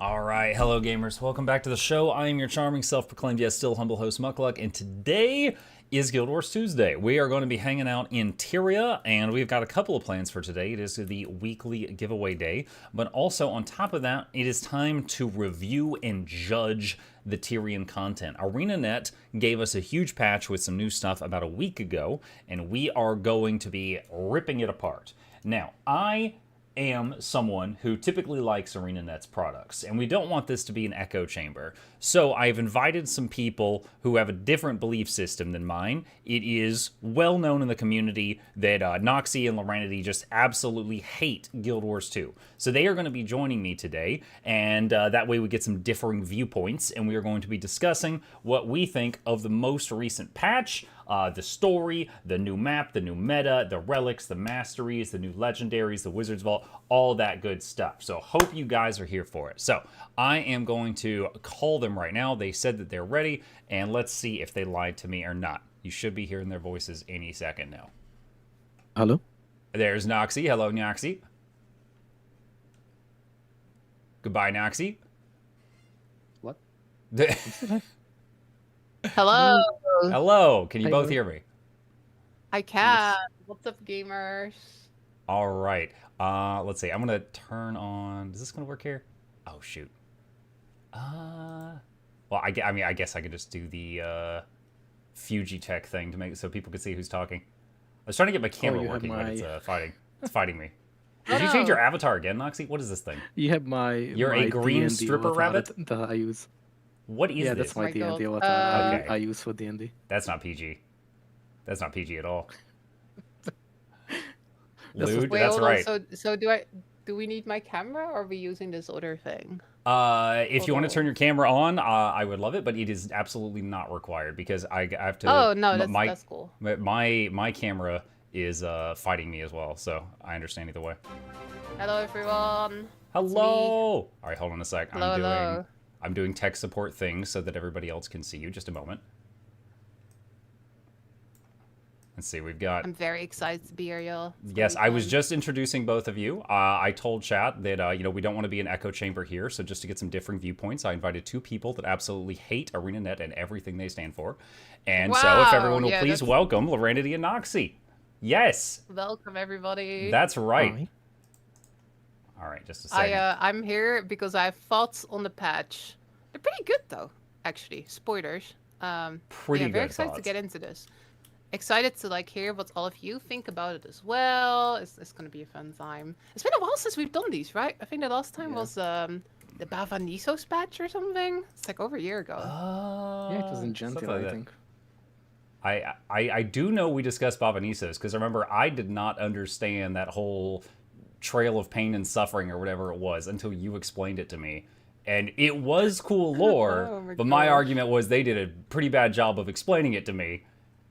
All right, hello gamers. Welcome back to the show. I am your charming, self-proclaimed, yet still humble host, Mukluk, and today is Guild Wars Tuesday. We are going to be hanging out in Tyria, and we've got a couple of plans for today. It is the weekly giveaway day, but also on top of that, it is time to review and judge the Tyrian content. ArenaNet gave us a huge patch with some new stuff about a week ago, and we are going to be ripping it apart. Now, I am someone who typically likes ArenaNet's products, and we don't want this to be an echo chamber. So I've invited some people who have a different belief system than mine. It is well known in the community that Noxxi and Lorenity just absolutely hate Guild Wars 2. So they are going to be joining me today, and that way we get some differing viewpoints, and we are going to be discussing what we think of the most recent patch, the story, the new map, the new meta, the relics, the masteries, the new legendaries, the Wizard's Vault, all that good stuff. So hope you guys are here for it. So I am going to call them right now. They said that they're ready, and let's see if they lied to me or not. You should be hearing their voices any second now. Hello? There's Noxxi. Hello, Noxxi. Goodbye, Noxxi. What? Hello. Hello. Can you Hi, both hello. hear me? I can. What's up, gamers? All right. Let's see. I'm going to turn on... Is this going to work here? Oh, shoot. Well, I guess I could just do the Fujitech thing to make it so people could see who's talking. I was trying to get my camera you have working, but my- it's fighting me. Did you change your avatar again, Noxxi? What is this thing? You have my You're my a green D&D stripper avatar rabbit? that I use. What is Yeah, this? that's my My D&D God. avatar Okay. I use for D&D. That's not PG. That's not PG at all. That's Lewd, Wait, that's hold right. on. So do we need my camera, or are we using this other thing? If you want to Hold turn your camera on, I would love it, but it is absolutely not required because I have to. Oh no, m- my, that's cool. My camera is fighting me as well, so I understand either way. Hello, everyone. Hello. All right, hold on a sec. Hello, hello. I'm doing tech support things so that everybody else can see you. Just a moment. Let's see. We've got. I'm very excited to be here, y'all. It's Yes, gonna I be was fun. just introducing both of you. I told chat that we don't want to be an echo chamber here, so just to get some differing viewpoints, I invited two people that absolutely hate ArenaNet and everything they stand for. And so if Wow, everyone will yeah, please that's- welcome Lorenity and Noxxi. Yes, Welcome, everybody. that's right. Hi. All right, just a second. I'm here because I have thoughts on the patch. They're pretty good, though. Actually, spoilers. Pretty yeah, very good excited to thoughts. get into this. Excited to hear what all of you think about it as well. It's gonna be a fun time. It's been a while since we've done these, right? I think the last time was the Bavanisos patch or something. It's like over a year ago. Yeah, it was in Something Gentil, like I that. think. I do know we discussed Bavanisos because remember I did not understand that whole trail of pain and suffering or whatever it was until you explained it to me. And it was cool lore, Oh my but my gosh. argument was they did a pretty bad job of explaining it to me.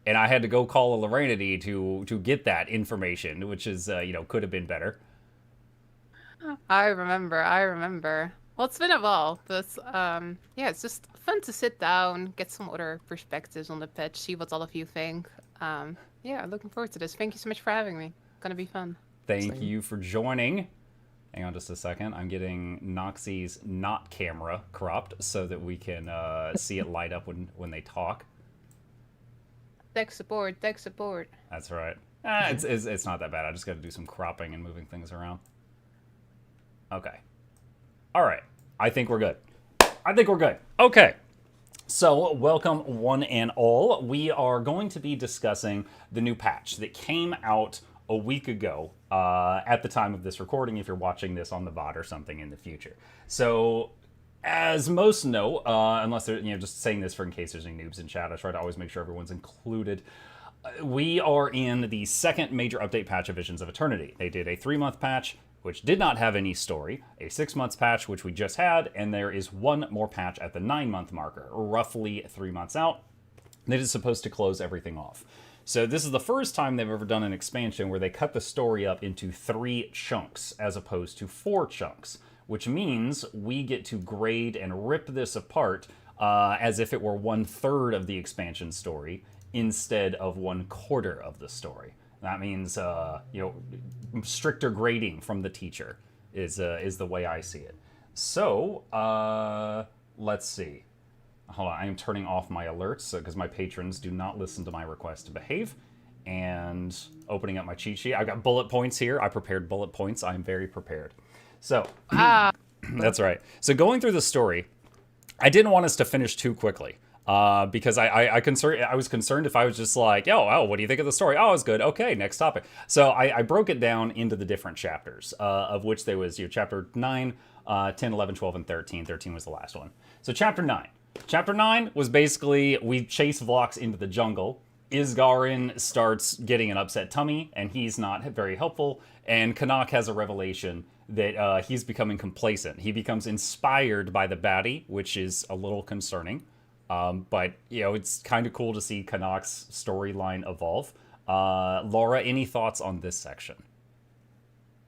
And I had to go call a Lorenity to get that information, which is, could have been better. I remember. Well, it's been a while, but yeah, it's just fun to sit down, get some other perspectives on the patch, see what all of you think. Yeah, looking forward to this. Thank you so much for having me. Gonna be fun. Thank Same. you for joining. Hang on just a second. I'm getting Noxxi's not camera cropped so that we can see it light up when they talk. Tech support. That's right. It's not that bad. I just got to do some cropping and moving things around. Okay. All right. I think we're good. Okay. So, welcome one and all. We are going to be discussing the new patch that came out a week ago at the time of this recording, if you're watching this on the VOD or something in the future. So, as most know, unless they're just saying this for in case there's any noobs in chat, I try to always make sure everyone's included. We are in the second major update patch of Visions of Eternity. They did a 3-month patch, which did not have any story, a 6-month patch, which we just had, and there is one more patch at the 9-month marker, roughly 3 months out, that is supposed to close everything off. So this is the first time they've ever done an expansion where they cut the story up into 3 chunks as opposed to 4 chunks, which means we get to grade and rip this apart as if it were 1/3 of the expansion story instead of 1/4 of the story. That means, stricter grading from the teacher is the way I see it. So, let's see. Hold on, I am turning off my alerts because my patrons do not listen to my request to behave. And opening up my cheat sheet. I've got bullet points here. I prepared bullet points. I'm very prepared. So, Ah, that's right. So going through the story, I didn't want us to finish too quickly. Because I was concerned if I was just like, oh, what do you think of the story? Oh, it's good. Okay, next topic. So I broke it down into the different chapters, of which there was chapter 9, 10, 11, 12, and 13. 13 was the last one. So chapter 9. Chapter 9 was basically we chase Vlox into the jungle. Isgarin starts getting an upset tummy, and he's not very helpful. And Canuck has a revelation that he's becoming complacent. He becomes inspired by the baddie, which is a little concerning. But, it's kind of cool to see Canuck's storyline evolve. Laura, any thoughts on this section?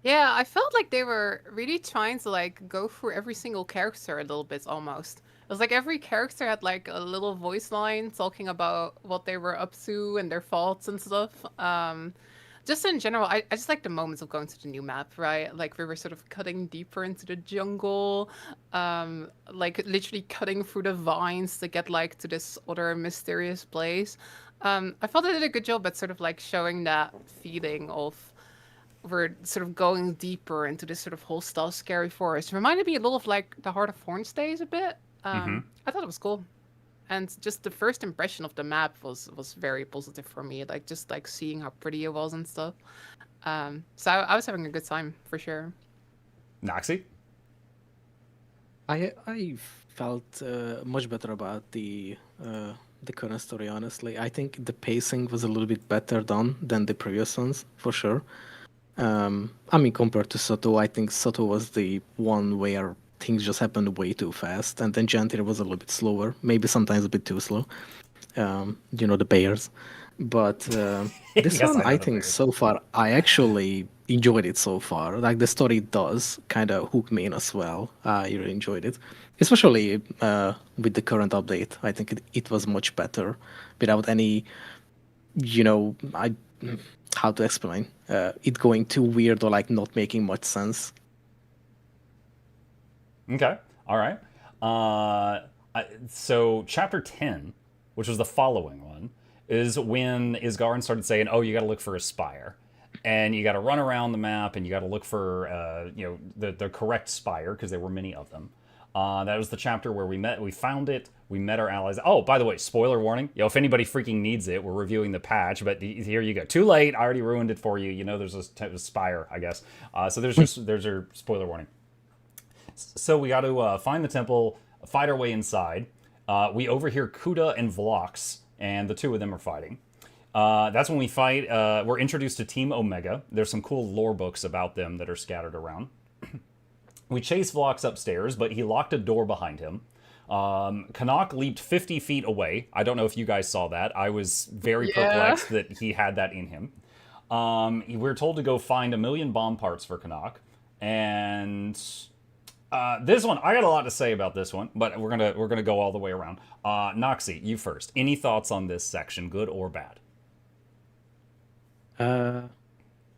yeah, I felt like they were really trying to like go through every single character a little bit almost. It was like every character had like a little voice line talking about what they were up to and their faults and stuff. Just in general, I just like the moments of going to the new map, right? Like we were sort of cutting deeper into the jungle, like literally cutting through the vines to get like to this other mysterious place. I felt they did a good job at sort of like showing that feeling of we're sort of going deeper into this sort of hostile, scary forest. Reminded me a little of like the Heart of Thorns days a bit. I thought it was cool, and just the first impression of the map was very positive for me. Like just like seeing how pretty it was and stuff. So I was having a good time for sure. Noxxi? I felt much better about the current story. Honestly, I think the pacing was a little bit better done than the previous ones for sure. I mean, compared to Soto, I think Soto was the one where things just happened way too fast, and then Gentile was a little bit slower, maybe sometimes a bit too slow. The bears. But this Yes, I one, know I the think bears. so far, I actually enjoyed it so far. Like the story does kind of hook me in as well. I really enjoyed it, especially with the current update. I think it was much better without any, I how to explain it going too weird or like not making much sense. Okay. All right. So chapter 10, which was the following one, is when Isgarin started saying, "Oh, you got to look for a spire, and you got to run around the map, and you got to look for the correct spire because there were many of them." That was the chapter where we found it, we met our allies. Oh, by the way, spoiler warning. If anybody freaking needs it, we're reviewing the patch, but here you go. Too late. I already ruined it for you. There's a spire, I guess. So there's your spoiler warning. So we got to find the temple, fight our way inside. We overhear Kuda and Vlox, and the two of them are fighting. That's when we fight. We're introduced to Team Omega. There's some cool lore books about them that are scattered around. We chase Vlox upstairs, but he locked a door behind him. Canuck leaped 50 feet away. I don't know if you guys saw that. I was very perplexed that he had that in him. We're told to go find 1,000,000 bomb parts for Canuck. And this one, I got a lot to say about this one, but we're gonna go all the way around. Noxxi, you first. Any thoughts on this section, good or bad?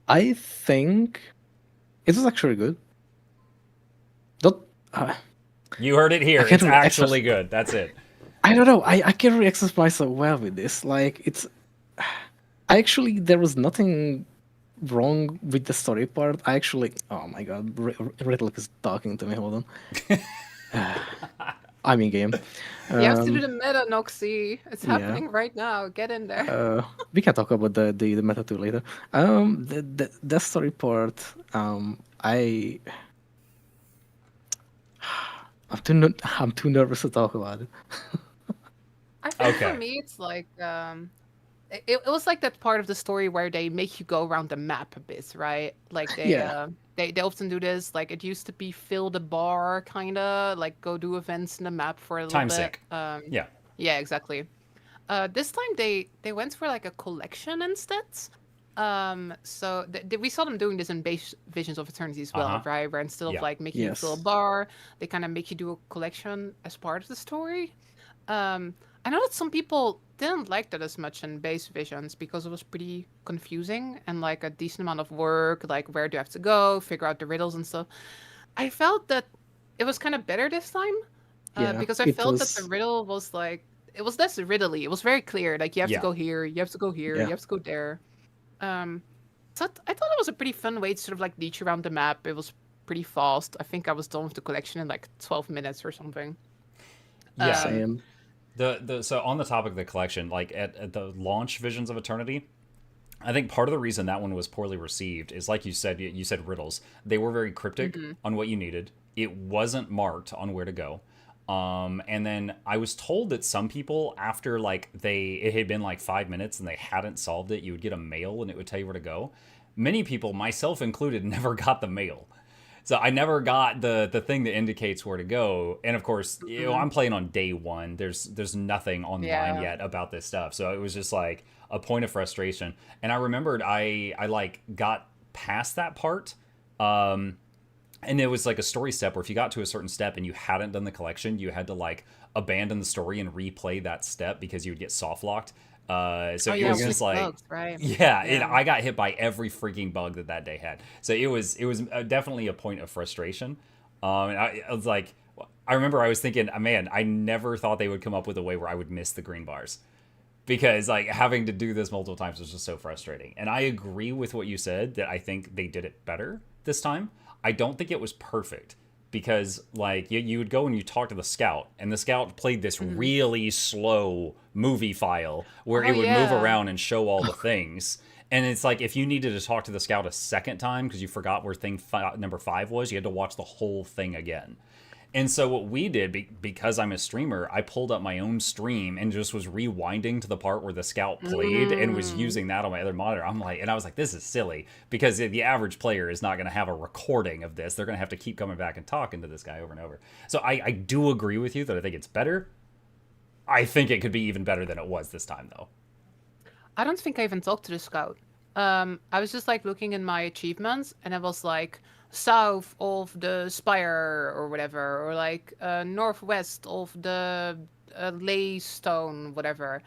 I think it was actually good. Not, You heard it here. I can't It's really actually good. That's it. I don't know. I can't really express myself well with this. Like it's, there was nothing wrong with the story part. Oh my god, Relics is talking to me. Hold on. I'm in game. You have to do the meta, Noxxi. It's happening right now. Get in there. We can talk about the meta too later. The story part. I'm too nervous to talk about it. I think Okay. for me, it's like it was like that part of the story where they make you go around the map a bit, right? Like Yeah. They often do this. Like it used to be fill the bar, kind of like go do events in the map for a little Time bit. sink. Yeah. Yeah, exactly. This time they went for like a collection instead. So we saw them doing this in base Visions of Eternity as well, right? Where instead of Yeah. like making you fill a bar, they kind of make you do a collection as part of the story. I know that some people didn't like that as much in base Visions because it was pretty confusing and like a decent amount of work. Like where do you have to go, figure out the riddles and stuff. I felt that it was kind of better this time. Yeah, Because I it felt that the was. riddle was like it was less riddly. It was very clear. Like you have to Yeah. go here, you have to go here, Yeah, you have to go there. Um, so I thought it was a pretty fun way to sort of like lead you around the map. It was pretty fast. I think I was done with the collection in like 12 minutes or something. Yeah. same. So on the topic of the collection, like at the launch Visions of Eternity, I think part of the reason that one was poorly received is, like you said riddles. They were very cryptic on what you needed. It wasn't marked on where to go. And then I was told that some people, after like it had been like 5 minutes and they hadn't solved it, you would get a mail and it would tell you where to go. Many people, myself included, never got the mail. So I never got the thing that indicates where to go. And of course, I'm playing on day one. There's nothing online yet about this stuff. So it was just like a point of frustration. And I remembered I like got past that part. And it was like a story step where if you got to a certain step and you hadn't done the collection, you had to like abandon the story and replay that step because you would get soft locked. So it was just like, bugs, right? yeah, I got hit by every freaking bug that day had. So it was definitely a point of frustration. And I was like, I remember I was thinking, man, I never thought they would come up with a way where I would miss the green bars, because like having to do this multiple times was just so frustrating. And I agree with what you said that I think they did it better this time. I don't think it was perfect, because like you would go and you talk to the scout, and the scout played this really slow movie file where it would move around and show all the things. And it's like, if you needed to talk to the scout a second time because you forgot where number 5 was, you had to watch the whole thing again. And so what we did, because I'm a streamer, I pulled up my own stream and just was rewinding to the part where the scout played and was using that on my other monitor. And I was like, this is silly, because the average player is not going to have a recording of this. They're going to have to keep coming back and talking to this guy over and over. So I do agree with you that I think it's better. I think it could be even better than it was this time, though. I don't think I even talked to the scout. I was just like looking in my achievements, and I was like, south of the spire or whatever, or like northwest of the ley stone, whatever.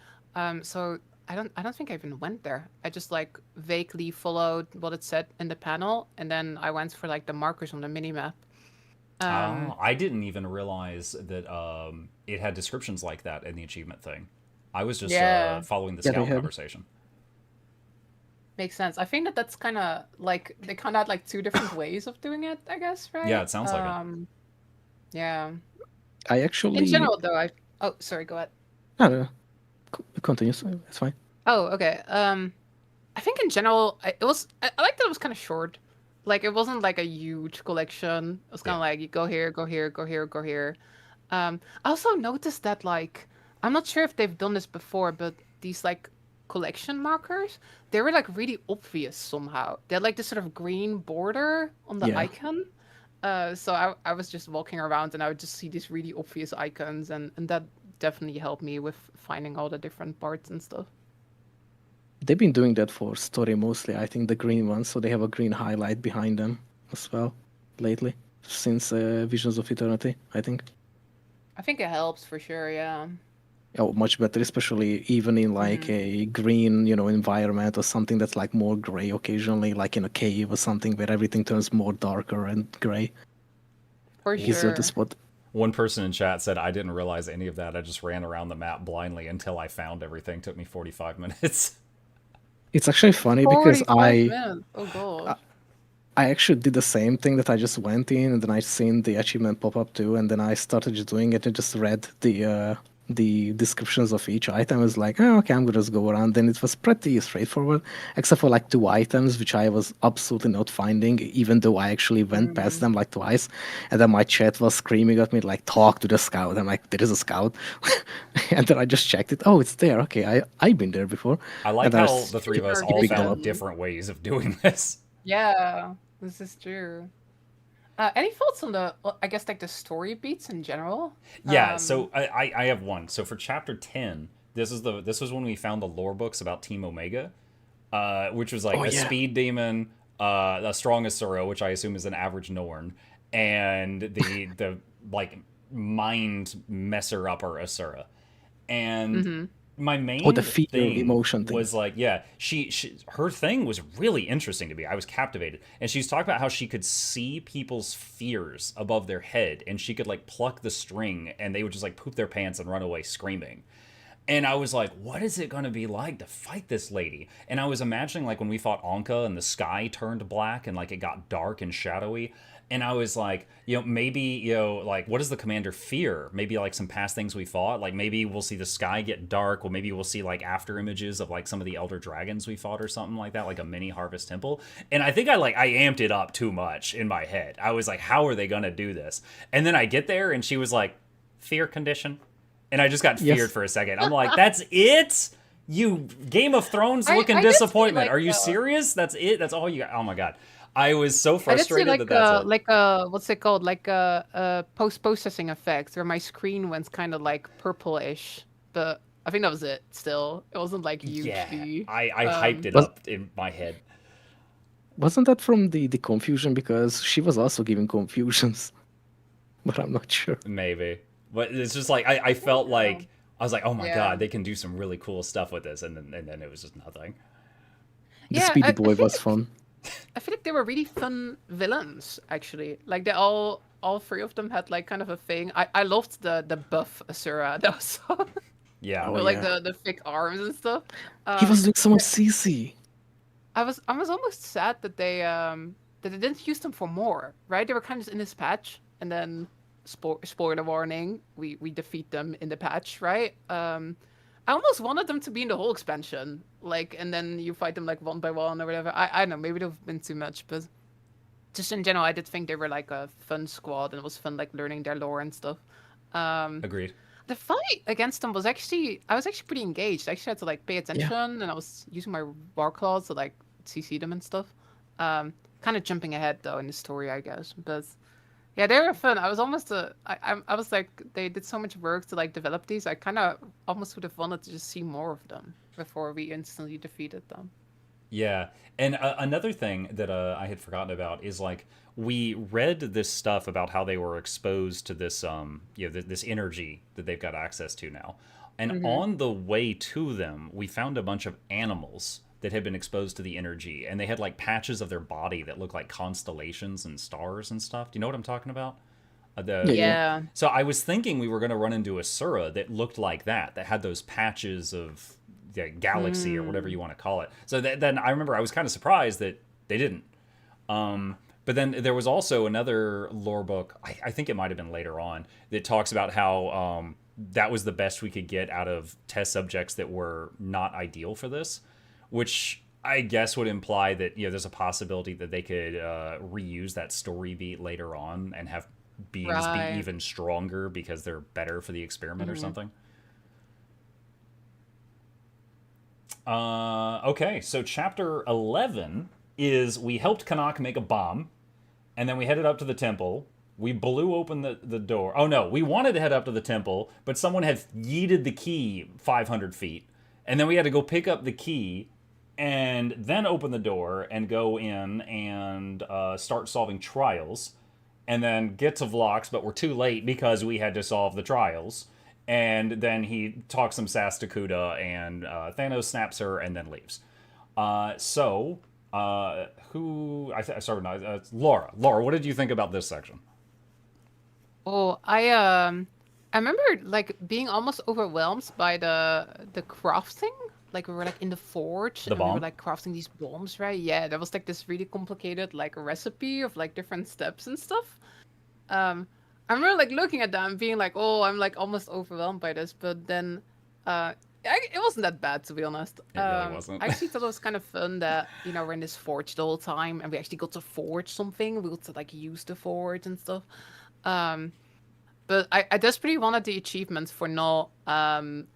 So I don't think I even went there. I just like vaguely followed what it said in the panel, and then I went for like the markers on the minimap. I didn't even realize that it had descriptions like that in the achievement thing. I was just following the scout conversation. Makes sense. I think that's kind of like they kind of had like 2 different ways of doing it, I guess, right? Yeah, it sounds like it. Yeah. I actually. In general, though, oh, sorry, go ahead. No, continue. It's fine. Oh, okay. I think in general, I like that it was kind of short. Like it wasn't like a huge collection. It was kind of like you go here, go here, go here, go here. I also noticed that like I'm not sure if they've done this before, but these like collection markers, they were like really obvious somehow. They had like this sort of green border on the icon. So I was just walking around and I would just see these really obvious icons, and that definitely helped me with finding all the different parts and stuff. They've been doing that for story mostly, I think, the green ones, so they have a green highlight behind them as well lately, since Visions of Eternity, I think. I think it helps for sure, yeah. Oh, much better, especially even in like a green, environment, or something that's like more gray occasionally, like in a cave or something where everything turns more darker and gray. For sure. To spot. One person in chat said, I didn't realize any of that. I just ran around the map blindly until I found everything. It took me 45 minutes. It's actually funny because I actually did the same thing, that I just went in and then I seen the achievement pop up too, and then I started just doing it and just read the descriptions of each item. I was like, oh, okay, I'm gonna just go around. Then it was pretty straightforward, except for like 2 items which I was absolutely not finding, even though I actually went past them like twice. And then my chat was screaming at me like, talk to the scout. I'm like, there is a scout. And then I just checked it. Oh, it's there. Okay, I've been there before. I like how the 3 of us all found different ways of doing this. Yeah, this is true. Any thoughts on I guess, like the story beats in general? Yeah, so I have one. So for chapter 10, this was when we found the lore books about Team Omega, which was like speed demon, a strong Asura, which I assume is an average Norn, and the like mind messer upper Asura. And my Oh, the main fear thing emotion thing. was like, yeah, her thing was really interesting to me. I was captivated, and she's talking about how she could see people's fears above their head, and she could like pluck the string, and they would just like poop their pants and run away screaming. And I was like, what is it going to be like to fight this lady? And I was imagining like when we fought Anka and the sky turned black and like it got dark and shadowy. And I was like, maybe, like, what does the commander fear? Maybe like some past things we fought. Like maybe we'll see the sky get dark. Well, maybe we'll see like after images of like some of the elder dragons we fought or something like that, like a mini Harvest Temple. And I think I amped it up too much in my head. I was like, how are they going to do this? And then I get there and she was like, fear condition. And I just got feared for a second. I'm like, that's it? You Game of Thrones looking disappointment. Like, are you serious? That's it? That's all you got? Oh my god. I was so I frustrated did see that's it. like a what's it called? Like a post-processing effect where my screen went kind of like purplish, but I think that was it. Still, it wasn't like hugely. Yeah, I hyped it Was- up in my head. Wasn't that from the confusion? Because she was also giving confusions, but I'm not sure. Maybe. But it's just like I felt like I was like, oh my Yeah. god, they can do some really cool stuff with this, and then it was just nothing. The Yeah, Speedy I Boy feel was like- fun. I feel like they were really fun villains, actually. Like they all three of them had like kind of a thing. I loved the buff Asura. That was so Yeah. Oh, with like yeah. the thick arms and stuff. He was doing so much CC. I was almost sad that they didn't use them for more, right? They were kind of just in this patch, and then spoiler warning, we defeat them in the patch, right? I almost wanted them to be in the whole expansion, like, and then you fight them like one by one or whatever. I don't know, maybe it would have been too much, but just in general, I did think they were like a fun squad, and it was fun like learning their lore and stuff. Agreed. The fight against them was I was actually pretty engaged. I actually had to like pay attention, and I was using my war claws to like CC them and stuff. Kind of jumping ahead though in the story, I guess, but yeah, they were fun. I was almost I was like, they did so much work to like develop these. I kind of almost would have wanted to just see more of them before we instantly defeated them. Yeah, and another thing that I had forgotten about is like we read this stuff about how they were exposed to this this energy that they've got access to now, and on the way to them, we found a bunch of animals that had been exposed to the energy, and they had like patches of their body that looked like constellations and stars and stuff. Do you know what I'm talking about? Yeah. So I was thinking we were going to run into a Sura that looked like that had those patches of the galaxy or whatever you want to call it. So then I remember I was kind of surprised that they didn't. But then there was also another lore book, I think it might have been later on, that talks about how that was the best we could get out of test subjects that were not ideal for this, which I guess would imply that there's a possibility that they could reuse that story beat later on and have beings be even stronger because they're better for the experiment or something. Okay, so chapter 11 is we helped Kanak make a bomb, and then we headed up to the temple. We blew open the door. Oh no, we wanted to head up to the temple, but someone had yeeted the key 500 feet, and then we had to go pick up the key and then open the door and go in and start solving trials, and then get to Vlox, but we're too late because we had to solve the trials. And then he talks some sass to Kuda, and Thanos snaps her and then leaves. Who I started now? Laura. Laura, what did you think about this section? Oh, I remember like being almost overwhelmed by the crafting. Like we were like in the forge and we bomb? were like crafting these bombs, right? Yeah, there was like this really complicated like recipe of like different steps and stuff. I remember like looking at that and being like, oh, I'm like almost overwhelmed by this, but then it wasn't that bad, to be honest. It really wasn't. I actually thought it was kind of fun that we're in this forge the whole time and we actually got to forge something. We got to like use the forge and stuff. But I desperately wanted the achievement for not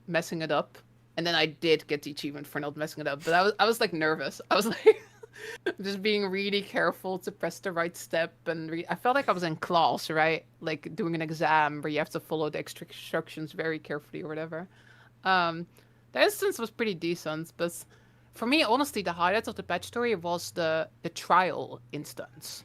messing it up. And then I did get the achievement for not messing it up. But I was like nervous. I was like just being really careful to press the right step. And I felt like I was in class, right? Like doing an exam where you have to follow the instructions very carefully or whatever. The instance was pretty decent. But for me, honestly, the highlight of the patch story was the trial instance.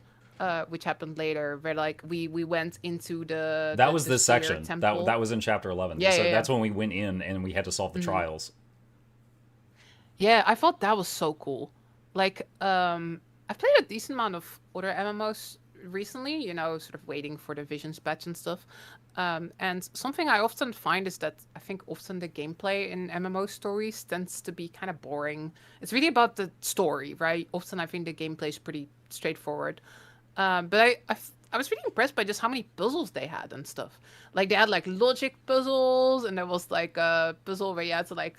which happened later, where like we went into the That was this sphere section. temple. That was in chapter 11. Yeah, So yeah, that's yeah. when we went in and we had to solve the trials. Yeah, I thought that was so cool. Like, I've played a decent amount of other MMOs recently, you know, sort of waiting for the Visions patch and stuff. And something I often find is that I think often the gameplay in MMO stories tends to be kind of boring. It's really about the story, right? Often I think the gameplay is pretty straightforward. But I was really impressed by just how many puzzles they had and stuff. Like they had like logic puzzles, and there was like a puzzle where you had to like,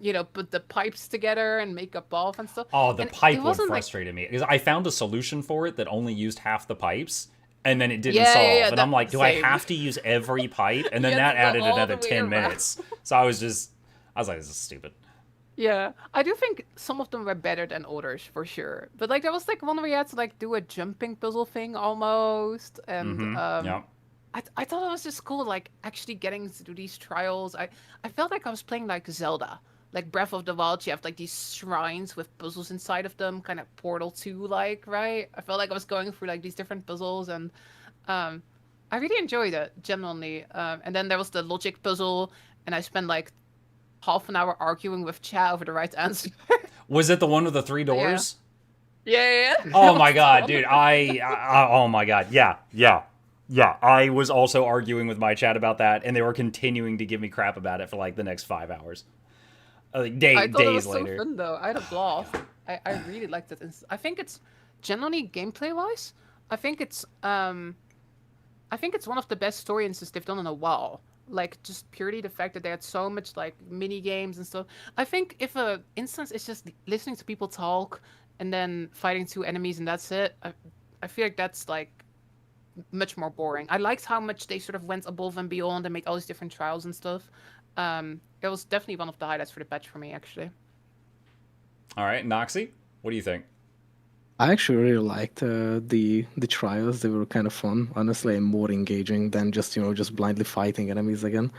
you know, put the pipes together and make a ball and stuff. Oh, the And pipe it one wasn't frustrated me because I found a solution for it that only used half the pipes, and then it didn't Yeah, solve. yeah, yeah, and I'm like, do I same. have to use every pipe? And then You that had to go added all another the way 10 around. minutes. So I was like, this is stupid. Yeah, I do think some of them were better than others for sure. But like there was like one where you had to like do a jumping puzzle thing almost, and Yeah. I thought it was just cool, like actually getting to do these trials. I felt like I was playing like Zelda, like Breath of the Wild. You have like these shrines with puzzles inside of them, kind of Portal 2 like, right? I felt like I was going through like these different puzzles, and I really enjoyed it genuinely. And then there was the logic puzzle, and I spent like half an hour arguing with chat over the right answer. Was it the one with the 3 doors? Yeah. Oh my god, dude! Oh my god, yeah. I was also arguing with my chat about that, and they were continuing to give me crap about it for like the next 5 hours, I thought days it was later. so fun though. I had a blast. I really liked it. I think it's generally gameplay wise. I think it's one of the best story instances they've done in a while. Like just purely the fact that they had so much like mini games and stuff. I think if a instance is just listening to people talk and then fighting 2 enemies and that's it, I feel like that's like much more boring. I liked how much they sort of went above and beyond and made all these different trials and stuff. It was definitely one of the highlights for the patch for me, actually. All right, Noxxi, what do you think? I actually really liked the trials. They were kind of fun, honestly, and more engaging than just just blindly fighting enemies again.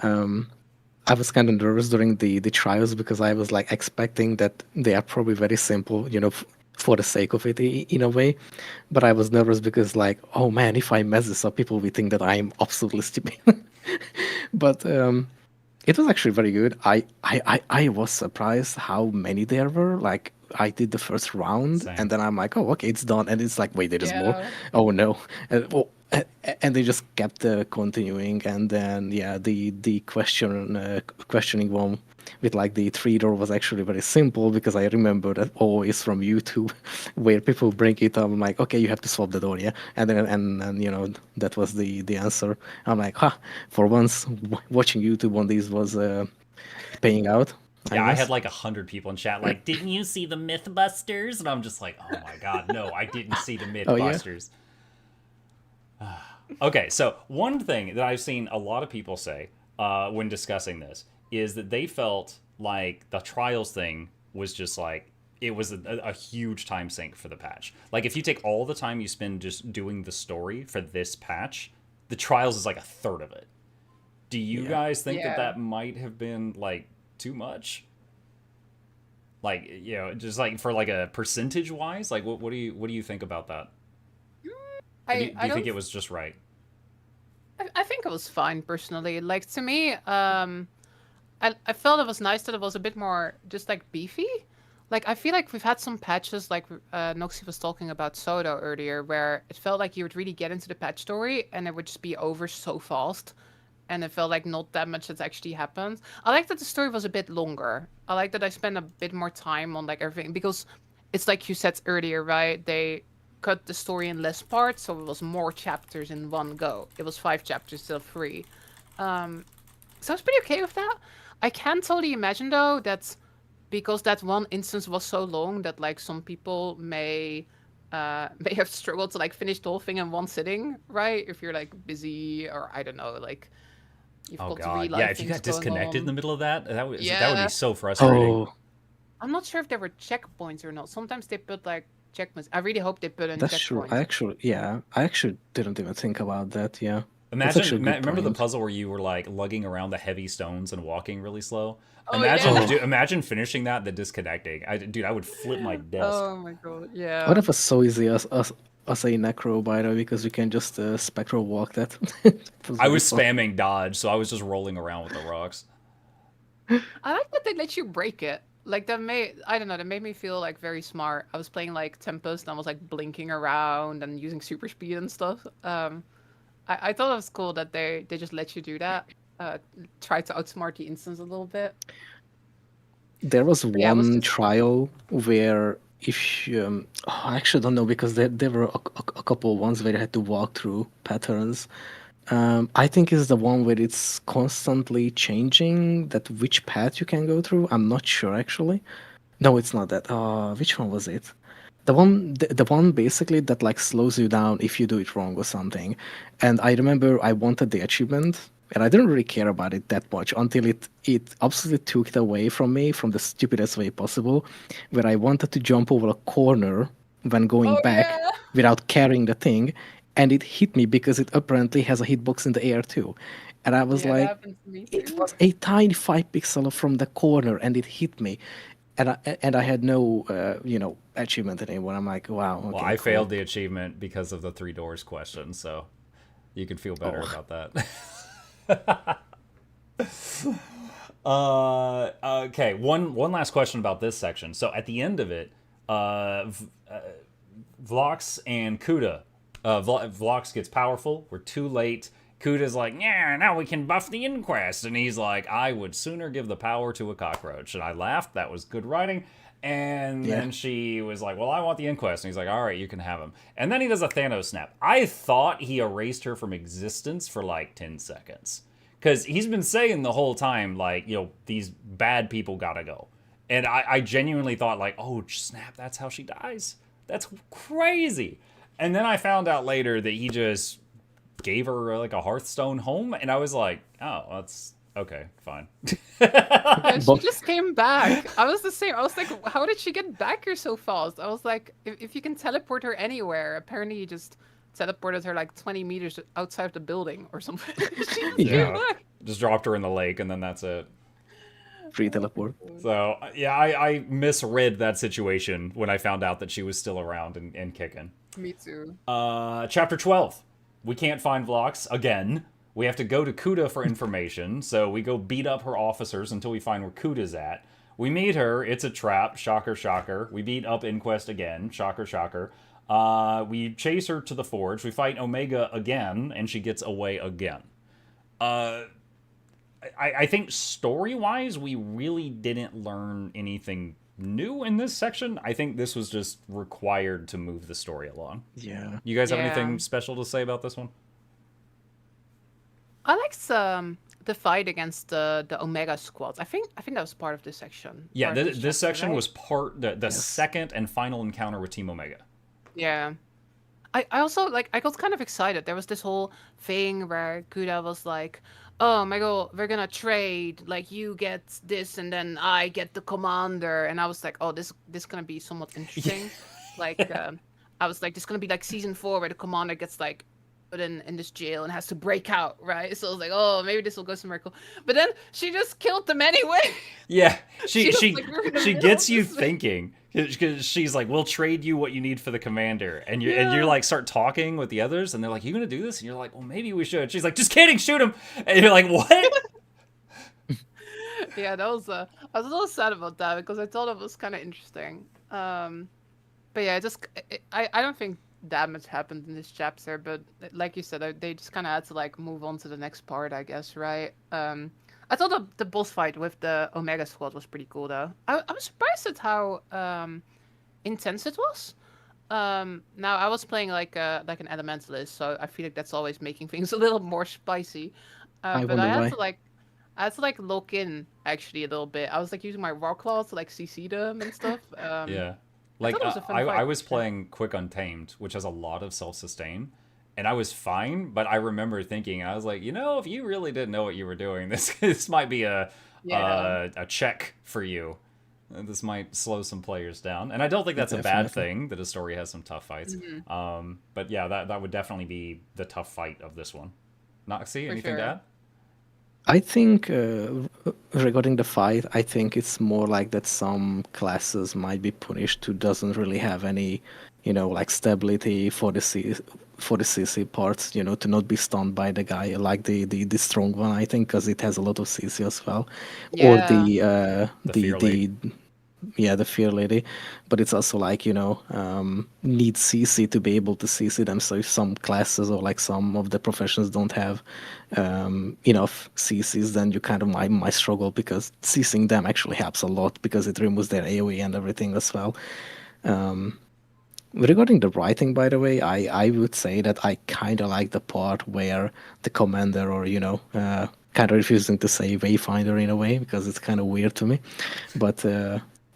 I was kind of nervous during the trials because I was like expecting that they are probably very simple, for the sake of it in a way. But I was nervous because like, oh man, if I mess this up, people will think that I'm absolutely stupid. But it was actually very good. I was surprised how many there were. Like I did the first round, Same. and then I'm like, oh, okay, it's done. And it's like, wait, there is more. Yeah. Oh no. And they just kept continuing. And then yeah, the questioning one with like the 3 door was actually very simple because I remember that always from YouTube where people bring it up. I'm like, okay, you have to solve the door, yeah. And then and that was the answer. I'm like, for once watching YouTube on these was paying out. Yeah, I guess. had like 100 people in chat like, didn't you see the Mythbusters? And I'm just like, oh my god, no, I didn't see the Mythbusters. Okay, so one thing that I've seen a lot of people say when discussing this is that they felt like the trials thing was just like, it was a huge time sink for the patch. Like, if you take all the time you spend just doing the story for this patch, the trials is like a third of it. Do you guys think Yeah. that might have been like too much? Like, just like for like a percentage wise, like what do you think about that? Or do you think it was just right? I think it was fine personally. Like to me, I felt it was nice that it was a bit more just like beefy. Like I feel like we've had some patches like Noxxi was talking about Soda earlier, where it felt like you would really get into the patch story and it would just be over so fast, and it felt like not that much has actually happened. I like that the story was a bit longer. I like that I spent a bit more time on like everything because it's like you said earlier, right? They cut the story in less parts, so it was more chapters in one go. It was 5 chapters instead of 3. So I was pretty okay with that. I can totally imagine though that because that one instance was so long that like some people may have struggled to like finish the whole thing in one sitting, right? If you're like busy or I don't know, like you've Oh got to god, realize yeah. If you things got disconnected in going the on. middle of that, that would be Yeah. so frustrating. Oh, I'm not sure if there were checkpoints or not. Sometimes they put like checkpoints. I really hope they put in that's true. checkpoints. I actually didn't even think about that. Yeah. That's Imagine, actually a good remember the point. puzzle where you were like lugging around the heavy stones and walking really slow? Oh, Imagine, yeah. imagine finishing that, then disconnecting. Dude, I would flip my desk. Oh my god, yeah. What if it was so easy as a necro, by the way, because we can just spectral walk that. I was spamming dodge, so I was just rolling around with the rocks. I like that they let you break it. Like I don't know, that made me feel like very smart. I was playing like Tempest and I was like blinking around and using super speed and stuff. I thought it was cool that they just let you do that. Try to outsmart the instance a little bit. There was Yeah, it was one just trial where if I actually don't know because there were a couple ones where you had to walk through patterns. I think it's the one where it's constantly changing that which path you can go through. I'm not sure actually. No, it's not that. Which one was it? The one basically that like slows you down if you do it wrong or something. And I remember I wanted the achievement and I didn't really care about it that much until it absolutely took it away from me from the stupidest way possible, where I wanted to jump over a corner when going oh back yeah. without carrying the thing, and it hit me because it apparently has a hitbox in the air too. And I was Yeah, that like, happened to me it too. was a tiny 5 pixel from the corner and it hit me. And I had no achievement anymore. I'm like, wow, Well, okay, I cool. failed the achievement because of the 3 doors question, so you can feel better Oh. about that. Okay, one last question about this section. So at the end of it, Vlox and Kuda. Vlox gets powerful. We're too late. Kuda's like, yeah, now we can buff the inquest. And he's like, I would sooner give the power to a cockroach. And I laughed. That was good writing. And Yeah. then she was like, well, I want the inquest. And he's like, all right, you can have him. And then he does a Thanos snap. I thought he erased her from existence for like 10 seconds. Because he's been saying the whole time, like, these bad people gotta go. And I genuinely thought, like, oh, snap, that's how she dies. That's crazy. And then I found out later that he just gave her like a Hearthstone home, and I was like, oh, that's okay, fine. Yeah, she But- just came back. I was the same. I was like, how did she get back here so fast? I was like, if you can teleport her anywhere, apparently you just teleported her like 20 meters outside of the building or something. She just came Yeah. back. Just dropped her in the lake, and then that's it. Free teleport. So yeah, I misread that situation when I found out that she was still around and kicking. Me too. Chapter 12. We can't find Vlox again. We have to go to Kuda for information, so we go beat up her officers until we find where Kuda's at. We meet her, it's a trap, shocker, shocker. We beat up Inquest again, shocker, shocker. We chase her to the forge, we fight Omega again, and she gets away again. I think story-wise, we really didn't learn anything new in this section. I think this was just required to move the story along. Yeah. You guys have Yeah. anything special to say about this one? I liked the fight against the Omega squads. I think that was part of this section. Yeah, part of this chapter, section right? was part the Yes. second and final encounter with Team Omega. Yeah. I also like I got kind of excited. There was this whole thing where Kuda was like, "Oh my god, we're gonna trade. Like you get this and then I get the commander." And I was like, "Oh, this gonna be somewhat interesting." Like I was like, "This gonna be like season 4 where the commander gets like put in this jail and has to break out, right?" So I was like, "Oh, maybe this will go somewhere cool." But then she just killed them anyway. Yeah, she She was like, "We're in the she middle gets of you this." thinking because she's like, "We'll trade you what you need for the commander," and you're like start talking with the others, and they're like, "You gonna do this?" And you're like, "Well, maybe we should." She's like, "Just kidding, shoot him!" And you're like, "What?" Yeah, that was I was a little sad about that because I thought it was kind of interesting. But yeah, I don't think that much happened in this chapter, but like you said, they just kind of had to like move on to the next part, I guess, right? I thought the boss fight with the Omega squad was pretty cool though. I was surprised at how intense it was. Now I was playing like an elementalist, so I feel like that's always making things a little more spicy. I But wonder I had why. to like look in actually a little bit. I was like using my raw claws to like CC them and stuff. Yeah, like thought it was a fun I fight, was for sure. playing Quick Untamed, which has a lot of self-sustain, and I was fine. But I remember thinking, I was like, if you really didn't know what you were doing, this might be a check for you. This might slow some players down, and I don't think that's a bad Definitely. thing that a story has some tough fights. Mm-hmm. But yeah, that would definitely be the tough fight of this one. Noxxi, For anything to sure. add? I think regarding the fight, I think it's more like that some classes might be punished who doesn't really have any, like stability for the CC parts, to not be stunned by the guy, like the strong one, I think, because it has a lot of CC as well, or Yeah. The Fear Lady. the Fear Lady, but it's also like, need CC to be able to CC them. So if some classes or like some of the professions don't have enough CCs, then you kind of might struggle, because CCing them actually helps a lot because it removes their AoE and everything as well. Regarding the writing, by the way, I would say that I kind of like the part where the commander, or kind of refusing to say Wayfinder in a way, because it's kind of weird to me. But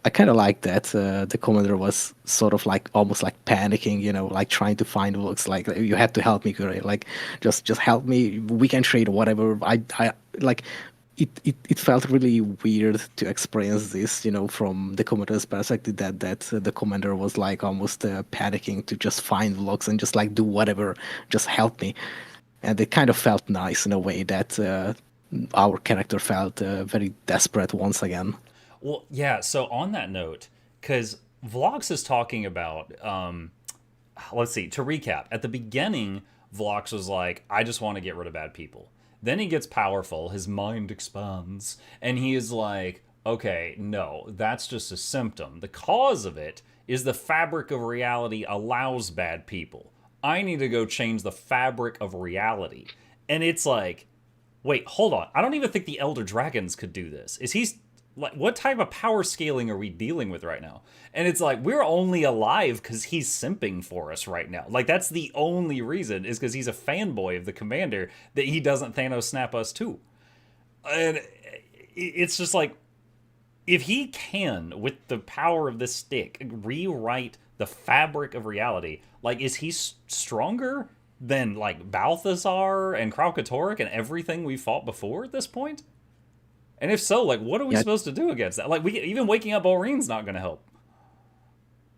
I kind of like that the commander was sort of like almost like panicking, like trying to find looks like, you have to help me, Kure. Like just help me. We can trade or whatever. I like. It felt really weird to experience this, from the commander's perspective, that the commander was like almost panicking to just find logs and just like do whatever, just help me. And it kind of felt nice in a way that our character felt very desperate once again. Well, yeah. So on that note, because Vlox is talking about, let's see. To recap, at the beginning, Vlox was like, "I just want to get rid of bad people." Then he gets powerful, his mind expands, and he is like, "Okay, no, that's just a symptom. The cause of it is the fabric of reality allows bad people. I need to go change the fabric of reality." And it's like, wait, hold on. I don't even think the Elder Dragons could do this. Is he like, what type of power scaling are we dealing with right now? And it's like, we're only alive because he's simping for us right now. Like, that's the only reason, is because he's a fanboy of the commander that he doesn't Thanos snap us too. And it's just like, if he can, with the power of this stick, rewrite the fabric of reality, like, is he stronger than like Balthazar and Kralkatorrik and everything we fought before at this point? And if so, like, what are we supposed to do against that? Like, even waking up Aureen's not going to help.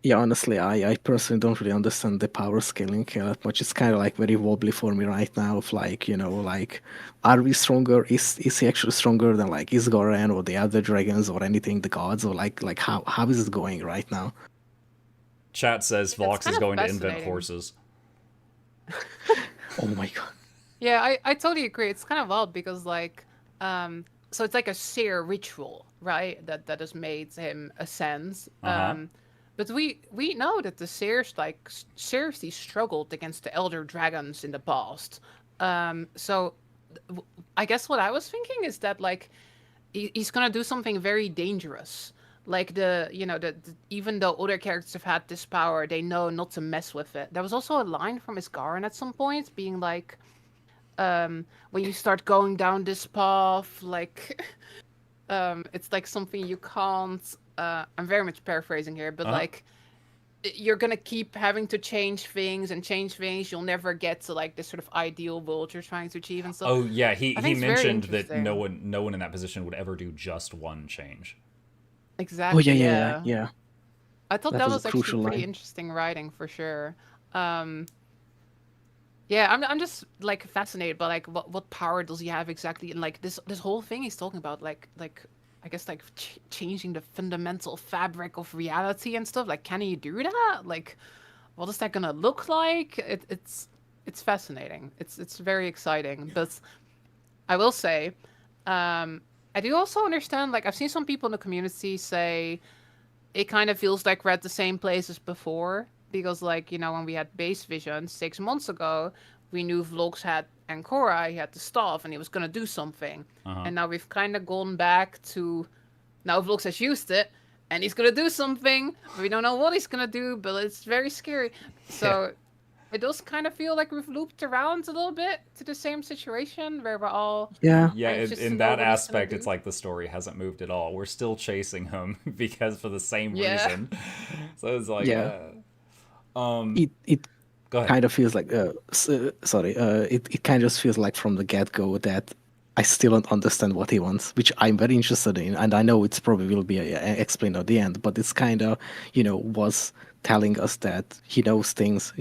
Yeah, honestly, I personally don't really understand the power scaling that much. It's kind of like very wobbly for me right now. Of like, like, are we stronger? Is he actually stronger than like Isgaren or the other dragons or anything, the gods, or like how is it going right now? Chat says Vox is going to invent horses. Oh my god. Yeah, I totally agree. It's kind of odd because like, so it's like a seer ritual, right? That has made him ascend. But we know that the Seers like seriously struggled against the Elder Dragons in the past. So I guess what I was thinking is that like he's gonna do something very dangerous. Like the even though other characters have had this power, they know not to mess with it. There was also a line from Isgaren at some point being like, when you start going down this path, like it's like something you can't. I'm very much paraphrasing here, but like you're gonna keep having to change things. You'll never get to like this sort of ideal world you're trying to achieve and stuff. Oh yeah, he mentioned that no one in that position would ever do just one change. Exactly. Oh yeah. I thought that was actually pretty interesting writing for sure. Yeah, I'm just like fascinated by like what power does he have exactly, and like this whole thing he's talking about, like I guess like changing the fundamental fabric of reality and stuff. Like, can he do that? Like, what is that gonna look like? It's fascinating. It's very exciting. But I will say, I do also understand. Like, I've seen some people in the community say it kind of feels like we're at the same place as before. Because, like, when we had base vision 6 months ago, we knew Vlox had Ancora, he had the staff, and he was going to do something. And now we've kind of gone back to, now Vlox has used it, and he's going to do something. We don't know what he's going to do, but it's very scary. So it does kind of feel like we've looped around a little bit to the same situation where we're all... Yeah, in that aspect, it's like the story hasn't moved at all. We're still chasing him because for the same reason. So it's like... It kind of feels like it kind of feels like from the get-go that I still don't understand what he wants, which I'm very interested in, and I know it's probably will be explained at the end, but it's kind of was telling us that he knows things,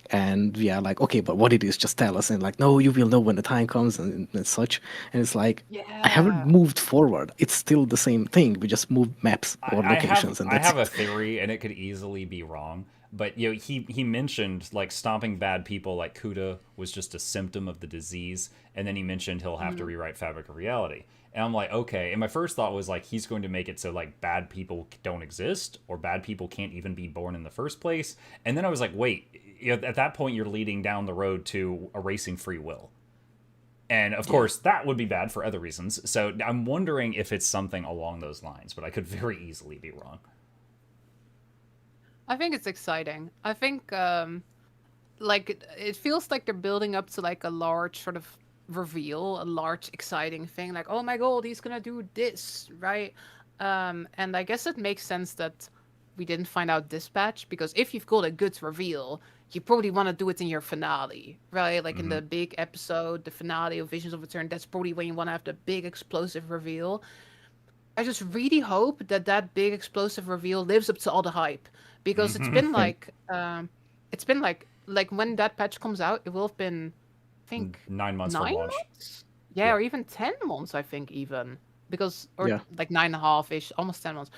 and we are like, okay, but what it is, just tell us. And like, no, you will know when the time comes and such. And it's like, I haven't moved forward. It's still the same thing. We just moved maps or locations. I have a theory, and it could easily be wrong. But he mentioned like stopping bad people like Kuda was just a symptom of the disease, and then he mentioned he'll have to rewrite Fabric of Reality. And I'm like, okay. And my first thought was like he's going to make it so like bad people don't exist or bad people can't even be born in the first place. And then I was like, wait, at that point you're leading down the road to erasing free will. And of course, that would be bad for other reasons. So I'm wondering if it's something along those lines, but I could very easily be wrong. I think it's exciting. I think like it feels like they're building up to like a large sort of reveal, a large exciting thing. Like, oh my god, he's gonna do this, right? And I guess it makes sense that we didn't find out Dispatch because if you've got a good reveal, you probably want to do it in your finale, right? Like in the big episode, the finale of Visions of Return. That's probably when you want to have the big explosive reveal. I just really hope that that big explosive reveal lives up to all the hype because it's been like when that patch comes out, it will have been, I think, 9 months from launch. months? Yeah, or even 10 months, I think, even because like 9.5 ish, almost 10 months.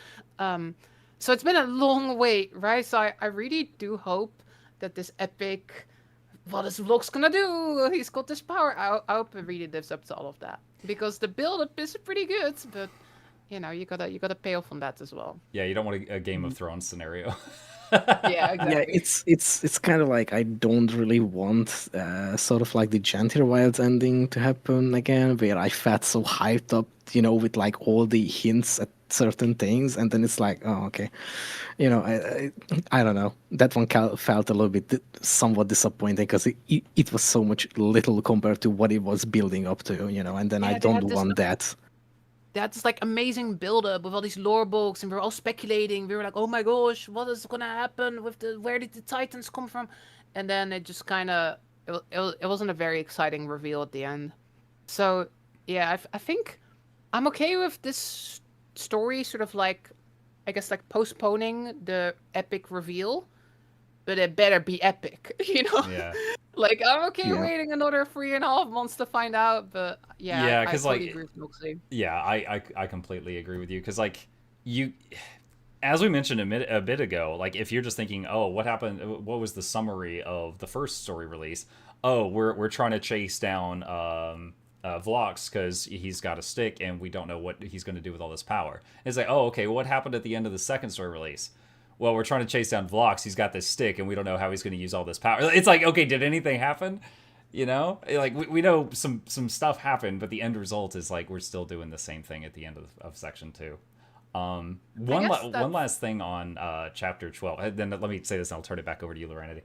So it's been a long wait, right? So I really do hope that this epic, what is Vlog's gonna do? He's got this power. I hope it really lives up to all of that because the build-up is pretty good, but you know, you gotta pay off on that as well. Yeah, you don't want a Game of Thrones scenario. Yeah, exactly. Yeah, it's kind of like I don't really want sort of like the Gentle Wilds ending to happen again, where I felt so hyped up, with like all the hints at certain things, and then it's like, oh, okay, I don't know. That one felt a little bit somewhat disappointing because it was so much little compared to what it was building up to, and then I don't want that. That's like amazing build-up with all these lore books, and we were all speculating. We were like, "Oh my gosh, what is gonna happen with where did the Titans come from?" And then it just kind of it wasn't a very exciting reveal at the end. So yeah, I think I'm okay with this story, sort of like, I guess, like postponing the epic reveal, but it better be epic, Yeah. Like, I'm okay waiting another 3.5 months to find out, but Yeah, I because totally like, agree with Noxxi. yeah, I completely agree with you because like as we mentioned a bit ago, like if you're just thinking, oh, what happened? What was the summary of the first story release? Oh, we're trying to chase down Vlox because he's got a stick and we don't know what he's going to do with all this power. It's like, oh, okay, what happened at the end of the second story release? Well, we're trying to chase down Vlox. He's got this stick, and we don't know how he's going to use all this power. It's like, okay, did anything happen? Like we know some stuff happened, but the end result is like we're still doing the same thing at the end of section 2. One last thing on chapter 12. Then let me say this, and I'll turn it back over to you, Lorenity.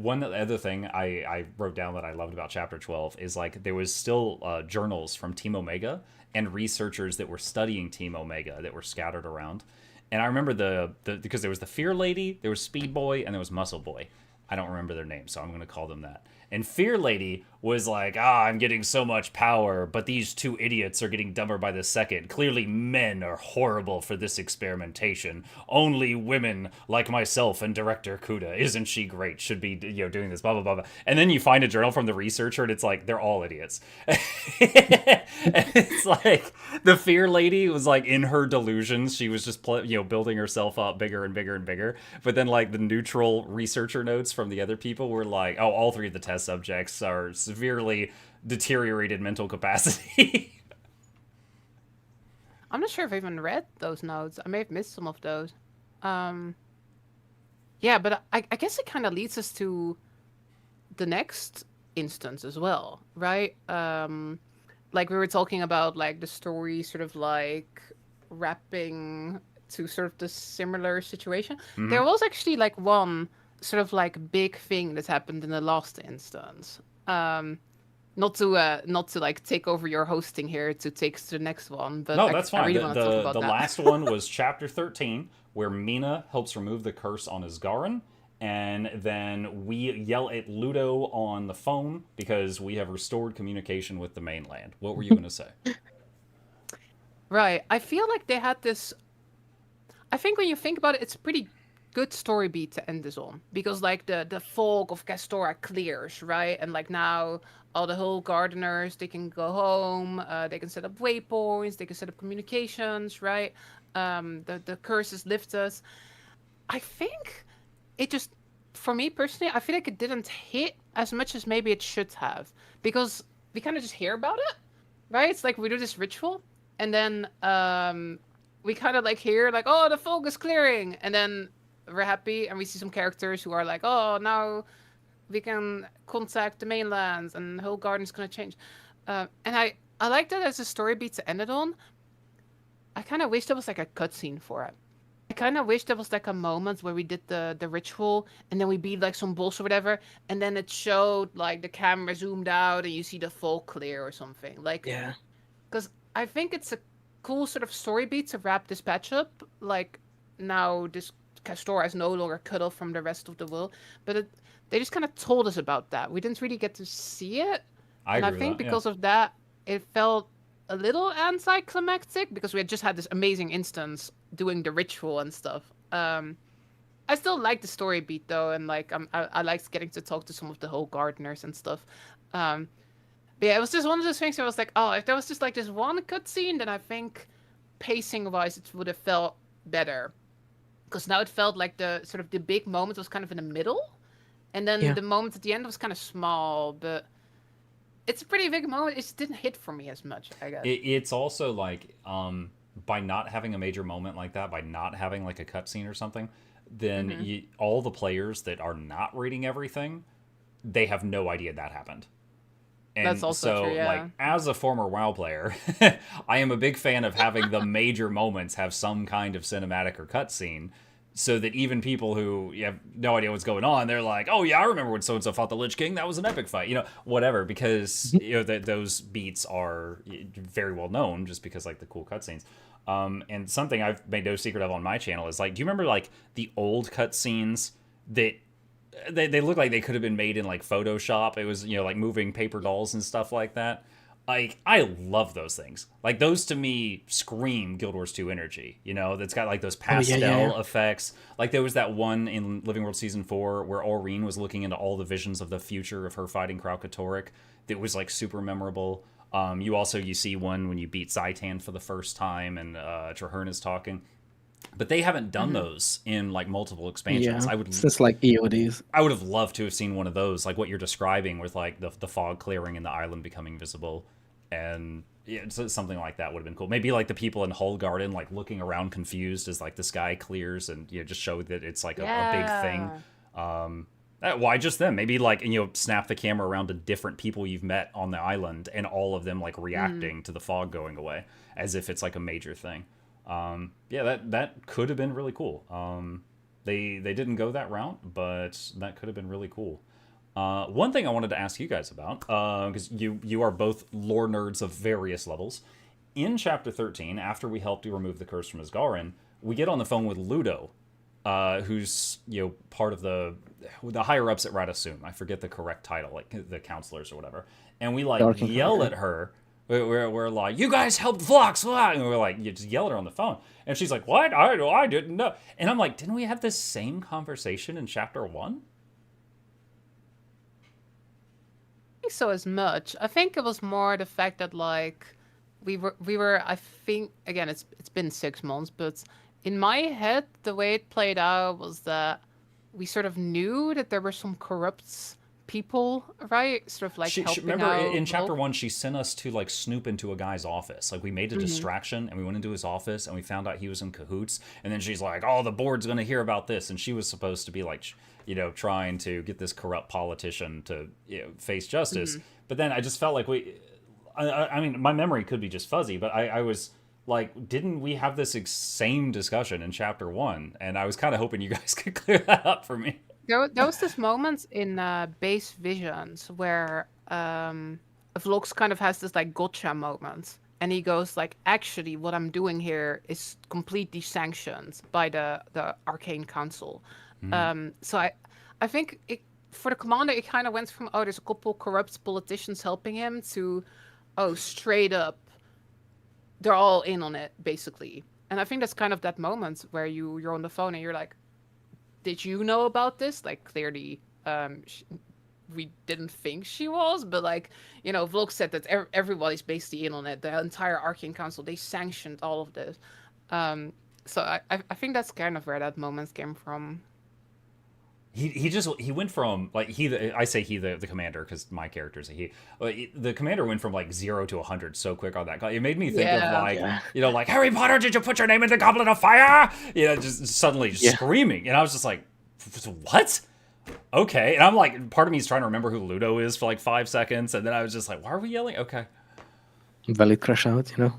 One other thing I wrote down that I loved about chapter 12 is like there was still journals from Team Omega and researchers that were studying Team Omega that were scattered around. And I remember because there was the Fear Lady, there was Speed Boy, and there was Muscle Boy. I don't remember their names, so I'm going to call them that. And Fear Lady was like, I'm getting so much power, but these two idiots are getting dumber by the second. Clearly men are horrible for this experimentation. Only women like myself and director Kuda, isn't she great, should be doing this, blah, blah, blah, blah. And then you find a journal from the researcher, and it's like, they're all idiots. And it's like, the Fear Lady was like in her delusions. She was just building herself up bigger and bigger and bigger. But then like the neutral researcher notes from the other people were like, oh, all three of the test subjects are severely deteriorated mental capacity. I'm not sure if I even read those notes. I may have missed some of those. Yeah, but I guess it kind of leads us to the next instance as well, right? Like we were talking about, like the story sort of like wrapping to sort of the similar situation. Mm-hmm. There was actually like one sort of like big thing that happened in the last instance. Not to like take over your hosting here to take to the next one, but no, that's fine. I really want to talk about the that. last one was chapter 13, where Mina helps remove the curse on Asgaran, and then we yell at Ludo on the phone because we have restored communication with the mainland. What were you going to say? Right. I feel like they had this. I think when you think about it, it's a pretty good story beat to end this on, because like the fog of Castora clears, right? And like now all the whole gardeners, they can go home, they can set up waypoints, they can set up communications, right? The curse is lifted. I think it just, for me personally, I feel like it didn't hit as much as maybe it should have, because we kind of just hear about it, right? It's like we do this ritual, and then we kind of like hear like, oh, the fog is clearing, and then we're happy, and we see some characters who are like, oh, now we can contact the mainlands, and the whole garden's gonna change. And I like that as a story beat to end it on. I kind of wish there was like a cutscene for it. I kind of wish there was like a moment where we did the ritual, and then we beat like some boss or whatever, and then it showed like the camera zoomed out and you see the fog clear or something. Like, Yeah. because I think it's a cool sort of story beat to wrap this patch up. Like, now this Castora is no longer cut off from the rest of the world, but they just kind of told us about that. We didn't really get to see it, I and I agree with think that. because of that, it felt a little anticlimactic because we had just had this amazing instance doing the ritual and stuff. I still like the story beat though, and like I liked getting to talk to some of the whole gardeners and stuff. But yeah, it was just one of those things where I was like, oh, if there was just like this one cutscene, then I think pacing wise it would have felt better. Because now it felt like the sort of the big moment was kind of in the middle, and then Yeah. the moment at the end was kind of small, but it's a pretty big moment. It just didn't hit for me as much, I guess. It's also like by not having a major moment like that, by not having like a cutscene or something, then Mm-hmm. all the players that are not reading everything, they have no idea that happened. That's And also so, true, like, yeah. as a former WoW player, I am a big fan of having the major moments have some kind of cinematic or cutscene, so that even people who you have no idea what's going on, they're like, "Oh yeah, I remember when so and so fought the Lich King. That was an epic fight." Whatever, because Mhm. that those beats are very well known, just because like the cool cutscenes. And something I've made no secret of on my channel is like, do you remember like the old cutscenes that they look like they could have been made in like Photoshop. It was, like moving paper dolls and stuff like that. Like, I love those things. Like, those to me scream Guild Wars 2 energy, that's got like those Oh yeah, pastel yeah, effects. Like, there was that one in Living World Season 4 where Aurene was looking into all the visions of the future of her fighting Kraukatoric that was like super memorable. You see one when you beat Zaitan for the first time and Traherne is talking. But they haven't done Mm-hmm. those in like multiple expansions. yeah. Since like EODs. I would have loved to have seen one of those, like what you're describing, with like the fog clearing and the island becoming visible, and yeah, something like that would have been cool. Maybe like the people in Hull Garden, like looking around confused as like the sky clears, and just show that it's like a big thing. Yeah. Why just them? Maybe like snap the camera around to different people you've met on the island, and all of them like Mm. reacting to the fog going away, as if it's like a major thing. Yeah, that could have been really cool. They didn't go that route, but that could have been really cool. One thing I wanted to ask you guys about, because you are both lore nerds of various levels. In Chapter 13, after we helped you remove the curse from Asgarin, we get on the phone with Ludo, who's part of the higher ups at Radasum. I forget the correct title, like the counselors or whatever. And we like Dark yell Encounter. at her. We're like, you guys helped Vlox, and we're like, you just yell at her on the phone, and she's like, what? I didn't know. And I'm like, didn't we have this same conversation in Chapter 1? Think so as much. I think it was more the fact that like we were I think again it's been 6 months, but in my head the way it played out was that we sort of knew that there were some corrupt people, right? Sort of like She helping remember out in Chapter Volk. 1, she sent us to like snoop into a guy's office. Like, we made a Hmm. distraction and we went into his office and we found out he was in cahoots. And then she's like, "Oh, the board's gonna hear about this," and she was supposed to be like, trying to get this corrupt politician to face justice. Hmm. But then I just felt like I mean, my memory could be just fuzzy, but I was like, didn't we have this same discussion in Chapter 1? And I was kind of hoping you guys could clear that up for me. There was this moment in Base Visions where Vlox kind of has this like gotcha moment, and he goes like, "Actually, what I'm doing here is completely sanctioned by the Arcane Council." Mm-hmm. So I think for the commander, it kind of went from, oh, there's a couple corrupt politicians helping him, to, oh, straight up, they're all in on it basically. And I think that's kind of that moment where you're on the phone and you're like, did you know about this? Like, clearly, we didn't think she was, but like, Vlog said that everybody's basically in on it. The entire Arcane Council, they sanctioned all of this. Um, so I think that's kind of where that moment came from. he went from like I say he the commander because my character's a he. The commander went from like 0 to 100 so quick on that. It made me think of Yeah. like Yeah. like Harry Potter, did you put your name in the Goblet of Fire? Just suddenly just screaming, and I was just like, what? Okay, and I'm like, part of me is trying to remember who Ludo is for like 5 seconds, and then I was just like, why are we yelling? Okay. Valid crash out, you know.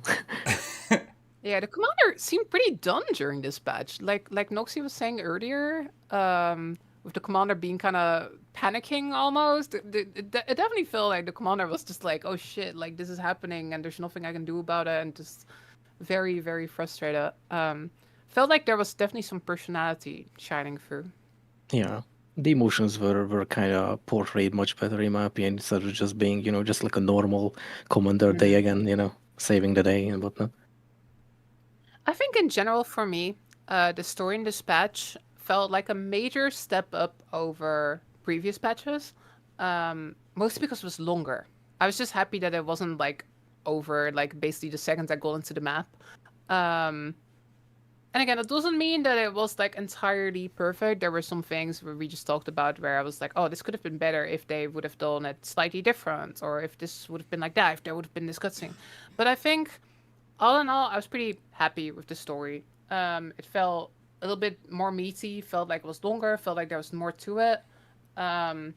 Yeah, the commander seemed pretty done during this patch. Like Noxxi was saying earlier, with the commander being kind of panicking almost. It definitely felt like the commander was just like, oh shit, like this is happening and there's nothing I can do about it, and just very, very frustrated. Felt like there was definitely some personality shining through. Yeah. The emotions were kind of portrayed much better in my opinion, instead of just being, just like a normal commander day again, saving the day and whatnot. I think in general for me, the story in this patch felt like a major step up over previous patches. Mostly because it was longer. I was just happy that it wasn't like over like basically the second I got into the map. And again, it doesn't mean that it was like entirely perfect. There were some things where we just talked about where I was like, oh, this could have been better if they would have done it slightly different, or if this would have been like that, if there would have been this cutscene. But I think all in all, I was pretty happy with the story. It felt a little bit more meaty, felt like it was longer, felt like there was more to it. And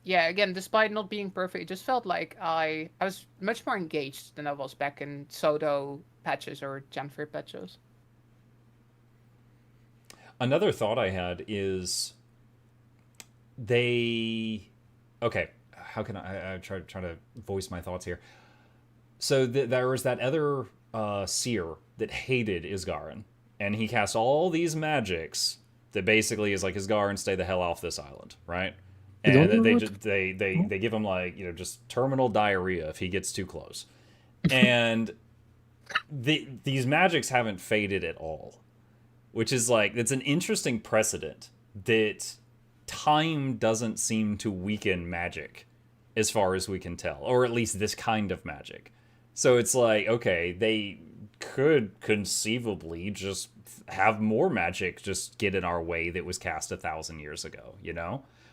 yeah, again, despite not being perfect, it just felt like I was much more engaged than I was back in Sodo patches or Janfir patches. Another thought I had is they. Okay, how can I try to voice my thoughts here? So there was that other seer that hated Isgarin, and he cast all these magics that basically is like, Isgarin, stay the hell off this island, right? And they give him like just terminal diarrhea if he gets too close, and these magics haven't faded at all, which is like, it's an interesting precedent that time doesn't seem to weaken magic as far as we can tell, or at least this kind of magic. So it's like, okay, they could conceivably just have more magic just get in our way that was cast 1,000 years ago,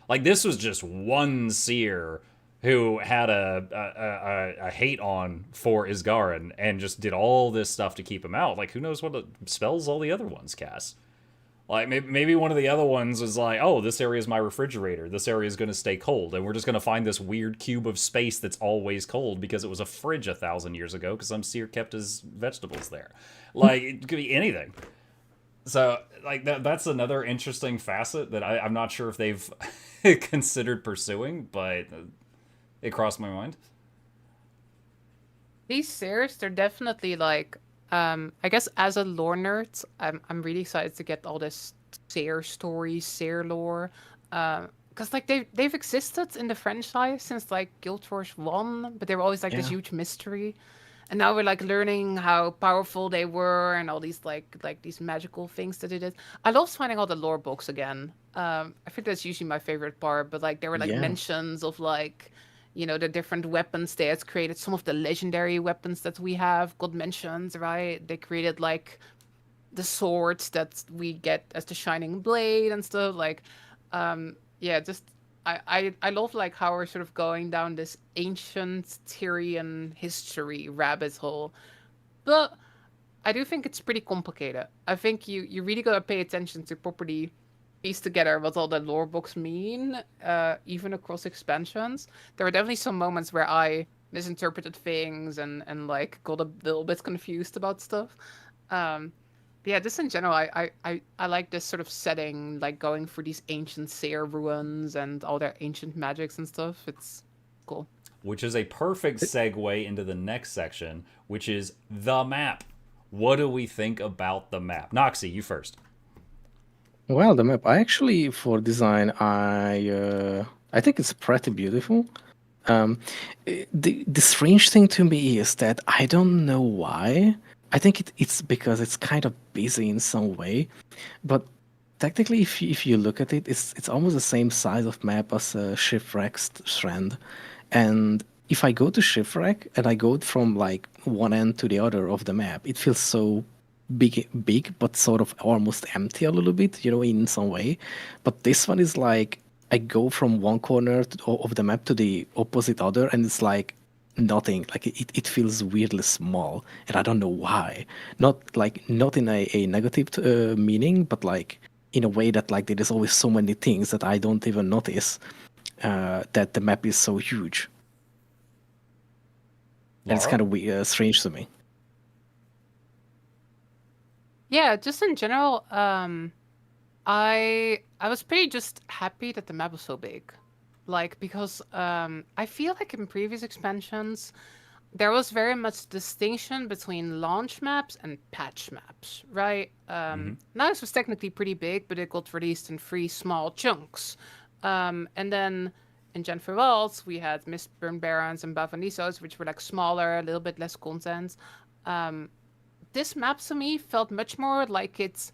Like, this was just one seer who had a hate on for Isgarin and just did all this stuff to keep him out. Like, who knows what spells all the other ones cast? Like, maybe one of the other ones was like, oh, this area is my refrigerator. This area is going to stay cold. And we're just going to find this weird cube of space that's always cold because it was a fridge 1,000 years ago because some seer kept his vegetables there. Like, it could be anything. So, like, that's another interesting facet that I'm not sure if they've considered pursuing, but it crossed my mind. These seers, they're definitely like, I guess as a lore nerd, I'm really excited to get all this seer stories, seer lore, because like they've existed in the franchise since like Guild Wars 1, but they were always like this huge mystery. And now we're like learning how powerful they were and all these like these magical things that they did. I love finding all the lore books again. I think that's usually my favorite part. But like there were like mentions of like, the different weapons they had created. Some of the legendary weapons that we have got mentioned, right? They created like the swords that we get as the Shining Blade and stuff. Like, just. I love like how we're sort of going down this ancient Tyrian history rabbit hole, but I do think it's pretty complicated. I think you really gotta pay attention to properly piece together what all the lore books mean, even across expansions. There were definitely some moments where I misinterpreted things and like got a little bit confused about stuff. Yeah, just in general, I like this sort of setting, like going for these ancient seer ruins and all their ancient magics and stuff. It's cool. Which is a perfect segue into the next section, which is the map. What do we think about the map? Noxxi, you first. Well, the map, I actually, for design, I think it's pretty beautiful. The strange thing to me is that I don't know why. I think it's because it's kind of busy in some way, but technically, if you look at it, it's almost the same size of map as Shipwreck's Strand. And if I go to Shipwreck and I go from like one end to the other of the map, it feels so big, but sort of almost empty a little bit, in some way. But this one is like I go from one corner of the map to the opposite other, and it's like nothing. Like it feels weirdly small, and I don't know why. Not in a negative meaning, but like in a way that like there is always so many things that I don't even notice that the map is so huge. And it's Laura? kind of strange to me. Yeah, just in general, I was pretty just happy that the map was so big. Like because I feel like in previous expansions there was very much distinction between launch maps and patch maps, right? Now this was technically pretty big, but it got released in 3 small chunks. And then in Gen 4 Vaults, we had Mistburn Barrens and Bavanisos, which were like smaller, a little bit less content. This map to me felt much more like it's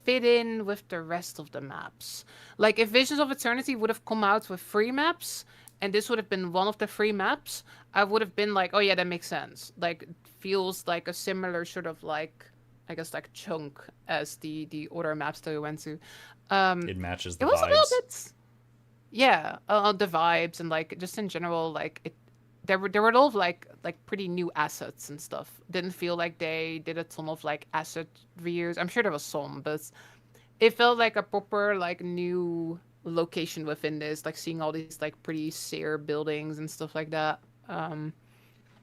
fit in with the rest of the maps. Like if Visions of Eternity would have come out with 3 maps, and this would have been one of the 3 maps, I would have been like, oh yeah, that makes sense. Like, it feels like a similar sort of like, I guess like chunk as the other maps that we went to. It matches the It was vibes. a little bit, yeah, the views and like just in general, like it. There were a lot of like pretty new assets and stuff. Didn't feel like they did a ton of like asset reuse. I'm sure there was some, but it felt like a proper like new location within this, like seeing all these like pretty sere buildings and stuff like that.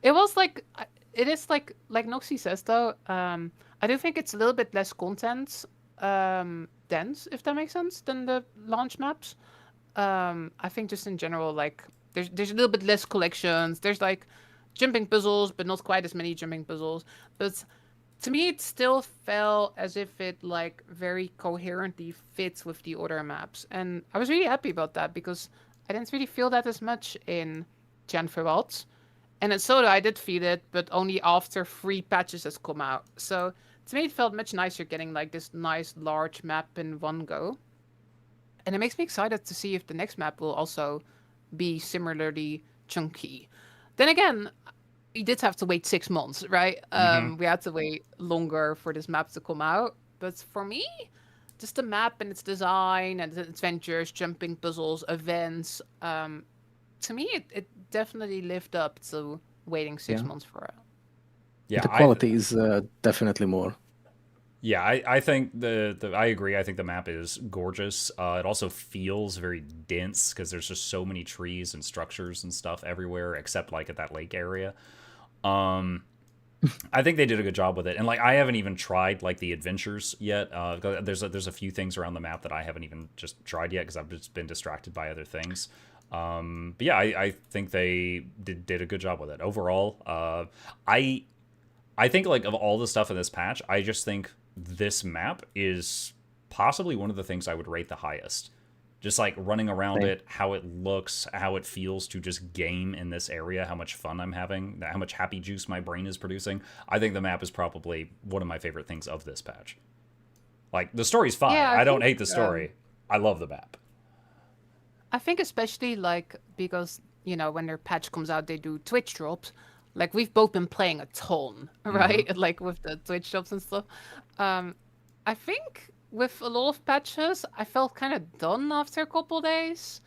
It was like it is like Noxxi says though. I do think it's a little bit less content dense, if that makes sense, than the launch maps. I think just in general, like there's a little bit less collections. There's like jumping puzzles, but not quite as many jumping puzzles. But to me, it still felt as if it like very coherently fits with the other maps, and I was really happy about that because I didn't really feel that as much in Gen Verwalt. And in Soda, I did feel it, but only after 3 patches has come out. So to me, it felt much nicer getting like this nice large map in one go. And it makes me excited to see if the next map will also be similarly chunky. Then again, we did have to wait 6 months, right? We had to wait longer for this map to come out. But for me, just the map and its design and its adventures, jumping puzzles, events, to me, it definitely lived up to waiting 6 months for it. Yeah, the quality is definitely more. Yeah, I think I agree. I think the map is gorgeous. It also feels very dense because there's just so many trees and structures and stuff everywhere, except like at that lake area. I think they did a good job with it, and like I haven't even tried like the adventures yet. There's a few things around the map that I haven't even just tried yet because I've just been distracted by other things. But yeah, I think they did a good job with it overall. I think like of all the stuff in this patch, I just think this map is possibly one of the things I would rate the highest. Just like running around it, how it looks, how it feels to just game in this area, how much fun I'm having, how much happy juice my brain is producing. I think the map is probably one of my favorite things of this patch. Like, the story's fine. Yeah, I don't hate the story. I love the map. I think especially like because, when their patch comes out, they do Twitch drops. Like we've both been playing a ton, right? Like with the Twitch drops and stuff. I think with a lot of patches, I felt kind of done after a couple days.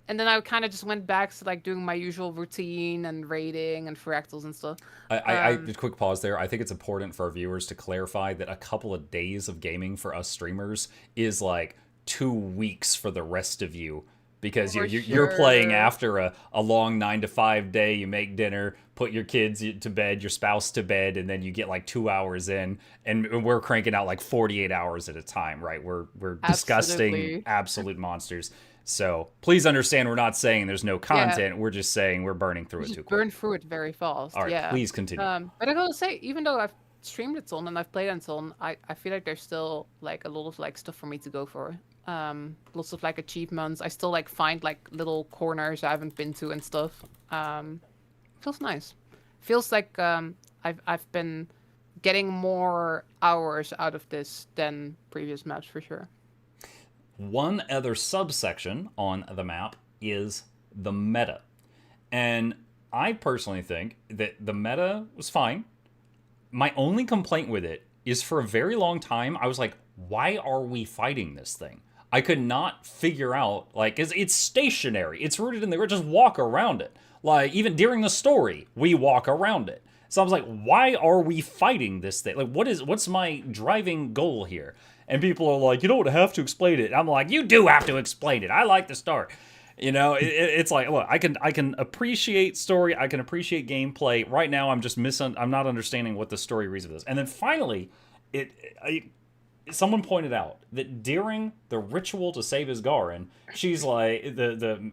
And then I kind of just went back to like doing my usual routine and raiding and fractals and stuff. I quick pause there. I think it's important for our viewers to clarify that a couple of days of gaming for us streamers is like 2 weeks for the rest of you. Because you're playing after a long 9 to 5 day. You make dinner, put your kids to bed, your spouse to bed, and then you get like 2 hours in, and we're cranking out like 48 hours at a time, right? We're disgusting, absolute monsters. So please understand, we're not saying there's no content. Yeah. We're just saying we're burning through it too quick. Burn through it very fast. All right, please continue. But I gotta say, even though I've streamed a ton and I've played a ton, I feel like there's still like a lot of like stuff for me to go for. Lots of like achievements. I still like find like little corners I haven't been to and stuff. Feels nice. Feels like I've been getting more hours out of this than previous maps for sure. One other subsection on the map is the meta. And I personally think that the meta was fine. My only complaint with it is for a very long time, I was like, why are we fighting this thing? I could not figure out, like, it's stationary. It's rooted in the ground. Just walk around it. Like, even during the story, we walk around it. So I was like, why are we fighting this thing? Like, what's my driving goal here? And people are like, you don't have to explain it. I'm like, you do have to explain it. I like the story. It's like, look, I can appreciate story. I can appreciate gameplay. Right now, I'm not understanding what the story reason is. And then finally, someone pointed out that during the ritual to save Isgarin, she's like,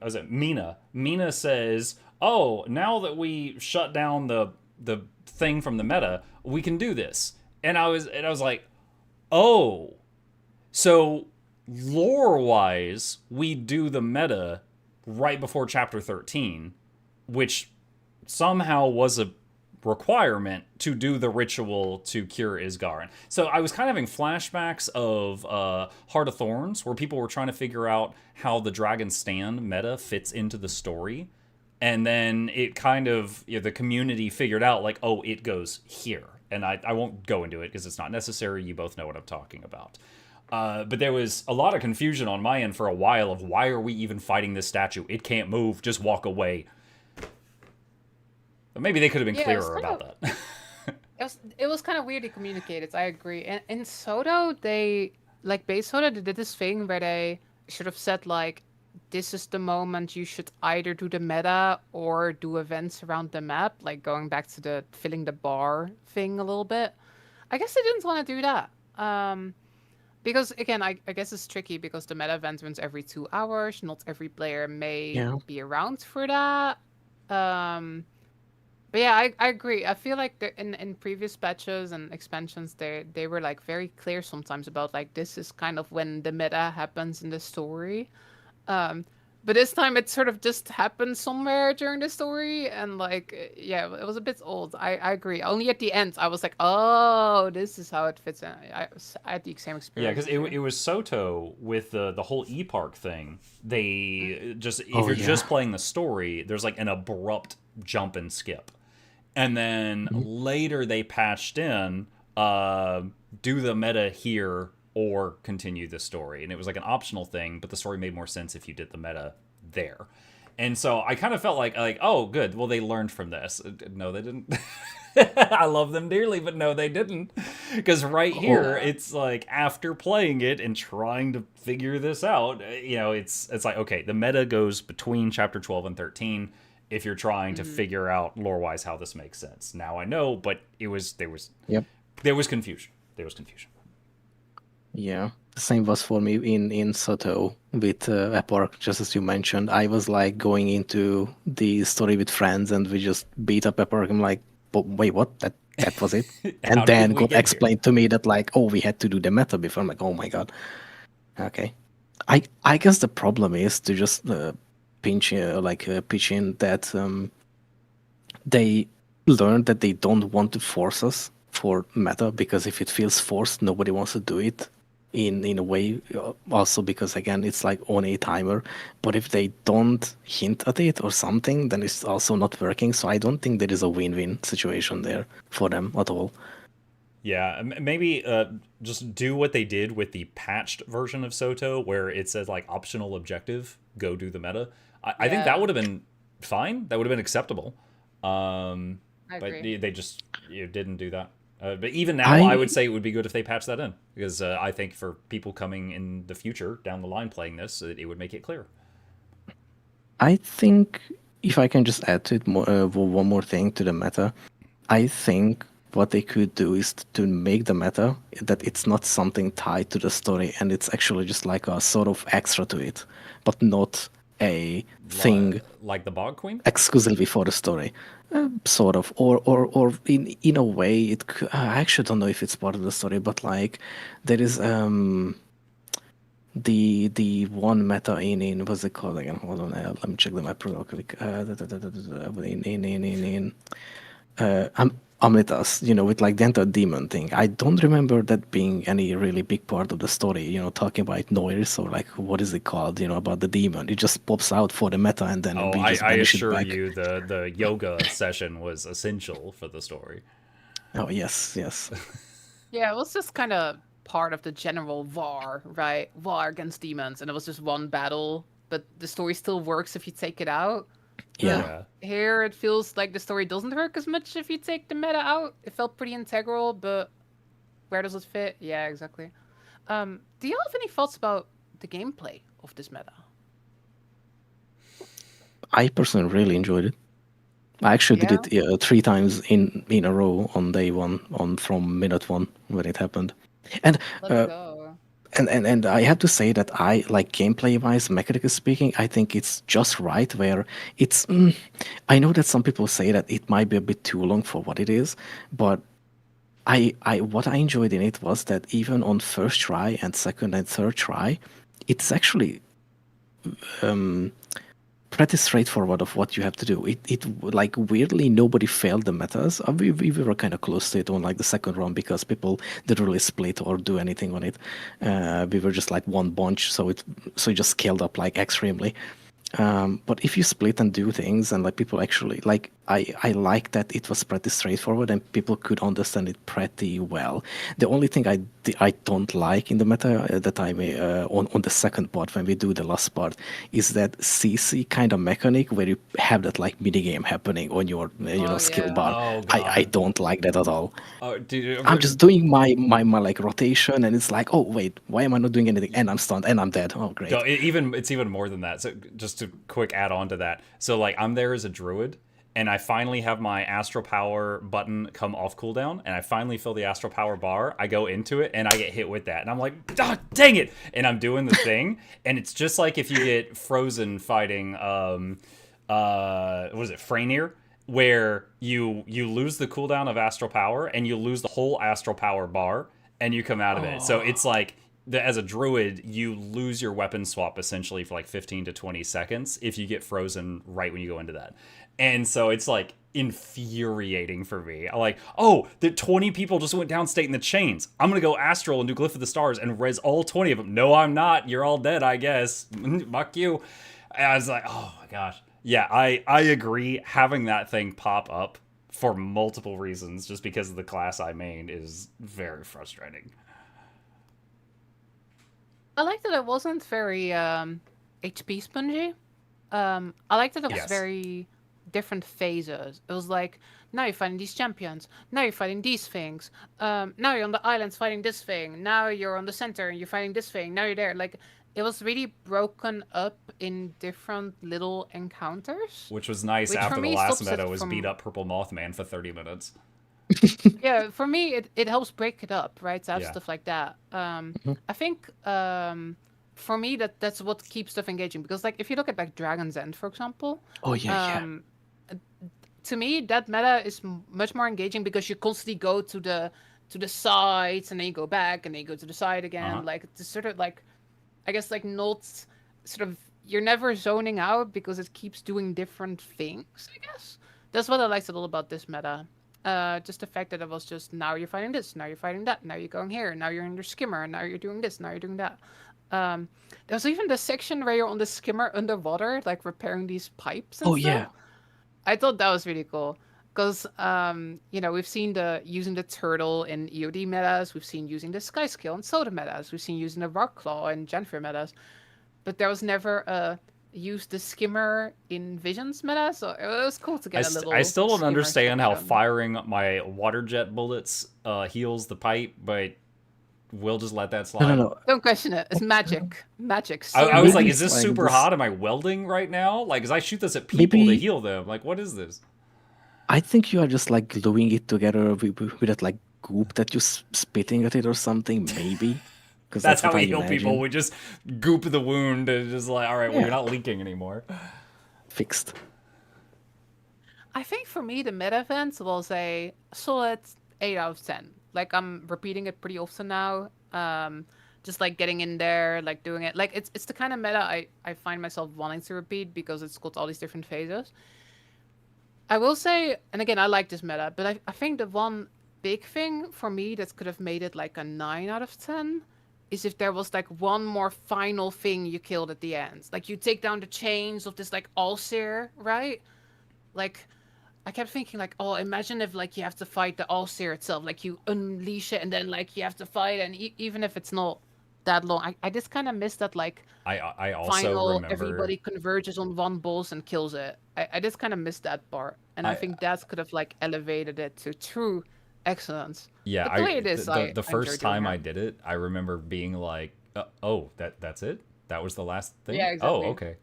was it Mina? Mina says, "Oh, now that we shut down the thing from the meta, we can do this." And I was like, "Oh, so lore-wise, we do the meta right before chapter 13, which somehow was a requirement to do the ritual to cure Isgarin." So I was kind of having flashbacks of Heart of Thorns, where people were trying to figure out how the Dragon Stand meta fits into the story. And then it kind of, the community figured out, like, oh, it goes here. And I won't go into it because it's not necessary. You both know what I'm talking about. But there was a lot of confusion on my end for a while of why are we even fighting this statue? It can't move. Just walk away. But maybe they could have been clearer about that. It was kind of weirdly communicated. I agree. And in Soto, base Soto, they did this thing where they should have said, like, this is the moment you should either do the meta or do events around the map, like going back to the filling the bar thing a little bit. I guess they didn't want to do that. Because, again, I guess it's tricky because the meta event runs every 2 hours. Not every player may be around for that. But yeah, I agree. I feel like in previous patches and expansions, they were like very clear sometimes about like this is kind of when the meta happens in the story. But this time it sort of just happened somewhere during the story, and like yeah, it was a bit old. I agree. Only at the end I was like, oh, this is how it fits in. I had the same experience. Yeah, because it was Soto with the whole E-Park thing. They just if you're just playing the story, there's like an abrupt jump and skip. And then later they patched in, do the meta here or continue the story. And it was like an optional thing, but the story made more sense if you did the meta there. And so I kind of felt like, oh, good. Well, they learned from this. No, they didn't. I love them dearly, but no, they didn't. Because right here, it's like after playing it and trying to figure this out, it's like, okay, the meta goes between chapter 12 and 13. If you're trying to figure out lore-wise how this makes sense. Now I know, but there was confusion. There was confusion. Yeah, the same was for me in Soto with Epark, just as you mentioned. I was like going into the story with friends and we just beat up Epark. I'm like, but wait, what? That was it? And then got explained to me that like, oh, we had to do the meta before. I'm like, oh my god. Okay. I guess the problem is to just pitch in that they learned that they don't want to force us for meta, because if it feels forced, nobody wants to do it in a way. Also because again, it's like on a timer, but if they don't hint at it or something, then it's also not working. So I don't think there is a win-win situation there for them at all. Yeah, maybe just do what they did with the patched version of Soto, where it says like optional objective, go do the meta. I think that would have been fine. That would have been acceptable. But they just didn't do that. But even now, I would say it would be good if they patch that in, because I think for people coming in the future down the line playing this, it would make it clear. I think if I can just add to it one more thing to the meta, I think what they could do is to make the meta that it's not something tied to the story, and it's actually just like a sort of extra to it, but not a thing like the Bog Queen exclusively for the story, sort of, or in a way it could, I actually don't know if it's part of the story, but like there is the one meta in what's it called again? Hold on, let me check the map real quick. Amnitas, with like the anti-demon thing. I don't remember that being any really big part of the story, talking about noise or like, what is it called, about the demon. It just pops out for the meta and then we just I banish it assure back. you the yoga session was essential for the story. Oh, yes. Yeah, it was just kind of part of the general war, right? War against demons, and it was just one battle, but the story still works if you take it out. Yeah. Yeah. Here it feels like the story doesn't work as much if you take the meta out. It felt pretty integral, but where does it fit? Yeah, exactly. Do you have any thoughts about the gameplay of this meta? I personally really enjoyed it. I actually did Yeah. it 3 times in a row on day one, on from minute one when it happened, and Let's uh, go. and I have to say that I like gameplay wise, mechanically speaking, I think it's just right where it's. I know that some people say that it might be a bit too long for what it is, but I what I enjoyed in it was that even on first try and second and third try, it's actually pretty straightforward of what you have to do. It like weirdly nobody failed the metas. We were kind of close to it on like the second round because people didn't really split or do anything on it. We were just like one bunch, so it just scaled up like extremely. But if you split and do things and like people actually like I like that it was pretty straightforward and people could understand it pretty well. The only thing I don't like in the meta that I may on the second part when we do the last part is that CC kind of mechanic where you have that like mini game happening on your Oh skill yeah. bar. Oh I god. don't like that at all. Oh, dude. I'm just doing my like rotation and it's like, oh wait, why am I not doing anything? And I'm stunned and I'm dead. Oh great. It's even more than that. So just to quick add on to that. So like I'm there as a druid, and I finally have my astral power button come off cooldown, and I finally fill the astral power bar. I go into it and I get hit with that, and I'm like, ah, dang it! And I'm doing the thing, and it's just like if you get frozen fighting what is it, Freynier, where you lose the cooldown of astral power and you lose the whole astral power bar and you come out of it. So it's like as a druid, you lose your weapon swap essentially for like 15 to 20 seconds if you get frozen right when you go into that. And so it's like infuriating for me. I'm like, oh, the 20 people just went downstate in the chains. I'm gonna go astral and do Glyph of the Stars and res all 20 of them. No, I'm not. You're all dead, I guess. Fuck you. And I was like, oh my gosh. Yeah, I agree. Having that thing pop up for multiple reasons, just because of the class I main, is very frustrating. I like that it wasn't very HP spongy. I like that it was Yes. very different phases. It was like, now you're fighting these champions. Now you're fighting these things. Now you're on the islands fighting this thing. Now you're on the center and you're fighting this thing. Now you're there. Like, it was really broken up in different little encounters. Which was nice Which for after the me last stops meta it was from- beat up Purple Mothman for 30 minutes. Yeah, for me, it helps break it up, right? To have Yeah. stuff like that. I think for me that's what keeps stuff engaging because like if you look at like Dragon's End, for example, Oh yeah, um, to me that meta is much more engaging because you constantly go to the sides and then you go back and then you go to the side again. Uh-huh. Like it's sort of like I guess like not sort of you're never zoning out because it keeps doing different things. I guess that's what I liked a little about this meta. Just the fact that it was just now you're fighting this, now you're fighting that, now you're going here, now you're in your skimmer, now you're doing this, now you're doing that. There's even the section where you're on the skimmer underwater, like repairing these pipes and Oh stuff. yeah. I thought that was really cool because we've seen the using the turtle in EOD metas, we've seen using the sky skill in soda metas, we've seen using the rock claw in Genfer metas, but there was never a use the skimmer in Visions meta, so it was cool to get a little. I still don't skimmer understand how section. firing my water jet bullets heals the pipe, but we'll just let that slide. No. Don't question it. It's magic. Magic. I was like, Maybe is this it's like super this- hot? Am I welding right now? Like, as I shoot this at people to Maybe- heal them. Like, what is this? I think you are just like gluing it together with that like goop that you're spitting at it or something, maybe. Because That's how what we I heal imagine. people. We just goop the wound and just like, all right, well, Yeah. you're not leaking anymore. Fixed. I think for me, the meta event was a solid 8 out of 10. Like, I'm repeating it pretty often now. Just like getting in there, like doing it. Like, it's the kind of meta I find myself wanting to repeat because it's got all these different phases. I will say, and again, I like this meta, but I think the one big thing for me that could have made it like a 9 out of 10 is if there was like one more final thing you killed at the end. Like, you take down the chains of this like Allseer, right? Like, I kept thinking like, oh, imagine if like you have to fight the All-Seer itself, like you unleash it and then like you have to fight, and even if it's not that long, I just kind of miss that like I also final remember. everybody converges on one boss and kills it. I just kind of missed that part, and I I think that could have like elevated it to true excellence. Yeah, But the way it is, the I enjoy first doing time it. I did it, I remember being like, "Oh, that's it? That was the last thing?" Yeah, Oh, exactly. okay.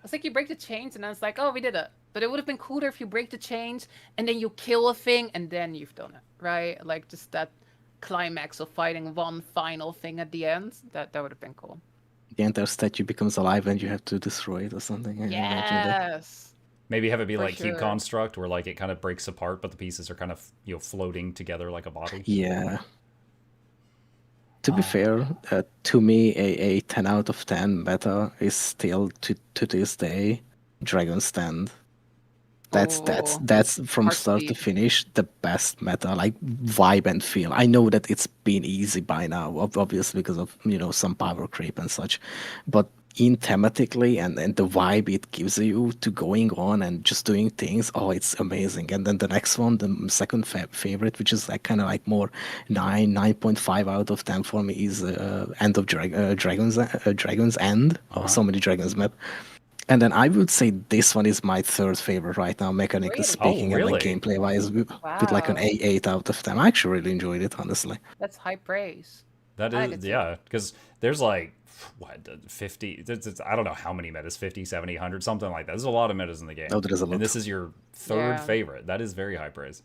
It's like you break the chains, and then it's like, oh, we did it. But it would have been cooler if you break the chains and then you kill a thing and then you've done it, right? Like just that climax of fighting one final thing at the end. That would have been cool. The entire statue becomes alive and you have to destroy it or something. I imagine that. Yes. Maybe have it be For like Cube sure. Construct, where like it kind of breaks apart, but the pieces are kind of floating together like a body. Yeah. To be fair, to me, a 10 out of 10 meta is still to this day Dragon's Stand. That's Oh, from start to Heartbeat. finish the best meta, like vibe and feel. I know that it's been easy by now, obviously because of some power creep and such, but in thematically and the vibe it gives you to going on and just doing things, oh, it's amazing. And then the next one, the second favorite, which is like kind of like more 9.5 out of 10 for me, is End of Dragon's End, or so many dragons map. And then I would say this one is my third favorite right now, mechanically Really? speaking, and like really? gameplay wise, with like an Wow. 8 out of 10. I actually really enjoyed it, honestly. That's high praise. That I like is, it too. yeah, because there's like, what, 50, I don't know how many metas, 50, 70, 100, something like that. There's a lot of metas in the game. Oh, there is a And lot. this is your third Yeah, favorite. That is very high praise.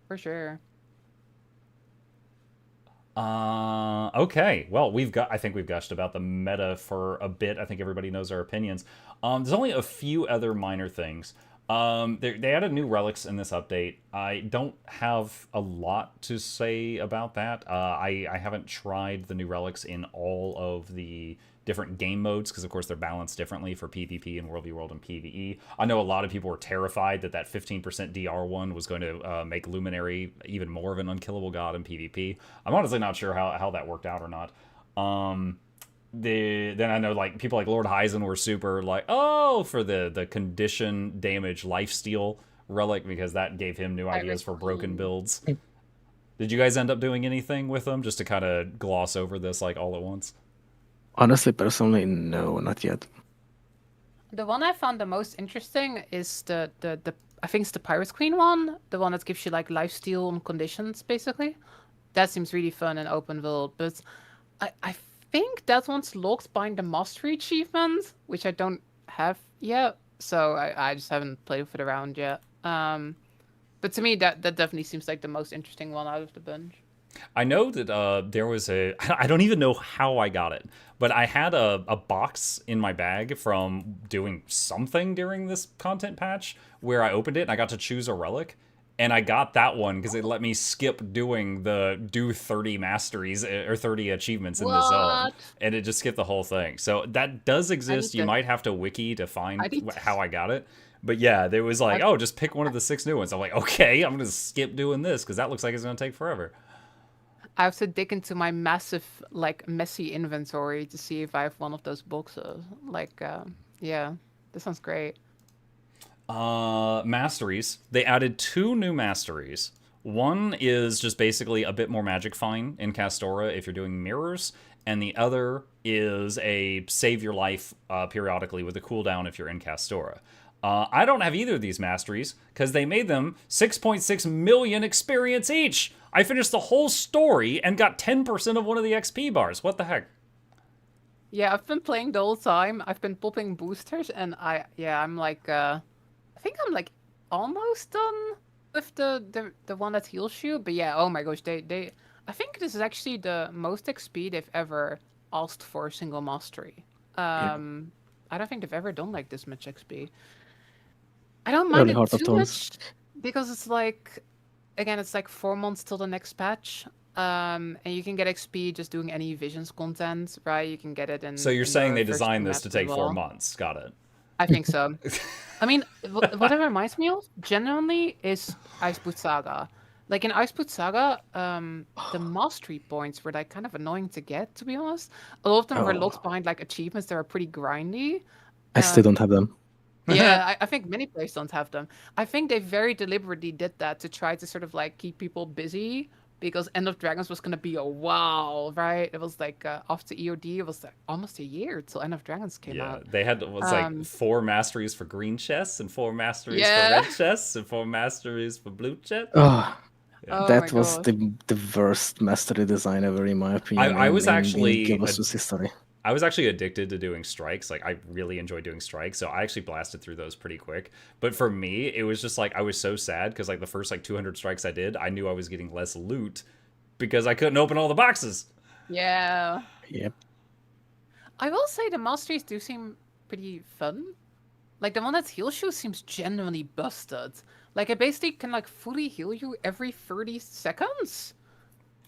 for sure. Okay. Well, I think we've gushed about the meta for a bit. I think everybody knows our opinions. There's only a few other minor things. They added new relics in this update. I don't have a lot to say about that. I haven't tried the new relics in all of the different game modes because, of course, they're balanced differently for PvP and World v World and PvE. I know a lot of people were terrified that 15% DR one was going to make Luminary even more of an unkillable god in PvP. I'm honestly not sure how that worked out or not. Then I know like people like Lord Heisen were super like, oh, for the condition damage lifesteal relic, because that gave him new ideas for broken builds. Did you guys end up doing anything with them just to kind of gloss over this like all at once? Honestly, personally, no, not yet. The one I found the most interesting is the I think it's the Pirate Queen one, the one that gives you like lifesteal on conditions basically. That seems really fun and open world, but I think that one's locked behind the mastery achievement, which I don't have yet, so I just haven't played with it around yet. But to me, that definitely seems like the most interesting one out of the bunch. I know that there was I don't even know how I got it, but I had a box in my bag from doing something during this content patch where I opened it and I got to choose a relic. And I got that one because it let me skip doing do 30 masteries or 30 achievements in the zone. What? And it just skipped the whole thing. So that does I need exist. You to. might have to wiki to I find need. how I got it. But yeah, there was like, I, oh, just pick one of the 6 new ones. I'm like, okay, I'm going to skip doing this because that looks like it's going to take forever. I have to dig into my massive, like, messy inventory to see if I have one of those boxes. Like, yeah, this sounds great. Masteries. They added 2 new masteries. One is just basically a bit more magic fine in Castora if you're doing mirrors, and the other is a save your life periodically with a cooldown if you're in Castora. I don't have either of these masteries because they made them 6.6 million experience each. I finished the whole story and got 10% of one of the XP bars. What the heck? Yeah, I've been playing the whole time. I've been popping boosters, and I'm like, I think I'm like almost done with the one that heals you. But yeah, oh my gosh, I think this is actually the most XP they've ever asked for a single mastery. Yeah. I don't think they've ever done like this much XP. I don't Early mind it Heart of too Thorns. much because it's like, again, it's like 4 months till the next patch. And you can get XP just doing any visions content, right? You can get it in. So you're in saying the they first designed two this maps to as take 4 well. months. Got it. I think so. I mean, what it reminds me of genuinely is Iceboot Saga. Like in Iceboot Saga, the mastery points were like kind of annoying to get, to be honest. A lot of them were Oh, locked behind like achievements that were pretty grindy. I still don't have them. Yeah, I think many players don't have them. I think they very deliberately did that to try to sort of like keep people busy because End of Dragons was gonna be a wow, right? It was like after EOD, it was like almost a year till End of Dragons came Yeah, out. they had it was like 4 masteries for green chests and 4 masteries for Yeah. red chests and 4 masteries for blue chests. Oh, Yeah. Oh my that was gosh. the worst mastery design ever, in my opinion, I was in actually GW2's history. I was actually addicted to doing strikes. Like, I really enjoy doing strikes, so I actually blasted through those pretty quick. But for me, it was just like I was so sad because like the first like 200 strikes I did, I knew I was getting less loot because I couldn't open all the boxes. Yeah. Yep. I will say the masteries do seem pretty fun. Like the one that's heal shoe seems genuinely busted. Like it basically can like fully heal you every 30 seconds.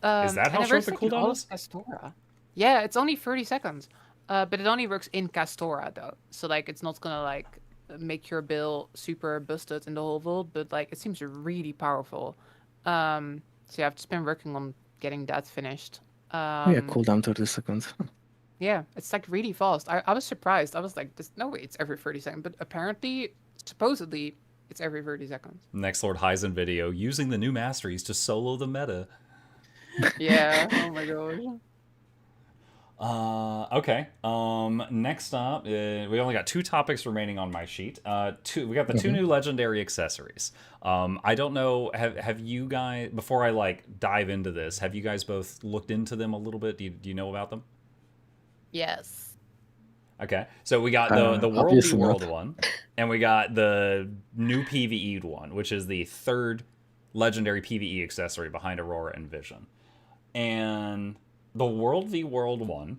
Is that how And it short works the like in all cooldown of is? Castora. Yeah, it's only 30 seconds. But it only works in Castora though. So like it's not gonna like make your build super busted in the whole world, but like it seems really powerful. So yeah, I've just been working on getting that finished. Yeah, cooldown 30 seconds. Yeah, it's like really fast. I was surprised. I was like, there's no way it's every 30 seconds. But apparently, supposedly, it's every 30 seconds. Next Lord Heisen video using the new masteries to solo the meta. Yeah. Oh my gosh. Okay. Next up, we only got 2 topics remaining on my sheet. We got the 2 new legendary accessories. I don't know. Have you guys, before I like dive into this, have you guys both looked into them a little bit? Do you know about them? Yes. Okay, so we got the World v obviously World not. one, and we got the new PvE one, which is the 3rd legendary PvE accessory behind Aurora and Vision. And the World v World one,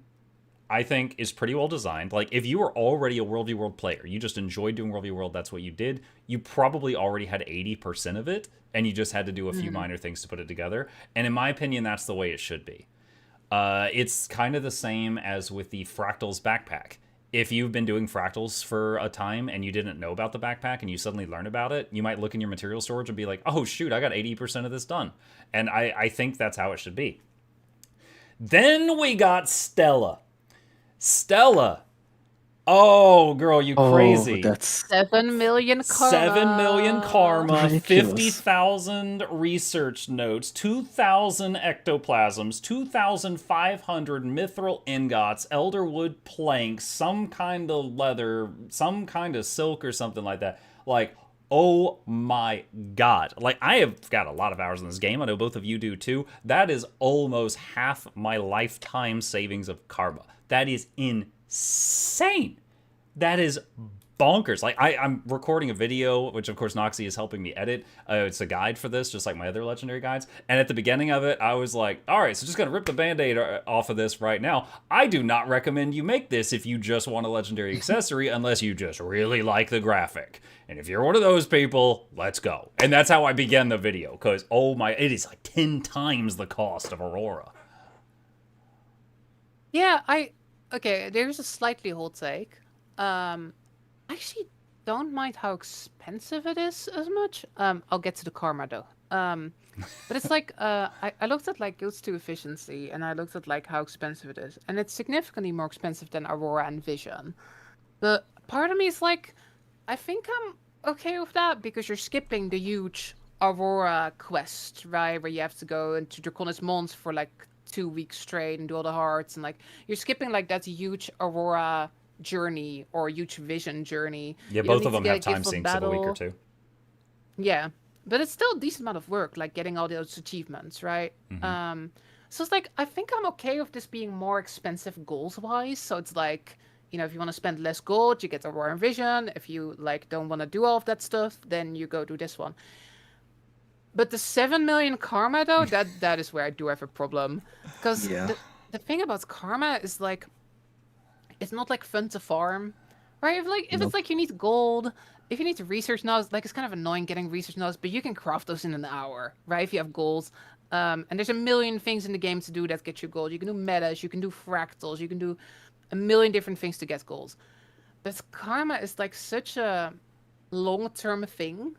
I think, is pretty well designed. Like, if you were already a World v World player, you just enjoyed doing World v World, that's what you did, you probably already had 80% of it, and you just had to do a few minor things to put it together. And in my opinion, that's the way it should be. It's kind of the same as with the Fractals backpack. If you've been doing Fractals for a time and you didn't know about the backpack and you suddenly learn about it, you might look in your material storage and be like, oh shoot, I got 80% of this done. And I think that's how it should be. Then we got Stella. Stella. Oh, girl, you crazy. Oh, that's 7 million karma. 7 million karma, Ridiculous. 50,000 research notes, 2,000 ectoplasms, 2,500 mithril ingots, elderwood planks, some kind of leather, some kind of silk or something like that. Like, oh my god. Like, I have got a lot of hours in this game. I know both of you do too. That is almost half my lifetime savings of karma. That is insane. That is bonkers. Like, I'm recording a video, which of course Noxxi is helping me edit. It's a guide for this, just like my other legendary guides. And at the beginning of it, I was like, all right, so just gonna rip the band-aid off of this right now. I do not recommend you make this if you just want a legendary accessory, unless you just really like the graphic. And if you're one of those people, let's go. And that's how I began the video, because oh my, it is like 10 times the cost of Aurora. Yeah, okay, there's a slightly hot take. I actually don't mind how expensive it is as much. I'll get to the karma though. But it's like I looked at like GW2 efficiency and I looked at like how expensive it is, and it's significantly more expensive than Aurora and Vision. But part of me is like, I think I'm okay with that because you're skipping the huge Aurora quest, right? Where you have to go into Draconis Mons for like 2 weeks straight and do all the hearts, and like you're skipping like that huge Aurora journey or huge Vision journey. Yeah, You don't both of need to them get have time Gift of sinks of a week or Battle. 2. Yeah, but it's still a decent amount of work, like getting all those achievements, right? So it's like I think I'm okay with this being more expensive goals wise. So it's like, you know, if you want to spend less gold, you get Aurora and Vision. If you like don't want to do all of that stuff, then you go do this one. But the 7 million karma though, that is where I do have a problem, because Yeah. the thing about karma is like, it's not like fun to farm, right? If it's like you need gold, if you need to research nodes, like it's kind of annoying getting research nodes, but you can craft those in an hour, right? If you have goals. And there's a million things in the game to do that get you gold. You can do metas, you can do fractals, you can do a million different things to get goals. But karma is like such a long-term thing,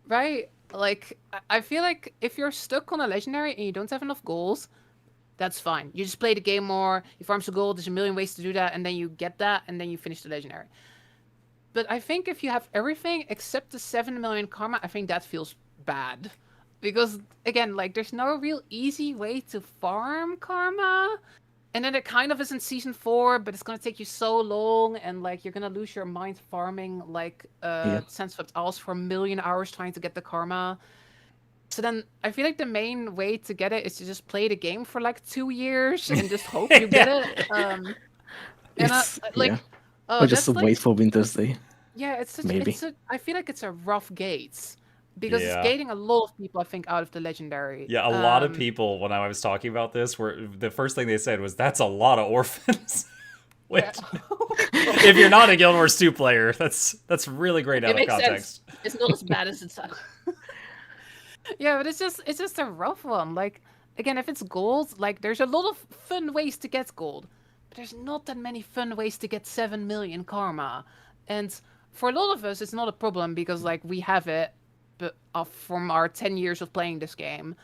right? Like, I feel like if you're stuck on a legendary and you don't have enough goals, that's fine. You just play the game more, you farm some gold, there's a million ways to do that, and then you get that, and then you finish the legendary. But I think if you have everything except the 7 million karma, I think that feels bad. Because, again, like, there's no real easy way to farm karma. And then it kind of is in Season 4, but it's going to take you so long. And, like, you're going to lose your mind farming, like, Sandswept Owls for 1,000,000 hours trying to get the karma. So then I feel like the main way to get it is to just play the game for, like, 2 years and just hope you get it. Or just that's, like, wait for Winter's Day. Yeah, Maybe. I feel like it's a rough gate. Because Yeah. it's gating a lot of people, I think, out of the legendary. Yeah, a lot of people, when I was talking about this, were the first thing they said was, that's a lot of orphans. Which, if you're not a Guild Wars 2 player, that's really great out of context. Sense. It's not as bad as it sounds. Yeah, but it's just a rough one. Like, again, if it's gold, like, there's a lot of fun ways to get gold. But there's not that many fun ways to get 7 million karma. And for a lot of us, it's not a problem because, like, we have it from our 10 years of playing this game.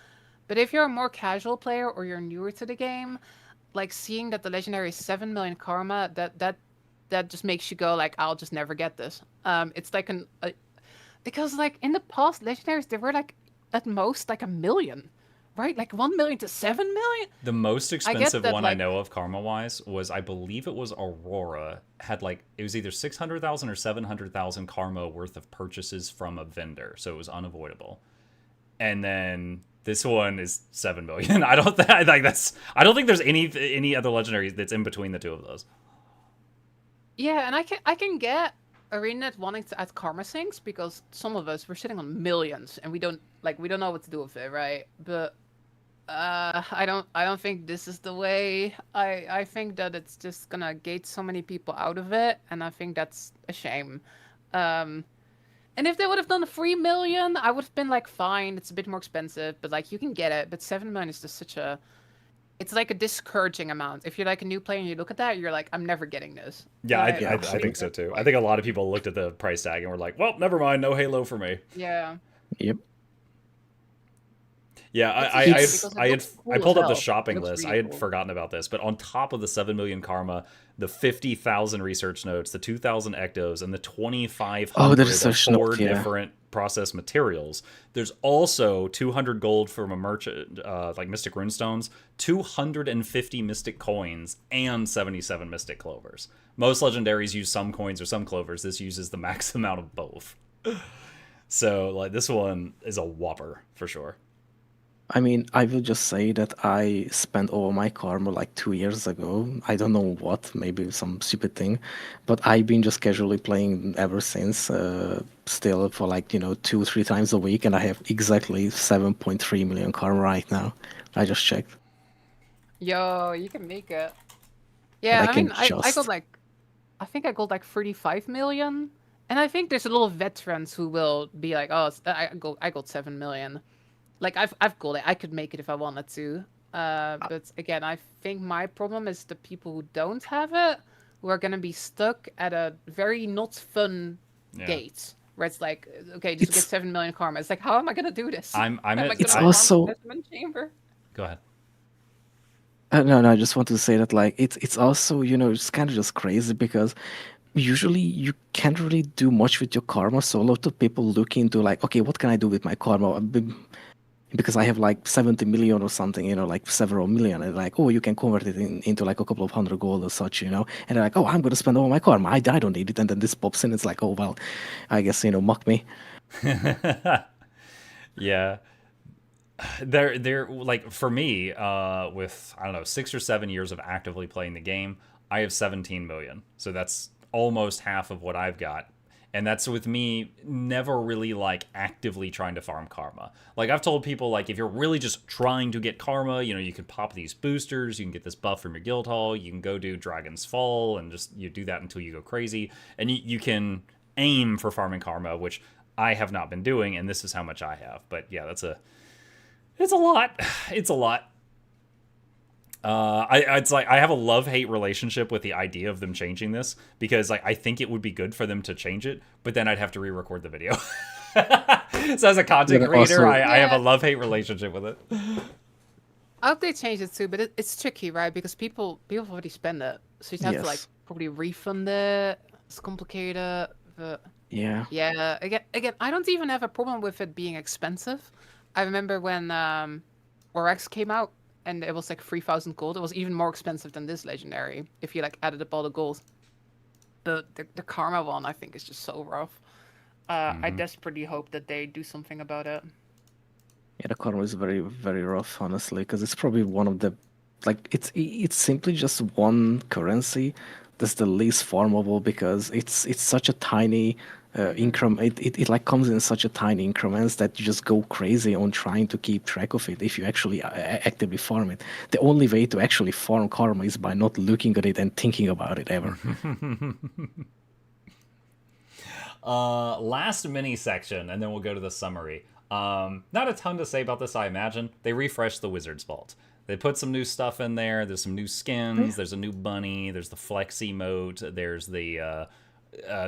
But if you're a more casual player or you're newer to the game, like, seeing that the legendary is 7 million karma, that just makes you go, like, I'll just never get this. It's like because, like, in the past legendaries, they were, like, at most, like, 1 million, right? Like, 1 million to 7 million. The most expensive one I like, know of karma wise was, I believe it was Aurora, had, like, it was either 600,000 or 700,000 karma worth of purchases from a vendor, so it was unavoidable. And then this one is 7 million. I don't think there's any other legendary that's in between the two of those. Yeah, and I can get ArenaNet wanting to add karma sinks because some of us, we're sitting on millions and we don't know what to do with it, right? But I don't think this is the way. I think that it's just gonna gate so many people out of it, and I think that's a shame. And if they would have done 3 million, I would have been like, fine, it's a bit more expensive, but like, you can get it. But 7 million is just such a, it's like a discouraging amount. If you're like a new player and you look at that, you're like, I'm never getting this. Yeah, I think so too. I think a lot of people looked at the price tag and were like, well, never mind, no Halo for me. Yeah. Yep. Yeah, I pulled up the shopping list. I had forgotten about this, but on top of the 7 million karma, the 50,000 research notes, the 2,000 ectos, and the 2,500 different processed materials, there's also 200 gold from a merchant, like Mystic Runestones, 250 Mystic coins, and 77 Mystic clovers. Most legendaries use some coins or some clovers. This uses the max amount of both. So, like, this one is a whopper for sure. I mean, I will just say that I spent all my karma like 2 years ago. I don't know what, maybe some stupid thing, but I've been just casually playing ever since, still for like, 2-3 times a week, and I have exactly 7.3 million karma right now. I just checked. Yo, you can make it. Yeah, I mean, I got like, I think I got like 35 million, and I think there's a lot of veterans who will be like, oh, I got 7 million. Like, I've got it. I could make it if I wanted to. But again, I think my problem is the people who don't have it, who are going to be stuck at a very not fun gate. Where it's like, okay, just get 7 million karma. It's like, how am I going to do this? It's also... chamber? Go ahead. No, I just want to say that, like, it's also, it's kind of just crazy because usually you can't really do much with your karma. So a lot of people look into, like, okay, what can I do with my karma? Because I have like 70 million or something, like several million, and like, oh, you can convert it into like a couple of 100 gold or such, and they're like, oh, I'm going to spend all my karma. I don't need it. And then this pops in. It's like, oh, well, I guess, mock me. Yeah. They're like, for me, with, I don't know, 6 or 7 years of actively playing the game, I have 17 million. So that's almost half of what I've got. And that's with me never really, like, actively trying to farm karma. Like, I've told people, like, if you're really just trying to get karma, you can pop these boosters, you can get this buff from your guild hall, you can go do Dragon's Fall, and just, you do that until you go crazy. And you can aim for farming karma, which I have not been doing, and this is how much I have. But, yeah, it's a lot. It's a lot. It's like, I have a love-hate relationship with the idea of them changing this, because like, I think it would be good for them to change it, but then I'd have to re-record the video. So as a content creator, I have a love-hate relationship with it. I hope they change it too, but it's tricky, right? Because people already spend it, so you have to like probably refund it. It's complicated. But Yeah. yeah, again, I don't even have a problem with it being expensive. I remember when Oryx came out and it was like 3,000 gold. It was even more expensive than this legendary if you like added up all the gold. The Karma one I think is just so rough. I desperately hope that they do something about it. Yeah, the karma is very, very rough, honestly, because it's probably one of the, like, it's simply just one currency that's the least farmable because it's such a tiny increment. It like comes in such a tiny increments that you just go crazy on trying to keep track of it if you actually actively farm it. The only way to actually farm karma is by not looking at it and thinking about it ever. Last mini section, and then we'll go to the summary. Not a ton to say about this, I imagine. They refreshed the Wizard's Vault. They put some new stuff in there. There's some new skins. There's a new bunny. There's the flex emote. There's the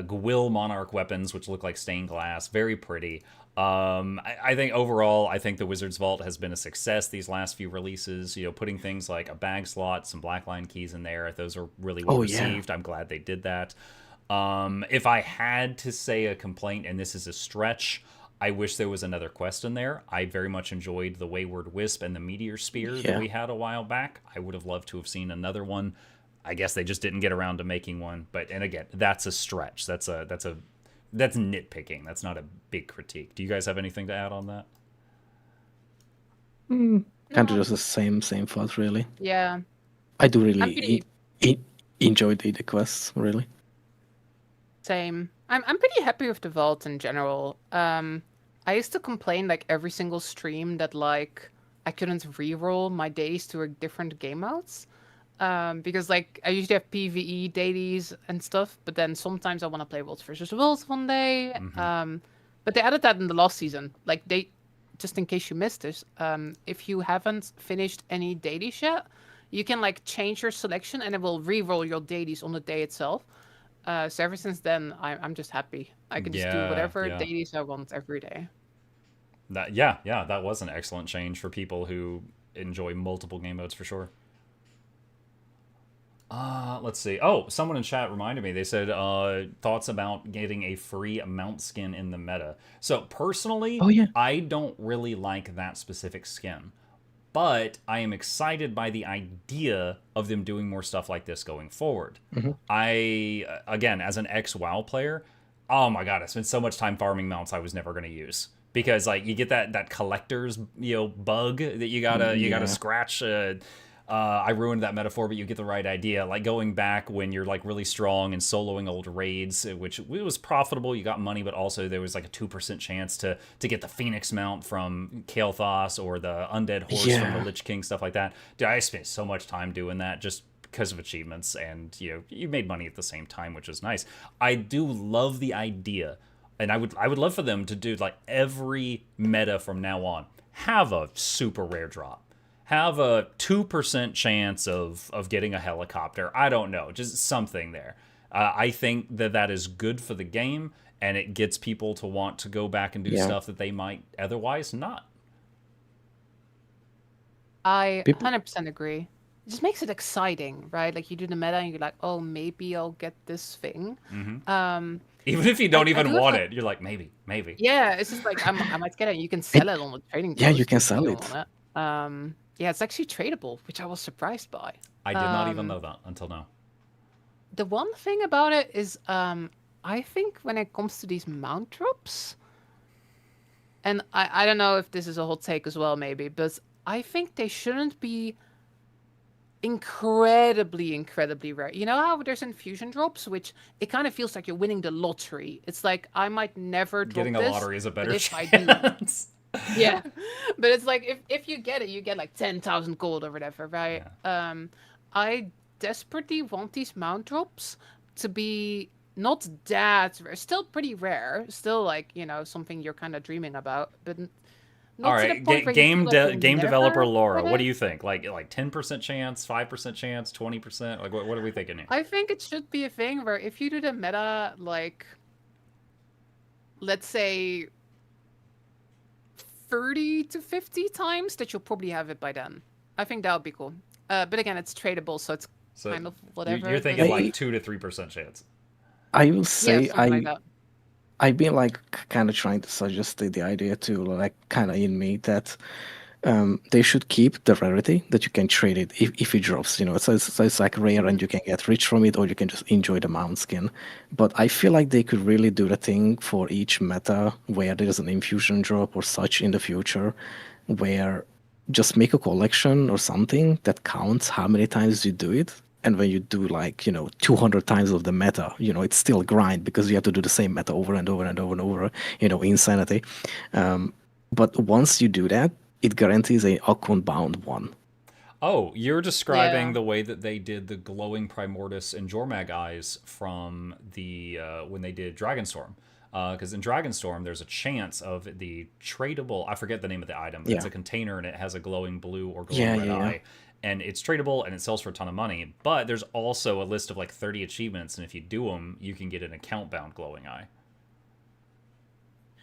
Gwil Monarch weapons, which look like stained glass. Very pretty. I think overall, I think the Wizard's Vault has been a success these last few releases. You know, putting things like a bag slot, some blackline keys in there. Those are really well received. I'm glad they did that. If I had to say a complaint, and this is a stretch, I wish there was another quest in there. I very much enjoyed the Wayward Wisp and the Meteor Spear that we had a while back. I would have loved to have seen another one. I guess they just didn't get around to making one. But, and again, that's a stretch. That's nitpicking. That's not a big critique. Do you guys have anything to add on that? Kind of just the same thought, really. Yeah. I do really enjoy the quests, really. Same. I'm pretty happy with the vault in general. I used to complain like every single stream that like I couldn't reroll my days to a different game modes. Because like I usually have PvE dailies and stuff, but then sometimes I want to play Worlds versus Worlds one day. But they added that in the last season. Like they, just in case you missed this, if you haven't finished any dailies yet, you can like change your selection and it will reroll your dailies on the day itself. So ever since then, I'm just happy. I can just do whatever dailies I want every day. That that was an excellent change for people who enjoy multiple game modes for sure. Let's see. Oh, someone in chat reminded me. They said thoughts about getting a free mount skin in the meta. So personally, I don't really like that specific skin. But I am excited by the idea of them doing more stuff like this going forward. I, again, as an ex-WoW player, oh my god, I spent so much time farming mounts I was never going to use. Because like you get that collector's bug that you gotta scratch. I ruined that metaphor, but you get the right idea. Like going back when you're like really strong and soloing old raids, which was profitable. You got money, but also there was like a 2% chance to get the Phoenix mount from Kael'thas or the Undead Horse from the Lich King, stuff like that. Dude, I spent so much time doing that just because of achievements, and you made money at the same time, which is nice. I do love the idea, and I would love for them to do like every meta from now on have a super rare drop. Have a 2% chance of getting a helicopter. I don't know, just something there. I think that is good for the game, and it gets people to want to go back and do stuff that they might otherwise not. I 100% agree. It just makes it exciting, right? Like you do the meta and you're like, oh, maybe I'll get this thing. Even if you don't even want it, you're like, maybe. Yeah, it's just like, I might get it. You can sell it on the trading post. Yeah, you can sell it. Yeah, it's actually tradable, which I was surprised by. I did not even know that until now. The one thing about it is, I think when it comes to these mount drops, and I don't know if this is a hot take as well, maybe, but I think they shouldn't be incredibly rare. You know how there's infusion drops, which it kind of feels like you're winning the lottery. It's like I might never drop Getting a lottery is a better chance. I do. Yeah, but it's like if you get it, you get like 10,000 gold or whatever, right? Yeah. I desperately want these mount drops to be not that rare, still pretty rare, still like something you're kind of dreaming about, but not all right. Game developer Laura, what do you think? Like 10% chance, 5% chance, 20%? Like what are we thinking here? I think it should be a thing where if you do the meta, like let's say 30 to 50 times, that you'll probably have it by then. I think that would be cool. But again, it's tradable, so it's kind of whatever. You're thinking like 2 to 3% chance. I will say like I've been like kind of trying to suggest the idea to like kind of in me that they should keep the rarity that you can trade it if it drops. So it's like rare and you can get rich from it, or you can just enjoy the mount skin. But I feel like they could really do the thing for each meta where there's an infusion drop or such in the future, where just make a collection or something that counts how many times you do it. And when you do like, 200 times of the meta, it's still a grind because you have to do the same meta over and over and over and over, insanity. But once you do that, it guarantees a account bound one. Oh, you're describing Yeah. the way that they did the glowing Primordius and Jormag eyes from the when they did Dragonstorm. Because in Dragonstorm, there's a chance of the tradable. I forget the name of the item, but it's Yeah. a container and it has a glowing blue or glowing Yeah, red yeah, yeah. eye, and it's tradable and it sells for a ton of money. But there's also a list of like 30 achievements, and if you do them, you can get an account bound glowing eye.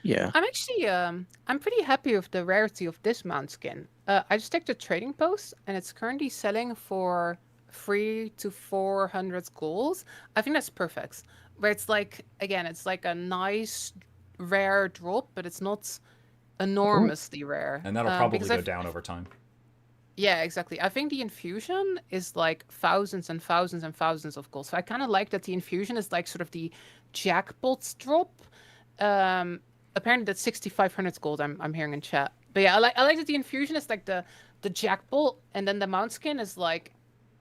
Yeah. I'm actually I'm pretty happy with the rarity of this mount skin. I just checked the trading post and it's currently selling for 300 to 400 gold. I think that's perfect. Where it's like again, it's like a nice rare drop, but it's not Oh, enormously rare. And that'll probably Because go down over time. yeah, exactly. I think the infusion is like thousands and thousands and thousands of gold. So I kind of like that the infusion is like sort of the jackpot drop. Apparently that's 6,500 gold. I'm hearing in chat. But yeah, I like that the infusion is like the jackpot, and then the mount skin is like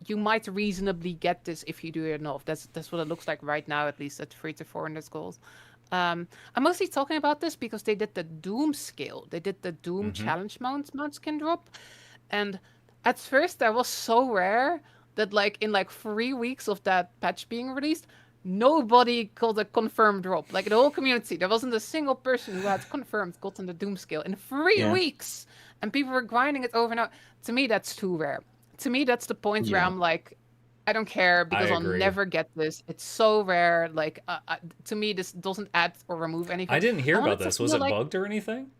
you might reasonably get this if you do it enough. That's what it looks like right now, at least at 300 to 400 gold. I'm mostly talking about this because they did the Doom scale. They did the Doom challenge mount skin drop. And at first, that was so rare that, like, in like 3 weeks of that patch being released, nobody got a confirmed drop. Like, the whole community, there wasn't a single person who had confirmed gotten the Doom scale in 3 weeks. And people were grinding it over and over. To me, that's too rare. To me, that's the point where yeah. I'm like, I don't care I because I'll agree. never get this. It's so rare. Like, to me, this doesn't add or remove anything. I didn't hear I want about it to this. Was feel it like bugged or anything?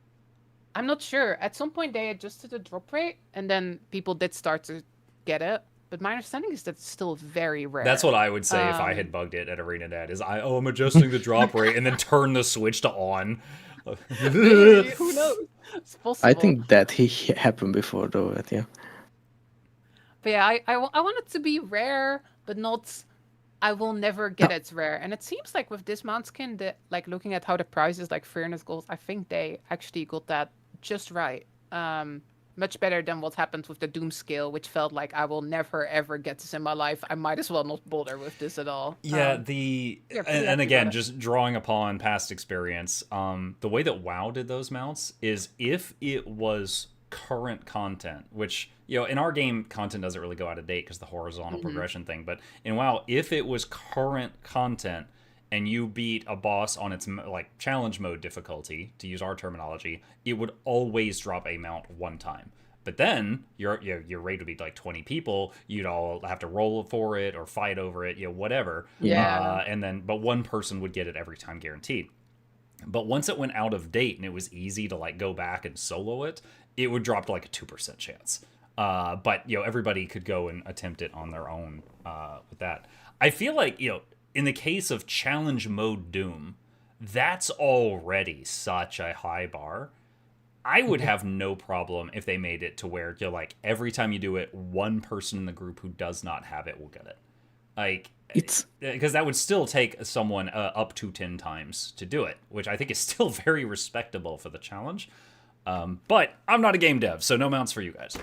I'm not sure. At some point, they adjusted the drop rate, and then people did start to get it. But my understanding is that it's still very rare. That's what I would say if I had bugged it at ArenaNet. Is I'm adjusting the drop rate and then turn the switch to on. Maybe, who knows? It's possible. I think that he happened before though, but yeah. But yeah, I want it to be rare, but not. I will never get it rare. And it seems like with this mount skin, that like looking at how the price is like 300 gold, I think they actually got that just right. Much better than what happened with the Doom scale, which felt like I will never ever get this in my life. I might as well not bother with this at all. Yeah, Yeah, pretty and happy again, about it. just drawing upon past experience, the way that WoW did those mounts is if it was current content, which in our game content doesn't really go out of date because the horizontal progression thing, but in WoW, if it was current content and you beat a boss on its like challenge mode difficulty, to use our terminology, it would always drop a mount one time. But then your raid would be like 20 people. You'd all have to roll for it or fight over it, whatever. Yeah. But one person would get it every time, guaranteed. But once it went out of date and it was easy to like go back and solo it, it would drop to like a 2% chance. But everybody could go and attempt it on their own with that. I feel like in the case of challenge mode Doom, that's already such a high bar. I would have no problem if they made it to where like every time you do it, one person in the group who does not have it will get it. Like, It's because that would still take someone up to 10 times to do it, which I think is still very respectable for the challenge. But I'm not a game dev, so no mounts for you guys.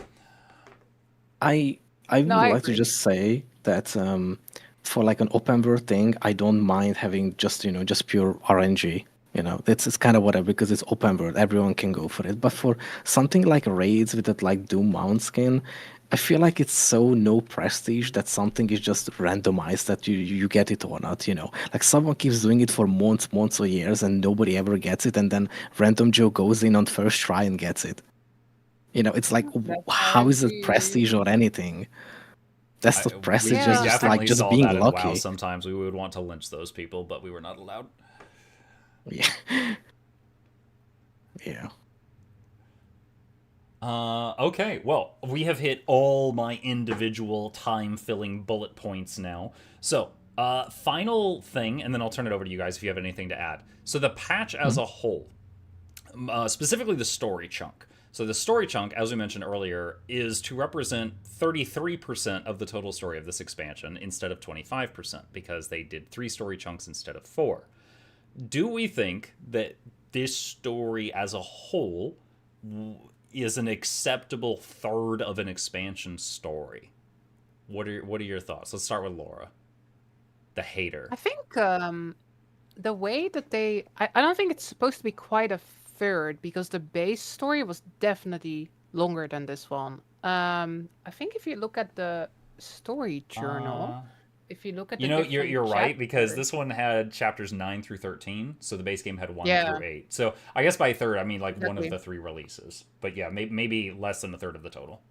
I would No, I like to agree. just say that for like an open world thing, I don't mind having just just pure RNG. It's kind of whatever because it's open world. Everyone can go for it. But for something like raids with that like Doom mount skin, I feel like it's so no prestige that something is just randomized that you get it or not. Like someone keeps doing it for months or years and nobody ever gets it, and then random Joe goes in on first try and gets it. It's like That's how how it is it prestige or anything? That's the We, prestige, we Yeah. just like definitely just saw being that in WoW lucky. sometimes. We would want to lynch those people, but we were not allowed. Yeah. Yeah. Okay, well, we have hit all my individual time-filling bullet points now. So, Final thing, and then I'll turn it over to you guys if you have anything to add. So the patch as a whole, specifically the story chunk. So the story chunk, as we mentioned earlier, is to represent 33% of the total story of this expansion instead of 25%, because they did 3 story chunks instead of 4. Do we think that this story as a whole is an acceptable third of an expansion story? What are your thoughts? Let's start with Laura, the hater. I think the way that I don't think it's supposed to be quite a third, because the base story was definitely longer than this one. I think if you look at the story journal, if you look at You the know, different you're right, because chapters- this one had chapters 9 through 13, so the base game had 1 Yeah, through 8. So I guess by third, I mean like one of exactly. the 3 releases. But yeah, maybe less than a third of the total.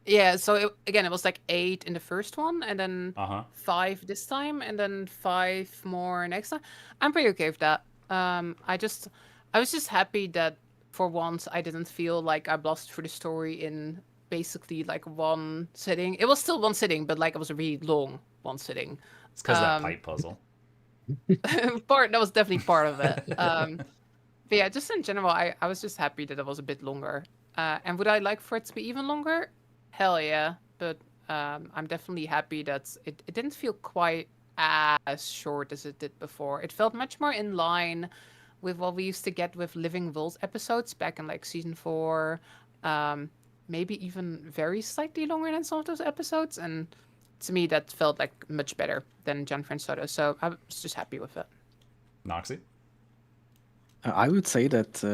Yeah, so again, it was like 8 in the first one, and then Uh-huh. 5 this time, and then 5 more next time. I'm pretty okay with that. I was just happy that for once I didn't feel like I blasted through the story in basically like one sitting. It was still one sitting, but like it was a really long one sitting. It's because of that Um, pipe puzzle. that was definitely part of it. But yeah, just in general, I was just happy that it was a bit longer. And would I like for it to be even longer? Hell yeah. But I'm definitely happy that it didn't feel quite as short as it did before. It felt much more in line with what we used to get with Living Wolves episodes back in like season 4. Maybe even very slightly longer than some of those episodes. And to me, that felt like much better than John Soto. So I was just happy with it. Noxxi? I would say that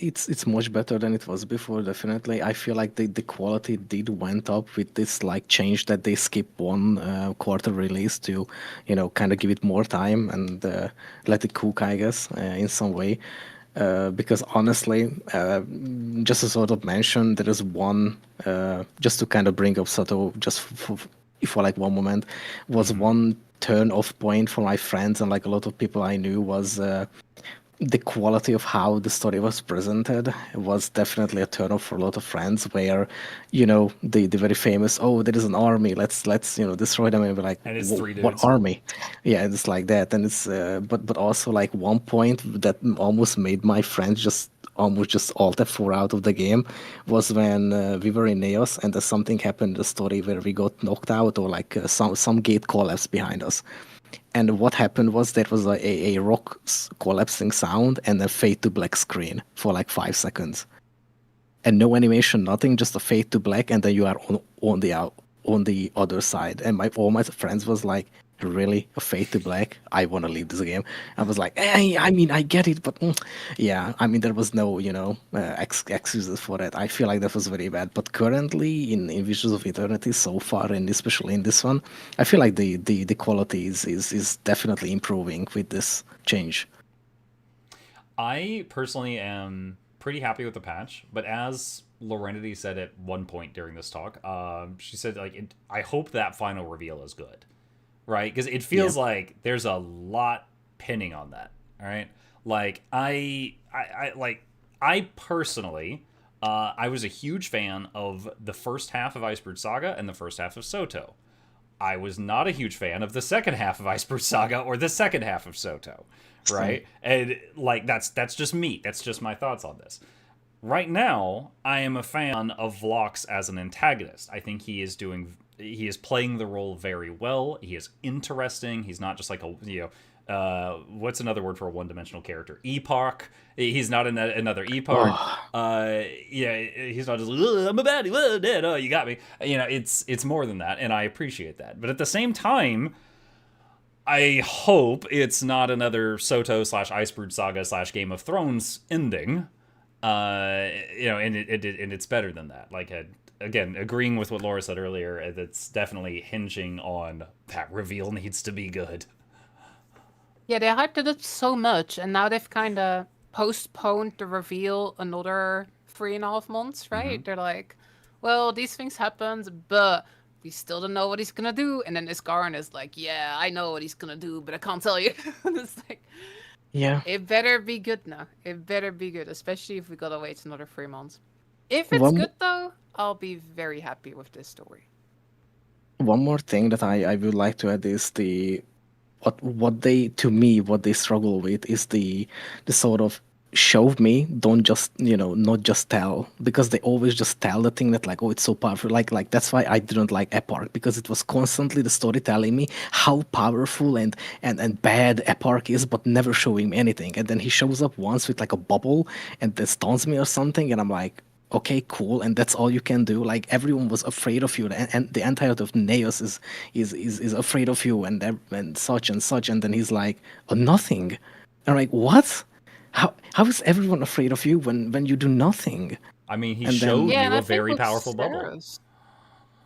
it's much better than it was before. Definitely, I feel like the quality did went up with this like change that they skip one quarter release to, kind of give it more time and let it cook, I guess, in some way. Because honestly, just to sort of mention, there is one just to kind of bring up Sato just for like one moment, was one turn off point for my friends and like a lot of people I knew was. The quality of how the story was presented was definitely a turn off for a lot of friends where, the very famous, oh, there is an army, let's destroy them, and we're like, And it's 3 what dudes. army? Yeah, it's like that. And it's but also like one point that almost made my friends just almost just alt F4 out of the game was when we were in Neos and something happened in the story where we got knocked out or like some gate collapsed behind us. And what happened was there was a rock collapsing sound and a fade to black screen for like 5 seconds. And no animation, nothing, just a fade to black, and then you are on the other side. And all my friends was like, really, a fade to black? I want to leave this game. I was like, hey, I mean, I get it, but yeah, I mean, there was no, excuses for that. I feel like that was very bad. But currently, in Visions of Eternity, so far, and especially in this one, I feel like the quality is definitely improving with this change. I personally am pretty happy with the patch, but as Lorenity said at one point during this talk, she said like, I hope that final reveal is good, right? Because it feels like there's a lot pinning on that. All right, like I personally, I was a huge fan of the first half of Iceberg Saga and the first half of Soto. I was not a huge fan of the second half of Iceberg Saga or the second half of Soto, right? And like that's just me. That's just my thoughts on this. Right now, I am a fan of Vlox as an antagonist. I think he is playing the role very well. He is interesting. He's not just like what's another word for a one-dimensional character? Epoch. He's not another Epoch. He's not just I'm a baddie. Dead. Oh, you got me. It's more than that, and I appreciate that. But at the same time, I hope it's not another Soto / Iceberg Saga / Game of Thrones ending. And it's better than that. Like, again, agreeing with what Laura said earlier, it's definitely hinging on that reveal needs to be good. Yeah, they hyped it up so much, and now they've kind of postponed the reveal another 3.5 months, right? They're like, well, these things happened, but we still don't know what he's gonna do. And then Iskaran is like, yeah, I know what he's gonna do, but I can't tell you. It's like, Yeah. it better be good now. It better be good, especially if we gotta wait another 3 months. If it's good, though, I'll be very happy with this story. One more thing that I would like to add is what they struggle with is the sort of show me, don't just not just tell, because they always just tell the thing that like, oh, it's so powerful, like that's why I didn't like Epark, because it was constantly the story telling me how powerful and bad Epark is, but never showing me anything. And then he shows up once with like a bubble and then stuns me or something, and I'm like, okay, cool, and that's all you can do. Like everyone was afraid of you, and the entirety of Neos is afraid of you, and such and such. And then he's like, oh, nothing. And I'm like, what? How is everyone afraid of you when you do nothing? I mean, he And showed then- Yeah, and you I a think very with powerful bubble. Saris-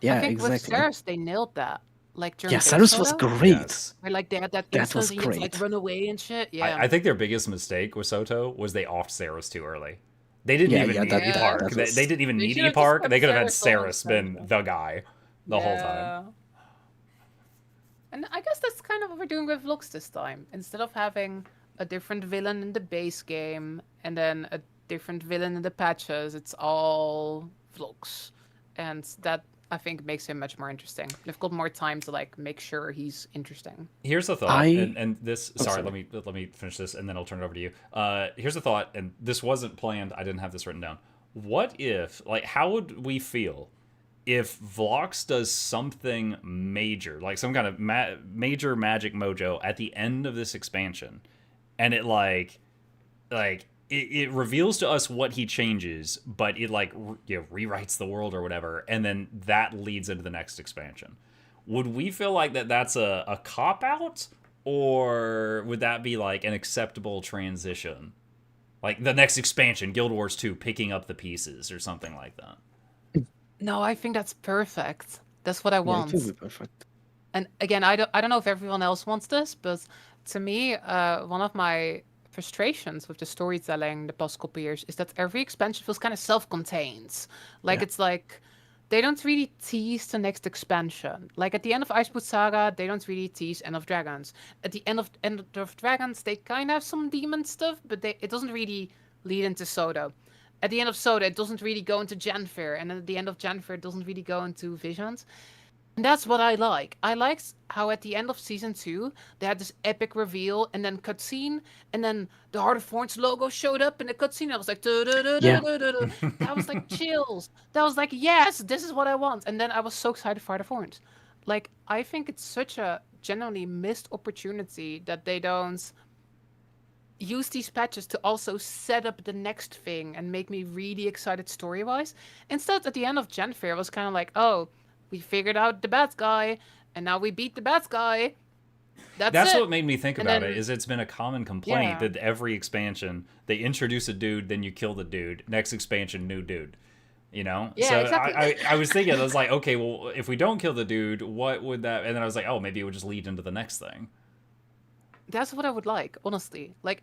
Yeah, I think with exactly. Saris they nailed that. Like during Yeah, Base Saris was Soda, great. Yes. where like they had that That instance was and you had to like great. run away and shit. Yeah. I think their biggest mistake with Soto was they offed Saris too early. They didn't Yeah, even yeah, need that- Epark. that was- They didn't even They need should've just Epark. kept They could have had Saris Saris alone, been the guy the whole time. And I guess that's kind of what we're doing with Lux this time. Instead of having a different villain in the base game and then a different villain in the patches, it's all Vlogs. And that, I think, makes him much more interesting. They've got more time to like make sure he's interesting. Here's a thought, and this. Sorry, sorry. let me finish this, and then I'll turn it over to you. Here's a thought, and this wasn't planned. I didn't have this written down. What if, like, how would we feel if Vlox does something major, like some kind of major magic mojo at the end of this expansion, and it it reveals to us what he changes, but it like rewrites the world or whatever, and then that leads into the next expansion. Would we feel like that's a cop out, or would that be like an acceptable transition? Like the next expansion, Guild Wars 2, picking up the pieces or something like that. No, I think that's perfect. That's what I Yeah, want. it would be perfect. And again, I don't know if everyone else wants this, but to me, one of my frustrations with the storytelling the past couple years is that every expansion feels kind of self-contained. Like Yeah. it's like they don't really tease the next expansion. Like at the end of Iceboot Saga, they don't really tease End of Dragons. At the end of Dragons, they kind of have some demon stuff, but it doesn't really lead into Soda. At the end of Soda, it doesn't really go into Janfair, and then at the end of Janfair, it doesn't really go into Visions. And that's what I like. I liked how at the end of season 2, they had this epic reveal and then cutscene, and then the Heart of Thorns logo showed up in the cutscene. I was like, that was like chills. That was like, yes, this is what I want. And then I was so excited for Heart of Thorns. Like, I think it's such a genuinely missed opportunity that they don't use these patches to also set up the next thing and make me really excited story-wise. Instead, at the end of Janfair, I was kind of like, oh, we figured out the bad guy, and now we beat the bad guy. That's it. what made me think And about then- it. Is it's been a common complaint Yeah. that every expansion they introduce a dude, then you kill the dude. Next expansion, new dude. You know? Yeah, so exactly. I was thinking, I was like, okay, well, if we don't kill the dude, what would that? And then I was like, oh, maybe it would just lead into the next thing. That's what I would like, honestly. Like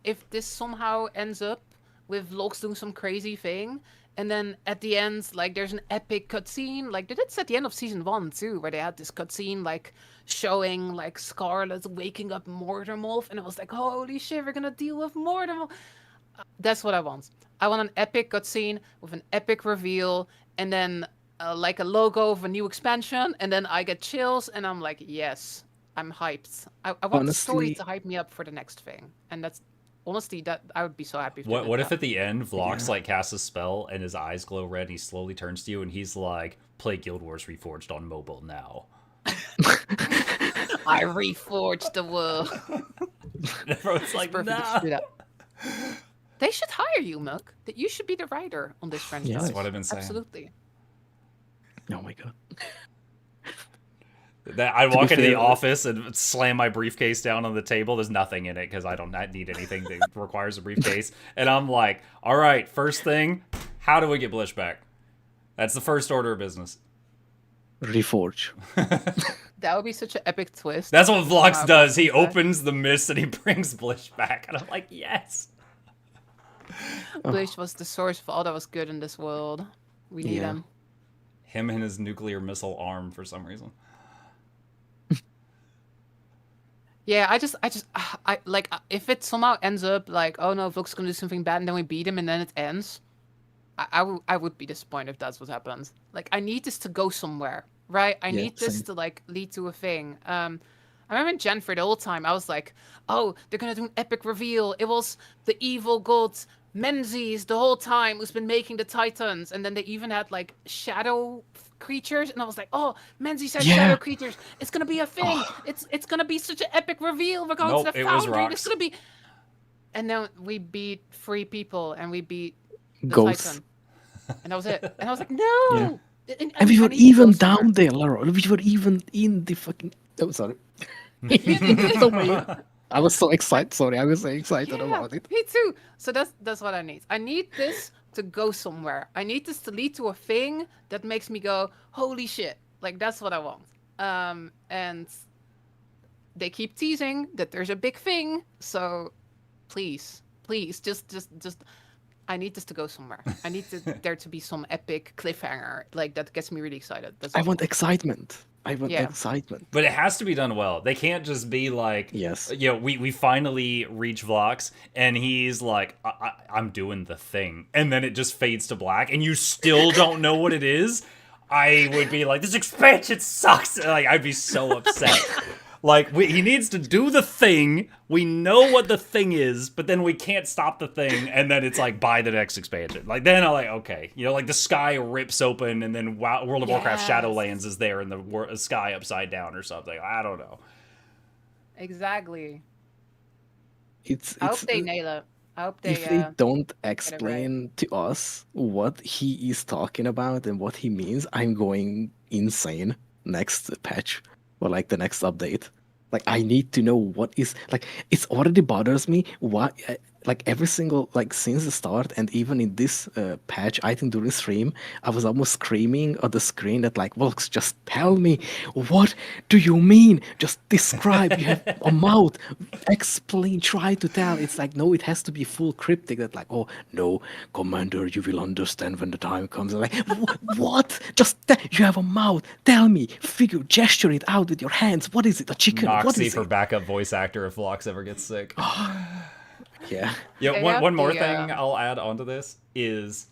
if this somehow ends up with Lox doing some crazy thing, and then at the end, like there's an epic cutscene. Like they did this at the end of season 1 too, where they had this cutscene like showing like Scarlet waking up Mortemolf, and it was like, holy shit, we're gonna deal with Mortemolf. That's what I want. I want an epic cutscene with an epic reveal, and then like a logo of a new expansion, and then I get chills, and I'm like, yes, I'm hyped. I want the story Honestly- to hype me up for the next thing, and that's honestly that I would be so happy. If they What did what if that. at the end Vlox like casts a spell and his eyes glow red, he slowly turns to you and he's like, play Guild Wars Reforged on mobile now. I reforged the world? And everyone's like, Perfect. nah. Just do that. They should hire you, Muk. That you should be the writer on this franchise. That's what I've been saying. Absolutely. Oh my god. That I be walk into the fair- office and slam my briefcase down on the table. There's nothing in it because I don't need anything that requires a briefcase. And I'm like, all right, first thing, how do we get Blish back? That's the first order of business. Reforge. That would be such an epic twist. That's what Vlox Wow. does. He opens the mist and he brings Blish back. And I'm like, yes. Blish was the source of all that was good in this world. We need Yeah. him. Him and his nuclear missile arm for some reason. Yeah, I like if it somehow ends up like, oh no, Vlog's gonna do something bad and then we beat him and then it ends. I would be disappointed if that's what happens. Like I need this to go somewhere. right? I Yeah, need this same. to like lead to a thing. I remember in Gen for the whole time, I was like, oh, they're gonna do an epic reveal. It was the evil god Menzies the whole time who's been making the Titans, and then they even had like shadow creatures, and I was like, oh, Menzies has shadow Yeah. creatures. It's gonna be a thing. Oh, It's gonna be such an epic reveal. We're going to Nope, the it was Foundry. It's rocks. gonna be, and then we beat 3 people, and we beat the ghosts. Titan, and that was it. And I was like, Yeah. no. And we I were need to go even somewhere. down there, Laura. We were even in the fucking. Oh, sorry. Yeah, So weird. I was so excited. Sorry, I was so excited yeah, about it. me too. So that's what I need. I need this to go somewhere. I need this to lead to a thing that makes me go, holy shit. Like that's what I want. And they keep teasing that there's a big thing. So please, just I need this to go somewhere. I need there to be some epic cliffhanger. Like that gets me really excited. That's I all want excitement. I want Yeah. excitement. But it has to be done well. They can't just be like, Yes. you know, we finally reach Vlox, and he's like, I'm doing the thing. And then it just fades to black, and you still don't know what it is. I would be like, this expansion sucks. Like, I'd be so upset. Like, he needs to do the thing. We know what the thing is, but then we can't stop the thing, and then it's like, buy the next expansion. Like, then I'm like, okay. You know, like, the sky rips open, and then World of Warcraft Yes. Shadowlands is there, and the sky upside down or something. I don't know. Exactly. It's I hope they nail it. I hope they if they don't right. explain to us what he is talking about and what he means, I'm going insane next patch or like the next update. Like I need to know what is like. It's already bothers me. Why? Like every single like since the start and even in this patch, I think during stream, I was almost screaming at the screen that like, Volks, just tell me what do you mean? Just describe. You have a mouth. Explain. Try to tell. It's like no, it has to be full cryptic. That like oh no, Commander, you will understand when the time comes. I'm like what? Just you have a mouth. Tell me. Figure. Gesture it out with your hands. What is it? A chicken? What Noxxi is for it? backup voice actor if Vlox ever gets sick. Yeah. Yeah, They one, have one more the, thing I'll add onto this is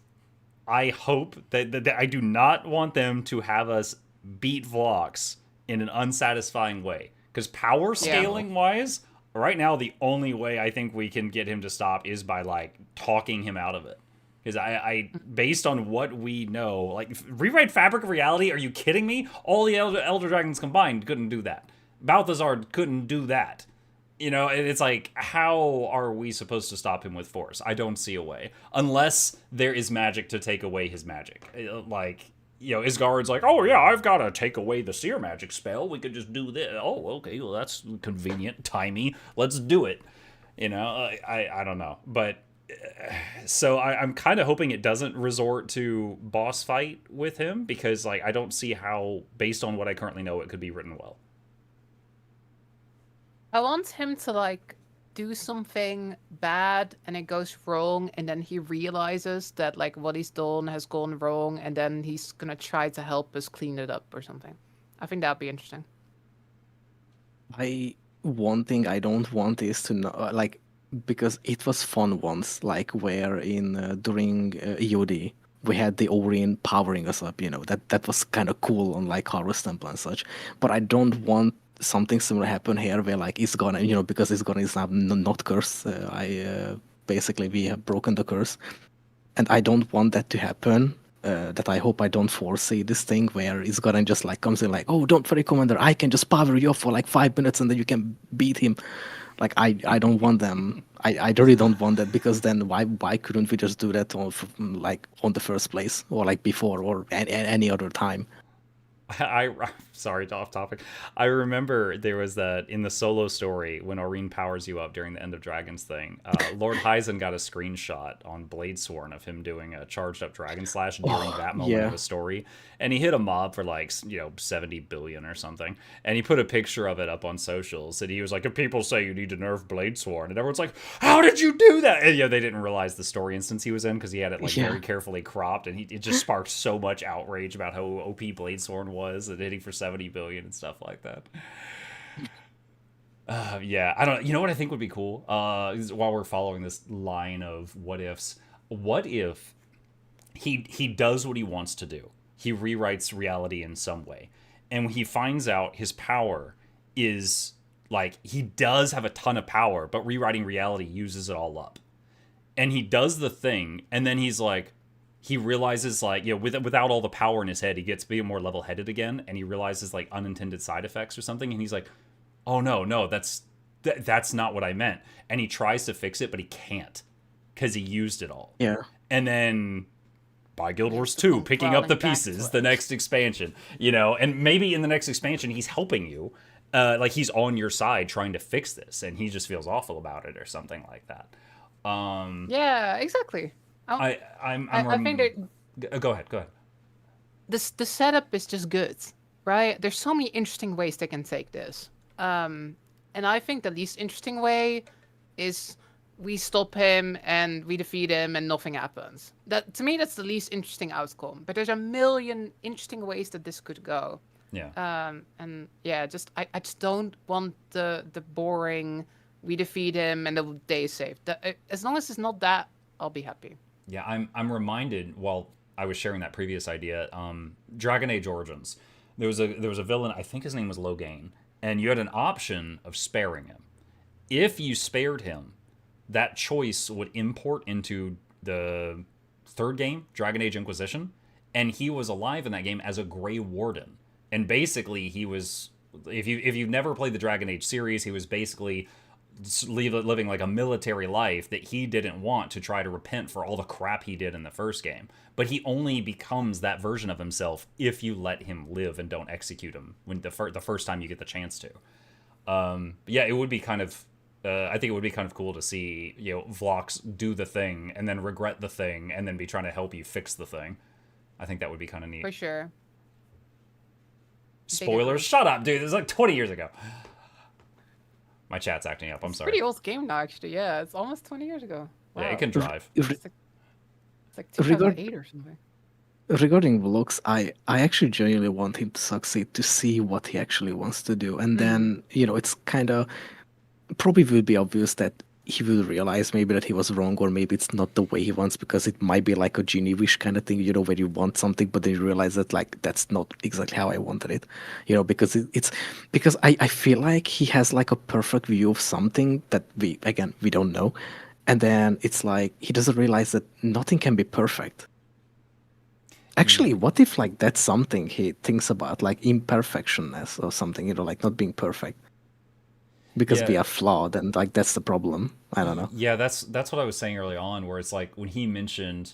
I hope that I do not want them to have us beat Vlox in an unsatisfying way. Because power scaling wise, right now the only way I think we can get him to stop is by like talking him out of it. Because I based on what we know, like rewrite Fabric of Reality, are you kidding me? All the Elder Dragons combined couldn't do that. Balthazar couldn't do that. You know, it's like, how are we supposed to stop him with force? I don't see a way. Unless there is magic to take away his magic. Like, you know, Isgard's like, oh yeah, I've got to take away the seer magic spell. We could just do this. Oh, okay, well that's convenient, timey. Let's do it. You know, I don't know. But, so I'm kind of hoping it doesn't resort to boss fight with him. Because, like, I don't see how, based on what I currently know, it could be written well. I want him to like do something bad and it goes wrong, and then he realizes that like what he's done has gone wrong, and then he's gonna try to help us clean it up or something. I think that'd be interesting. One thing I don't want is to know like because it was fun once, like where in during EOD we had the Orient powering us up, you know, that was kind of cool on like Harvest Temple and such. But I don't want something similar happen here where like it's gonna, you know, because it's gonna is now not cursed. Basically we have broken the curse, and I don't want that to happen. That I hope I don't foresee this thing where it's gonna just like comes in like, oh, don't worry, Commander, I can just power you up for like 5 minutes and then you can beat him. Like I don't want them. I really don't want that, because then why couldn't we just do that like on the first place or like before or any other time? Sorry, off topic. I remember there was that in the solo story when Aurene powers you up during the End of Dragons thing. Lord Hyzen got a screenshot on Bladesworn of him doing a charged up Dragon Slash during that moment of the story, and he hit a mob for like 70 billion or something, and he put a picture of it up on socials, and he was like, "If people say you need to nerf Bladesworn," and everyone's like, "How did you do that?" And they didn't realize the story instance he was in because he had it like very carefully cropped, and it just sparked so much outrage about how OP Bladesworn was and hitting for 70 billion and stuff like that. Yeah, I don't. You know what I think would be cool? While we're following this line of what ifs, what if he does what he wants to do? He rewrites reality in some way, and he finds out his power is like, he does have a ton of power, but rewriting reality uses it all up. And he does the thing, and then he's like, he realizes, like, you know, without all the power in his head, he gets being more level-headed again, and he realizes, like, unintended side effects or something, and he's like, oh no, that's not what I meant. And he tries to fix it, but he can't, because he used it all. Yeah. And then by Guild Wars 2, picking up the pieces, the next expansion, you know, and maybe in the next expansion he's helping you, like he's on your side trying to fix this, and he just feels awful about it or something like that. Yeah, exactly. I think that... Go ahead. The setup is just good, right? There's so many interesting ways they can take this. And I think the least interesting way is we stop him and we defeat him and nothing happens. That, to me, that's the least interesting outcome. But there's a million interesting ways that this could go. Yeah. And yeah, I just don't want the boring, we defeat him and the day is saved. As long as it's not that, I'll be happy. Yeah, I'm reminded while I was sharing that previous idea, Dragon Age Origins. There was a villain, I think his name was Logain, and you had an option of sparing him. If you spared him, that choice would import into the third game, Dragon Age Inquisition, and he was alive in that game as a Grey Warden. And basically, he was, if you've never played the Dragon Age series, he was basically living like a military life that he didn't want, to try to repent for all the crap he did in the first game. But he only becomes that version of himself if you let him live and don't execute him when the first time you get the chance to. Yeah, it would be kind of... I think it would be kind of cool to see, you know, Vlox do the thing and then regret the thing and then be trying to help you fix the thing. I think that would be kind of neat. For sure. Spoilers? Shut up, dude. This is like 20 years ago. My chat's acting up. I'm sorry. Pretty old game now, actually. Yeah, it's almost 20 years ago. Wow. Yeah, it can drive. It's like 2008 or something. Regarding Vlox, I actually genuinely want him to succeed, to see what he actually wants to do. And then, you know, it's kind of... probably will be obvious that he will realize maybe that he was wrong, or maybe it's not the way he wants, because it might be like a genie wish kind of thing, you know, where you want something but then you realize that, like, that's not exactly how I wanted it, you know, because it's because I feel like he has like a perfect view of something that we don't know, and then it's like he doesn't realize that nothing can be perfect. Actually, what if, like, that's something he thinks about, like imperfectionness or something, you know, like not being perfect? Because we are flawed, and like that's the problem. I don't know. Yeah, that's what I was saying early on, where it's like when he mentioned,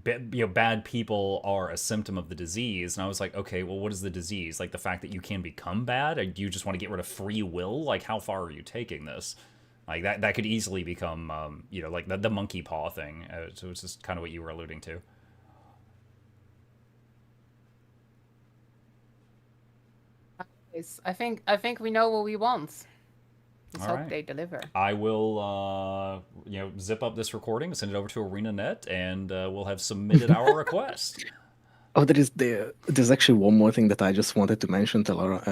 you know, bad people are a symptom of the disease, and I was like, okay, well, what is the disease? Like the fact that you can become bad, or do you just want to get rid of free will? Like, how far are you taking this? Like that could easily become, you know, like the monkey paw thing. So it's just kind of what you were alluding to. I think we know what we want. Let's All hope right. they deliver. I will, you know, zip up this recording, send it over to ArenaNet, and we'll have submitted our request. Oh, there's actually one more thing that I just wanted to mention, Talara.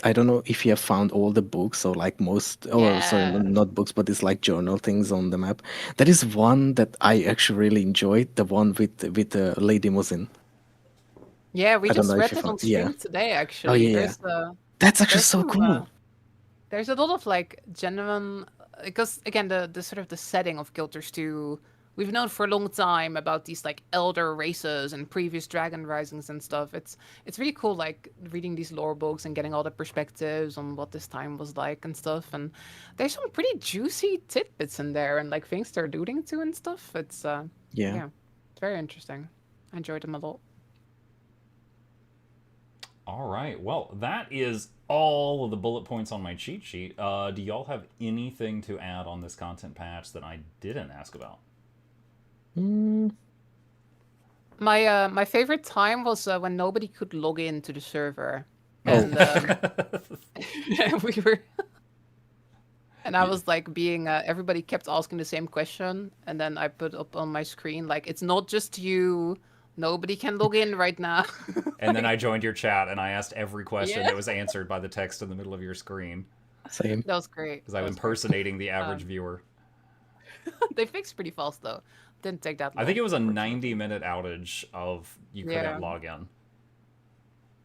I don't know if you have found all the books, or like most, or sorry, not books, but it's like journal things on the map. There is one that I actually really enjoyed, the one with the Lady Musin. Yeah, we just read it on stream today, actually. Oh, yeah. That's actually so cool. There's a lot of, like, genuine... Because, again, the sort of the setting of Guild Wars 2, we've known for a long time about these, like, elder races and previous Dragon Risings and stuff. It's really cool, like, reading these lore books and getting all the perspectives on what this time was like and stuff. And there's some pretty juicy tidbits in there and, like, things they're alluding to and stuff. It's, yeah, it's very interesting. I enjoyed them a lot. All right. Well, that is all of the bullet points on my cheat sheet. Do y'all have anything to add on this content patch that I didn't ask about? My favorite time was when nobody could log into the server, and we were, and I was like being everybody kept asking the same question, and then I put up on my screen like, it's not just you. Nobody can log in right now. And then I joined your chat and I asked every question that was answered by the text in the middle of your screen. Same. That was great. Because I'm impersonating the average viewer. They fixed pretty fast though. Didn't take that long. I think it was a 90-minute outage of you couldn't log in.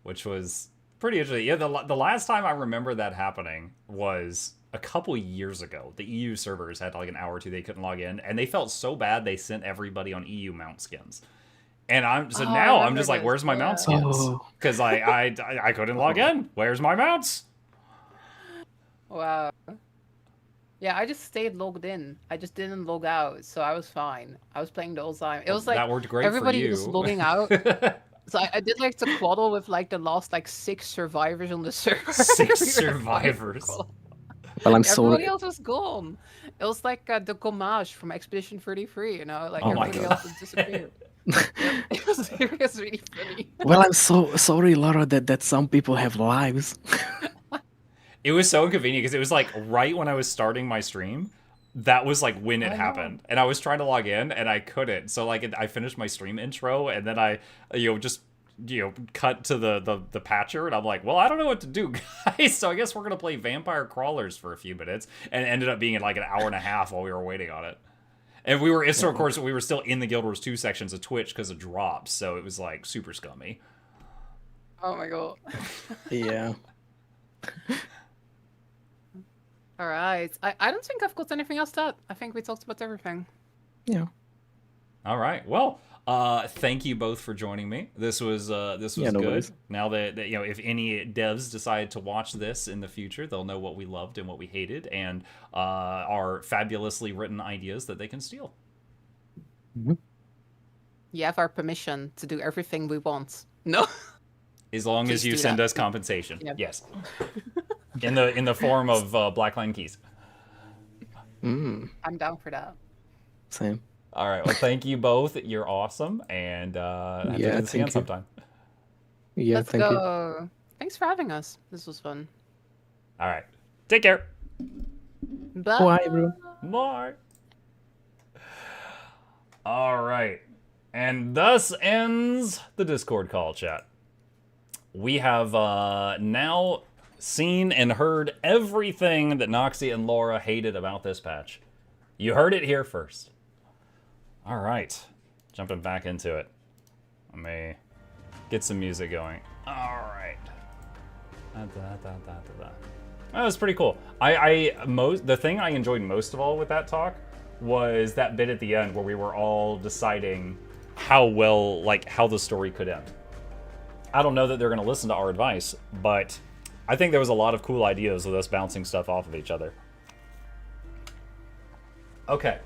which was pretty interesting. Yeah, the last time I remember that happening was a couple years ago. The EU servers had like an hour or two they couldn't log in, and they felt so bad they sent everybody on EU mount skins. And now I'm just like, where's my mount skins? Because I couldn't log in. Where's my mounts? Wow. Yeah, I just stayed logged in. I just didn't log out, so I was fine. I was playing the whole time. It was like that worked great everybody for you. was logging out. So I did like the quaddle with like the last like 6 survivors on the server. 6 survivors. Well, I'm Everybody sorry. else was gone. It was like the Gommage from Expedition 33, you know? Like Oh my everybody God. else had disappeared. It was really funny. Well, I'm so sorry, Laura, that some people have lives. It was so inconvenient because it was like right when I was starting my stream. That was like when it happened, and I was trying to log in and I couldn't. So like I finished my stream intro and then I just cut to the patcher, and I'm like, well, I don't know what to do, guys. So I guess we're gonna play Vampire Crawlers for a few minutes, and it ended up being like an hour and a half while we were waiting on it. And we were, so of course we were still in the Guild Wars 2 sections of Twitch because of drops, so it was like super scummy. Oh my god. Yeah. All right. I don't think I've got anything else to add. I think we talked about everything. Yeah. All right. Well, thank you both for joining me. This was no good. worries. Now that if any devs decide to watch this in the future, they'll know what we loved and what we hated, and our fabulously written ideas that they can steal. You have our permission to do everything we want. No. As long as Please you do send that. us compensation. Yep. Yes. In the form of Blackline keys. Mm, I'm down for that. same. All right. Well, thank you both. You're awesome, and have to do this again thank you. sometime. Yeah, Let's thank you. go. Thanks for having us. This was fun. All right. Take care. Bye. Bye, everyone. Bye. All right. And thus ends the Discord call, chat. We have now seen and heard everything that Noxxi and Laura hated about this patch. You heard it here first. All right. Jumping back into it. Let me get some music going. All right. That was pretty cool. The thing I enjoyed most of all with that talk was that bit at the end where we were all deciding how the story could end. I don't know that they're going to listen to our advice, but I think there was a lot of cool ideas with us bouncing stuff off of each other. Okay.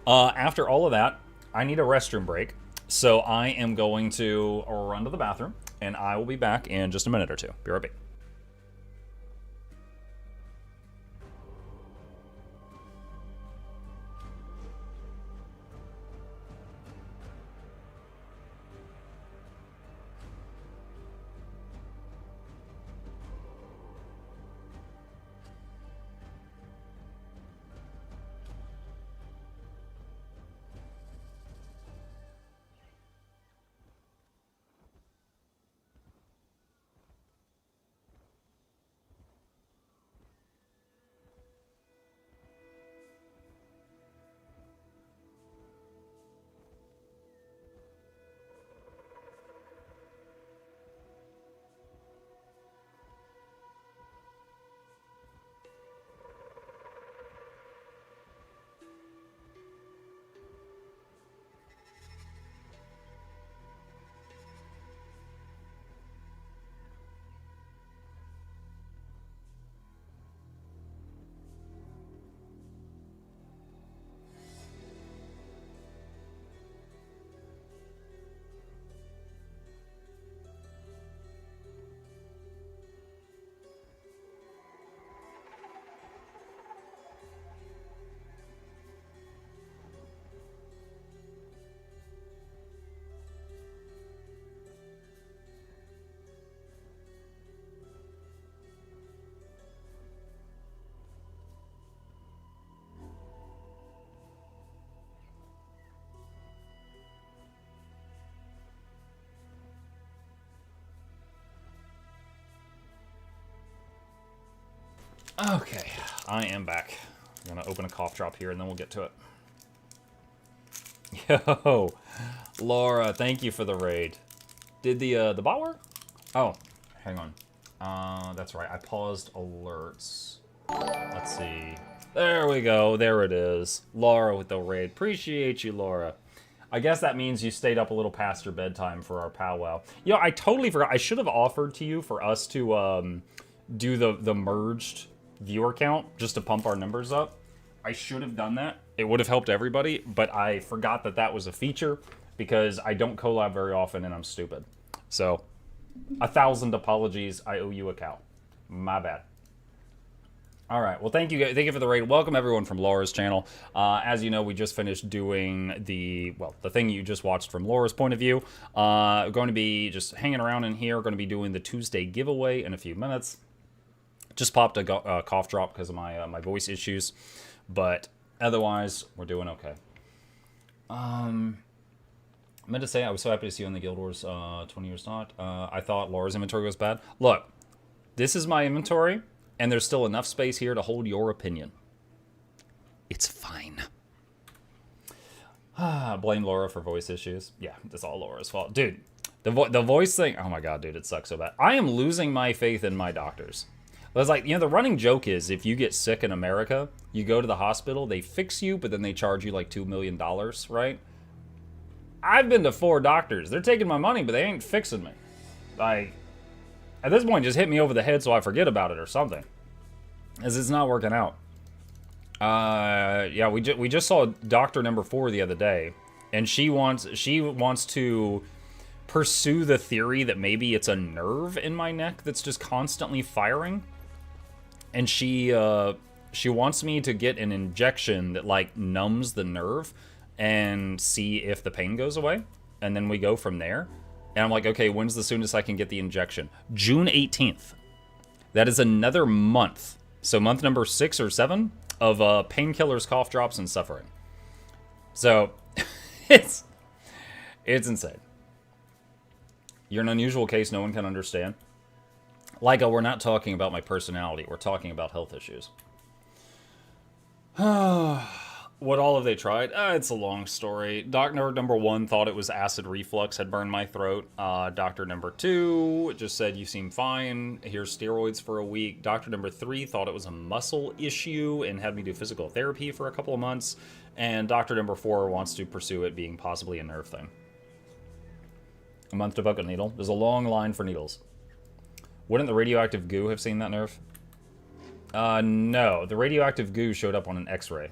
After all of that, I need a restroom break, so I am going to run to the bathroom, and I will be back in just a minute or two. Be right back. Okay, I am back. I'm gonna open a cough drop here and then we'll get to it. Yo, Laura, thank you for the raid. Did the bot work? Oh, Hang on. That's right. I paused alerts. Let's see. There we go. There it is. Laura with the raid. Appreciate you, Laura. I guess that means you stayed up a little past your bedtime for our powwow. You know, I totally forgot. I should have offered to you for us to do the merged viewer count just to pump our numbers up. I should have done that. It would have helped everybody, but I forgot that that was a feature because I don't collab very often and I'm stupid. So, 1,000 apologies. I owe you a cow. My bad. All right. Well, thank you for the raid. Welcome everyone from Laura's channel. As you know, we just finished doing the thing you just watched from Laura's point of view. Going to be just hanging around in here. Going to be doing the Tuesday giveaway in a few minutes. Just popped a cough drop because of my my voice issues, but otherwise we're doing okay. I meant to say I was so happy to see you on the Guild Wars 20 years not. I thought Laura's inventory was bad. Look, this is my inventory. And there's still enough space here to hold your opinion. It's fine. Blame Laura for voice issues. Yeah, that's all Laura's fault. Dude, the voice thing, oh my god, dude, it sucks so bad. I am losing my faith in my doctors. But it's like, you know, the running joke is if you get sick in America, you go to the hospital, they fix you, but then they charge you like $2 million, right? I've been to 4 doctors. They're taking my money, but they ain't fixing me. Like... At this point, just hit me over the head so I forget about it or something. As it's not working out. Yeah, we just saw doctor number 4 the other day. And she wants to pursue the theory that maybe it's a nerve in my neck that's just constantly firing. And she wants me to get an injection that, like, numbs the nerve and see if the pain goes away. And then we go from there. And I'm like, okay, when's the soonest I can get the injection? June 18th. That is another month. So month number 6 or 7 of painkillers, cough drops, and suffering. So, it's insane. You're an unusual case no one can understand. Like, we're not talking about my personality. We're talking about health issues. What all have they tried? It's a long story. Doctor number 1 thought it was acid reflux had burned my throat. Doctor number 2 just said, you seem fine. Here's steroids for a week. Doctor number 3 thought it was a muscle issue and had me do physical therapy for a couple of months. And doctor number 4 wants to pursue it being possibly a nerve thing. A month to book a needle. There's a long line for needles. Wouldn't the radioactive goo have seen that nerve? No. The radioactive goo showed up on an x-ray.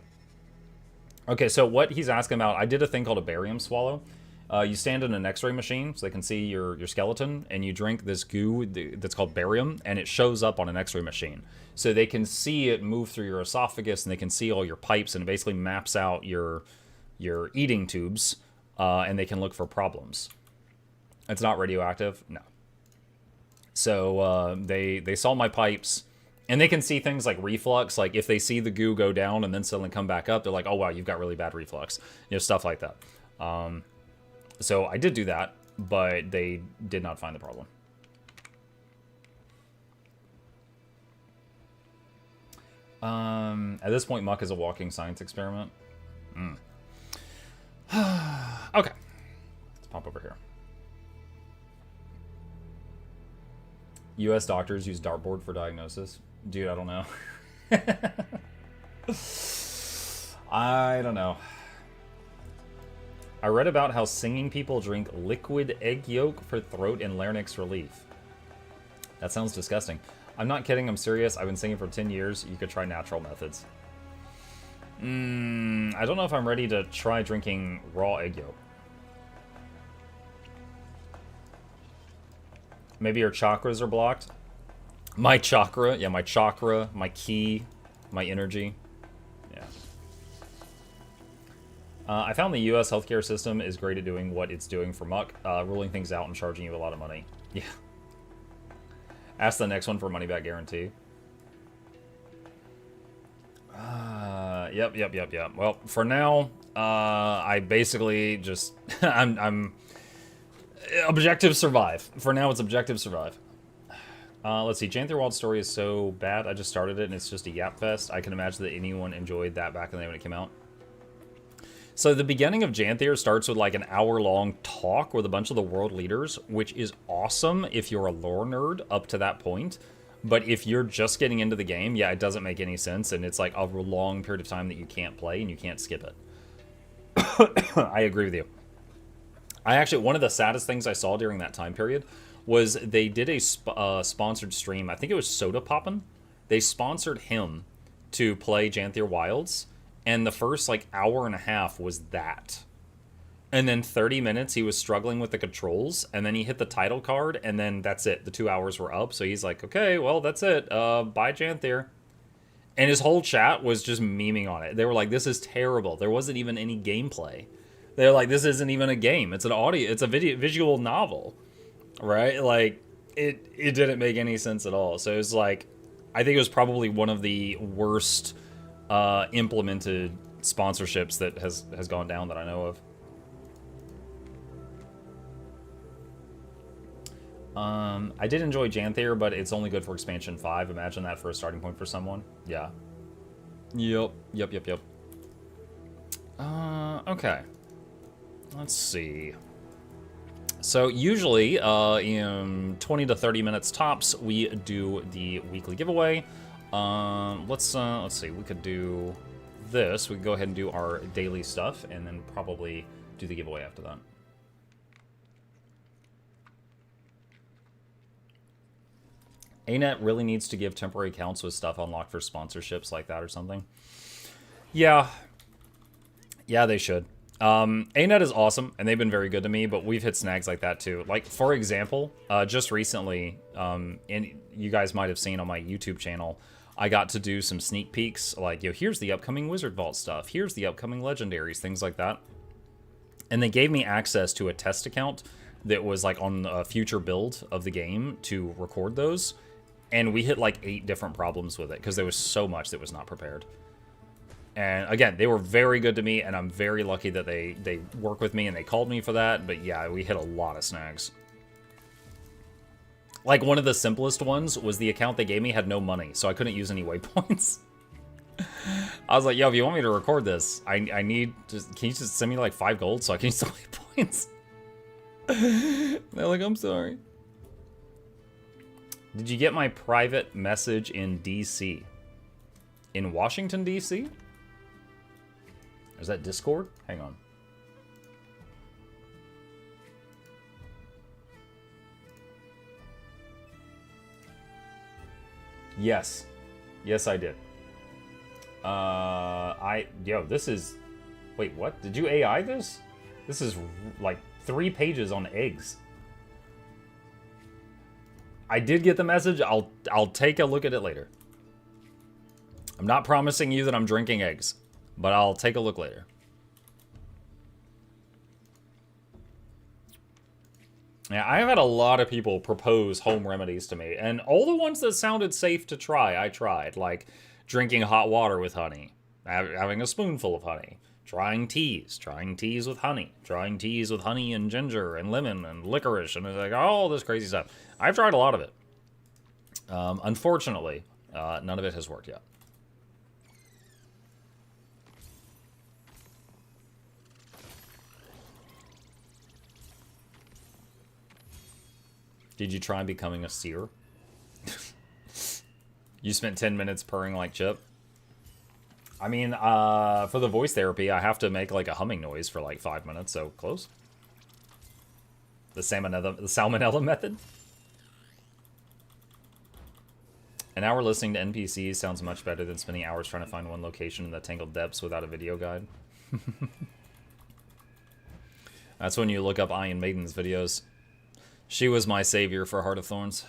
Okay, so what he's asking about, I did a thing called a barium swallow. You stand in an x-ray machine so they can see your skeleton, and you drink this goo that's called barium, and it shows up on an x-ray machine. So they can see it move through your esophagus, and they can see all your pipes, and it basically maps out your eating tubes, and they can look for problems. It's not radioactive? No. So they saw my pipes. And they can see things like reflux, like if they see the goo go down and then suddenly come back up, they're like, oh, wow, you've got really bad reflux. You know, stuff like that. So I did do that, but they did not find the problem. At this point, Muck is a walking science experiment. Okay. Let's pop over here. U.S. doctors use dartboard for diagnosis. Dude, I don't know. I don't know. I read about how singing people drink liquid egg yolk for throat and larynx relief. That sounds disgusting. I'm not kidding, I'm serious. I've been singing for 10 years. You could try natural methods. I don't know if I'm ready to try drinking raw egg yolk. Maybe your chakras are blocked. My chakra, yeah, my chakra, my ki, my energy. Yeah. I found the U.S. healthcare system is great at doing what it's doing for Muck, ruling things out and charging you a lot of money. Yeah. Ask the next one for a money-back guarantee. Yep. Well, for now, I basically just I'm objective survive. For now, it's objective survive. Let's see. Jane Thorwald's story is so bad. I just started it, and it's just a yap fest. I can imagine that anyone enjoyed that back in the day when it came out. So the beginning of Janthier starts with like an hour-long talk with a bunch of the world leaders, which is awesome if you're a lore nerd up to that point. But if you're just getting into the game, yeah, it doesn't make any sense, and it's like a long period of time that you can't play and you can't skip it. I agree with you. One of the saddest things I saw during that time period was they did a sponsored stream. I think it was Soda Poppin'. They sponsored him to play Janthier Wilds, and the first like hour and a half was that. And then 30 minutes he was struggling with the controls, and then he hit the title card, and then that's it. The 2 hours were up, so he's like, okay, well, that's it. Bye, Janthier. And his whole chat was just memeing on it. They were like, this is terrible. There wasn't even any gameplay. They're like, this isn't even a game. It's an audio. It's a visual novel, right? Like, it didn't make any sense at all. So it was like, I think it was probably one of the worst implemented sponsorships that has gone down that I know of. I did enjoy Janthier, but it's only good for expansion 5. Imagine that for a starting point for someone. Yeah. Yep. Okay. Let's see. So usually, in 20 to 30 minutes tops, we do the weekly giveaway. Let's see. We could do this. We could go ahead and do our daily stuff, and then probably do the giveaway after that. ANET really needs to give temporary accounts with stuff unlocked for sponsorships like that or something. Yeah, they should. ANET is awesome, and they've been very good to me, but we've hit snags like that too. Like, for example, just recently, and you guys might have seen on my YouTube channel, I got to do some sneak peeks, like, here's the upcoming Wizard Vault stuff, here's the upcoming Legendaries, things like that. And they gave me access to a test account that was, like, on a future build of the game to record those, and we hit, like, 8 different problems with it, because there was so much that was not prepared. And again, they were very good to me, and I'm very lucky that they work with me and they called me for that. But yeah, we hit a lot of snags. Like, one of the simplest ones was the account they gave me had no money, so I couldn't use any waypoints. I was like, yo, if you want me to record this, I need can you just send me like 5 gold so I can use the waypoints? They're like, I'm sorry. Did you get my private message in DC? In Washington, DC? Is that Discord? Hang on. Yes. Yes, I did. This is... Wait, what? Did you AI this? This is like 3 pages on eggs. I did get the message. I'll take a look at it later. I'm not promising you that I'm drinking eggs, but I'll take a look later. Yeah, I have had a lot of people propose home remedies to me, and all the ones that sounded safe to try, I tried. Like drinking hot water with honey, having a spoonful of honey, trying teas with honey, trying teas with honey and ginger and lemon and licorice, and like all this crazy stuff. I've tried a lot of it. Unfortunately, none of it has worked yet. Did you try becoming a seer? You spent 10 minutes purring like Chip? I mean, for the voice therapy, I have to make like a humming noise for like 5 minutes, so close. The salmonella method? An hour listening to NPCs sounds much better than spending hours trying to find one location in the tangled depths without a video guide. That's when you look up Iron Maiden's videos. She was my savior for Heart of Thorns.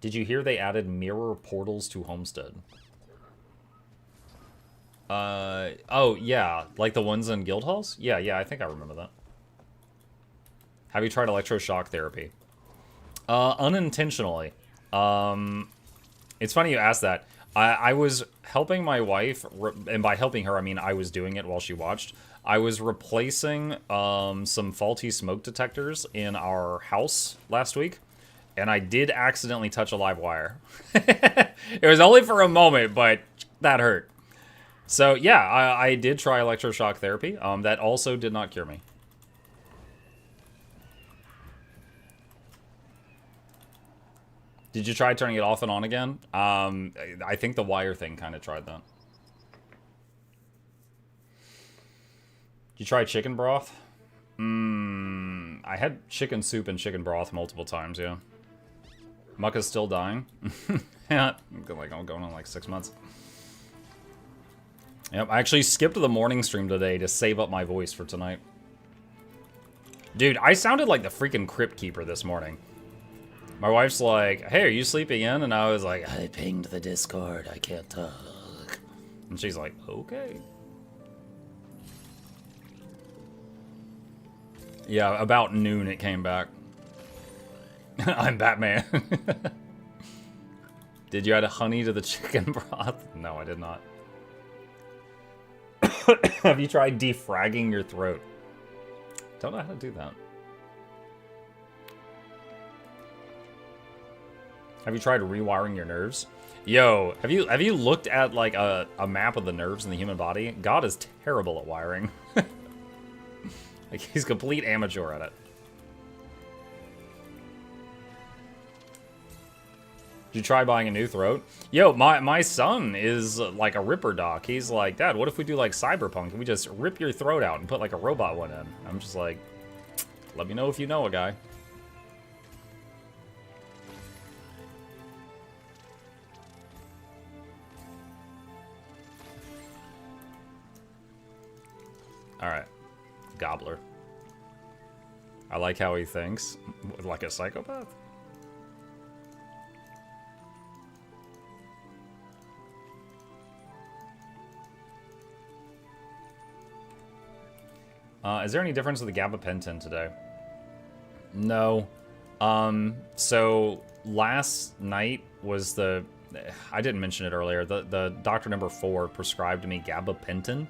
Did you hear they added mirror portals to Homestead? Oh, yeah. Like the ones in guild halls? Yeah, I think I remember that. Have you tried electroshock therapy? Unintentionally. It's funny you asked that. I was helping my wife, and by helping her, I mean I was doing it while she watched. I was replacing some faulty smoke detectors in our house last week, And I did accidentally touch a live wire. It was only for a moment, but that hurt. So, yeah, I did try electroshock therapy. That also did not cure me. Did you try turning it off and on again? I think the wire thing kind of tried that. Did you try chicken broth? I had chicken soup and chicken broth multiple times, yeah. Mucka's still dying. Yeah, I'm going on like 6 months. Yep, I actually skipped the morning stream today to save up my voice for tonight. Dude, I sounded like the freaking Crypt Keeper this morning. My wife's like, hey, are you sleeping in? And I was like, I pinged the Discord, I can't talk. And she's like, okay. Yeah, about noon it came back. I'm Batman. Did you add honey to the chicken broth? No, I did not. Have you tried defragging your throat? Don't know how to do that. Have you tried rewiring your nerves? Yo, have you looked at like a map of the nerves in the human body? God is terrible at wiring. Like he's complete amateur at it. Did you try buying a new throat? Yo, my son is like a ripper doc. He's like, Dad, what if we do like Cyberpunk? Can we just rip your throat out and put like a robot one in? I'm just like, let me know if you know a guy. Alright. Gobbler. I like how he thinks. Like a psychopath? Is there any difference with the gabapentin today? No. So last night was the... I didn't mention it earlier. The doctor number 4 prescribed me gabapentin,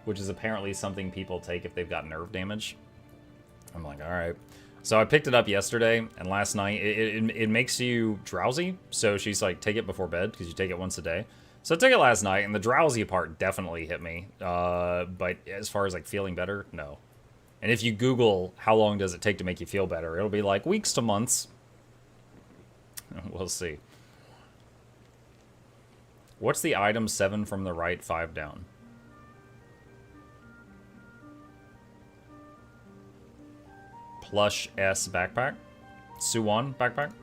which is apparently something people take if they've got nerve damage. I'm like, all right. So I picked it up yesterday, and last night it makes you drowsy. So she's like, take it before bed, because you take it once a day. So I took it last night, and the drowsy part definitely hit me. But as far as like feeling better, no. And if you Google how long does it take to make you feel better, it'll be like weeks to months. We'll see. What's the item 7 from the right, 5 down? Plush S backpack. Suwon backpack.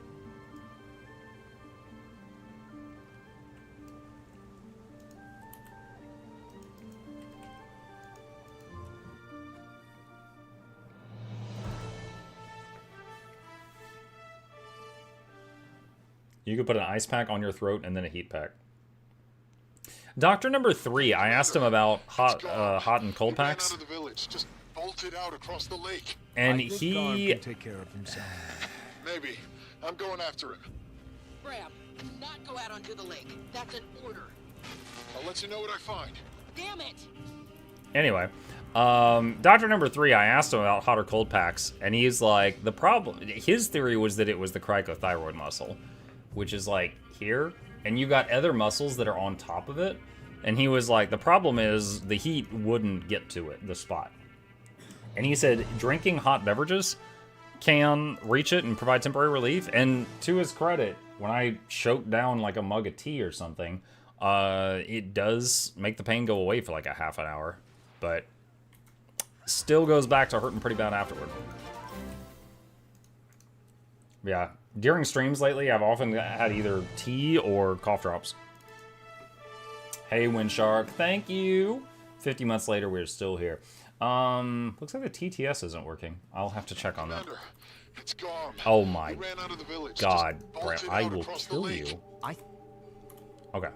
You could put an ice pack on your throat and then a heat pack. Doctor number 3, I asked him about hot and cold packs. Just bolted out across the lake. And he can take care of himself. Maybe. I'm going after him. Grab. Do not go out onto the lake. That's an order. I'll let you know what I find. Damn it! Anyway, Doctor number 3, I asked him about hot or cold packs, and he's like, the problem, his theory was that it was the cricothyroid muscle, which is like here, and you got other muscles that are on top of it, and he was like, the problem is the heat wouldn't get to it, the spot. And he said drinking hot beverages can reach it and provide temporary relief, and to his credit, when I choked down like a mug of tea or something, it does make the pain go away for like a half an hour, but still goes back to hurting pretty bad afterward. Yeah, during streams lately, I've often had either tea or cough drops. Hey, Windshark, thank you. 50 months later, we're still here. Looks like the TTS isn't working. I'll have to check on that. It's gone. Oh my He ran out of the village. God, Just Brent, bolted I out will across the kill lake. you. Okay.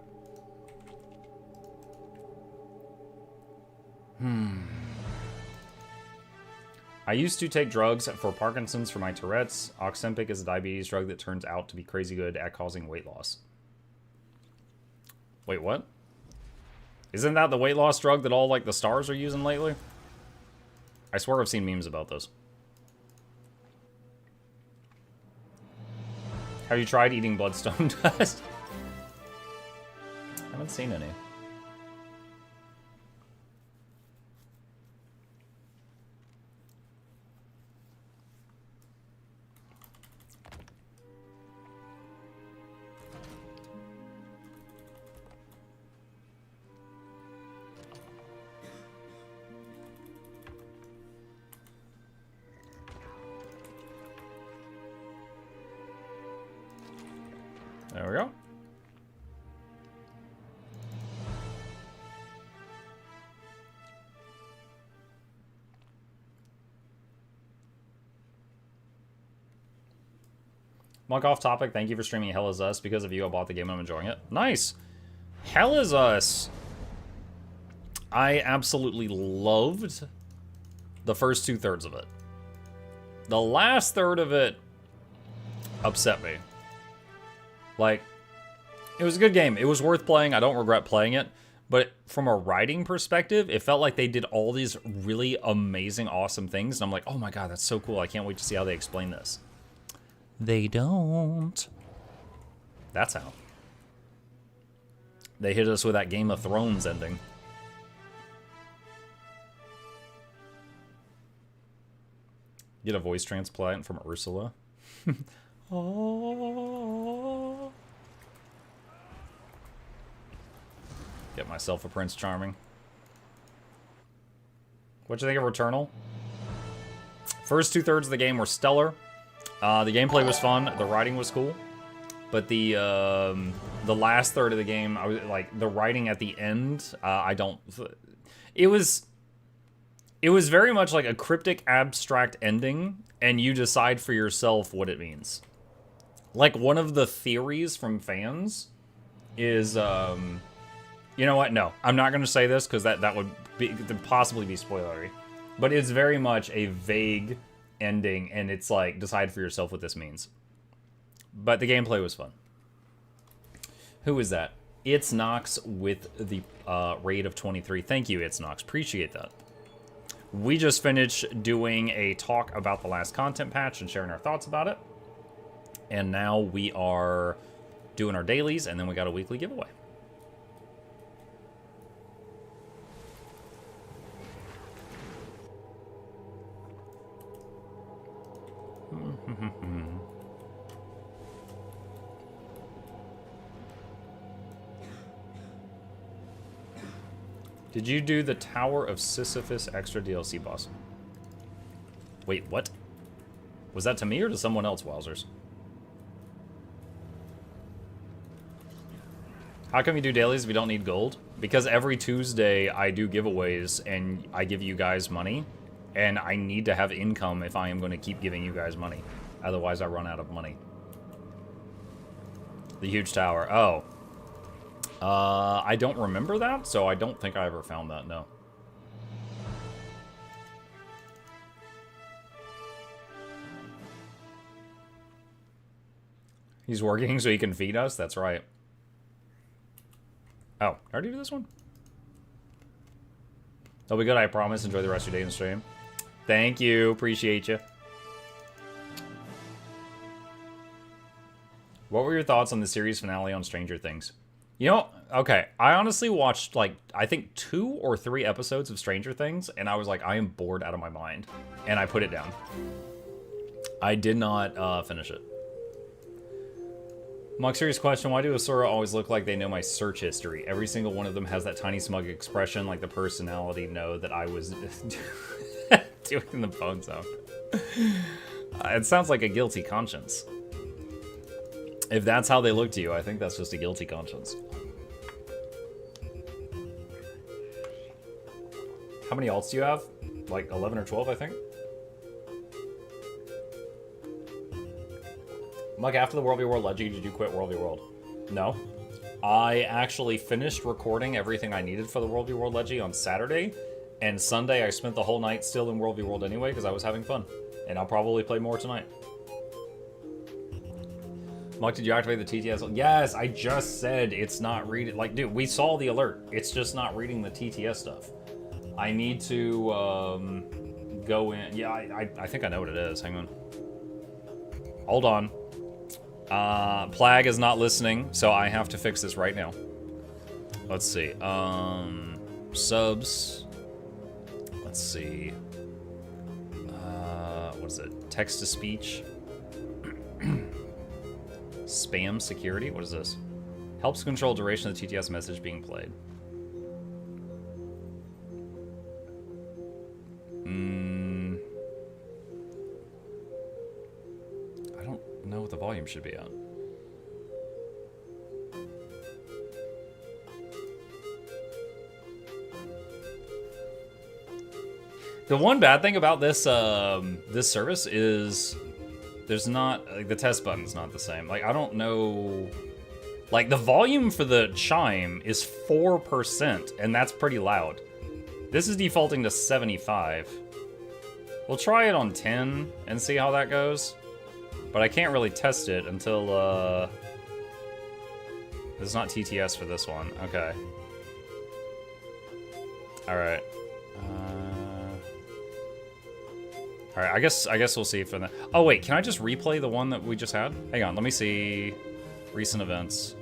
I used to take drugs for Parkinson's for my Tourette's. Ozempic is a diabetes drug that turns out to be crazy good at causing weight loss. Wait, what? Isn't that the weight loss drug that all, like, the stars are using lately? I swear I've seen memes about this. Have you tried eating bloodstone dust? I haven't seen any. There we go. Monk off topic, thank you for streaming Hell Is Us. Because of you, I bought the game and I'm enjoying it. Nice! Hell Is Us! I absolutely loved the first 2/3 of it. The last third of it upset me. Like, it was a good game. It was worth playing. I don't regret playing it. But from a writing perspective, it felt like they did all these really amazing, awesome things. And I'm like, oh my god, that's so cool. I can't wait to see how they explain this. They don't. That's how. They hit us with that Game of Thrones ending. Get a voice transplant from Ursula. Oh. Get myself a Prince Charming. What'd you think of Returnal? First 2/3 of the game were stellar. The gameplay was fun. The writing was cool. But the last third of the game, I was like the writing at the end. I don't. It was very much like a cryptic, abstract ending, and you decide for yourself what it means. Like one of the theories from fans is, you know what? No, I'm not going to say this because that would possibly be spoilery. But it's very much a vague ending, and it's like, decide for yourself what this means. But the gameplay was fun. Who is that? It's Nox with the raid of 23. Thank you, It's Nox. Appreciate that. We just finished doing a talk about the last content patch and sharing our thoughts about it. And now we are doing our dailies, and then we got a weekly giveaway. Did you do the Tower of Sisyphus extra DLC boss? Wait, what? Was that to me or to someone else, Wowzers? How come you do dailies if you don't need gold? Because every Tuesday I do giveaways and I give you guys money. And I need to have income if I am going to keep giving you guys money. Otherwise I run out of money. The huge tower. Oh. I don't remember that, so I don't think I ever found that, no. He's working so he can feed us? That's right. Oh, I already do this one? That'll be good, I promise. Enjoy the rest of your day in the stream. Thank you. Appreciate you. What were your thoughts on the series finale on Stranger Things? You know, okay, I honestly watched, like, I think 2 or 3 episodes of Stranger Things, and I was like, I am bored out of my mind. And I put it down. I did not finish it. Mock serious question, why do Asura always look like they know my search history? Every single one of them has that tiny smug expression, like the personality know that I was doing the phone sound. It sounds like a guilty conscience. If that's how they look to you, I think that's just a guilty conscience. How many alts do you have? Like 11 or 12, I think? Like, after the World v. World Legend, did you quit World v. World? No. I actually finished recording everything I needed for the World v. World Legend on Saturday, and Sunday I spent the whole night still in World v. World anyway, because I was having fun. And I'll probably play more tonight. Muck, did you activate the TTS? Yes, I just said it's not reading. Like, dude, we saw the alert. It's just not reading the TTS stuff. I need to go in. Yeah, I think I know what it is. Hang on. Hold on. Plague is not listening, so I have to fix this right now. Let's see. Subs. Let's see. What is it? Text to speech. Spam security. What is this? Helps control duration of the TTS message being played. I don't know what the volume should be at. The one bad thing about this this service is there's not, like, the test button's not the same. Like, I don't know, like, the volume for the chime is 4%, and that's pretty loud. This is defaulting to 75. We'll try it on 10 and see how that goes, but I can't really test it until there's not TTS for this one. Okay. All right. All right, I guess we'll see for that. Oh wait, can I just replay the one that we just had? Hang on, let me see recent events.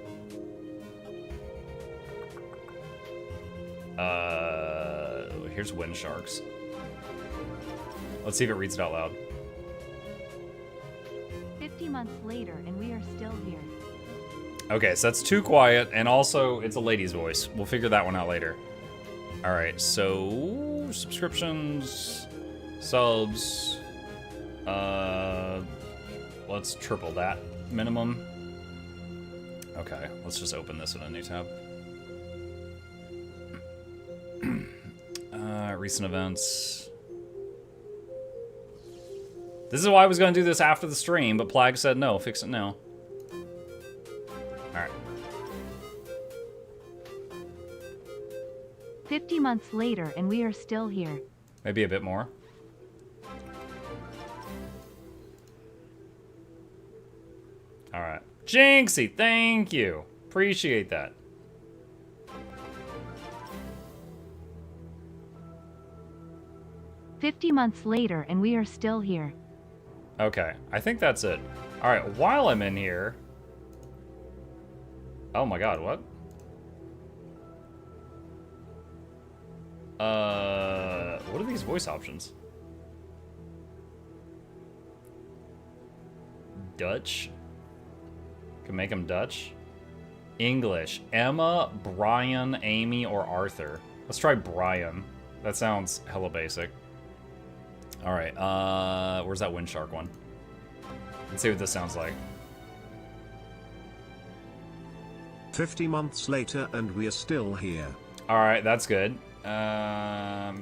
Here's Wind Sharks. Let's see if it reads it out loud. 50 months later, and we are still here. Okay, so that's too quiet, and also it's a lady's voice. We'll figure that one out later. All right, so subscriptions. Subs, let's triple that minimum. Okay, let's just open this in a new tab. Recent events. This is why I was going to do this after the stream, but Plague said no, fix it now. Alright. 50 months later, and we are still here. Maybe a bit more. Alright. Jinxie, thank you. Appreciate that. "50 months later, and we are still here." Okay, I think that's it. Alright, while I'm in here... Oh my god, what? What are these voice options? Dutch? Can make them Dutch. English. Emma, Brian, Amy, or Arthur. Let's try Brian. That sounds hella basic. Alright, where's that Windshark one? Let's see what this sounds like. 50 months later and we're still here. Alright, that's good.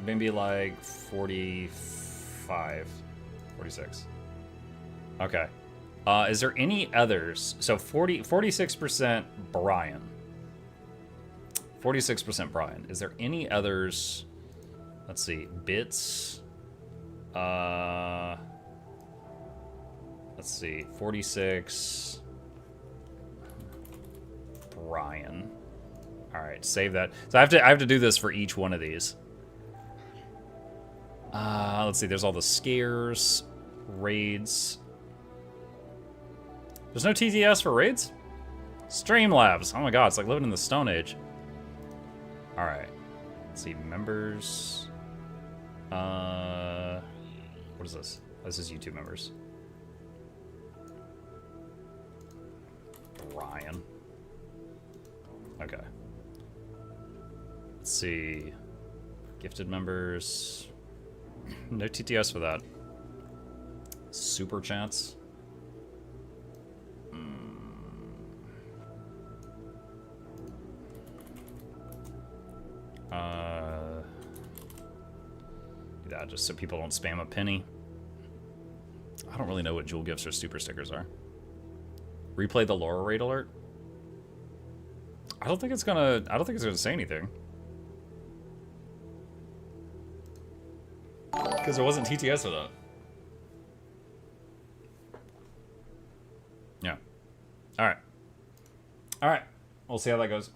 Maybe like 45. 46. Okay. Is there any others? So 46% Brian. 46% Brian. Is there any others? Let's see. Bits. Let's see. 46. Brian. All right, save that. So I have to do this for each one of these. Let's see. There's all the scares, raids. There's no TTS for raids? Streamlabs. Oh my god, it's like living in the Stone Age. All right. Let's see. Members. What is this? This is YouTube members. Brian. Okay. Let's see. Gifted members. No TTS for that. Super chats. Do that just so people don't spam a penny. I don't really know what jewel gifts or super stickers are. Replay the Laura raid alert. I don't think it's gonna say anything. Because there wasn't TTS for that. Yeah. Alright. Alright. We'll see how that goes.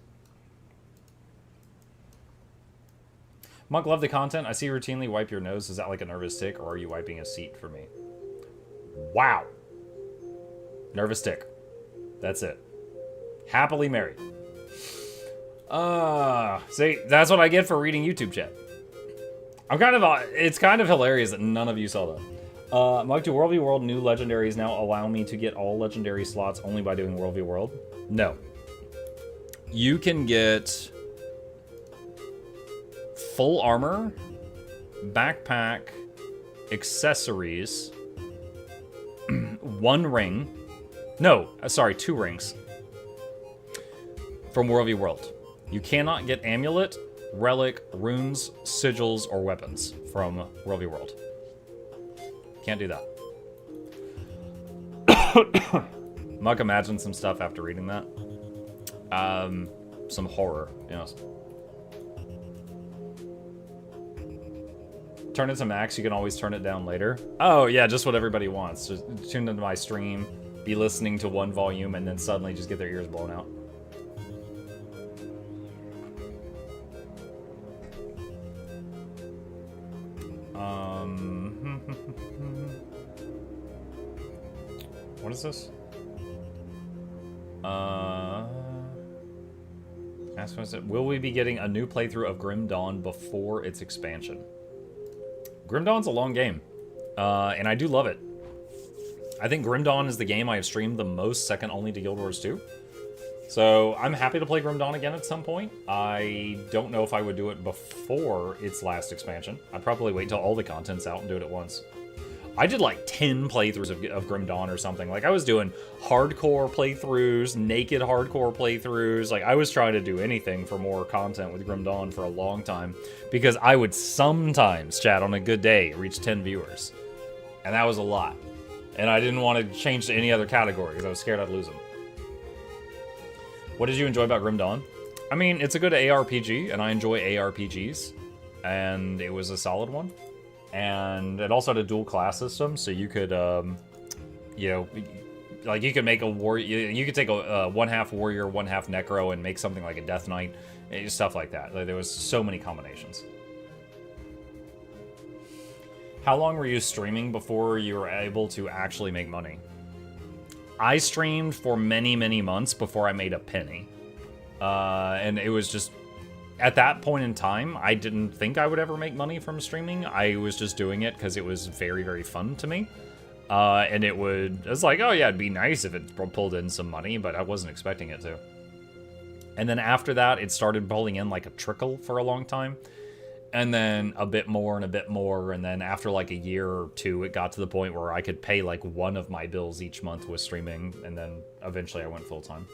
Monk, love the content. I see you routinely wipe your nose. Is that like a nervous tick, or are you wiping a seat for me? Wow. Nervous tick. That's it. Happily married. See, that's what I get for reading YouTube chat. It's kind of hilarious that none of you saw that. Mug to World v World new legendaries now allow me to get all legendary slots only by doing World v World? No. You can get full armor, backpack, accessories, 1 ring. No, sorry, 2 rings from World v World. You cannot get amulet, relic, runes, sigils, or weapons from World v World. Can't do that. Muck imagine some stuff after reading that. Some horror, yes. Turn it to max, you can always turn it down later. Oh yeah, just what everybody wants. Just tune into my stream, be listening to 1 volume, and then suddenly just get their ears blown out. What is this? Ask us, will we be getting a new playthrough of Grim Dawn before its expansion? Grim Dawn's a long game, and I do love it. I think Grim Dawn is the game I have streamed the most, second only to Guild Wars 2. So I'm happy to play Grim Dawn again at some point. I don't know if I would do it before its last expansion. I'd probably wait till all the content's out and do it at once. I did like 10 playthroughs of Grim Dawn or something. Like I was doing hardcore playthroughs, naked hardcore playthroughs. Like I was trying to do anything for more content with Grim Dawn for a long time because I would sometimes, chat, on a good day, reach 10 viewers. And that was a lot. And I didn't want to change to any other category because I was scared I'd lose them. What did you enjoy about Grim Dawn? I mean, it's a good ARPG, and I enjoy ARPGs. And it was a solid one. And it also had a dual class system, so you could, you know, like you could make a you could take a 1/2 warrior, 1/2 necro, and make something like a death knight, stuff like that. Like, there was so many combinations. How long were you streaming before you were able to actually make money? I streamed for many, many months before I made a penny, and it was just. At that point in time, I didn't think I would ever make money from streaming. I was just doing it because it was very, very fun to me. And it was like, oh yeah, it'd be nice if it pulled in some money, but I wasn't expecting it to. And then after that, it started pulling in like a trickle for a long time. And then a bit more and a bit more. And then after like a year or 2, it got to the point where I could pay like one of my bills each month with streaming. And then eventually I went full time.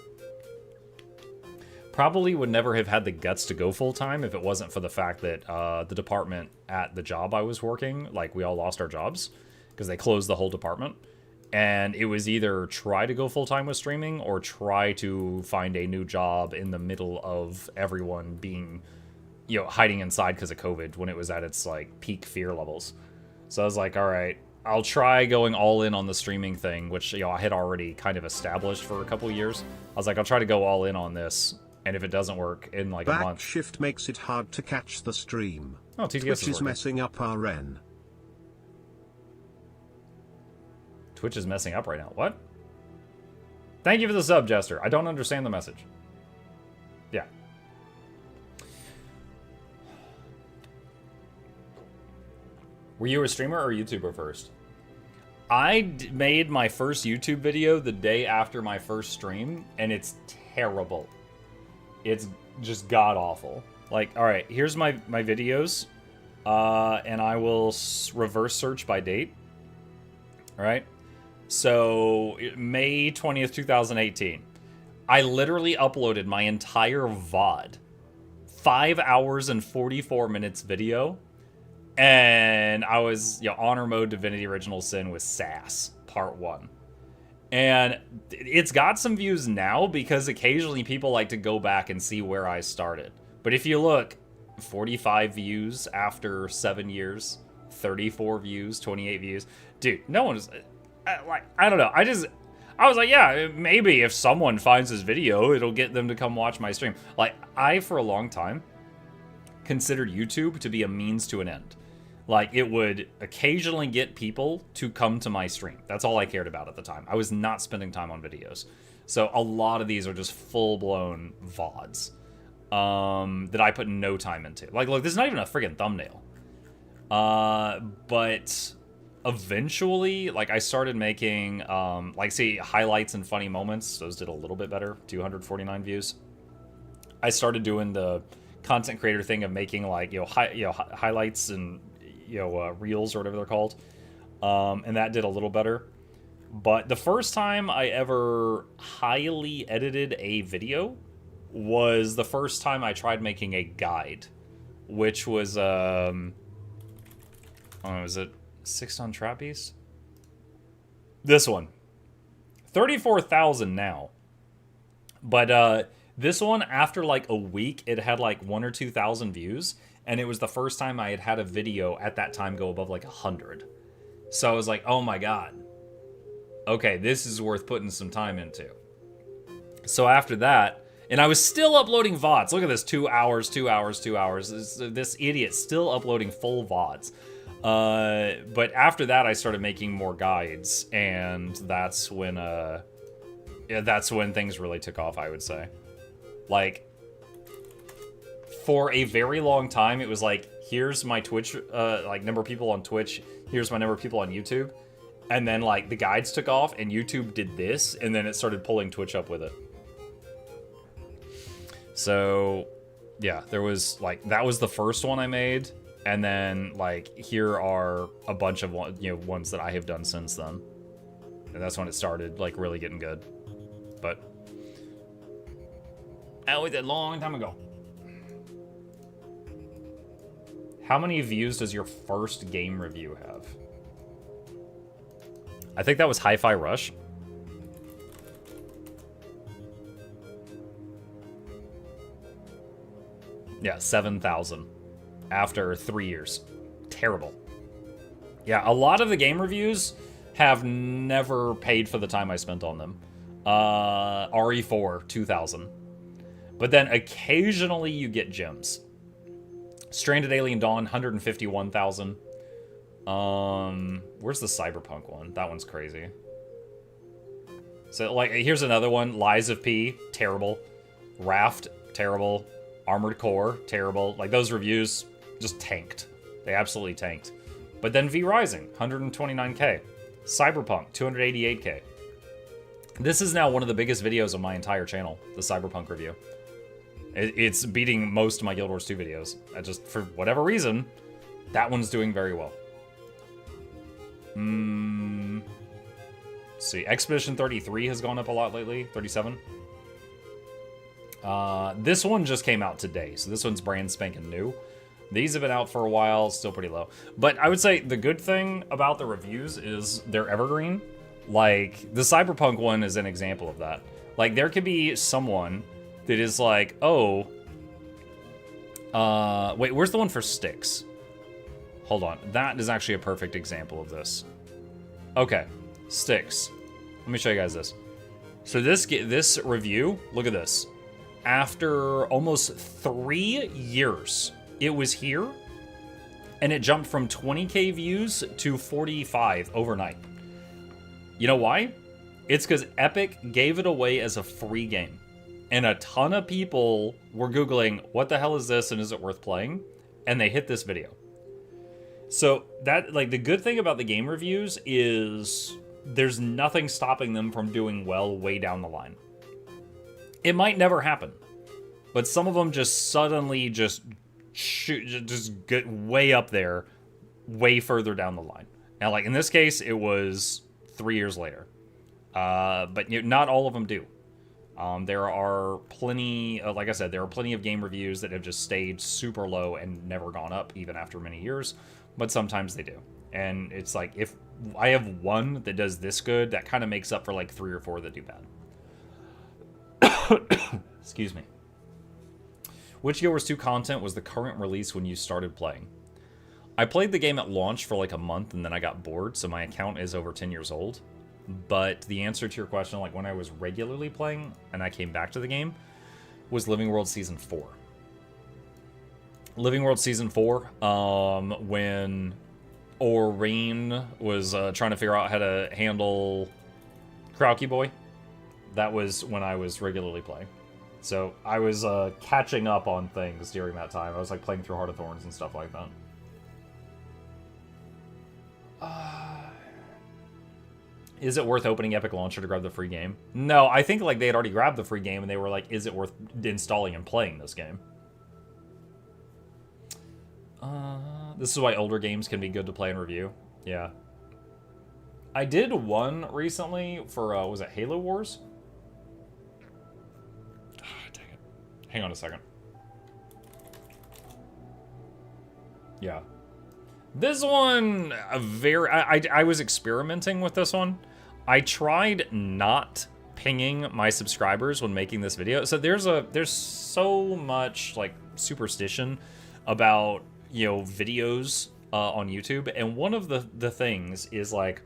Probably would never have had the guts to go full-time if it wasn't for the fact that the department at the job I was working, like, we all lost our jobs because they closed the whole department. And it was either try to go full-time with streaming or try to find a new job in the middle of everyone being, you know, hiding inside because of COVID when it was at its, like, peak fear levels. So I was like, all right, I'll try going all in on the streaming thing, which, you know, I had already kind of established for a couple of years. I was like, I'll try to go all in on this. And if it doesn't work in like a month... Backshift makes it hard to catch the stream. Oh, TTS Twitch is messing up RN. Twitch is messing up right now. What? Thank you for the sub, Jester. I don't understand the message. Yeah. Were you a streamer or a YouTuber first? I made my first YouTube video the day after my first stream, and it's terrible. It's just god-awful. Like, alright, here's my videos, and I will reverse search by date. Alright? So, May 20th, 2018. I literally uploaded my entire VOD. 5 hours and 44 minutes video. And I was, you know, honor mode Divinity Original Sin with Sass, part 1. And it's got some views now because occasionally people like to go back and see where I started. But if you look, 45 views after 7 years, 34 views, 28 views. Dude, no one is, like, I don't know. I was like, yeah, maybe if someone finds this video, it'll get them to come watch my stream. Like, I, for a long time, considered YouTube to be a means to an end. Like, it would occasionally get people to come to my stream. That's all I cared about at the time. I was not spending time on videos. So a lot of these are just full-blown VODs that I put no time into. Like, look, this is not even a friggin' thumbnail. But eventually, like, I started making, like, see, highlights and funny moments. Those did a little bit better, 249 views. I started doing the content creator thing of making, like, highlights and, reels or whatever they're called. And that did a little better. But the first time I ever highly edited a video was the first time I tried making a guide, which was, was it 6-ton Trapeze? This one. 34,000 now. But this one, after like a week, it had like 1,000 or 2,000 views. And it was the first time I had had a video at that time go above like 100. So I was like, oh my god. Okay, this is worth putting some time into. So after that, and I was still uploading VODs. Look at this, 2 hours, 2 hours, 2 hours. This idiot still uploading full VODs. But after that, I started making more guides, and that's when things really took off, I would say. Like, for a very long time, it was like, here's my Twitch, like, number of people on Twitch, here's my number of people on YouTube, and then, like, the guides took off, and YouTube did this, and then it started pulling Twitch up with it. So, yeah, there was, like, that was the first one I made. And then, like, here are a bunch of ones that I have done since then. And that's when it started, like, really getting good. But that was a long time ago. How many views does your first game review have? I think that was Hi-Fi Rush. Yeah, 7,000. After 3 years. Terrible. Yeah, a lot of the game reviews have never paid for the time I spent on them. RE4, 2,000. But then occasionally you get gems. Stranded Alien Dawn, 151,000. Where's the Cyberpunk one? That one's crazy. So, like, here's another one. Lies of P, terrible. Raft, terrible. Armored Core, terrible. Like, those reviews just tanked. They absolutely tanked. But then V Rising, 129k. Cyberpunk, 288k. This is now one of the biggest videos on my entire channel, the Cyberpunk review. It's beating most of my Guild Wars 2 videos. I just, for whatever reason, that one's doing very well. Let's see, Expedition 33 has gone up a lot lately, 37. This one just came out today, so this one's brand spanking new. These have been out for a while, still pretty low. But I would say the good thing about the reviews is they're evergreen. Like, the Cyberpunk one is an example of that. Like, there could be someone that is like, oh... wait, where's the one for Styx? Hold on. That is actually a perfect example of this. Okay, Styx. Let me show you guys this. So this review, look at this. After almost 3 years, it was here, and it jumped from 20k views to 45 overnight. You know why? It's because Epic gave it away as a free game. And a ton of people were Googling, what the hell is this and is it worth playing? And they hit this video. So that, like, the good thing about the game reviews is there's nothing stopping them from doing well way down the line. It might never happen, but some of them just suddenly just get way up there, way further down the line. Now, like in this case, it was 3 years later, but not all of them do. There are plenty, like I said, there are plenty of game reviews that have just stayed super low and never gone up even after many years, but sometimes they do. And it's like, if I have one that does this good, that kind of makes up for like 3 or 4 that do bad. Excuse me. Which Guild Wars 2 content was the current release when you started playing? I played the game at launch for like a month and then I got bored, so my account is over 10 years old. But the answer to your question, like when I was regularly playing and I came back to the game, was Living World Season 4. Living World Season 4, when Aurene was trying to figure out how to handle Krauky Boy. That was when I was regularly playing. So I was catching up on things during that time. I was like playing through Heart of Thorns and stuff like that. Is it worth opening Epic Launcher to grab the free game? No, I think like they had already grabbed the free game and they were like, is it worth installing and playing this game? This is why older games can be good to play and review. Yeah. I did one recently for, was it Halo Wars? Oh, dang it. Hang on a second. Yeah. This one, I was experimenting with this one. I tried not pinging my subscribers when making this video. So there's so much like superstition about, you know, videos on YouTube, and one of the things is like,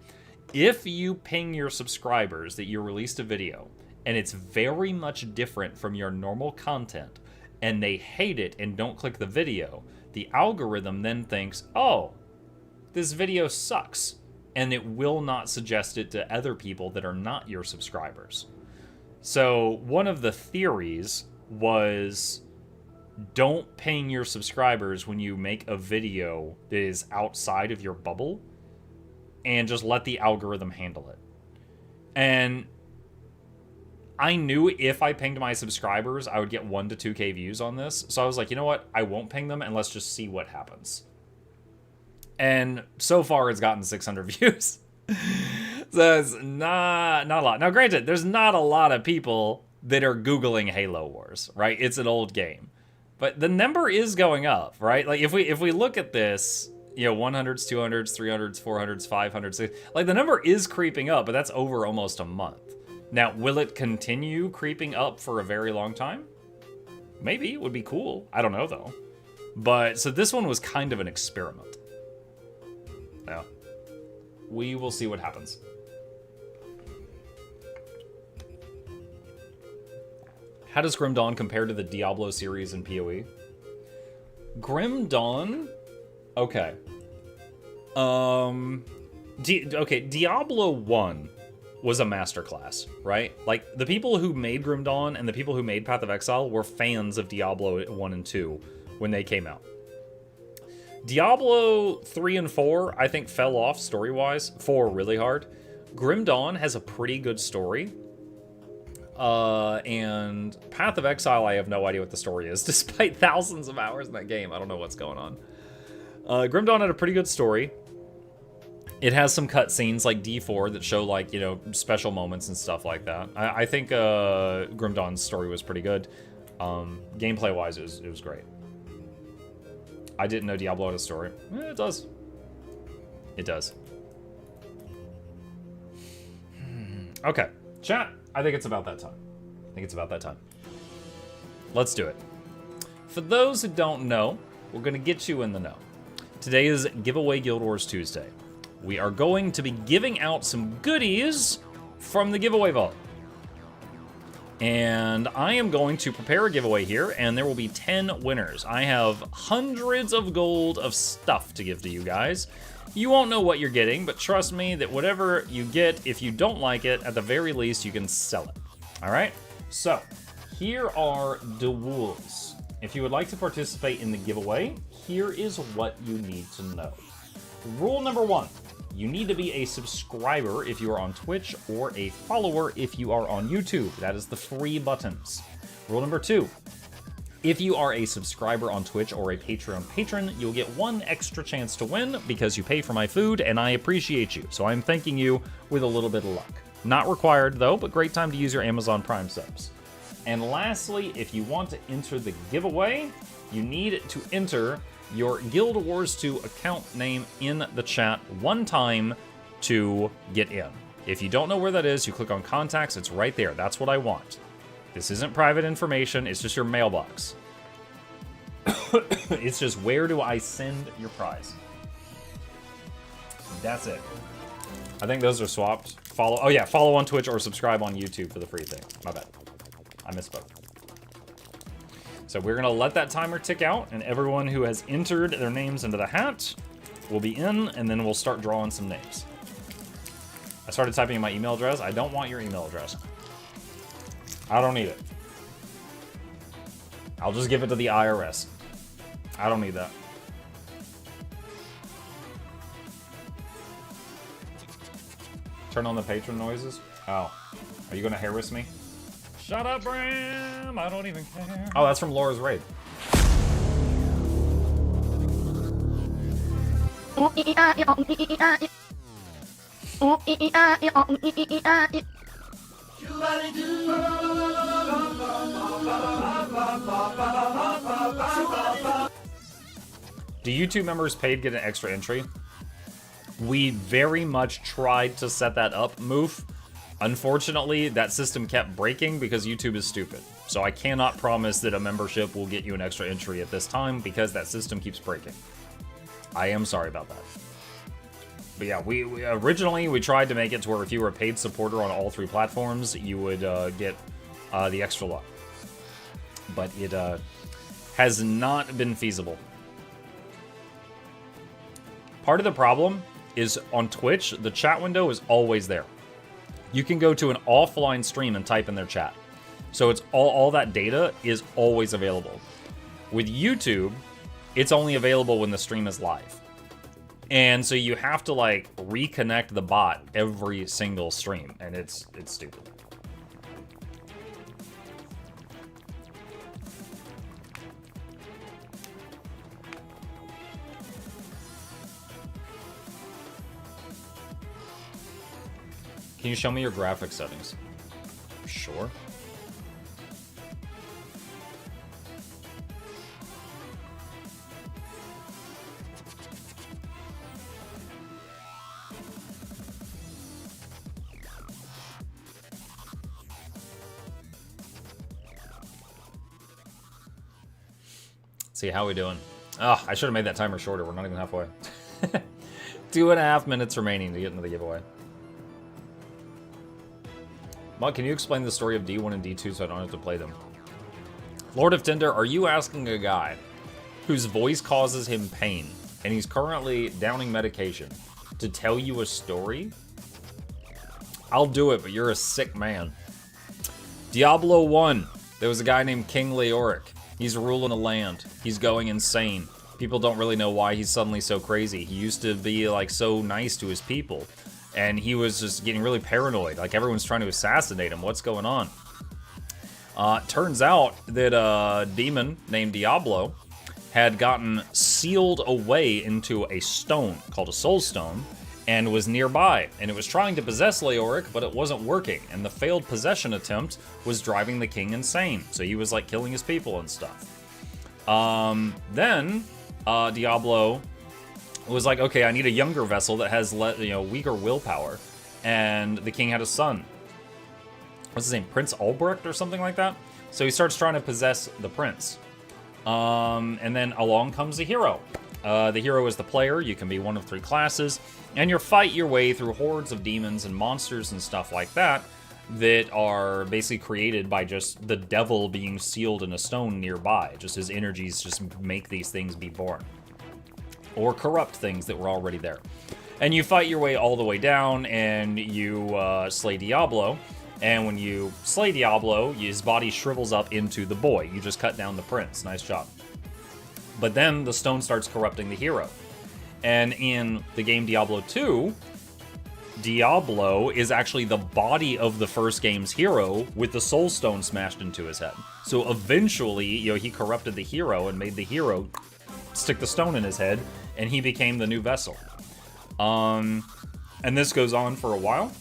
if you ping your subscribers that you released a video and it's very much different from your normal content and they hate it and don't click the video, the algorithm then thinks, oh, this video sucks, and it will not suggest it to other people that are not your subscribers. So one of the theories was, don't ping your subscribers when you make a video that is outside of your bubble, and just let the algorithm handle it. And I knew if I pinged my subscribers, I would get 1 to 2K views on this. So I was like, you know what? I won't ping them, and let's just see what happens. And so far, it's gotten 600 views. So it's not a lot. Now, granted, there's not a lot of people that are Googling Halo Wars, right? It's an old game. But the number is going up, right? Like, if we look at this, you know, 100s, 200s, 300s, 400s, 500s, like, the number is creeping up, but that's over almost a month. Now, will it continue creeping up for a very long time? Maybe. It would be cool. I don't know, though. But, so this one was kind of an experiment. Yeah. We will see what happens. How does Grim Dawn compare to the Diablo series in PoE? Grim Dawn? Okay. Okay, Diablo 1 was a masterclass, right? Like, the people who made Grim Dawn and the people who made Path of Exile were fans of Diablo 1 and 2 when they came out. Diablo 3 and 4, I think, fell off story-wise. 4 really hard. Grim Dawn has a pretty good story. And Path of Exile, I have no idea what the story is, despite thousands of hours in that game. I don't know what's going on. Grim Dawn had a pretty good story. It has some cutscenes like D4 that show, like, you know, special moments and stuff like that. I think Grim Dawn's story was pretty good. Gameplay-wise, it was great. I didn't know Diablo had a story. It does. It does. Okay, chat. I think it's about that time. Let's do it. For those who don't know, we're going to get you in the know. Today is Giveaway Guild Wars Tuesday. We are going to be giving out some goodies from the giveaway vault. And I am going to prepare a giveaway here, and there will be 10 winners. I have hundreds of gold of stuff to give to you guys. You won't know what you're getting, but trust me that whatever you get, if you don't like it, at the very least, you can sell it. All right? So, here are the rules. If you would like to participate in the giveaway, here is what you need to know. Rule number 1. You need to be a subscriber if you are on Twitch or a follower if you are on YouTube. That is the free buttons. Rule number 2. If you are a subscriber on Twitch or a Patreon patron, you'll get 1 extra chance to win because you pay for my food and I appreciate you. So I'm thanking you with a little bit of luck. Not required though, but great time to use your Amazon Prime subs. And lastly, if you want to enter the giveaway, you need to enter your Guild Wars 2 account name in the chat 1 time to get in. If you don't know where that is, you click on contacts, it's right there. That's what I want. This isn't private information, it's just your mailbox. It's just, where do I send your prize? That's it. I think those are swapped. Follow, oh yeah, follow on Twitch or subscribe on YouTube for the free thing. My bad. I misspoke. So we're gonna let that timer tick out, and everyone who has entered their names into the hat will be in, and then we'll start drawing some names. I started typing in my email address. I don't want your email address. I don't need it. I'll just give it to the IRS. I don't need that. Turn on the patron noises? Oh. Are you gonna harass me? Shut up, Bram! I don't even care. Oh, that's from Laura's Raid. Do YouTube members paid get an extra entry? We very much tried to set that up, Moof. Unfortunately, that system kept breaking because YouTube is stupid. So I cannot promise that a membership will get you an extra entry at this time because that system keeps breaking. I am sorry about that. But yeah, we originally we tried to make it to where if you were a paid supporter on all 3 platforms, you would get the extra luck. But it has not been feasible. Part of the problem is on Twitch, the chat window is always there. You can go to an offline stream and type in their chat. So it's all that data is always available. With YouTube, it's only available when the stream is live. And so you have to like reconnect the bot every single stream, and it's stupid. Can you show me your graphics settings? Sure. See, how we doing? Oh, I should have made that timer shorter. We're not even halfway. 2.5 minutes remaining to get into the giveaway. Mug, can you explain the story of D1 and D2 so I don't have to play them? Lord of Tinder, are you asking a guy whose voice causes him pain and he's currently downing medication to tell you a story? I'll do it, but you're a sick man. Diablo 1. There was a guy named King Leoric. He's ruling a land. He's going insane. People don't really know why he's suddenly so crazy. He used to be like so nice to his people. And he was just getting really paranoid. Like everyone's trying to assassinate him. What's going on? Turns out that a demon named Diablo had gotten sealed away into a stone called a soul stone and was nearby. And it was trying to possess Leoric, but it wasn't working. And the failed possession attempt was driving the king insane. So he was like killing his people and stuff. Then Diablo was like, okay, I need a younger vessel that has weaker willpower. And the king had a son. What's his name? Prince Albrecht or something like that? So he starts trying to possess the prince. And then along comes the hero. The hero is the player. You can be one of 3 classes. And you fight your way through hordes of demons and monsters and stuff like that that are basically created by just the devil being sealed in a stone nearby. Just his energies just make these things be born. Or corrupt things that were already there. And you fight your way all the way down, and you slay Diablo. And when you slay Diablo, his body shrivels up into the boy. You just cut down the prince. Nice job. But then the stone starts corrupting the hero. And in the game Diablo 2, Diablo is actually the body of the first game's hero with the soul stone smashed into his head. So eventually, he corrupted the hero and made the hero stick the stone in his head, and he became the new vessel. And this goes on for a while,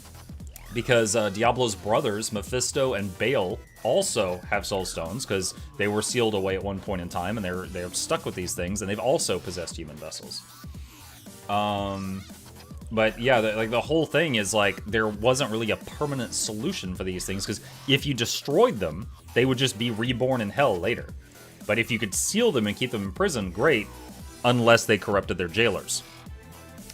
because Diablo's brothers, Mephisto and Baal, also have soul stones, because they were sealed away at one point in time, and they're stuck with these things, and they've also possessed human vessels. But yeah, the whole thing is like, there wasn't really a permanent solution for these things, because if you destroyed them, they would just be reborn in hell later. But if you could seal them and keep them in prison, great, unless they corrupted their jailers.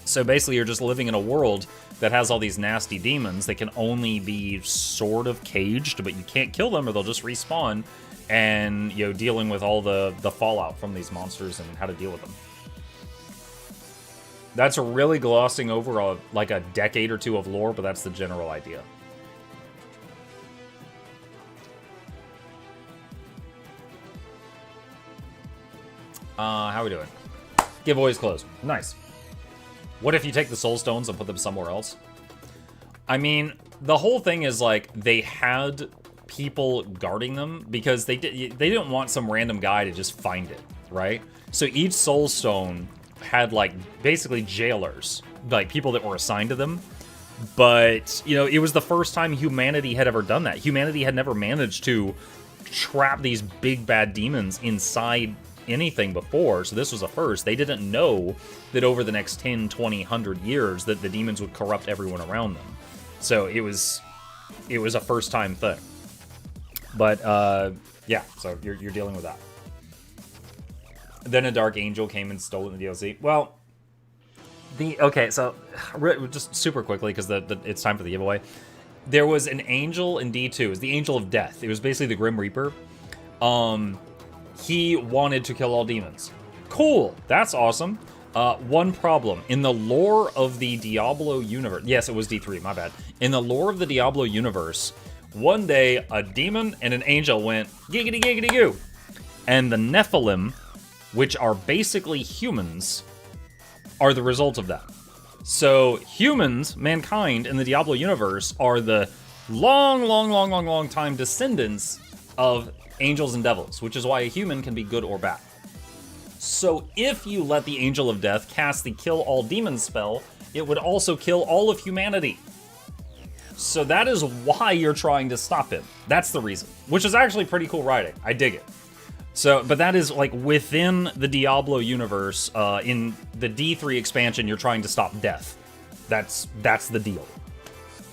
So basically, you're just living in a world that has all these nasty demons that can only be sort of caged, but you can't kill them or they'll just respawn, and dealing with all the fallout from these monsters and how to deal with them. That's really glossing over like a decade or 2 of lore, but that's the general idea. How are we doing? Giveaway's closed. Nice. What if you take the soul stones and put them somewhere else? I mean, the whole thing is like they had people guarding them because they didn't want some random guy to just find it, right? So each soul stone had like basically jailers, like people that were assigned to them. But, you know, it was the first time humanity had ever done that. Humanity had never managed to trap these big bad demons inside anything before, so this was a first. They didn't know that over the next 10, 20, 100 years that the demons would corrupt everyone around them. So it was a first time thing. But yeah, so you're dealing with that. Then a dark angel came and stole it in the DLC. Well, okay, so just super quickly because it's time for the giveaway. There was an angel in D2. It was the angel of death. It was basically the Grim Reaper. He wanted to kill all demons. Cool, that's awesome. One problem. In the lore of the Diablo universe... Yes, it was D3, my bad. In the lore of the Diablo universe, one day a demon and an angel went giggity giggity goo. And the Nephilim, which are basically humans, are the result of that. So humans, mankind in the Diablo universe, are the long time descendants of angels and devils, which is why a human can be good or bad. So if you let the Angel of Death cast the Kill All Demons spell, it would also kill all of humanity. So that is why you're trying to stop him. That's the reason, which is actually pretty cool writing. I dig it. So, but that is like within the Diablo universe, in the D3 expansion, you're trying to stop death. That's the deal.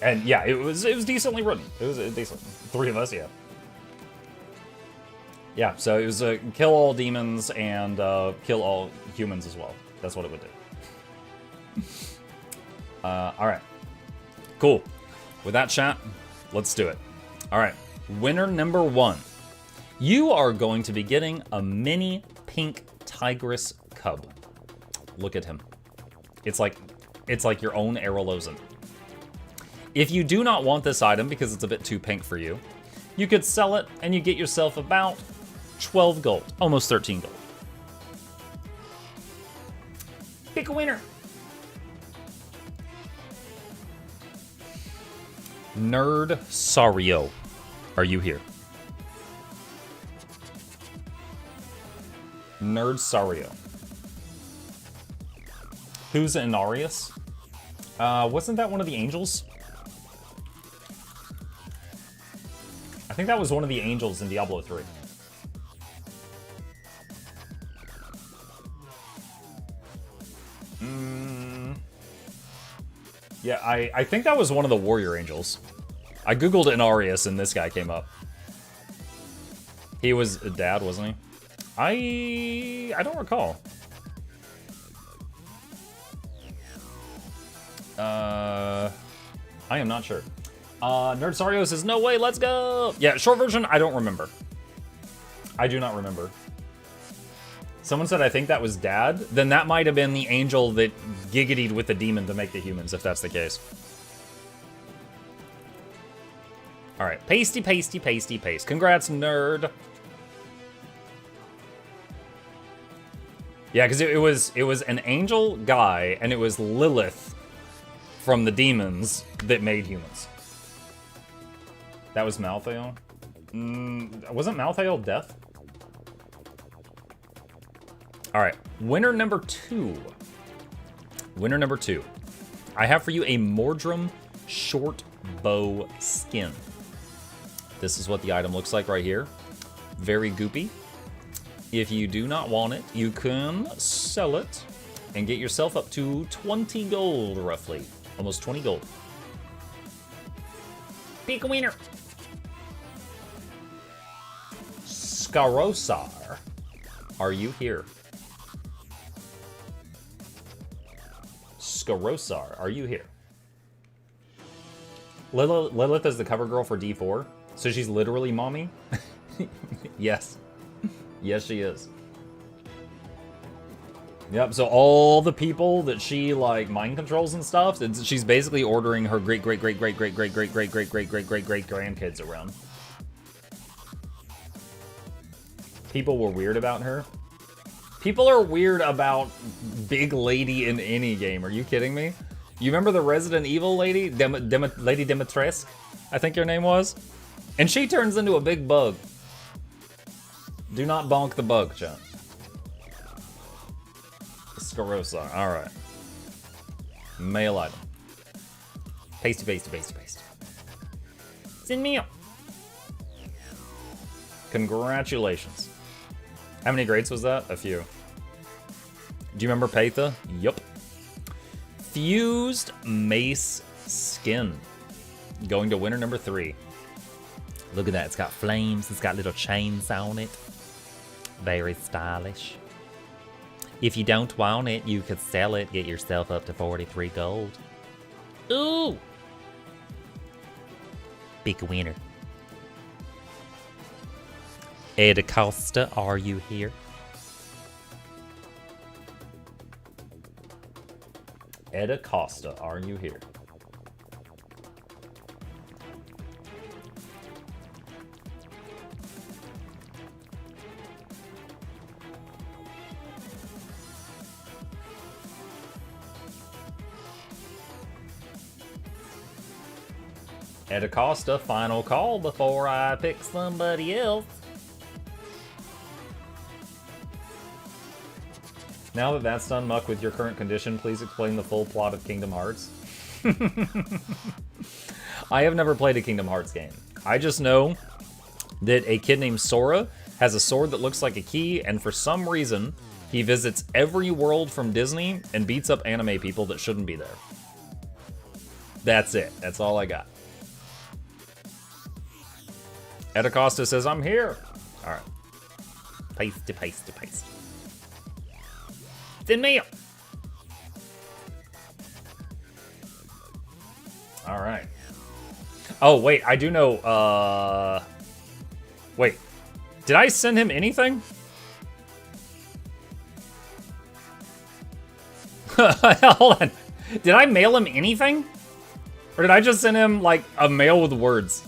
And yeah, it was decently written. It was decent. 3 of us, yeah. Yeah, so it was kill all demons and kill all humans as well. That's what it would do. All right, cool. With that, chat, let's do it. All right, winner number 1. You are going to be getting a mini pink tigress cub. Look at him. It's like your own Aralosan. If you do not want this item because it's a bit too pink for you, you could sell it and you get yourself about 12 gold, almost 13 gold. Pick a winner. Nerd Sario, are you here? Nerd Sario. Who's Inarius? Wasn't that one of the angels? I think that was one of the angels in Diablo 3. Yeah, I think that was one of the warrior angels. I googled Inarius and this guy came up. He was a dad, wasn't he? I don't recall. I am not sure. Nerd Sario says, no way, let's go! Yeah, short version, I don't remember. I do not remember. Someone said, I think that was Dad. Then that might have been the angel that giggitied with the demon to make the humans, if that's the case. All right, pasty, pasty, pasty, paste. Congrats, nerd. Yeah, because it was an angel guy, and it was Lilith from the demons that made humans. That was Malthael? Wasn't Malthael death? All right, winner number 2. Winner number 2. I have for you a Mordrum short bow skin. This is what the item looks like right here. Very goopy. If you do not want it, you can sell it and get yourself up to 20 gold, roughly. Almost 20 gold. Pick a winner. Skarosar, are you here? Skarosar, are you here? Lilith is the cover girl for D4, so she's literally mommy? Yes. Yes, she is. Yep, so all the people that she, like, mind controls and stuff, she's basically ordering her great-great-great-great-great-great-great-great-great-great-great-grandkids around. People were weird about her. People are weird about big lady in any game. Are you kidding me? You remember the Resident Evil lady? Lady Dimitrescu, I think your name was? And she turns into a big bug. Do not bonk the bug, John. Scarosa, alright. Mail item. Pasty, pasty, pasty, pasty. Send me up. Congratulations. How many grades was that? A few. Do you remember Patha? Yup. Fused Mace Skin. Going to winner number 3. Look at that. It's got flames. It's got little chains on it. Very stylish. If you don't want it, you could sell it. Get yourself up to 43 gold. Ooh! Big winner. Ed Acosta, are you here? Ed Acosta, are you here? Ed Acosta, final call before I pick somebody else. Now that that's done, Muck, with your current condition, please explain the full plot of Kingdom Hearts. I have never played a Kingdom Hearts game. I just know that a kid named Sora has a sword that looks like a key, and for some reason, he visits every world from Disney and beats up anime people that shouldn't be there. That's it. That's all I got. Ed Acosta says, I'm here. All right. Paste, paste, paste. Send me. All right. Oh, wait. I do know. Wait. Did I send him anything? Hold on. Did I mail him anything? Or did I just send him, like, a mail with words?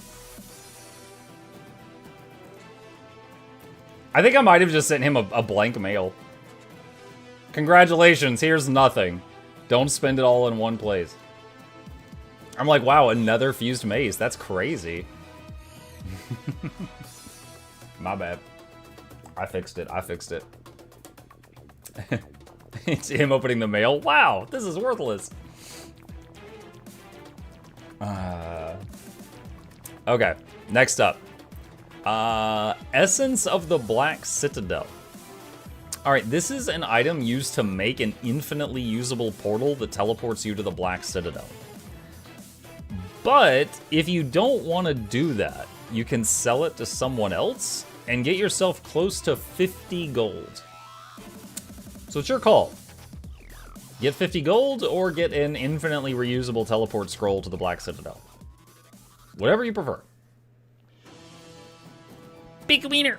I think I might have just sent him a blank mail. Congratulations, here's nothing. Don't spend it all in one place. I'm like, wow, another fused mace. That's crazy. My bad. I fixed it. I fixed it. It's him opening the mail. Wow, this is worthless. Okay, next up. Essence of the Black Citadel. Alright, this is an item used to make an infinitely usable portal that teleports you to the Black Citadel. But if you don't want to do that, you can sell it to someone else and get yourself close to 50 gold. So it's your call. Get 50 gold or get an infinitely reusable teleport scroll to the Black Citadel. Whatever you prefer. Big wiener.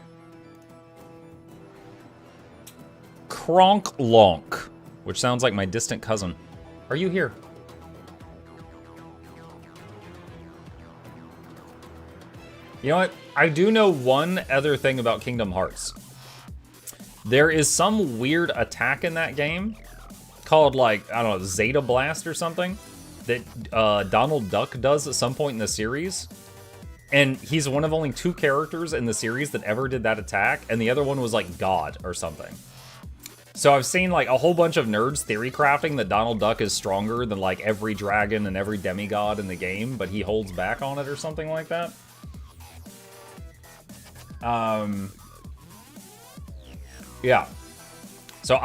Kronk Lonk, which sounds like my distant cousin. Are you here? You know what? I do know one other thing about Kingdom Hearts. There is some weird attack in that game called, like, I don't know, Zeta Blast or something that Donald Duck does at some point in the series. And he's one of only 2 characters in the series that ever did that attack, and the other one was, like, God or something. So I've seen, like, a whole bunch of nerds theory crafting that Donald Duck is stronger than, like, every dragon and every demigod in the game, but he holds back on it or something like that. Yeah. So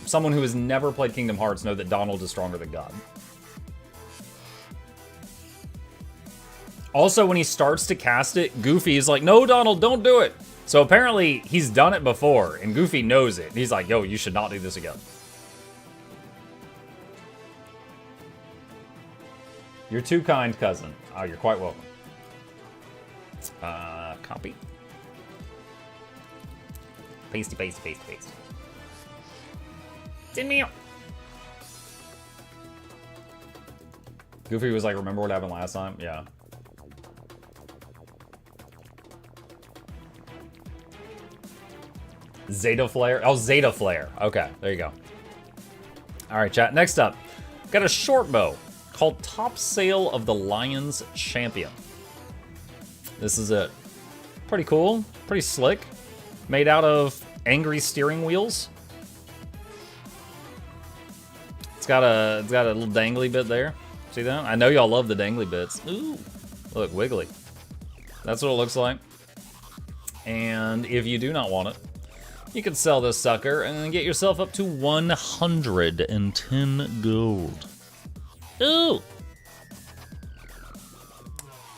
someone who has never played Kingdom Hearts, know that Donald is stronger than God. Also, when he starts to cast it, Goofy is like, no, Donald, don't do it. So apparently, he's done it before, and Goofy knows it. He's like, yo, you should not do this again. You're too kind, cousin. Oh, you're quite welcome. Copy. Pasty, pasty, pasty, pasty. Send me out. Goofy was like, remember what happened last time? Yeah. Zeta Flare. Oh, Zeta Flare. Okay, there you go. All right, chat. Next up, got a short bow called Top Sail of the Lion's Champion. This is it. Pretty cool. Pretty slick. Made out of angry steering wheels. It's got a little dangly bit there. See that? I know y'all love the dangly bits. Ooh, look, wiggly. That's what it looks like. And if you do not want it, you can sell this sucker and then get yourself up to 110 gold. Ooh!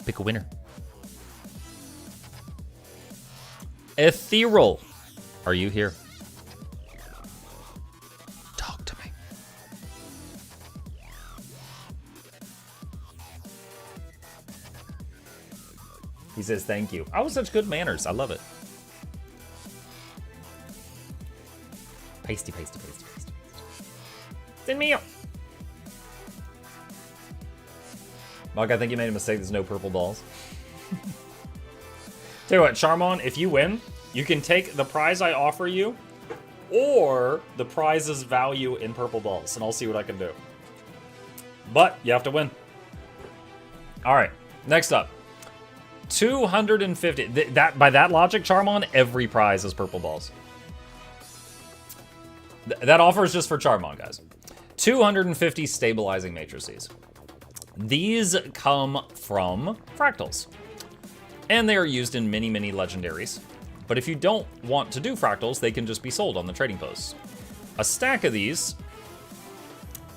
Pick a winner. Ethereal. Are you here? Talk to me. He says thank you. Oh, such good manners. I love it. Pasty, pasty, pasty, pasty. Send me up. Mug, I think you made a mistake. There's no purple balls. Tell you what, Charmon, if you win, you can take the prize I offer you or the prize's value in purple balls, and I'll see what I can do. But you have to win. All right, next up. 250. By that logic, Charmon, every prize is purple balls. That offer is just for Charmon, guys. 250 stabilizing matrices. These come from fractals. And they are used in many, many legendaries. But if you don't want to do fractals, they can just be sold on the trading posts. A stack of these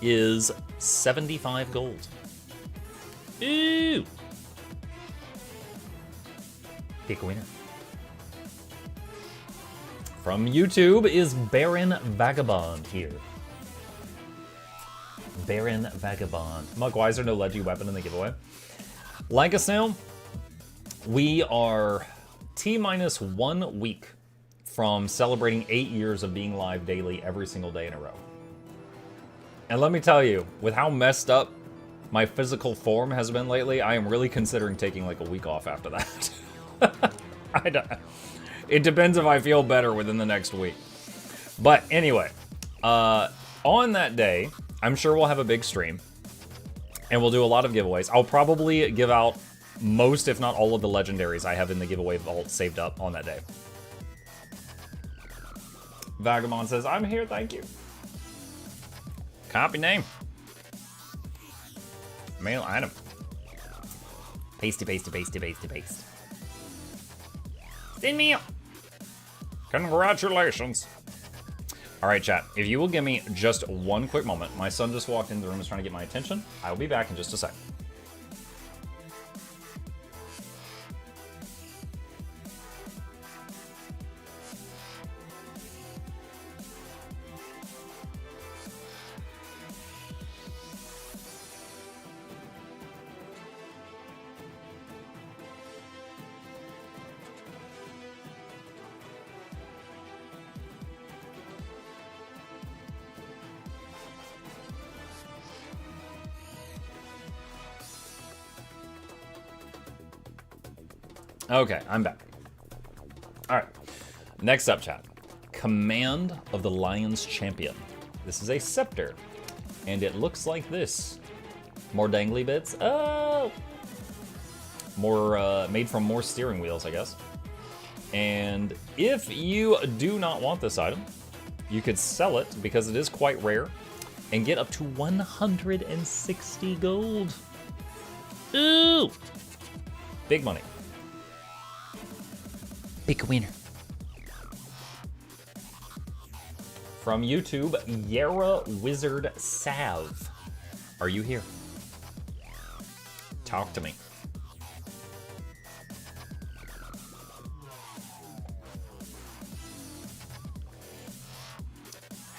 is 75 gold. Ooh! Pick a winner. From YouTube is Baron Vagabond here. Baron Vagabond. Mug, why is there no Leggy weapon in the giveaway? Like us now, we are T-minus 1 week from celebrating 8 years of being live daily every single day in a row. And let me tell you, with how messed up my physical form has been lately, I am really considering taking like a week off after that. It depends if I feel better within the next week. But anyway, on that day, I'm sure we'll have a big stream. And we'll do a lot of giveaways. I'll probably give out most, if not all, of the legendaries I have in the giveaway vault saved up on that day. Vagabond says, I'm here, thank you. Copy name. Mail item. Pasty, pasty, pasty, pasty, paste. Send me up. Congratulations. All right, chat. If you will give me just one quick moment. My son just walked into the room, is trying to get my attention. I will be back in just a second. Okay, I'm back. All right, next up, chat. Command of the Lion's Champion. This is a scepter, and it looks like this. More dangly bits. Oh! More, made from more steering wheels, I guess. And if you do not want this item, you could sell it, because it is quite rare, and get up to 160 gold. Ooh! Big money. Pick a winner. From YouTube, Yara Wizard Sav. Are you here? Talk to me.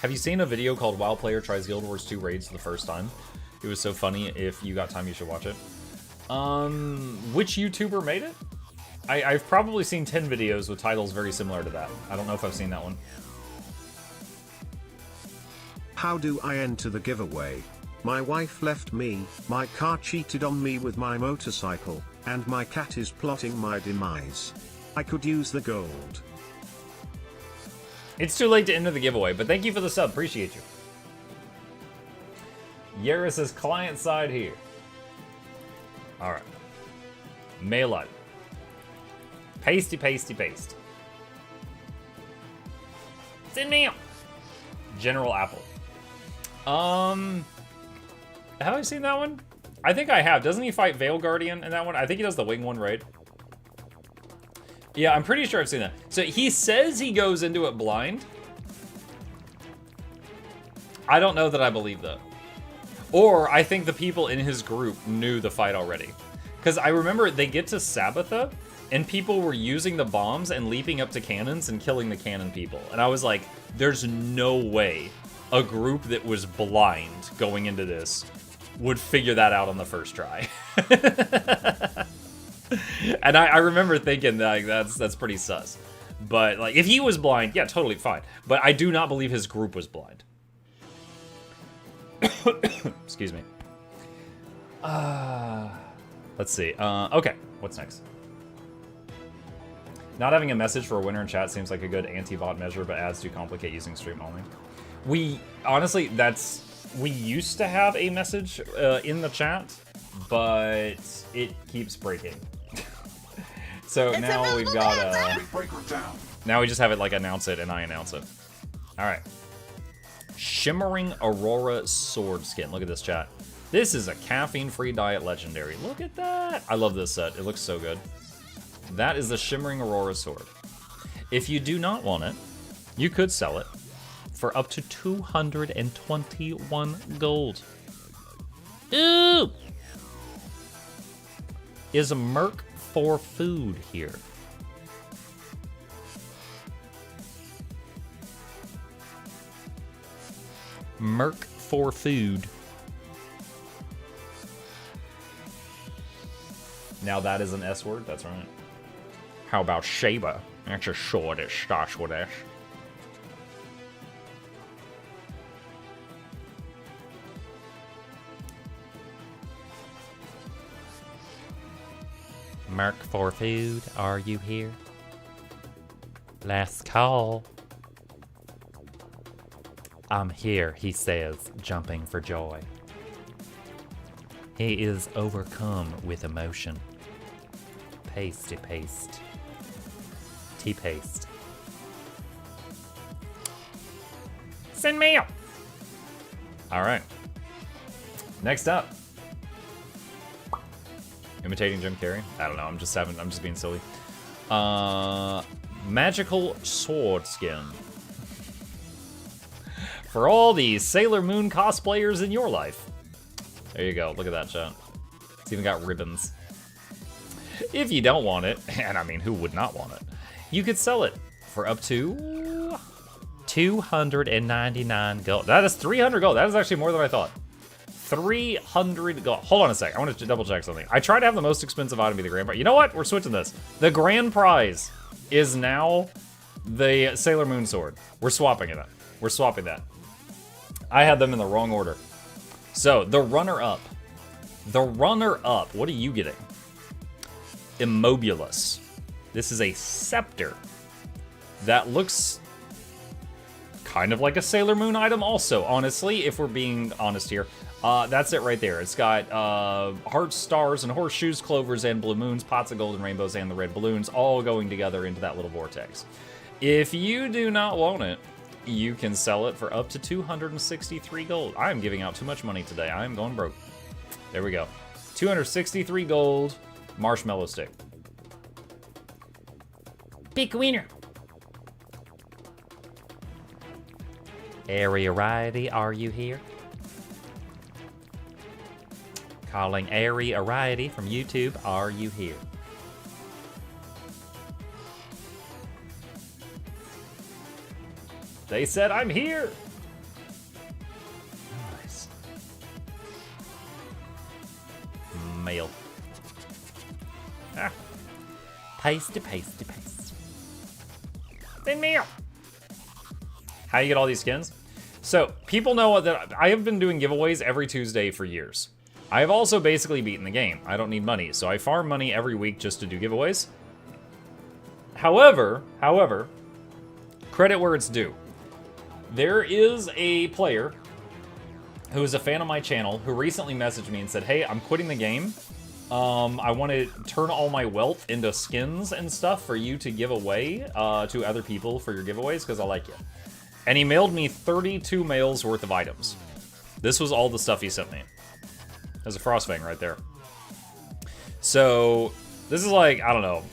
Have you seen a video called WoW Player Tries Guild Wars 2 Raids for the first time? It was so funny. If you got time, you should watch it. Which YouTuber made it? I've probably seen 10 videos with titles very similar to that. I don't know if I've seen that one. How do I enter the giveaway? My wife left me, my car cheated on me with my motorcycle, and my cat is plotting my demise. I could use the gold. It's too late to enter the giveaway, but thank you for the sub. Appreciate you. Yara says client side here. All right. Mail out. Pasty, pasty, paste. Send mail. General Apple. Have I seen that one? I think I have. Doesn't he fight Veil Guardian in that one? I think he does the wing one, right? Yeah, I'm pretty sure I've seen that. So he says he goes into it blind. I don't know that I believe that. Or I think the people in his group knew the fight already. Because I remember they get to Sabbatha, and people were using the bombs and leaping up to cannons and killing the cannon people. And I was like, there's no way a group that was blind going into this would figure that out on the first try. And I remember thinking that, like, that's pretty sus. But like, if he was blind, yeah, totally fine. But I do not believe his group was blind. Excuse me. Let's see. Okay, what's next? Not having a message for a winner in chat seems like a good anti-bot measure, but ads do complicate using stream only. We, honestly, we used to have a message in the chat, but it keeps breaking. So It's now we've available got, now we just have it like announce it and I announce it. All right. Shimmering Aurora Sword Skin. Look at this, chat. This is a caffeine-free diet legendary. Look at that. I love this set. It looks so good. That is the Shimmering Aurora Sword. If you do not want it, you could sell it for up to 221 gold. Ooh! Is Merc for food here? Merc for food. Now that is an S word, that's right. How about Shaba? That's a shortish, Stashwadish. Merc for food, are you here? Last call. I'm here, he says, jumping for joy. He is overcome with emotion. Pasty paste. T-paste. Send mail! Alright. Next up. Imitating Jim Carrey? I don't know, I'm just being silly. Magical Sword Skin. For all these Sailor Moon cosplayers in your life. There you go, look at that, chat. It's even got ribbons. If you don't want it, and I mean, who would not want it? You could sell it for up to 299 gold. That is 300 gold. That is actually more than I thought. 300 gold. Hold on a sec. I want to double check something. I tried to have the most expensive item be the grand prize. You know what? We're switching this. The grand prize is now the Sailor Moon sword. We're swapping it. We're swapping that. I had them in the wrong order. So, the runner-up. The runner-up. What are you getting? Immobulus. This is a scepter that looks kind of like a Sailor Moon item also, honestly, if we're being honest here. That's it right there. It's got hearts, stars, and horseshoes, clovers, and blue moons, pots of golden rainbows, and the red balloons all going together into that little vortex. If you do not want it, you can sell it for up to 263 gold. I am giving out too much money today. I am going broke. There we go. 263 gold, marshmallow stick. Big winner. Ariarity, are you here? Calling Ariarity from YouTube, are you here? They said I'm here. Nice. Mail. Ah. Pasty, pasty, paste. Send mail. How you get all these skins? So, people know that I have been doing giveaways every Tuesday for years. I have also basically beaten the game. I don't need money, so I farm money every week just to do giveaways. However, credit where it's due. There is a player who is a fan of my channel who recently messaged me and said, hey, I'm quitting the game. I want to turn all my wealth into skins and stuff for you to give away to other people for your giveaways because I like you. And he mailed me 32 mails worth of items. This was all the stuff he sent me. There's a Frostfang right there. So this is like, I don't know,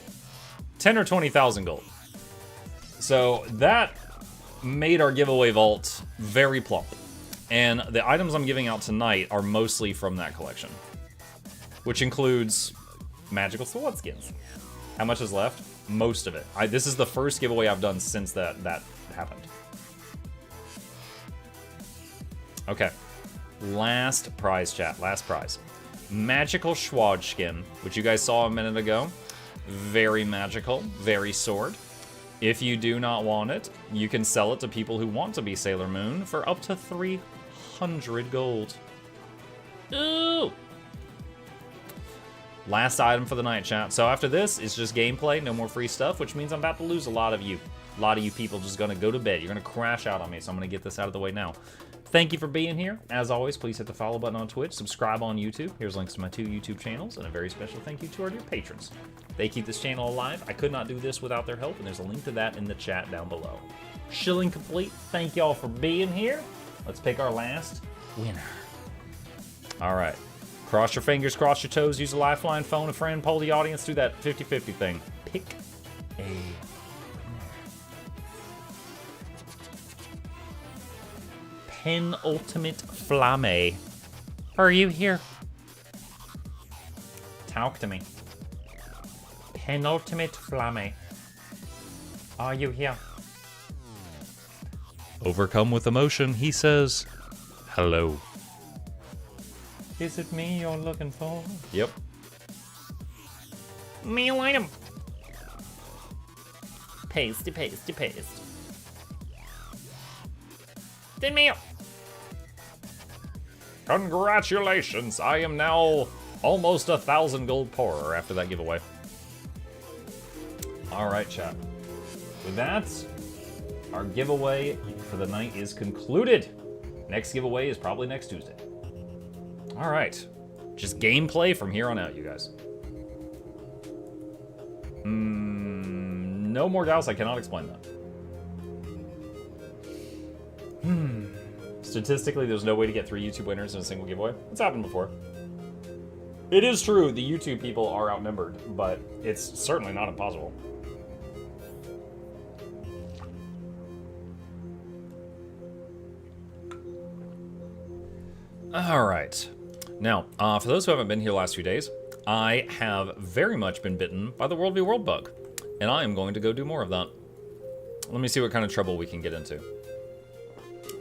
10 or 20,000 gold. So that made our giveaway vault very plump. And the items I'm giving out tonight are mostly from that collection, which includes magical sword skins. How much is left? Most of it. This is the first giveaway I've done since that happened. Okay. Last prize, chat. Last prize. Magical Schwad skin, which you guys saw a minute ago. Very magical. Very sword. If you do not want it, you can sell it to people who want to be Sailor Moon for up to 300 gold. Ooh! Last item for the night, chat. So after this, it's just gameplay, no more free stuff, which means I'm about to lose a lot of you. A lot of you people just gonna go to bed. You're gonna crash out on me, so I'm gonna get this out of the way now. Thank you for being here. As always, please hit the follow button on Twitch, subscribe on YouTube. Here's links to my 2 YouTube channels, and a very special thank you to our dear patrons. They keep this channel alive. I could not do this without their help, and there's a link to that in the chat down below. Shilling complete. Thank y'all for being here. Let's pick our last winner. All right. Cross your fingers, cross your toes, use a lifeline, phone a friend, poll the audience, do that 50-50 thing. Pick a Penultimate Flame. Are you here? Talk to me. Penultimate Flame. Are you here? Overcome with emotion, he says, hello. Is it me you're looking for? Yep. Meal item. Paste, paste, paste. Then meal. Congratulations, I am now almost 1,000 gold poorer after that giveaway. Alright, chat. With that, our giveaway for the night is concluded. Next giveaway is probably next Tuesday. Alright. Just gameplay from here on out, you guys. No more Gauss, I cannot explain that. Statistically, there's no way to get 3 YouTube winners in a single giveaway. It's happened before. It is true, the YouTube people are outnumbered, but it's certainly not impossible. Alright. Now, for those who haven't been here the last few days, I have very much been bitten by the World v. World bug, and I am going to go do more of that. Let me see what kind of trouble we can get into.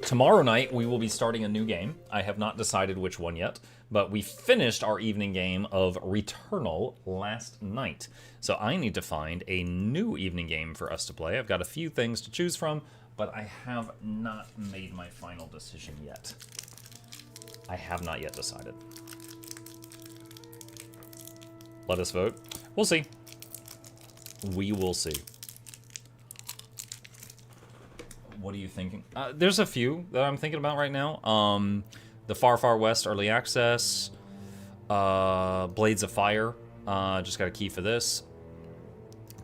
Tomorrow night, we will be starting a new game. I have not decided which one yet, but we finished our evening game of Returnal last night. So I need to find a new evening game for us to play. I've got a few things to choose from, but I have not made my final decision yet. I have not yet decided. Let us vote. We'll see. We will see. What are you thinking? There's a few that I'm thinking about right now. The Far Far West Early Access. Blades of Fire. Just got a key for this.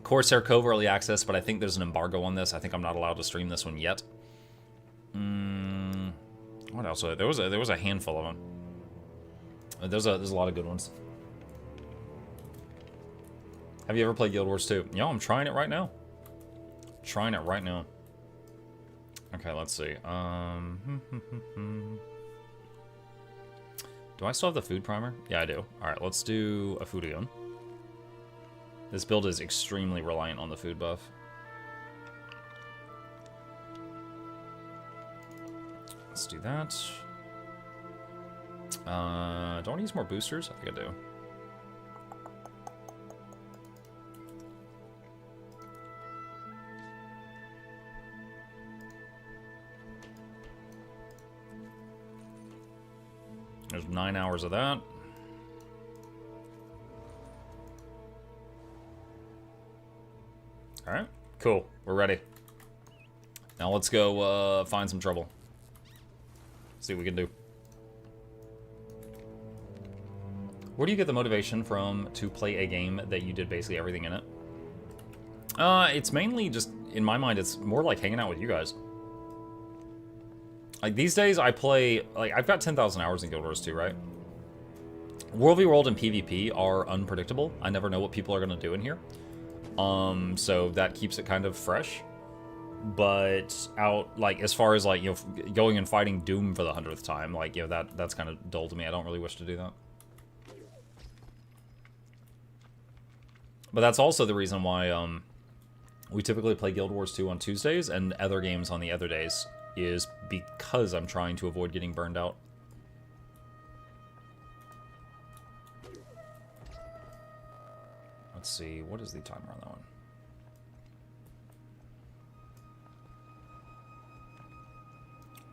Corsair Cove Early Access, but I think there's an embargo on this. I think I'm not allowed to stream this one yet. What else? There was a handful of them. There's a lot of good ones. Have you ever played Guild Wars 2? Yo, I'm trying it right now. Trying it right now. Okay, let's see. Do I still have the food primer? Yeah, I do. Alright, let's do a food again. This build is extremely reliant on the food buff. Let's do that. Do I want to use more boosters? I think I do. There's 9 hours of that. Alright, cool. We're ready. Now let's go find some trouble. See what we can do. Where do you get the motivation from to play a game that you did basically everything in it? It's mainly just, in my mind, it's more like hanging out with you guys. Like, these days, I play... Like, I've got 10,000 hours in Guild Wars 2, right? World v World and PvP are unpredictable. I never know what people are going to do in here. So that keeps it kind of fresh. But out, like, as far as, like, you know, going and fighting Doom for the 100th time, like, you know, that's kind of dull to me. I don't really wish to do that. But that's also the reason why, we typically play Guild Wars 2 on Tuesdays and other games on the other days, is because I'm trying to avoid getting burned out. Let's see, what is the timer on that one?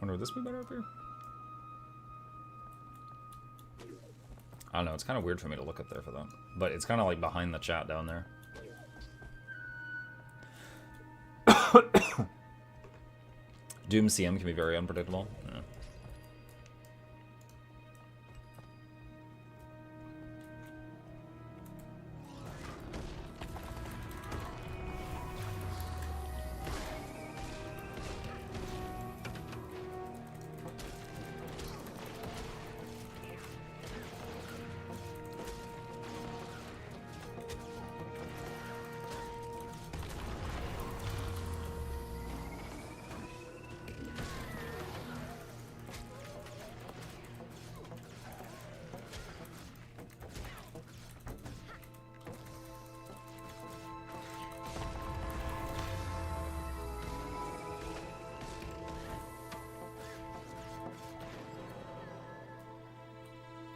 Wonder, would this be better up here? I don't know, it's kind of weird for me to look up there for that. But it's kind of like behind the chat down there. Doom CM can be very unpredictable. Yeah.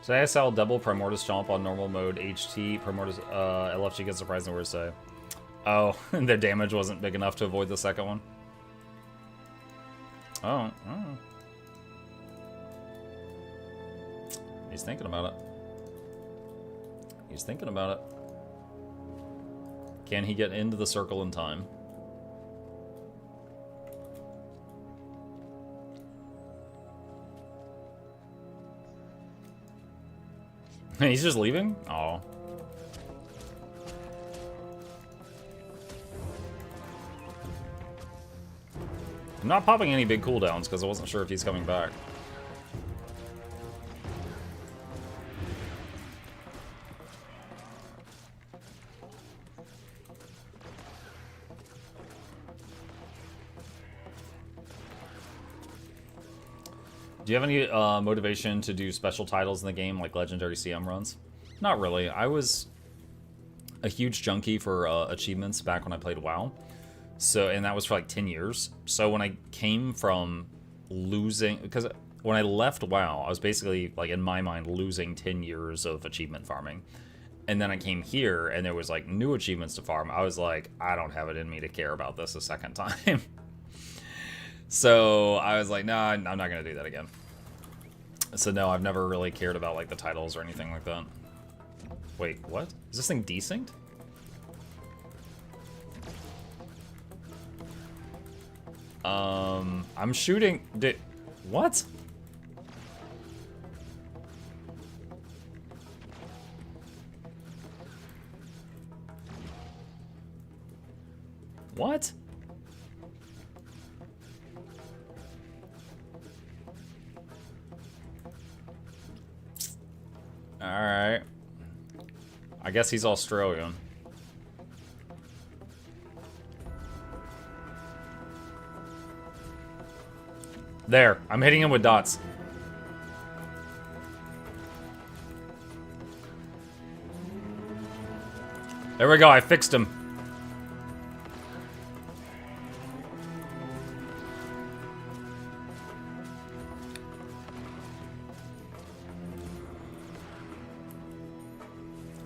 So ASL double Primordius Chomp on normal mode, HT, Primordius, LFG gets surprisingly worse say. Oh, and their damage wasn't big enough to avoid the second one. Oh. He's thinking about it. He's thinking about it. Can he get into the circle in time? He's just leaving? Oh. I'm not popping any big cooldowns because I wasn't sure if he's coming back. Do you have any motivation to do special titles in the game, like legendary CM runs? Not really. I was a huge junkie for achievements back when I played WoW. So, and that was for like 10 years. So when I came from losing, because when I left WoW, I was basically, like, in my mind, losing 10 years of achievement farming. And then I came here, and there was, like, new achievements to farm. I was like, I don't have it in me to care about this a second time. So I was like, nah, I'm not going to do that again. So no, I've never really cared about, like, the titles or anything like that. Wait, what? Is this thing desynced? I'm shooting... What? What? Alright. I guess he's Australian. There, I'm hitting him with dots. There we go, I fixed him.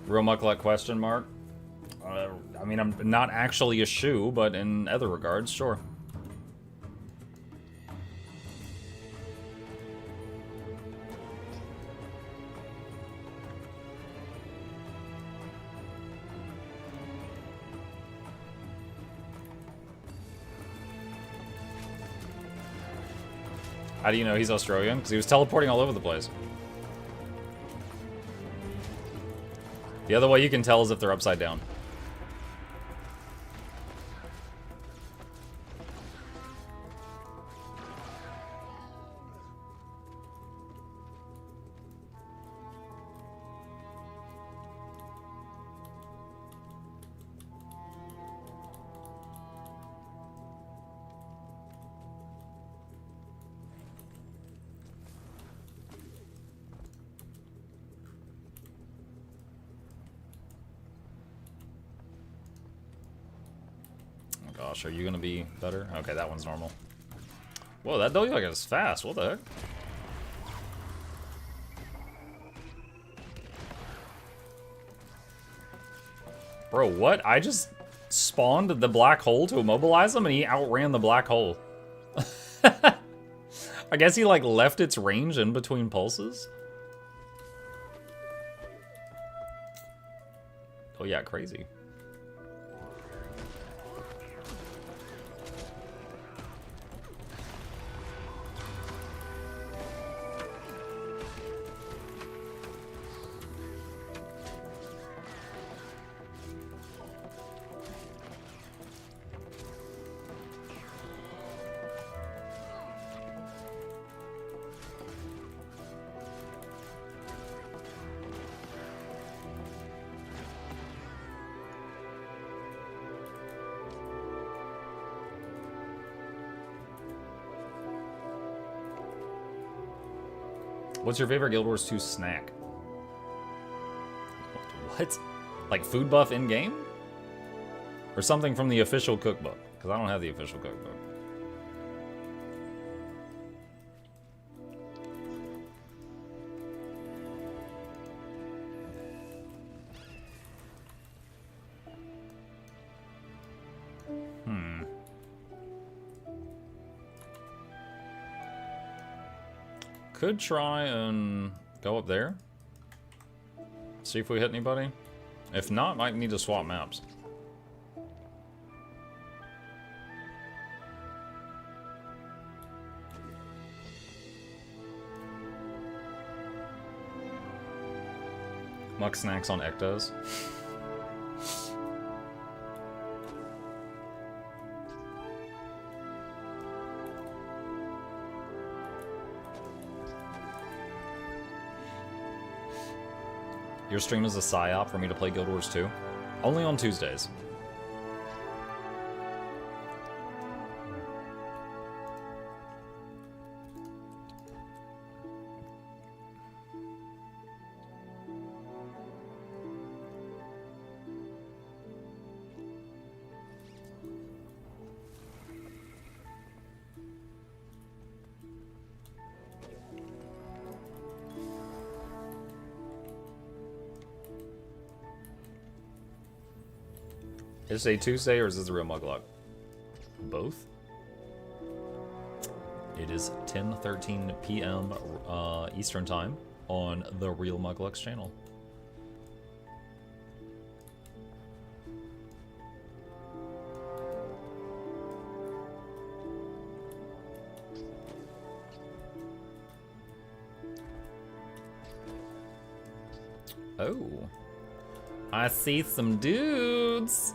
Real Mukluk question mark? I mean, I'm not actually a shoe, but in other regards, sure. How do you know he's Australian? Because he was teleporting all over the place. The other way you can tell is if they're upside down. Gosh, are you gonna be better? Okay, that one's normal. Whoa, that W is fast. What the heck? Bro, what? I just spawned the black hole to immobilize him and he outran the black hole. I guess he like left its range in between pulses. Oh yeah, crazy. What's your favorite Guild Wars 2 snack? What? Like food buff in-game? Or something from the official cookbook? Because I don't have the official cookbook. Could try and go up there. See if we hit anybody. If not, might need to swap maps. Muck snacks on Ectos. Your stream is a psyop for me to play Guild Wars 2? Only on Tuesdays. Is this a Tuesday or is this a real Mukluk? Both? It is 10:13 p.m. Eastern Time on the Real Mukluk's channel. Oh. I see some dudes.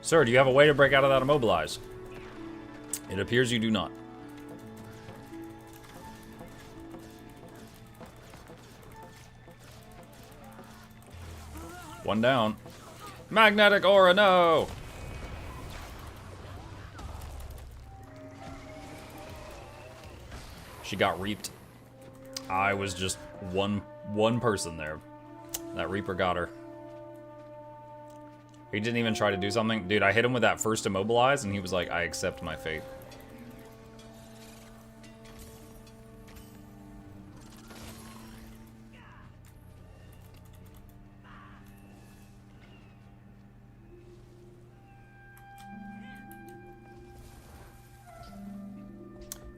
Sir, do you have a way to break out of that immobilize? It appears you do not. One down. Magnetic aura, no! She got reaped. I was just one person there. That Reaper got her. He didn't even try to do something. Dude, I hit him with that first immobilize, and he was like, I accept my fate.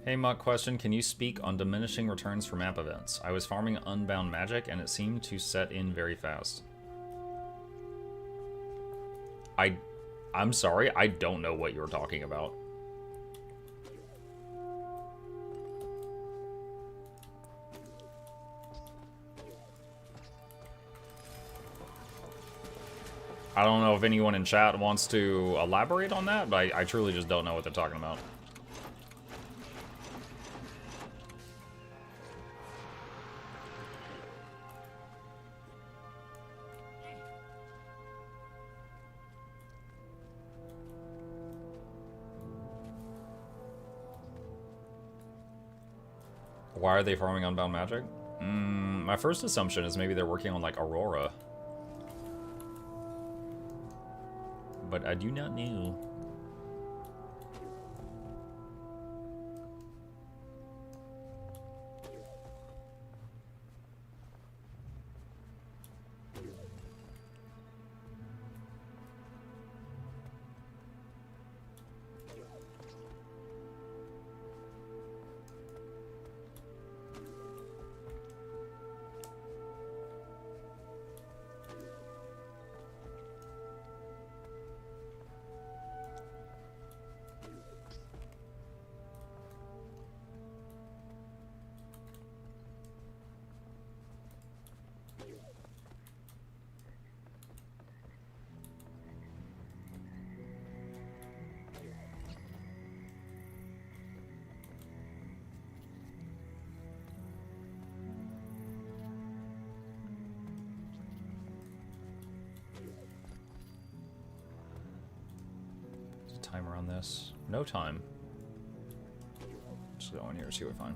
Hey Muck, question, can you speak on diminishing returns for map events? I was farming Unbound Magic, and it seemed to set in very fast. I'm sorry, I don't know what you're talking about. I don't know if anyone in chat wants to elaborate on that, but I truly just don't know what they're talking about. Why are they farming Unbound Magic? My first assumption is maybe they're working on, like, Aurora. But I do not know. Timer on this. No time. Just go in here and see what we find.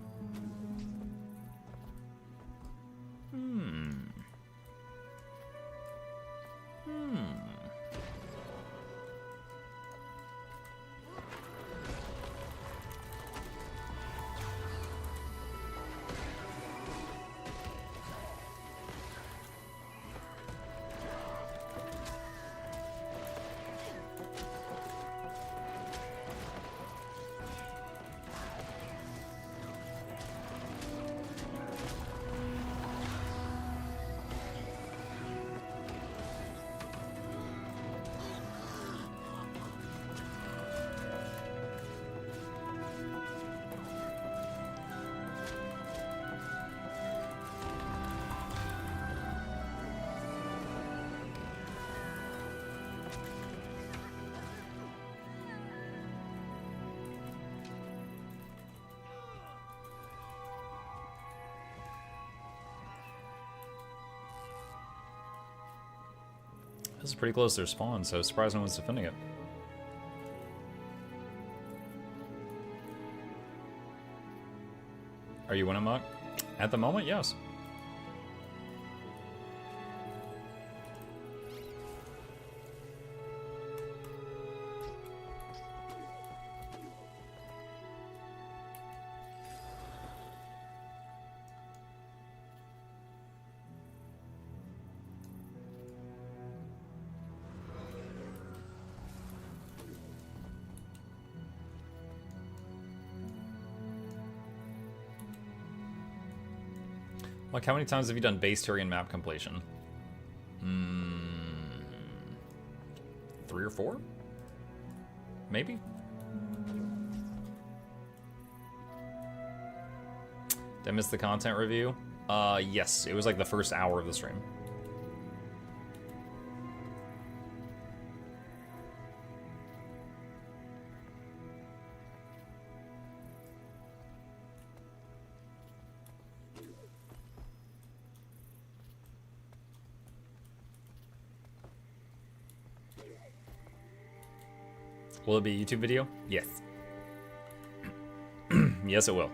This is pretty close to their spawn, so surprised no one's defending it. Are you winning, Muck? At the moment, yes. Like, how many times have you done base Tyrian map completion? 3 or 4? Maybe? Did I miss the content review? Yes. It was like the first hour of the stream. Will it be a YouTube video? Yes. Yes, it will.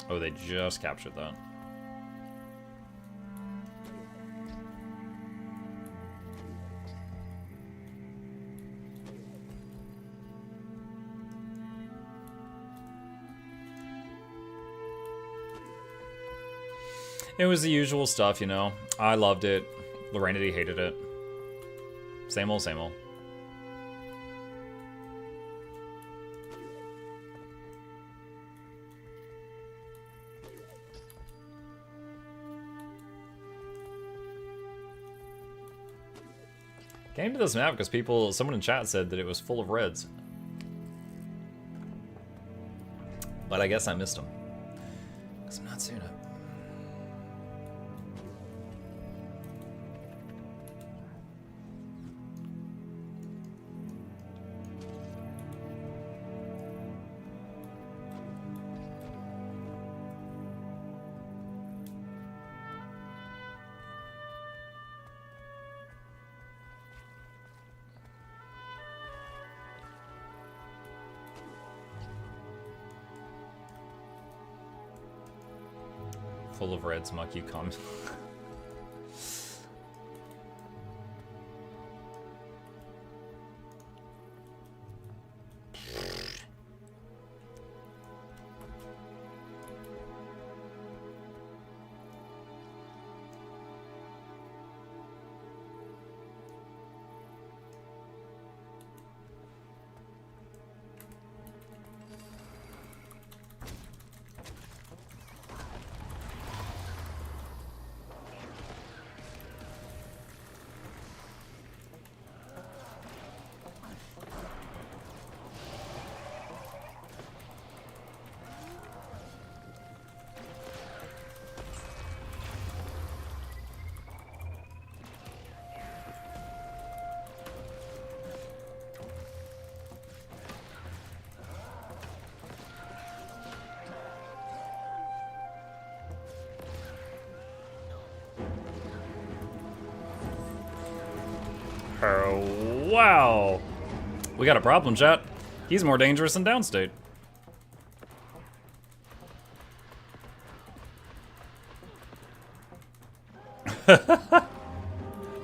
Oh, they just captured that. It was the usual stuff, you know. I loved it. Lorenity hated it. Same old, same old. Came to this map because someone in chat said that it was full of reds. But I guess I missed them. Because I'm not seeing it. Full of reds, Muck, you come. Oh, wow. We got a problem, chat. He's more dangerous than Downstate.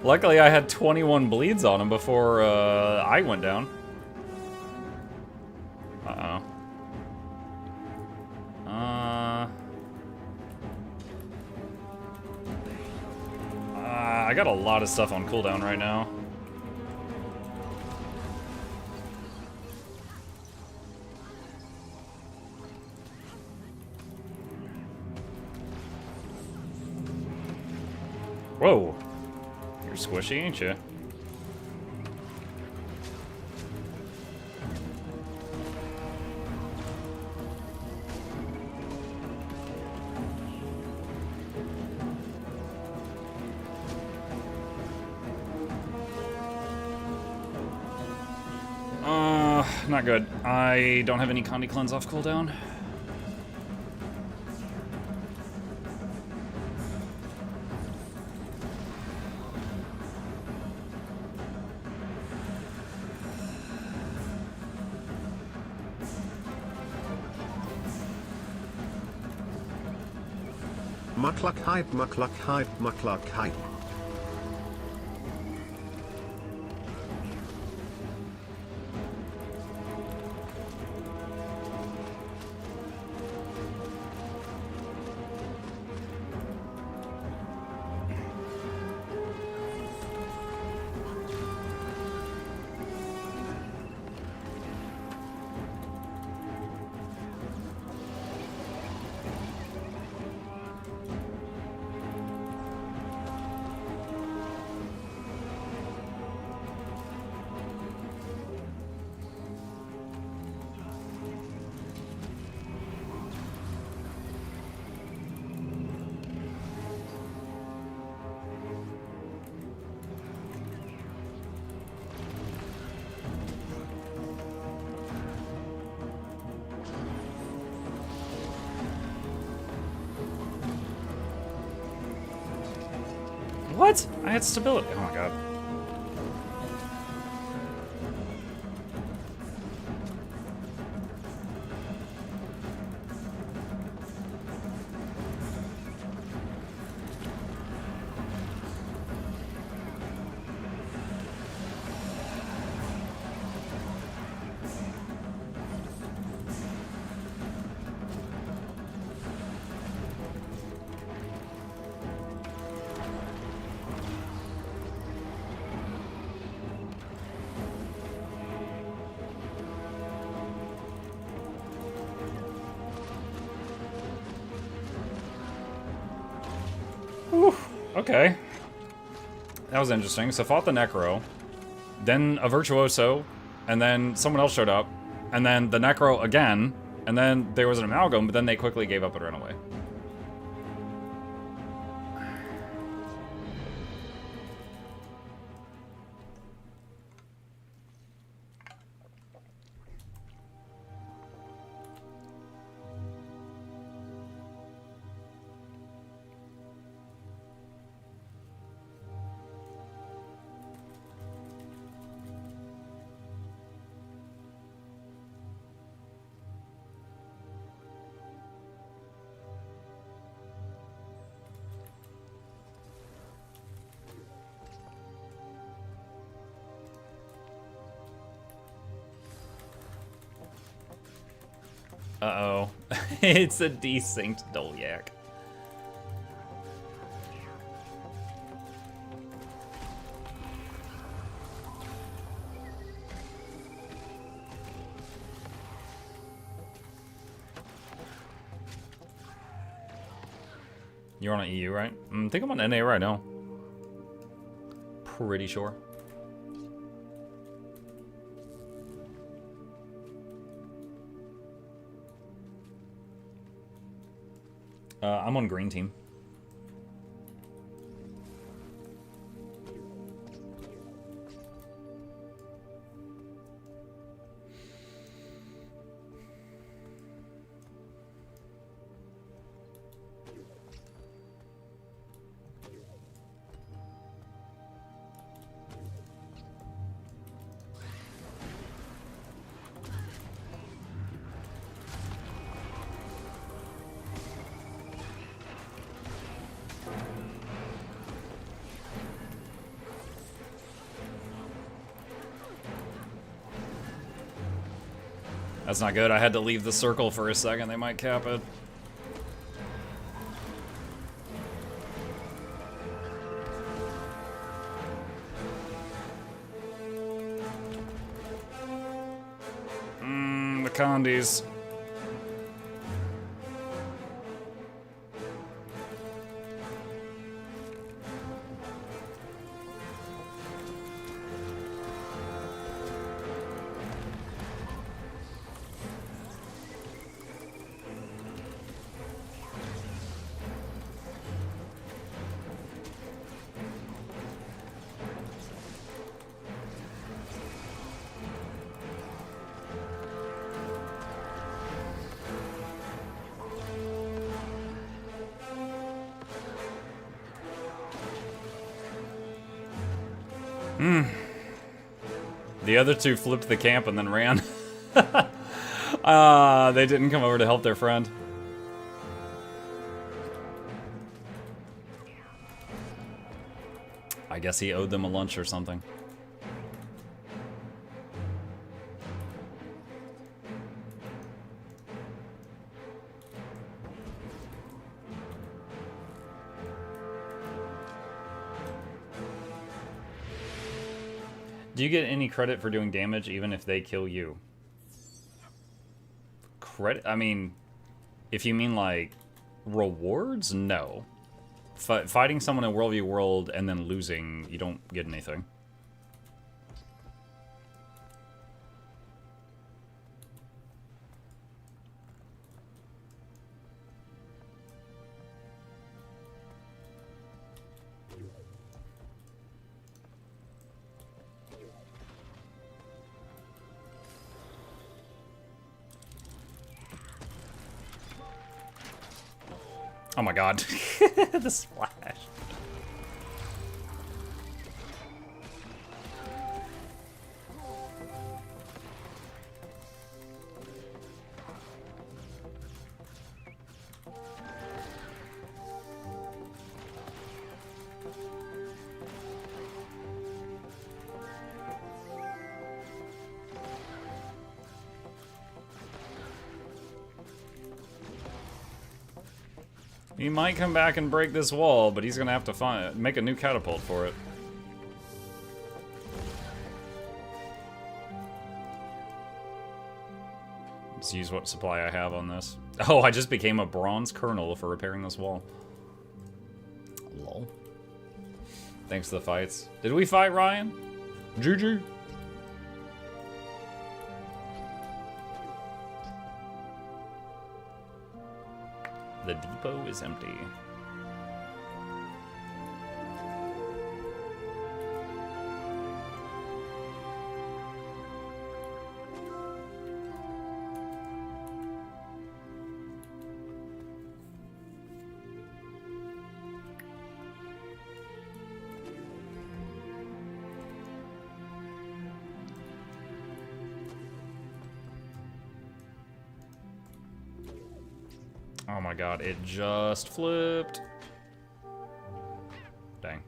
Luckily, I had 21 bleeds on him before I went down. Uh-oh. I got a lot of stuff on cooldown right now. Whoa. You're squishy, ain't you? Not good. I don't have any Condi Cleanse off cooldown. Mukluk hype, Mukluk hype, Mukluk hype. What? I had stability. Oh my god. Whew. Okay. That was interesting. So fought the Necro. then a Virtuoso, and then someone else showed up, and then the Necro again, and then there was an Amalgam, but then they quickly gave up and ran away. Uh-oh. It's a desynced Dolyak. You're on an EU, right? I think I'm on NA right now. Pretty sure. I'm on green team. That's not good. I had to leave the circle for a second. They might cap it. The Condis. The other two flipped the camp and then ran. They didn't come over to help their friend. I guess he owed them a lunch or something. Do you get any credit for doing damage even if they kill you? Credit? I mean, if you mean like rewards, no. Fighting someone in Worldview World and then losing, you don't get anything. Oh my god. The splash. He might come back and break this wall, but he's gonna have to make a new catapult for it. Let's use what supply I have on this. Oh, I just became a bronze colonel for repairing this wall. Lol. Thanks to the fights. Did we fight Ryan? GG. The depot is empty. Oh my god, it just flipped. Dang.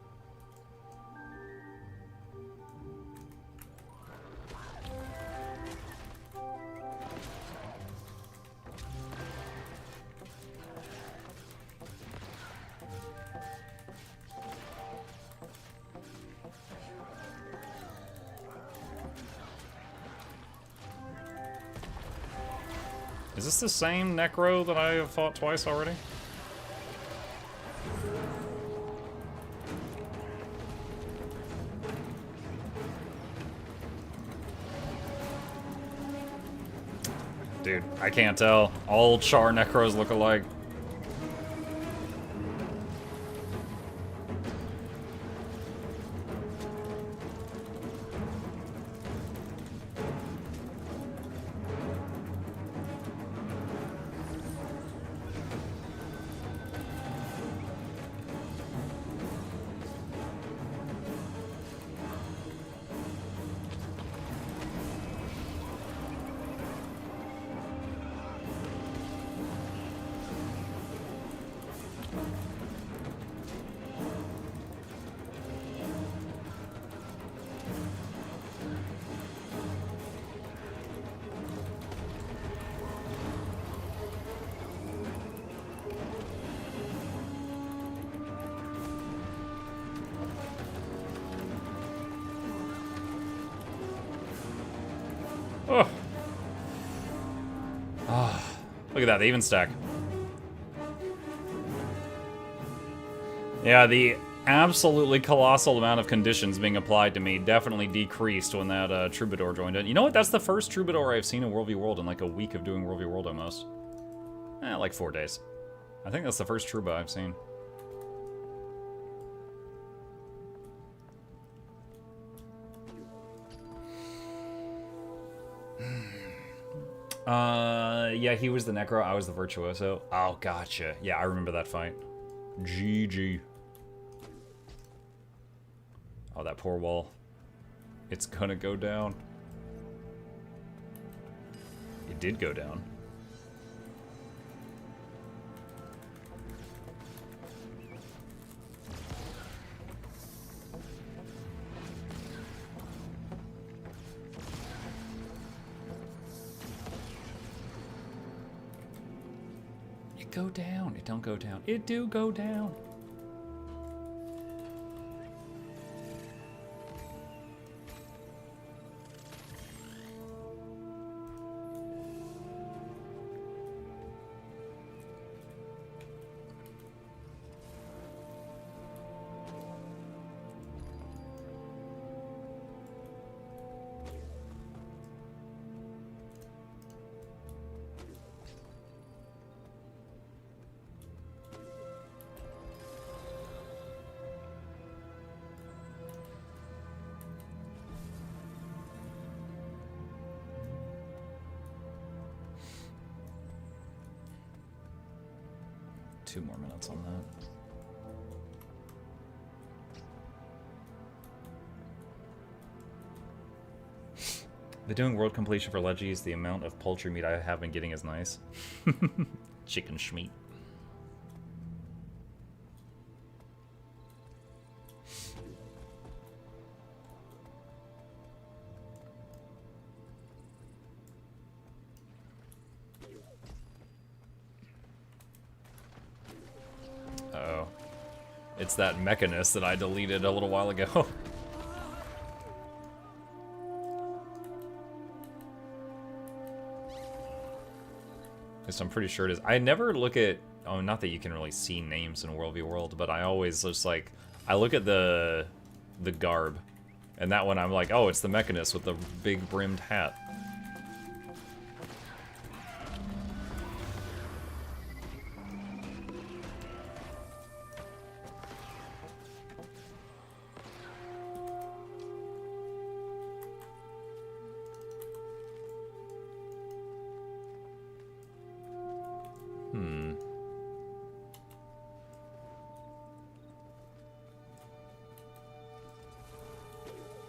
Is this the same Necro that I have fought twice already? Dude, I can't tell. All Char Necros look alike. Oh. Oh. Look at that, the even stack. Yeah, the absolutely colossal amount of conditions being applied to me definitely decreased when that Troubadour joined in. You know what? That's the first Troubadour I've seen in World v World in like a week of doing World v World almost. Like 4 days. I think that's the first Trouba I've seen. Yeah, he was the Necro, I was the Virtuoso. Oh, gotcha. Yeah, I remember that fight. GG. Oh, that poor wall. It's gonna go down. It did go down. Go down. It don't go down. It do go down. Two more minutes on that. The doing world completion for Legis, the amount of poultry meat I have been getting is nice. Chicken schmeat. Uh-oh. It's that Mechanist that I deleted a little while ago. I'm pretty sure it is. I never look at... Oh, not that you can really see names in World v World, but I always just like... I look at the garb And that one I'm like, oh, it's the Mechanist with the big brimmed hat.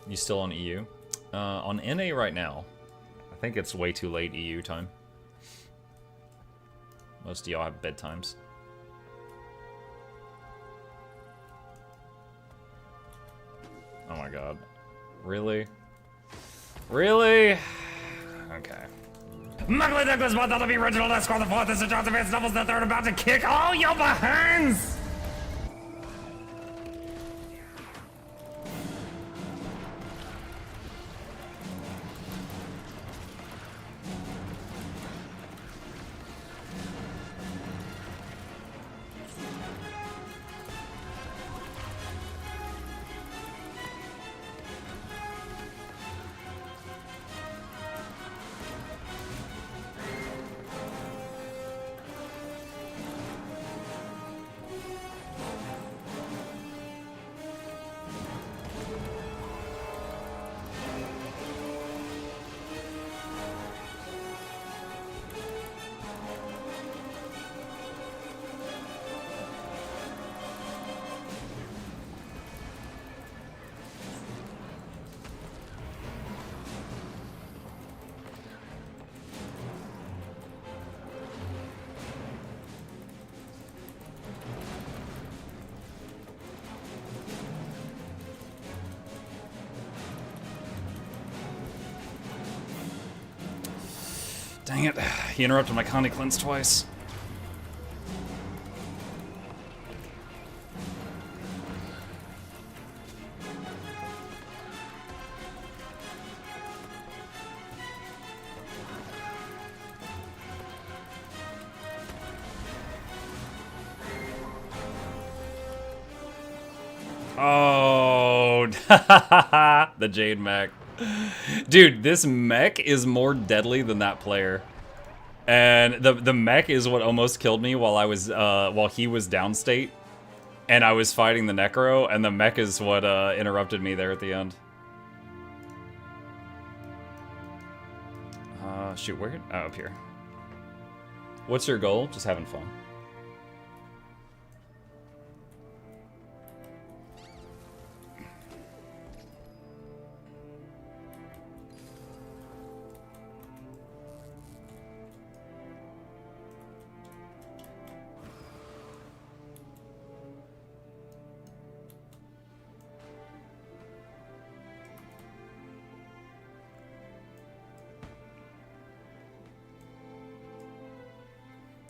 You still on EU? On NA right now. I think it's way too late EU time. Most of y'all have bedtimes. Oh my god. Really? Really? Okay. MuklukYoutube was one of the original Let's Score the fourth. This is Johnson Vance Doubles the third, about to kick all your behinds! Dang it, he interrupted my Connie cleanse twice. Oh, the Jade mech. Dude, this mech is more deadly than that player. And the mech is what almost killed me while I was while he was downstate and I was fighting the Necro, and the mech is what interrupted me there at the end. Shoot, where? Oh, up here. What's your goal? Just having fun.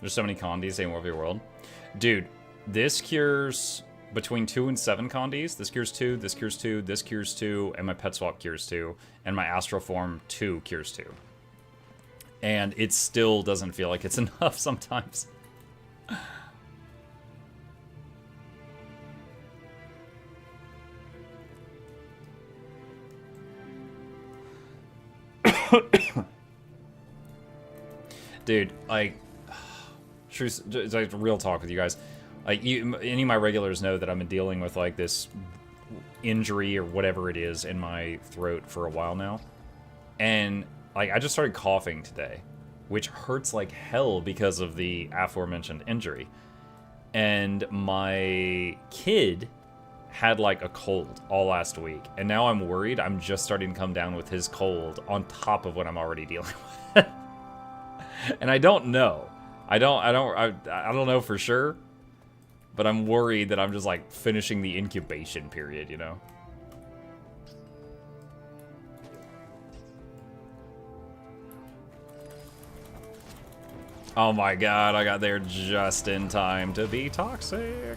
There's so many Condis in World v World. Dude, this cures between 2 and 7 Condis. This cures 2, this cures 2, this cures 2, and my Pet Swap cures 2, and my Astral Form 2 cures 2. And it still doesn't feel like it's enough sometimes. Dude, like... Truth, like real talk with you guys. Like any of my regulars know that I've been dealing with like this injury or whatever it is in my throat for a while now, and like I just started coughing today, which hurts like hell because of the aforementioned injury. And my kid had like a cold all last week, and now I'm worried I'm just starting to come down with his cold on top of what I'm already dealing with. And I don't know. I don't know for sure, but I'm worried that I'm just like finishing the incubation period, you know? Oh my god, I got there just in time to be toxic.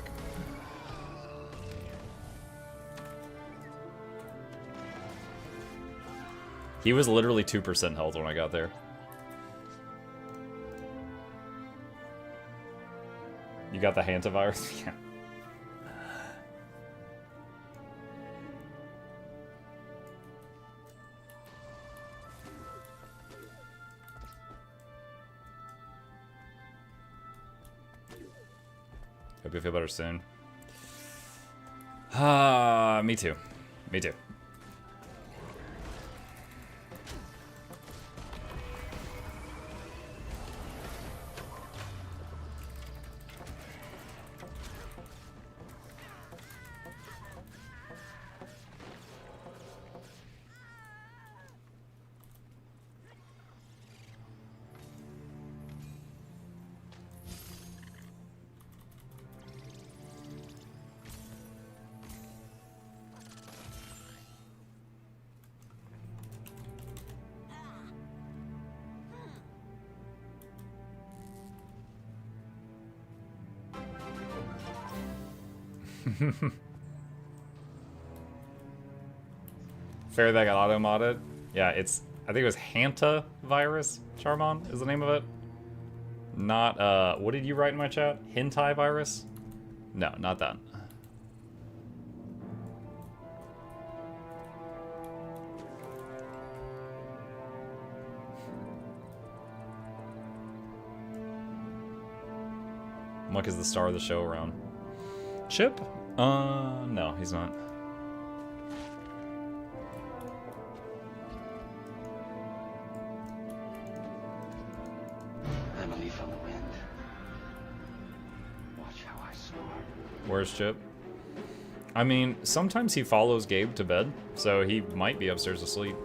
He was literally 2% health when I got there. You got the hantavirus? Yeah. Hope you feel better soon. Ah, me too. Me too. Fair that got auto-modded. Yeah, it's, I think it was Hanta virus, Charmon is the name of it. Not, what did you write in my chat? Hentai virus? No, not that. Muck is the star of the show around. Chip? No, he's not. I'm a leaf on the wind. Watch how I soar. Where's Chip? I mean, sometimes he follows Gabe to bed, so he might be upstairs asleep.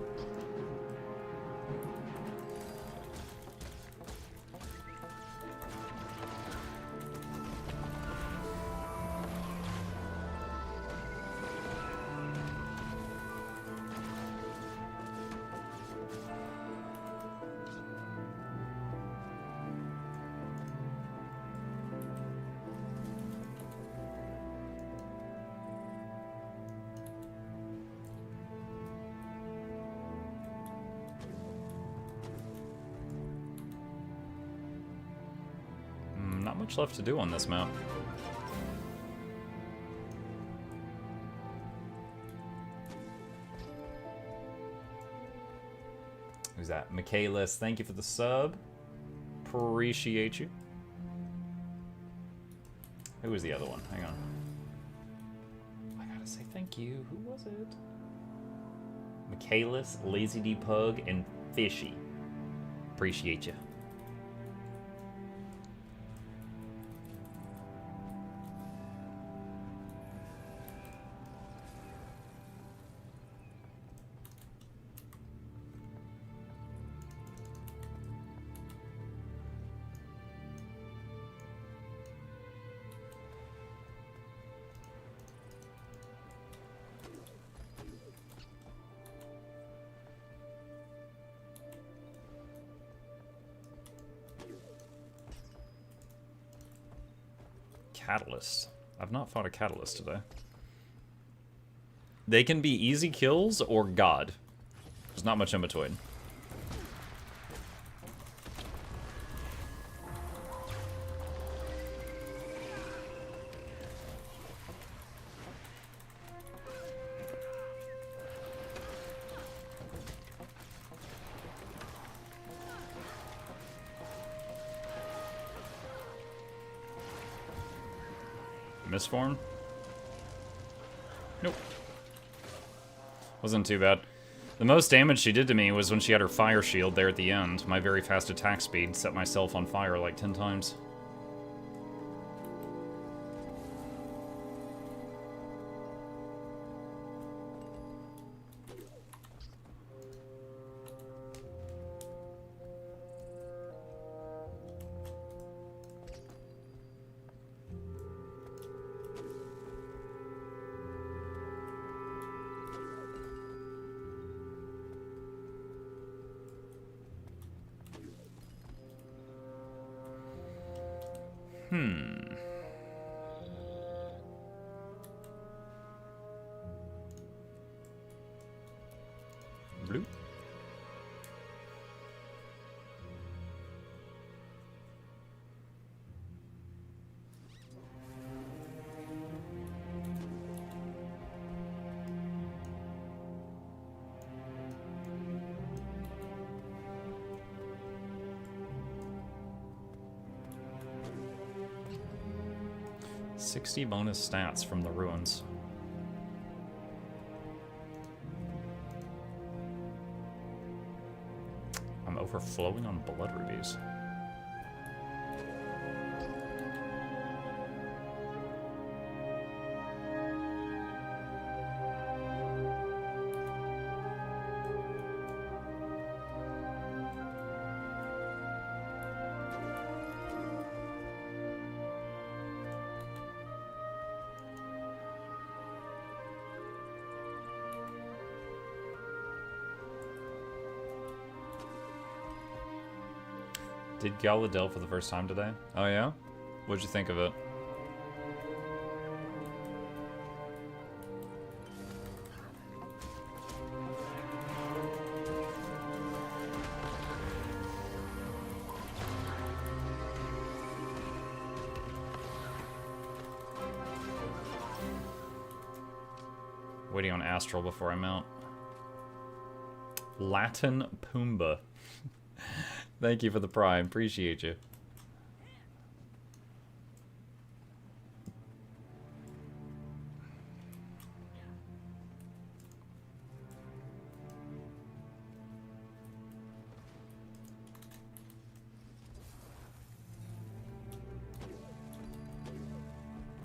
Not much left to do on this map. Who's that? Michaelis, thank you for the sub. Appreciate you. Who was the other one? Hang on. I gotta say thank you. Who was it? Michaelis, Lazy D Pug, and Fishy. Appreciate you. Catalyst. I've not fought a Catalyst today. They can be easy kills or God. There's not much in between. Misform? Nope. Wasn't too bad. The most damage she did to me was when she had her fire shield there at the end. My very fast attack speed set myself on fire like 10 times. Blue. 60 bonus stats from the ruins. I'm overflowing on blood rubies. Did Galadel for the first time today? Oh yeah? What'd you think of it? Waiting on Astral before I mount. Latin Pumbaa. Thank you for the prime. Appreciate you.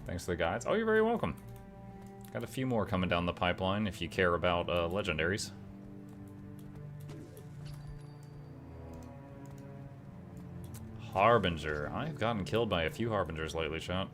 Thanks for the guides. Oh, you're very welcome. Got a few more coming down the pipeline if you care about legendaries. Harbinger. I've gotten killed by a few Harbingers lately, chat.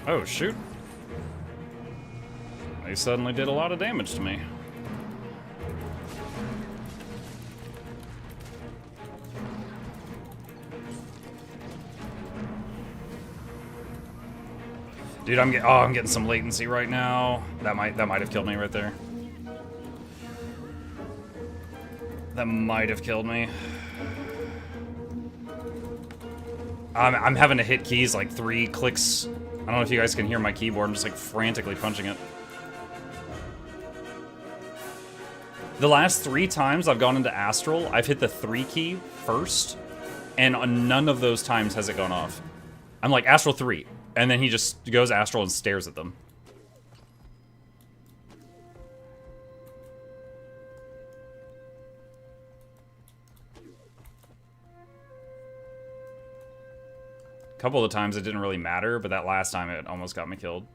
Oh, shoot. They suddenly did a lot of damage to me. Dude, I'm getting some latency right now. That might have killed me right there. That might have killed me. I'm having to hit keys like 3 clicks. I don't know if you guys can hear my keyboard. I'm just like frantically punching it. The last 3 times I've gone into Astral, I've hit the 3 key first, and on none of those times has it gone off. I'm like, Astral 3, and then he just goes Astral and stares at them. A couple of the times it didn't really matter, but that last time it almost got me killed.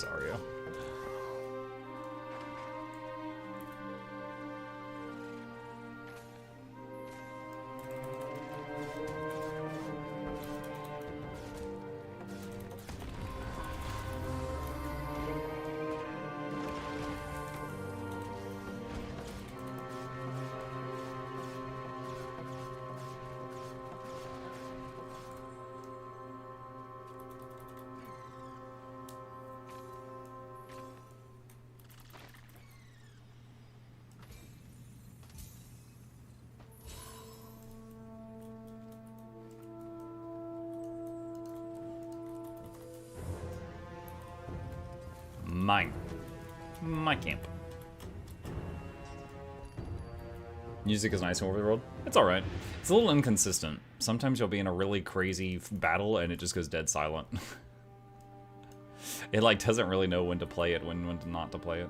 Rosario. Mine. My camp. Music is nice in Overworld. It's alright. It's a little inconsistent. Sometimes you'll be in a really crazy battle and it just goes dead silent. It like doesn't really know when to play it, when not to play it.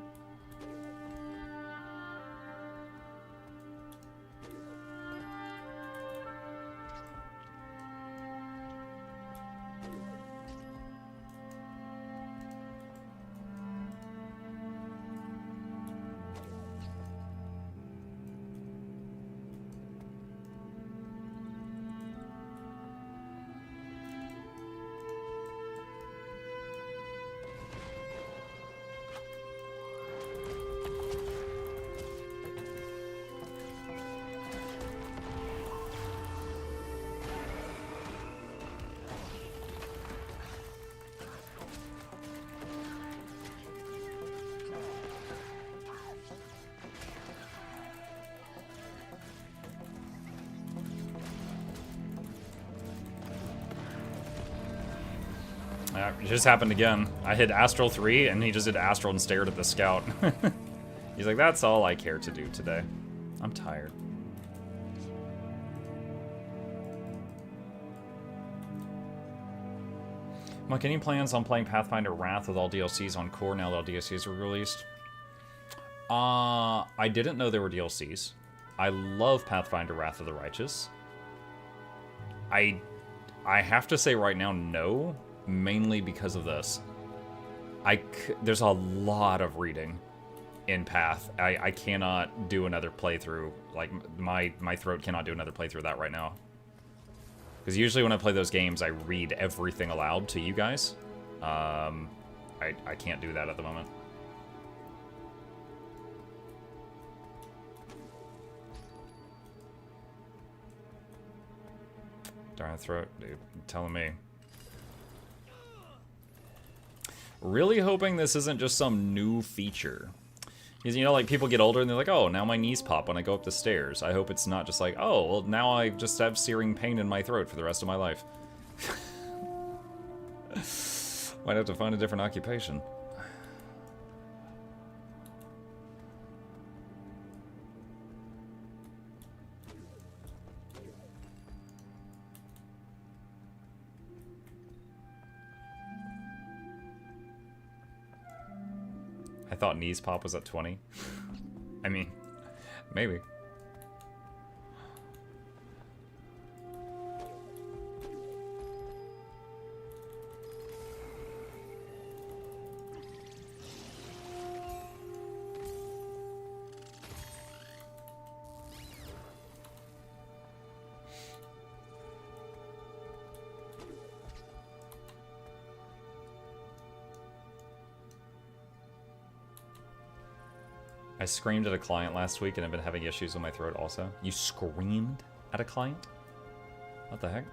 It just happened again. I hit Astral 3, and he just did Astral and stared at the scout. He's like, that's all I care to do today. I'm tired. Mike, any plans on playing Pathfinder Wrath with all DLCs on core now that all DLCs were released? I didn't know there were DLCs. I love Pathfinder Wrath of the Righteous. I have to say right now, no. Mainly because of this. There's a lot of reading in Path. I cannot do another playthrough. Like, my throat cannot do another playthrough of that right now. Because usually when I play those games, I read everything aloud to you guys. I can't do that at the moment. Darn throat, dude. You're telling me. Really hoping this isn't just some new feature. Because, you know, like, people get older and they're like, oh, now my knees pop when I go up the stairs. I hope it's not just like, oh, well, now I just have searing pain in my throat for the rest of my life. Might have to find a different occupation. I thought knees pop was at 20. I mean, maybe. I screamed at a client last week and I've been having issues with my throat also. You screamed at a client? What the heck?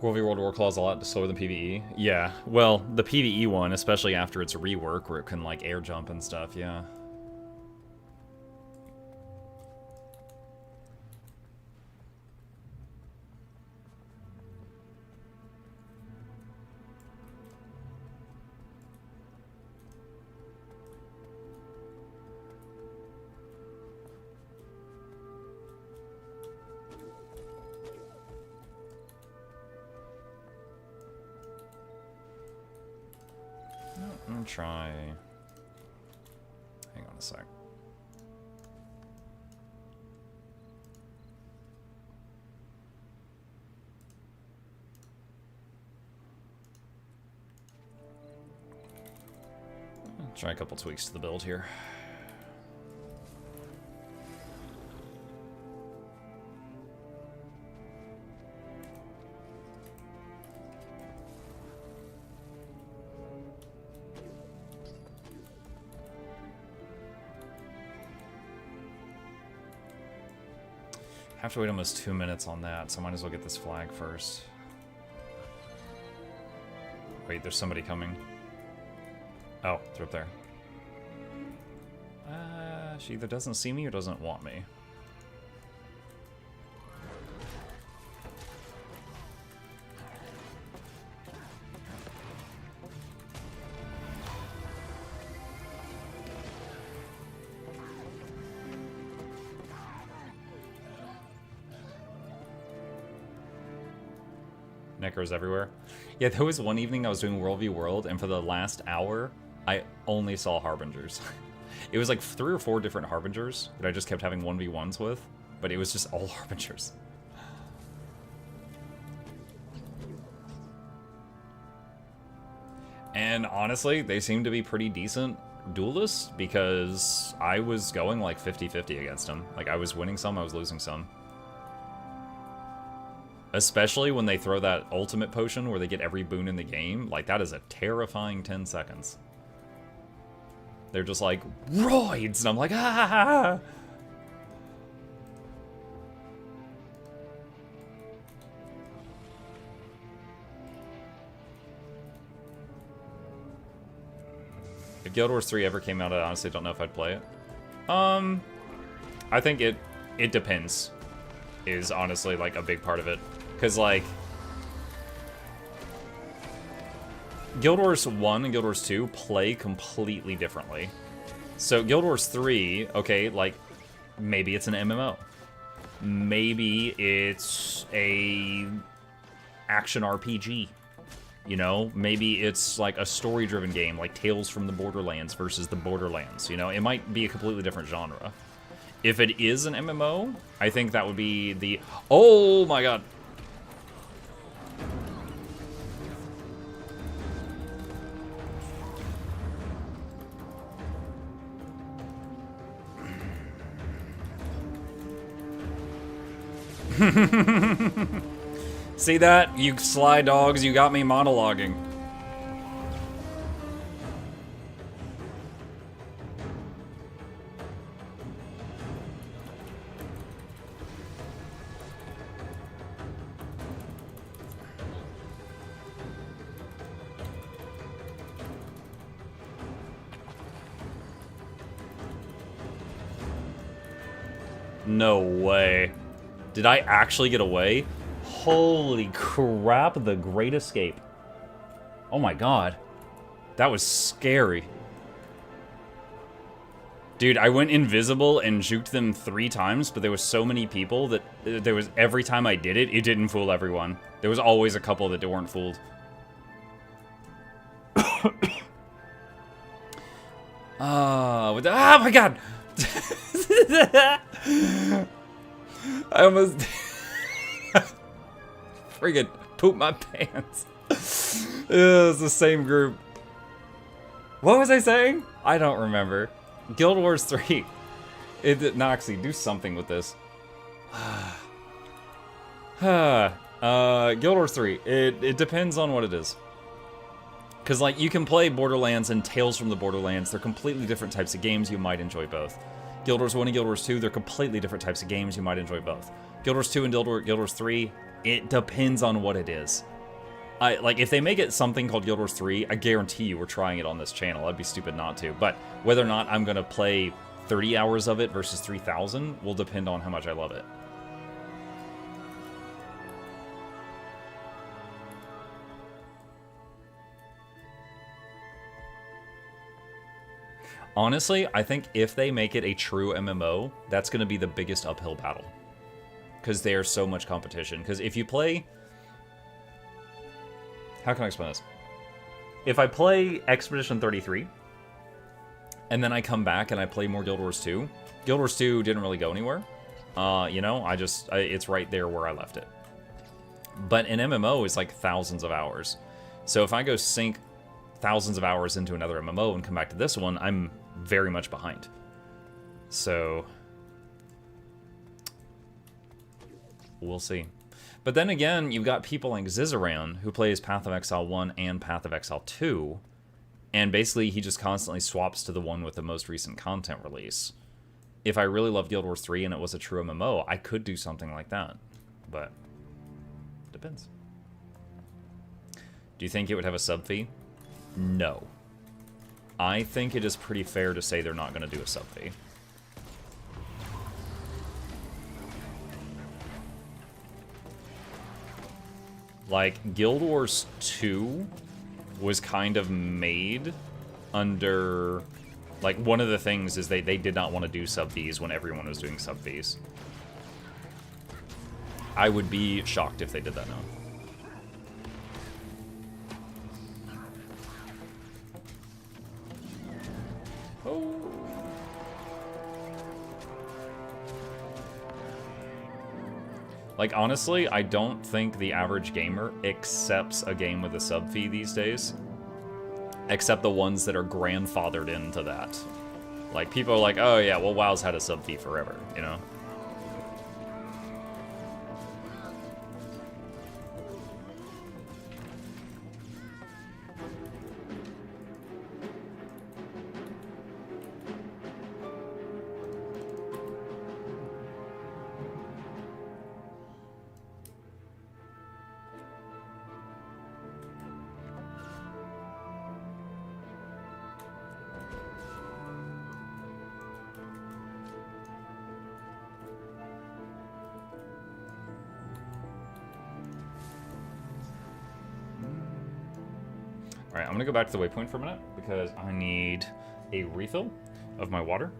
World v World Warclaw is a lot slower than PvE. Yeah, well, the PvE one, especially after its rework where it can like air jump and stuff, yeah. Try. a sec. Try a couple tweaks to the build here. Have to wait almost 2 minutes on that, so I might as well get this flag first. Wait, there's somebody coming. Oh, they're up there. She either doesn't see me or doesn't want me. Necros everywhere. Yeah, there was one evening I was doing World v World, and for the last hour, I only saw Harbingers. It was like 3 or 4 different Harbingers that I just kept having 1v1s with, but it was just all Harbingers. And honestly, they seem to be pretty decent duelists, because I was going like 50-50 against them. Like, I was winning some, I was losing some. Especially when they throw that ultimate potion where they get every boon in the game. Like, that is a terrifying 10 seconds. They're just like, roids! And I'm like, ah! If Guild Wars 3 ever came out, I honestly don't know if I'd play it. I think it depends. Is honestly, like, a big part of it. Because, like, Guild Wars 1 and Guild Wars 2 play completely differently. So, Guild Wars 3, okay, like, maybe it's an MMO. Maybe it's a action RPG. You know, maybe it's like a story-driven game, like Tales from the Borderlands versus the Borderlands. You know, it might be a completely different genre. If it is an MMO, I think that would be the... Oh my god! See that? You sly dogs, you got me monologuing. No way. Did I actually get away? Holy crap, the Great Escape. Oh my god. That was scary. Dude, I went invisible and juked them 3 times, but there was so many people that there was every time I did it, it didn't fool everyone. There was always a couple that weren't fooled. Oh my god! I almost friggin' pooped my pants. It's the same group. What was I saying? I don't remember. Guild Wars 3. Noxxi, do something with this. Guild Wars 3. It depends on what it is. Because, like, you can play Borderlands and Tales from the Borderlands. They're completely different types of games. You might enjoy both. Guild Wars 1 and Guild Wars 2, they're completely different types of games. You might enjoy both. Guild Wars 2 and Guild Wars 3, it depends on what it is. Like, if they make it something called Guild Wars 3, I guarantee you we're trying it on this channel. I'd be stupid not to. But whether or not I'm going to play 30 hours of it versus 3,000 will depend on how much I love it. Honestly, I think if they make it a true MMO, that's going to be the biggest uphill battle. Because there's so much competition. Because if you play... How can I explain this? If I play Expedition 33, and then I come back and I play more Guild Wars 2. Guild Wars 2 didn't really go anywhere. You know, it's right there where I left it. But an MMO is like thousands of hours. So if I go sink thousands of hours into another MMO and come back to this one, I'm very much behind. So we'll see. But then again, you've got people like Zizaran, who plays Path of Exile 1 and Path of Exile 2, and basically he just constantly swaps to the one with the most recent content release. If I really loved Guild Wars 3 and it was a true MMO, I could do something like that. But depends. Do you think it would have a sub fee? No. I think it is pretty fair to say they're not going to do a sub fee. Like, Guild Wars 2 was kind of made under... Like, one of the things is they did not want to do sub fees when everyone was doing sub fees. I would be shocked if they did that now. Oh. Like, honestly, I don't think the average gamer accepts a game with a sub fee these days. Except the ones that are grandfathered into that. Like, people are like, oh yeah, well, WoW's had a sub fee forever, you know? Alright, I'm gonna go back to the waypoint for a minute because I need a refill of my water.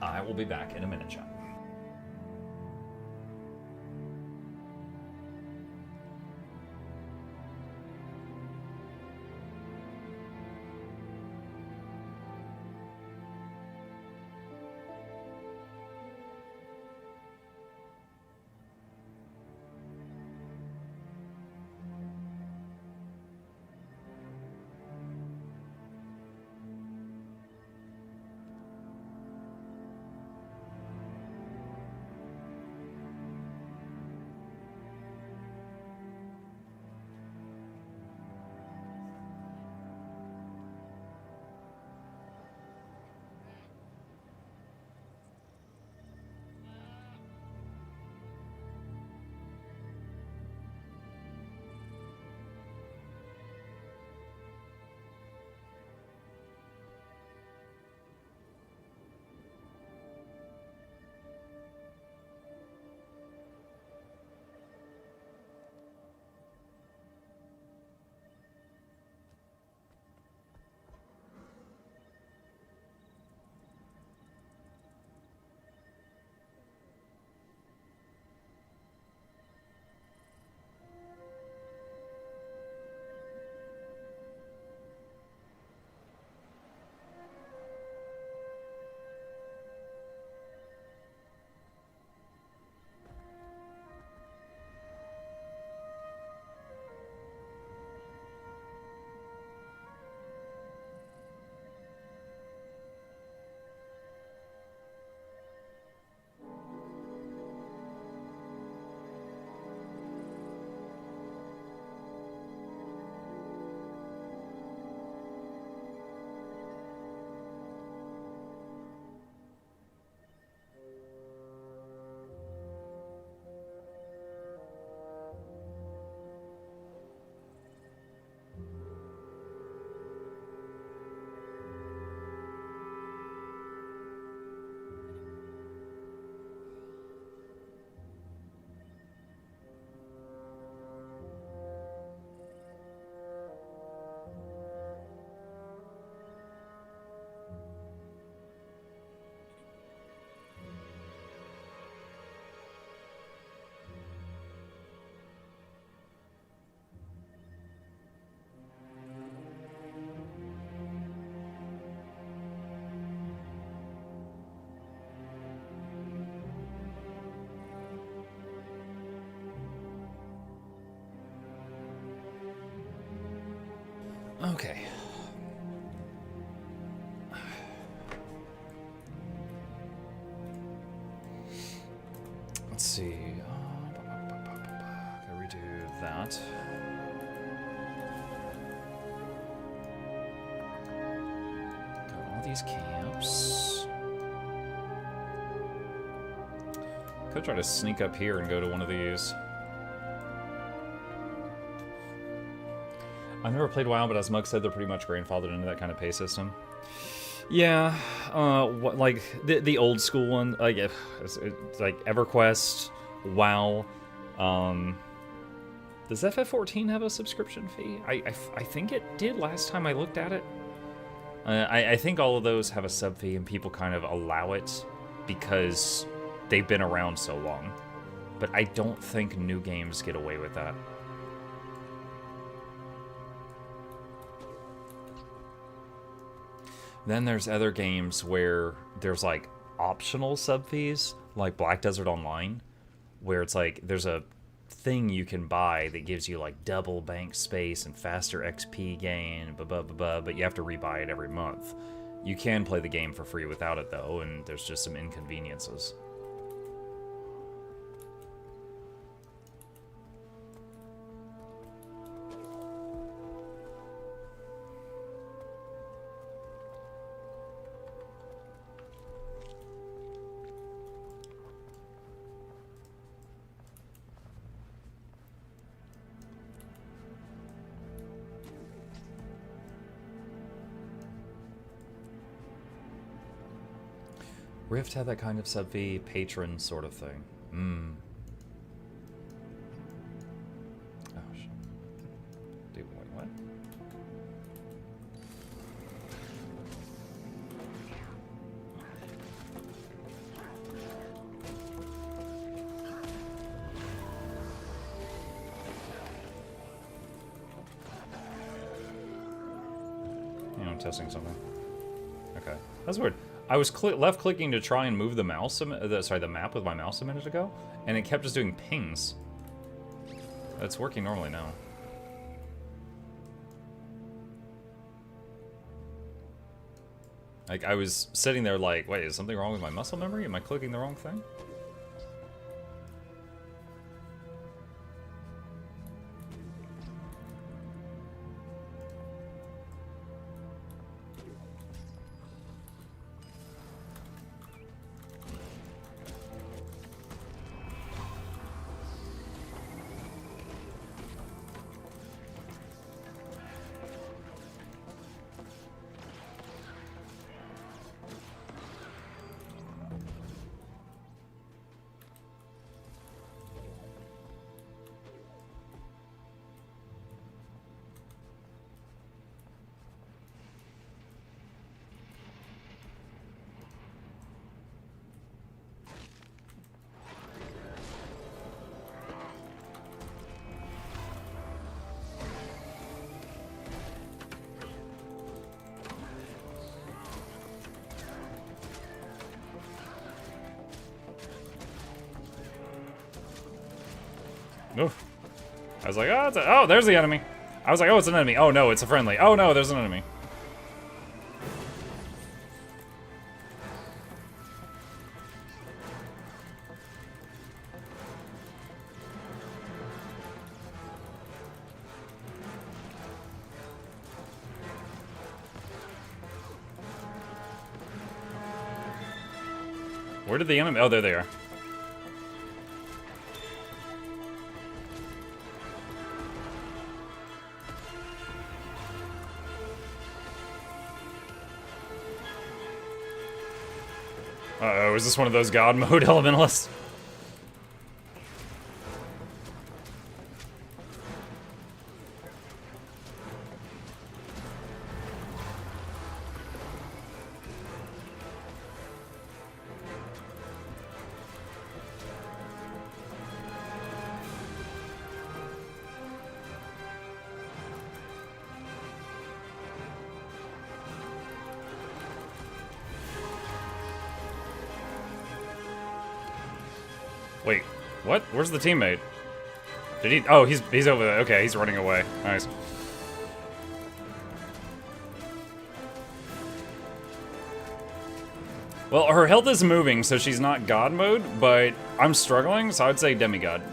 I will be back in a minute, chat. Okay. Let's see. Gotta redo that. Got all these camps. Could try to sneak up here and go to one of these. I've never played WoW, but as Mug said, they're pretty much grandfathered into that kind of pay system. Yeah, like the old school one, like it's like EverQuest, WoW. Does FF14 have a subscription fee? I think it did last time I looked at it. I think all of those have a sub fee, and people kind of allow it because they've been around so long. But I don't think new games get away with that. Then there's other games where there's like optional sub fees, like Black Desert Online, where it's like there's a thing you can buy that gives you like double bank space and faster XP gain, but you have to rebuy it every month. You can play the game for free without it though, and there's just some inconveniences. Rift had that kind of sub fee, patron sort of thing. Oh shit. Dude, wait, what? You know, I'm testing something. Okay, that's weird. I was left clicking to try and move the mouse, the map with my mouse a minute ago, and it kept just doing pings. It's working normally now. Like, I was sitting there like, wait, is something wrong with my muscle memory? Am I clicking the wrong thing? Oof. I was like, oh, oh, there's the enemy. I was like, oh, it's an enemy. Oh, no, it's a friendly. Oh, no, there's an enemy. Where did the enemy? Oh, there they are. Uh-oh, is this one of those God mode elementalists? Wait, what? Where's the teammate? Did he? Oh, he's over there. Okay, he's running away. Nice. Well, her health is moving, so she's not God mode, but I'm struggling, so I'd say demigod.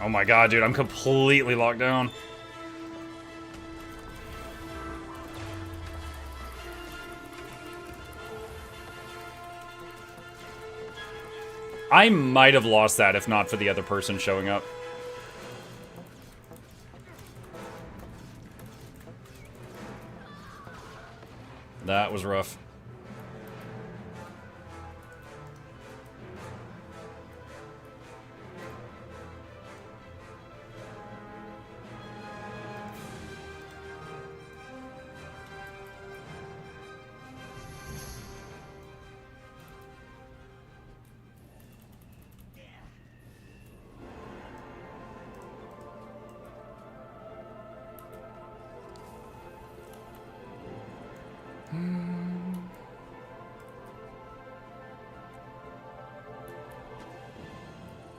Oh my god, dude, I'm completely locked down. I might have lost that if not for the other person showing up. That was rough.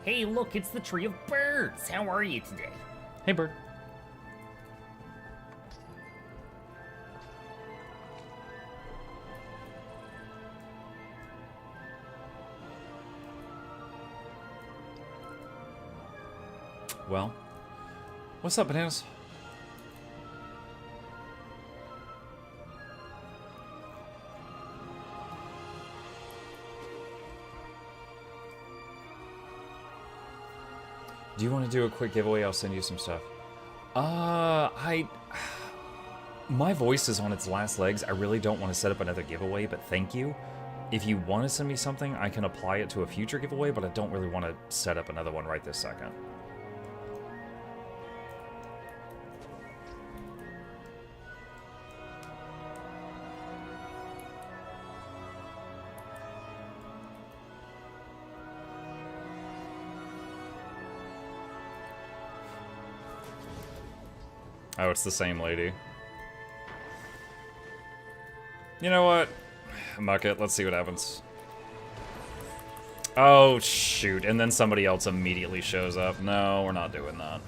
Hey, look, it's the Tree of Birds. How are you today? Hey, bird. Well, what's up, Bananas? Do you want to do a quick giveaway? I'll send you some stuff. My voice is on its last legs. I really don't want to set up another giveaway, but thank you. If you want to send me something, I can apply it to a future giveaway, but I don't really want to set up another one right this second. Oh, it's the same lady. You know what? Muck it. Let's see what happens. Oh, shoot. And then somebody else immediately shows up. No, we're not doing that.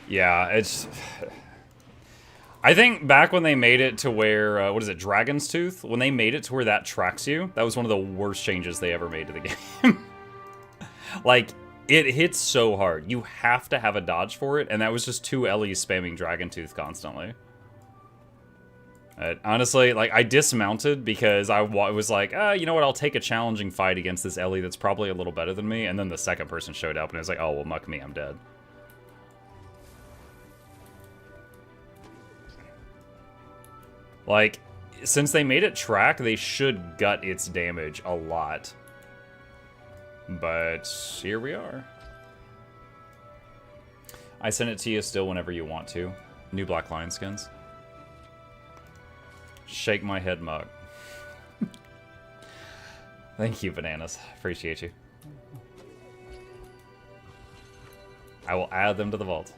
Yeah, it's... I think back when they made it to where, what is it, Dragon's Tooth? When they made it to where that tracks you, that was one of the worst changes they ever made to the game. Like, it hits so hard. You have to have a dodge for it, and that was just two Ellies spamming Dragon Tooth constantly. Honestly, like, I dismounted because I was like, you know what, I'll take a challenging fight against this Ellie that's probably a little better than me, and then the second person showed up, and I was like, oh, well, muck me, I'm dead. Like, since they made it track, they should gut its damage a lot. But here we are. I send it to you still whenever you want to. New Black Lion skins. Shake my head, mug. Thank you, Bananas. Appreciate you. I will add them to the vault.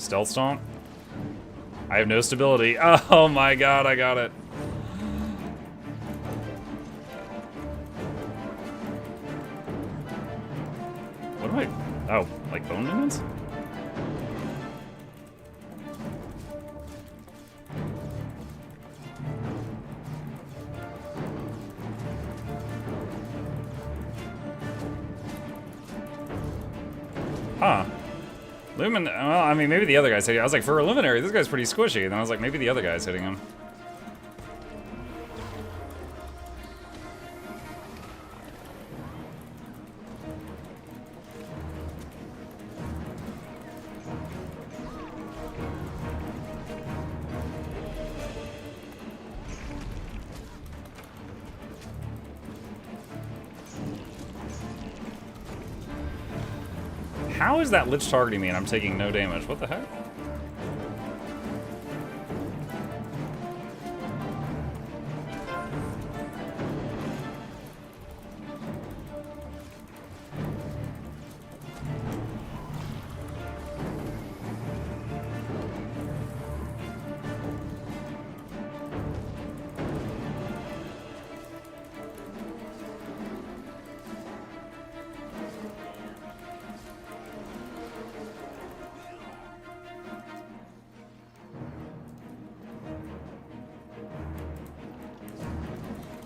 Stealth stomp. I have no stability. Oh my god, I got it. What do I... Oh, like bone movements? Huh. Lumin... Well, I mean, maybe the other guy's hitting... I was like, for a Luminary, this guy's pretty squishy. And then I was like, maybe the other guy's hitting him. How is that Lich targeting me and I'm taking no damage? What the heck?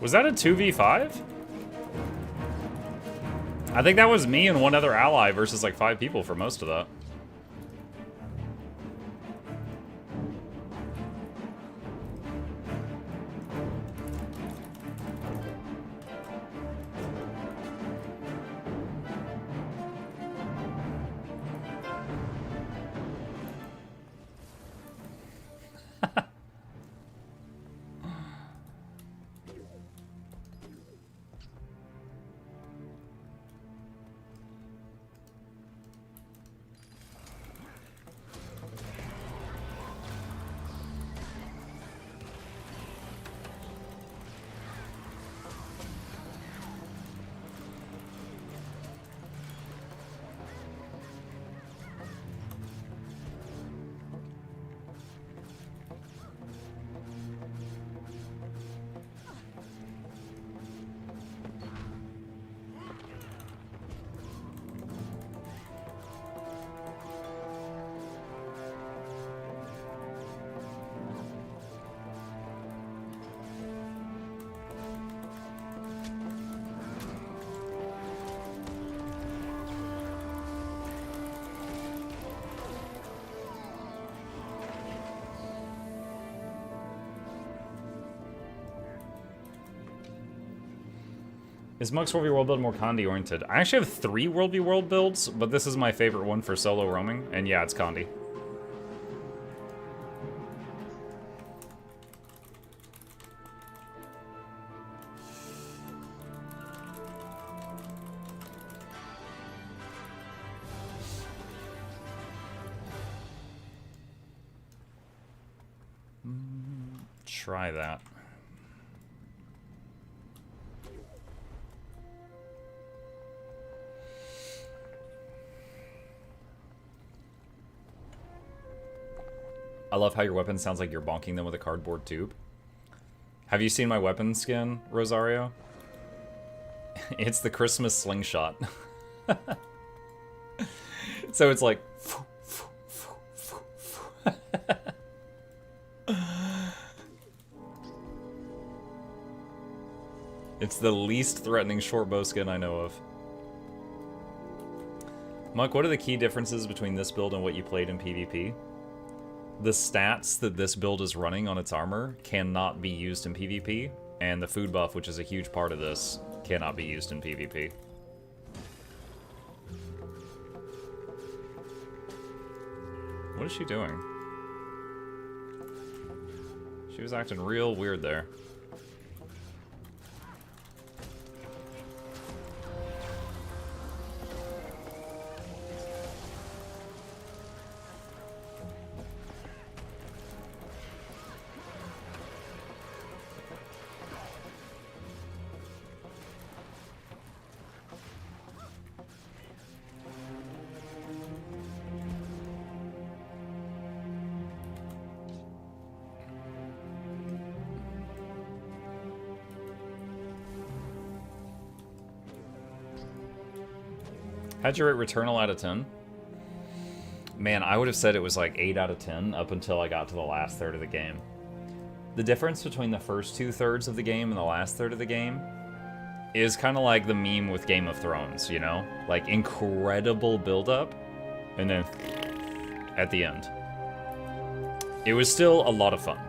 Was that a 2v5? I think that was me and one other ally versus like 5 people for most of that. Is Mux World v World build more Condi oriented? I actually have 3 World v World builds, but this is my favorite one for solo roaming, and yeah, it's Condi. Try that. I love how your weapon sounds like you're bonking them with a cardboard tube. Have you seen my weapon skin, Rosario? It's the Christmas slingshot. So it's like... It's the least threatening short bow skin I know of. Muck, what are the key differences between this build and what you played in PvP? The stats that this build is running on its armor cannot be used in PvP, and the food buff, which is a huge part of this, cannot be used in PvP. What is she doing? She was acting real weird there. How'd you rate Returnal out of 10? Man, I would have said it was like 8 out of 10 up until I got to the last third of the game. The difference between the first 2/3 of the game and the last third of the game is kind of like the meme with Game of Thrones, you know? Like, incredible build-up, and then at the end. It was still a lot of fun,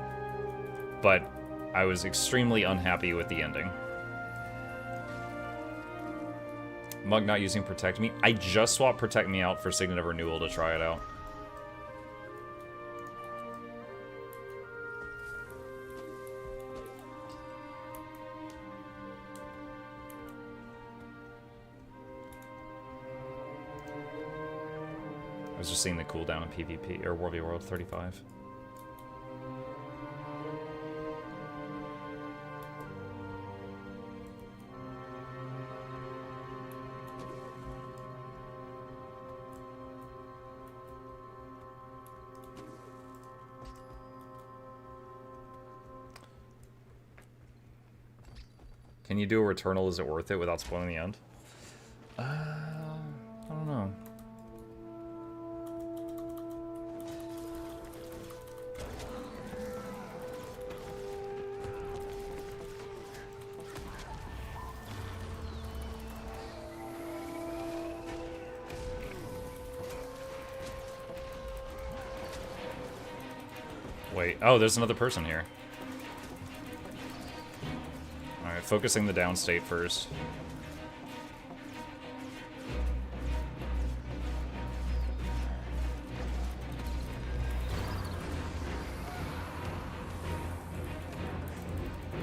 but I was extremely unhappy with the ending. Mug not using Protect Me. I just swapped Protect Me out for Signet of Renewal to try it out. I was just seeing the cooldown in PvP, or World v World 35. Can you do a Returnal? Is it worth it without spoiling the end? I don't know. Wait, oh, there's another person here. Alright, focusing the down state first.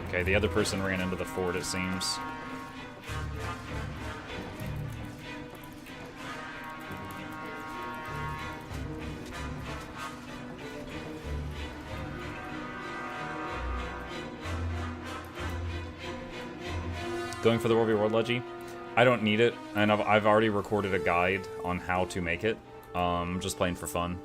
Okay, the other person ran into the fort, it seems. Going for the World v World Leggy? I don't need it, and I've already recorded a guide on how to make it. Just playing for fun.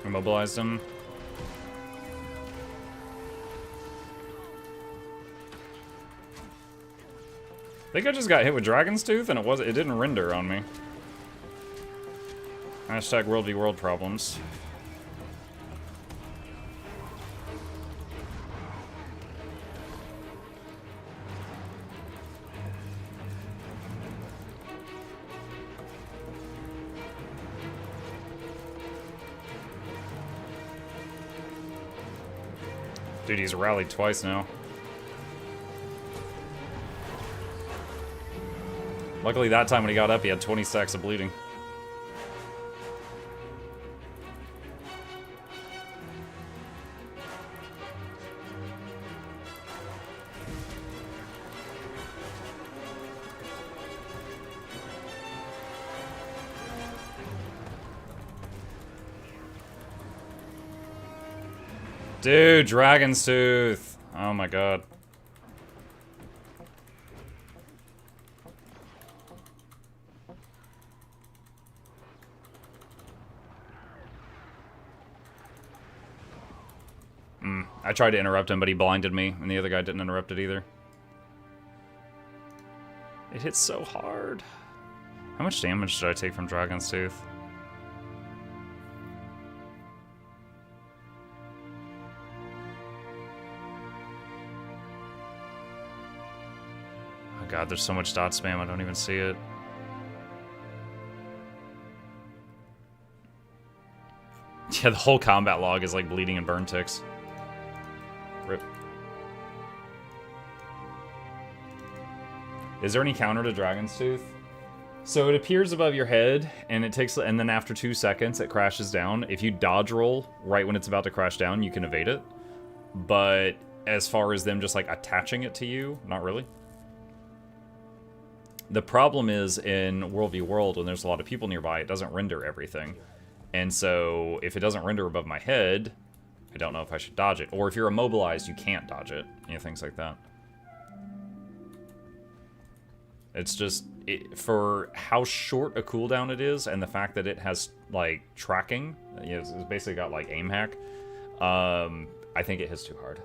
Immobilized him. I think I just got hit with Dragon's Tooth and it didn't render on me. Hashtag World v World problems. Dude, he's rallied twice now. Luckily that time when he got up, he had 20 stacks of bleeding. Dude, Dragon's Tooth. Oh my god. I tried to interrupt him, but he blinded me, and the other guy didn't interrupt it either. It hits so hard. How much damage did I take from Dragon's Tooth? Oh god, there's so much dot spam, I don't even see it. Yeah, the whole combat log is like bleeding and burn ticks. Rip. Is there any counter to Dragon's Tooth? So it appears above your head, and and then after 2 seconds, it crashes down. If you dodge roll right when it's about to crash down, you can evade it. But as far as them just like attaching it to you, not really. The problem is in World v World, when there's a lot of people nearby, it doesn't render everything. And so if it doesn't render above my head, I don't know if I should dodge it. Or if you're immobilized, you can't dodge it. You know, things like that. It's just, for how short a cooldown it is, and the fact that it has, like, tracking, you know, it's basically got, like, aim hack, I think it hits too hard.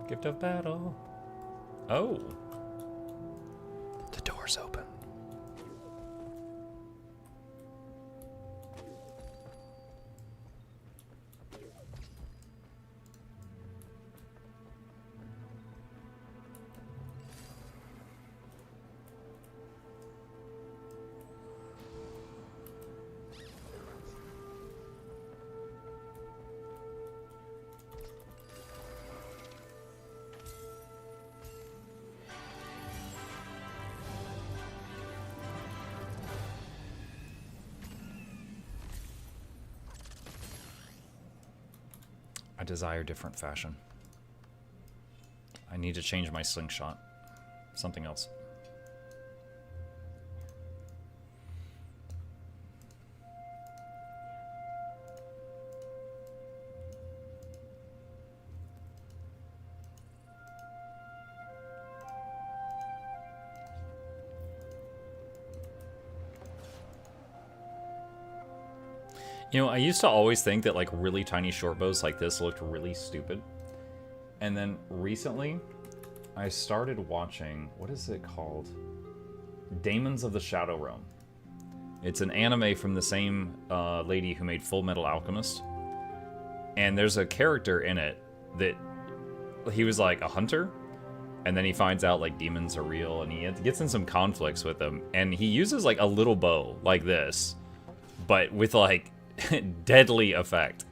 Gift of battle. Oh. The door's open. I desire different fashion. I need to change my slingshot. Something else. You know, I used to always think that, like, really tiny short bows like this looked really stupid. And then recently, I started watching, what is it called? Daemons of the Shadow Realm. It's an anime from the same lady who made Full Metal Alchemist. And there's a character in it that he was, like, a hunter. And then he finds out, like, demons are real. And he gets in some conflicts with them. And he uses, like, a little bow like this. But with, like, deadly effect.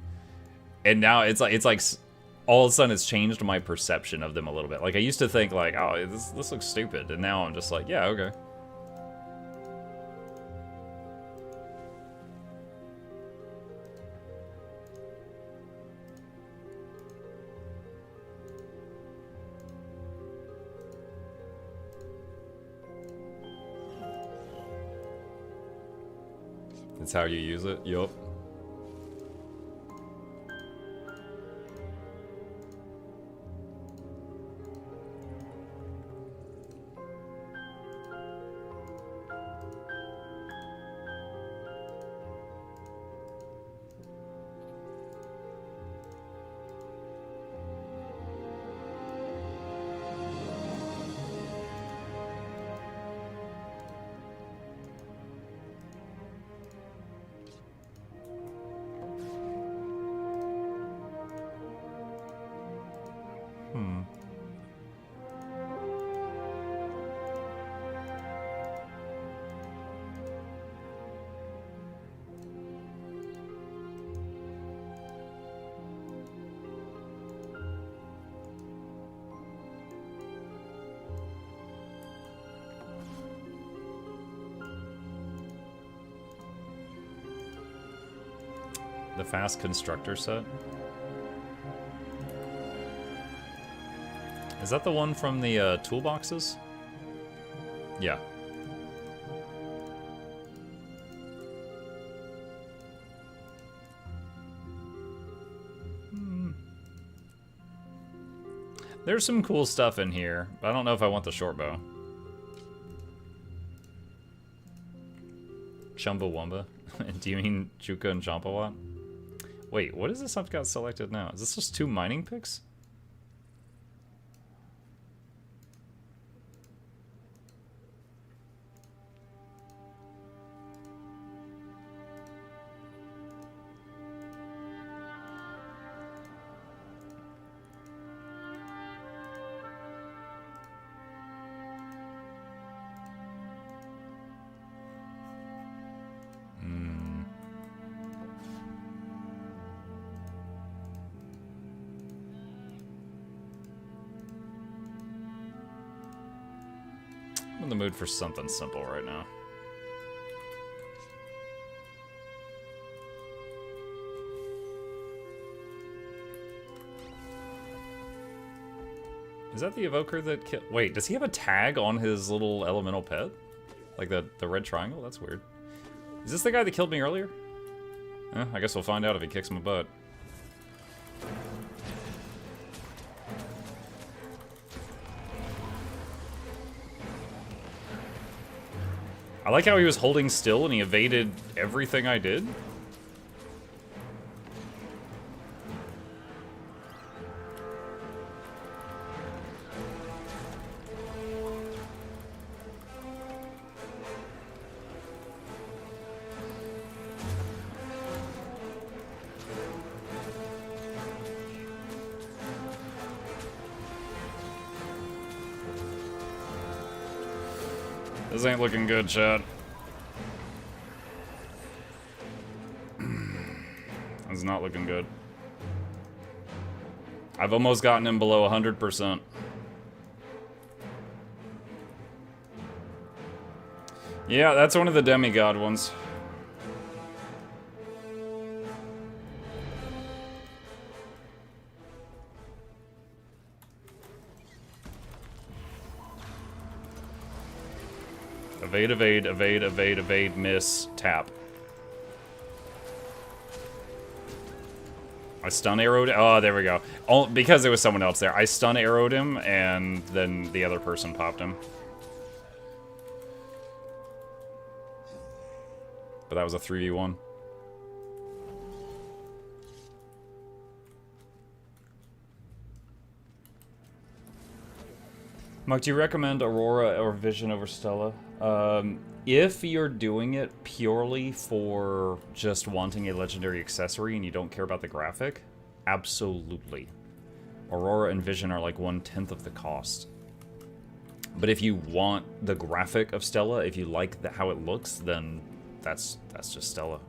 And now it's like all of a sudden it's changed my perception of them a little bit. Like, I used to think, like, oh, this looks stupid, and now I'm just like, yeah, okay. That's how you use it? Yup. The fast constructor set? Is that the one from the toolboxes? Yeah. There's some cool stuff in here, but I don't know if I want the short bow. Chumbawamba? Do you mean Chuka and Champawat? Wait, what is this I've got selected now? Is this just 2 mining picks? in the mood for something simple right now. Is that the evoker that killed? Wait, does he have a tag on his little elemental pet? Like the red triangle? That's weird. Is this the guy that killed me earlier? I guess we'll find out if he kicks my butt. I like how he was holding still and he evaded everything I did. This ain't looking good, chat. It's not looking good. I've almost gotten him below 100%. Yeah, that's one of the demigod ones. Evade, evade, evade, evade, evade, miss, tap. I stun arrowed. Oh, there we go. Oh, because there was someone else there. I stun arrowed him, and then the other person popped him. But that was a 3v1. Mike, do you recommend Aurora or Vision over Stella? If you're doing it purely for just wanting a legendary accessory and you don't care about the graphic, absolutely. Aurora and Vision are like 1/10 of the cost. But if you want the graphic of Stella, if you like how it looks, then that's just Stella.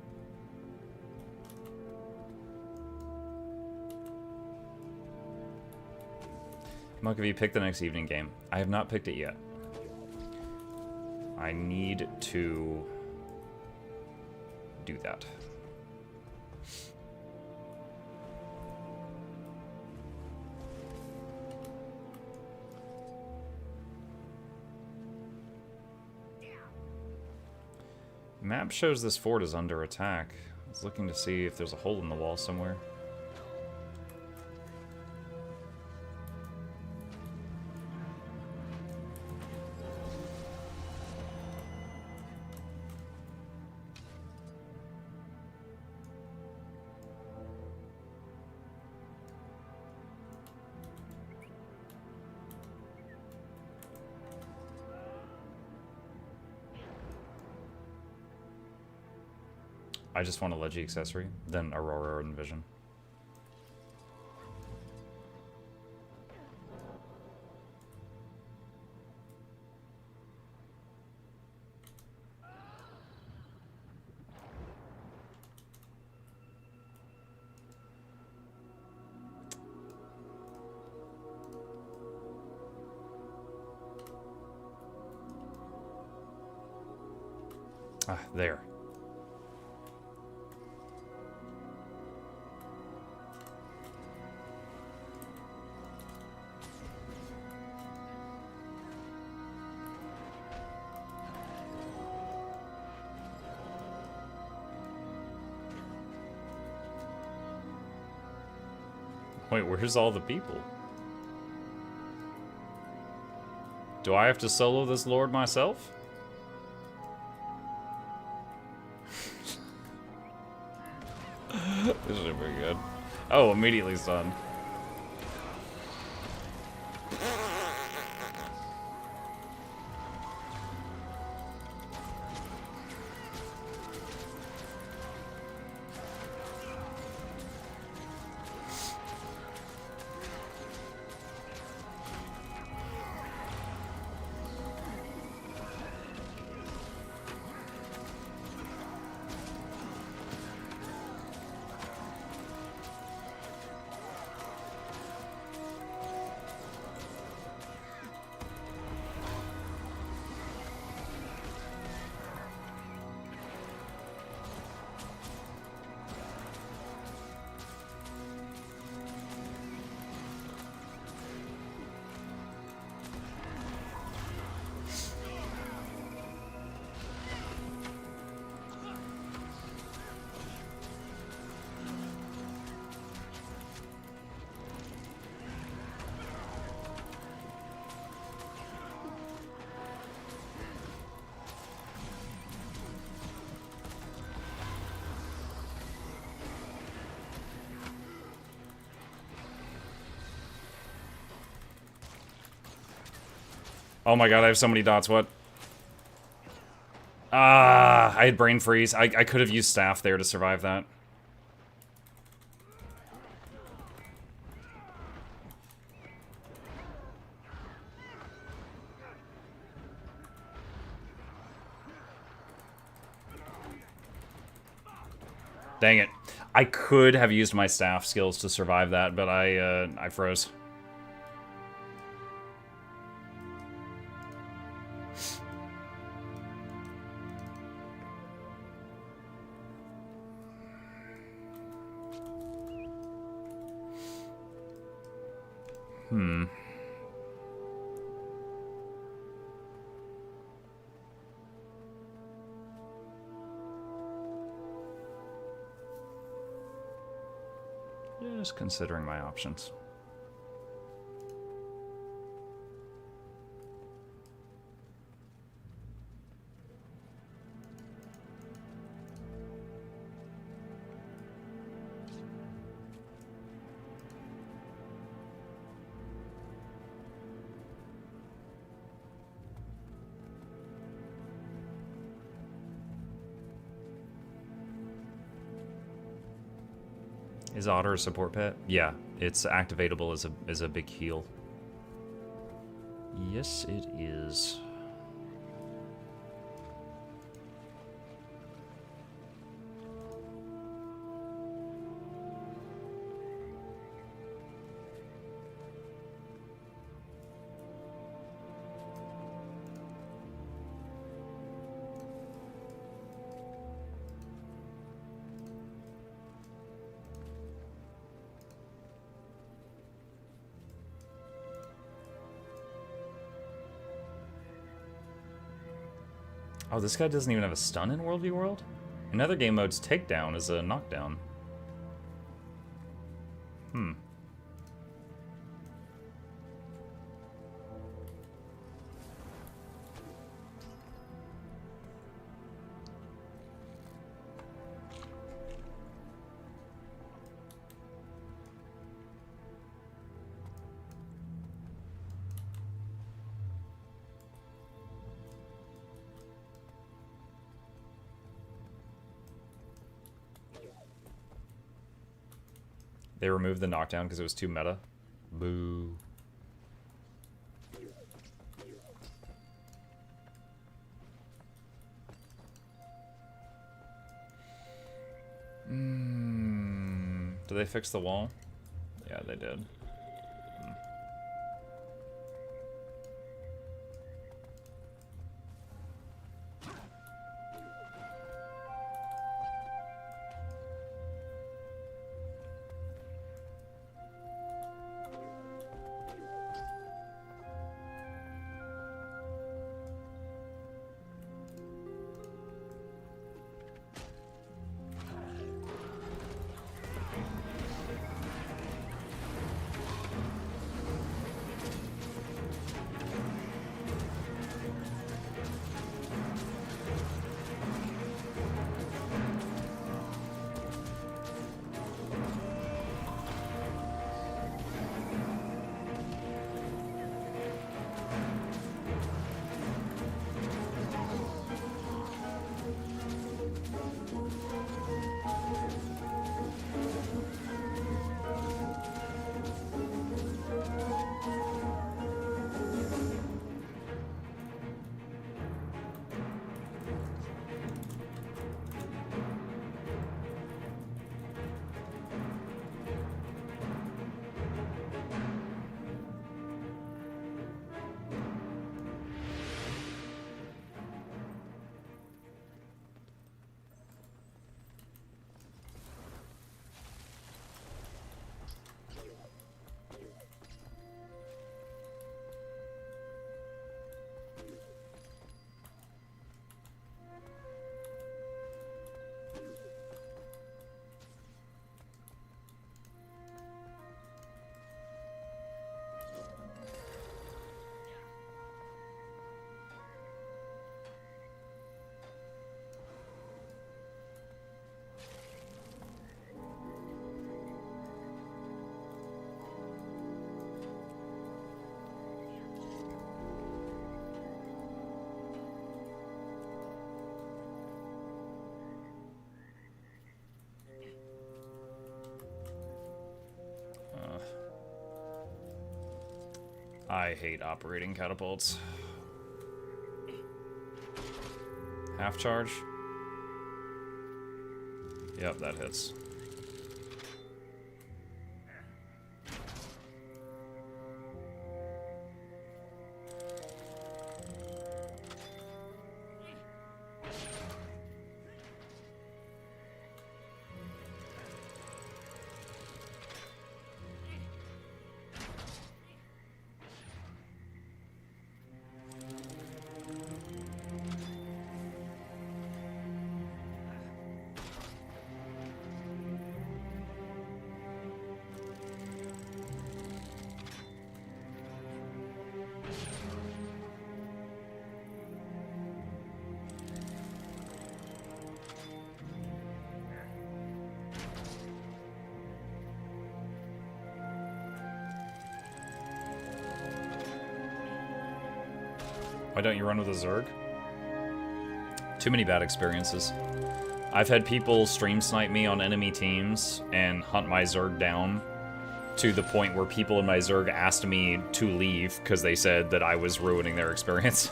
Mike, have you picked the next evening game? I have not picked it yet. I need to do that. Map shows this fort is under attack. I was looking to see if there's a hole in the wall somewhere. I just want a Leggy accessory, then Aurora and Vision. Ah, there. Wait, where's all the people? Do I have to solo this lord myself? This should be good. Oh, immediately stunned. Oh my god, I have so many dots, what? Ah, I had brain freeze. I could have used staff there to survive that. Dang it. I could have used my staff skills to survive that, but I froze. Just considering my options. Is Otter a support pet? Yeah, it's activatable as a big heal. Yes, it is. Oh, this guy doesn't even have a stun in World v World? In other game modes, takedown is a knockdown. Hmm. They removed the knockdown because it was too meta. Boo. Did they fix the wall? Yeah, they did. I hate operating catapults. Half charge. Yep, that hits. Why don't you run with a Zerg? Too many bad experiences. I've had people stream snipe me on enemy teams and hunt my Zerg down to the point where people in my Zerg asked me to leave because they said that I was ruining their experience.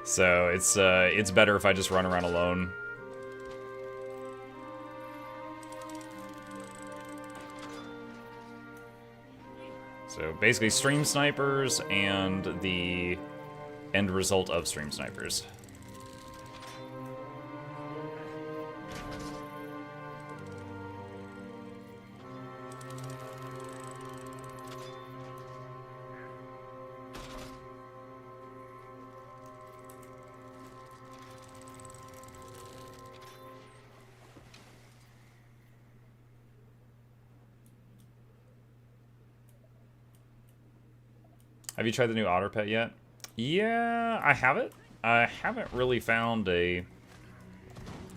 So it's better if I just run around alone. So basically stream snipers and the end result of stream snipers. Have you tried the new otter pet yet? Yeah, I have it. I haven't really found a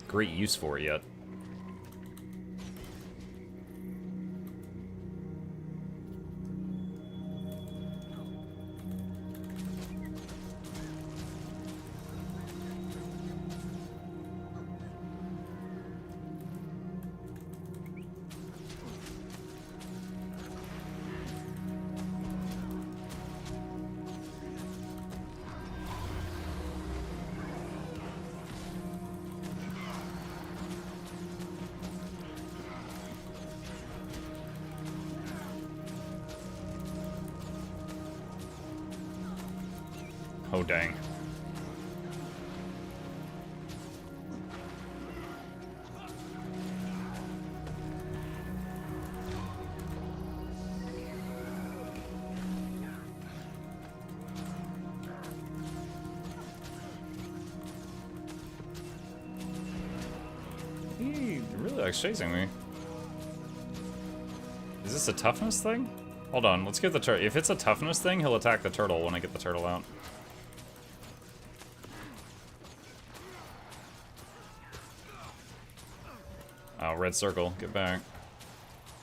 great use for it yet. Oh, dang. He really likes chasing me. Is this a toughness thing? Hold on, let's get the turtle. If it's a toughness thing, he'll attack the turtle when I get the turtle out. Oh, red circle, get back.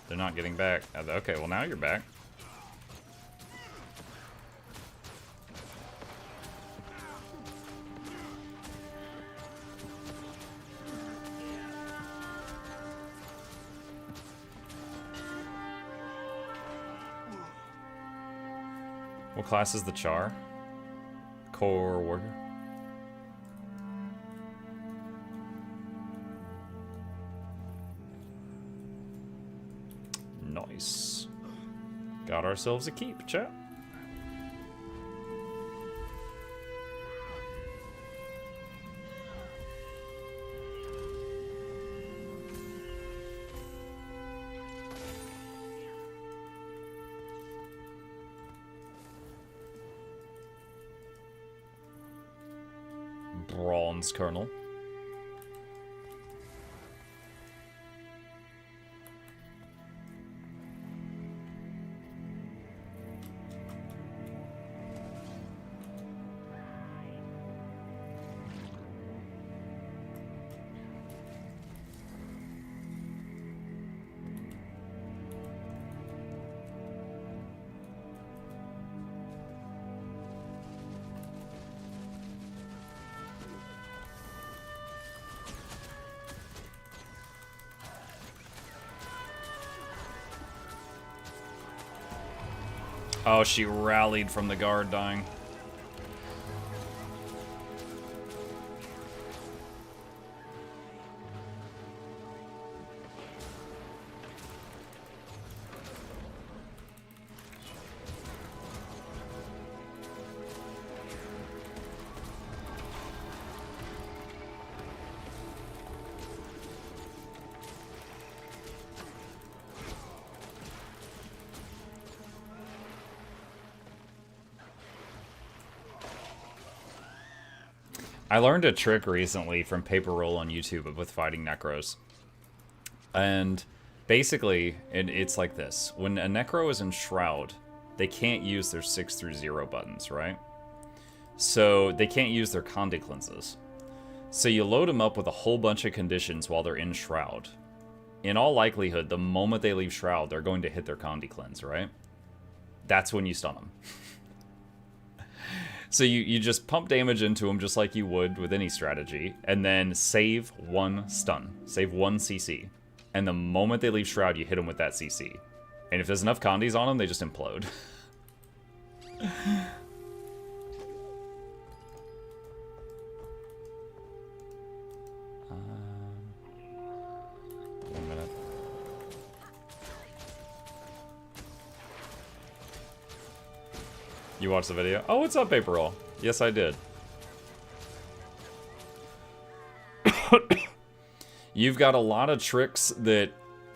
They're not getting back. Okay, well now you're back. What class is the Char? Core warrior. Nice. Got ourselves a keep, chat. Bronze Colonel. Oh, she rallied from the guard dying. I learned a trick recently from Paper Roll on YouTube with fighting Necros. And basically, it's like this. When a Necro is in Shroud, they can't use their 6 through 0 buttons, right? So they can't use their Conde cleanses. So you load them up with a whole bunch of conditions while they're in Shroud. In all likelihood, the moment they leave Shroud, they're going to hit their Conde cleanse, right? That's when you stun them. So you just pump damage into them just like you would with any strategy, and then save 1 stun. Save 1 CC. And the moment they leave Shroud, you hit them with that CC. And if there's enough Condes on them, they just implode. One minute. You watched the video? Oh, what's up, Paper Roll? Yes, I did. You've got a lot of tricks that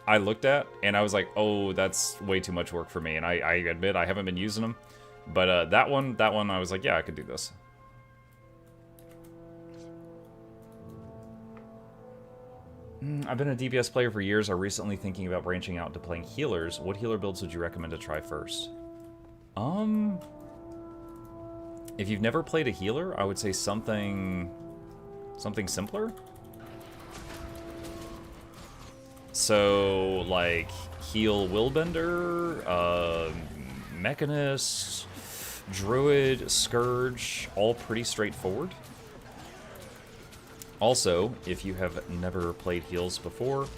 I looked at, and I was like, oh, that's way too much work for me. And I admit I haven't been using them. But that one, I was like, yeah, I could do this. I've been a DPS player for years. I'm recently thinking about branching out to playing healers. What healer builds would you recommend to try first? If you've never played a healer, I would say something simpler. So, like, heal Willbender, Mechanist, Druid, Scourge, all pretty straightforward. Also, if you have never played heals before,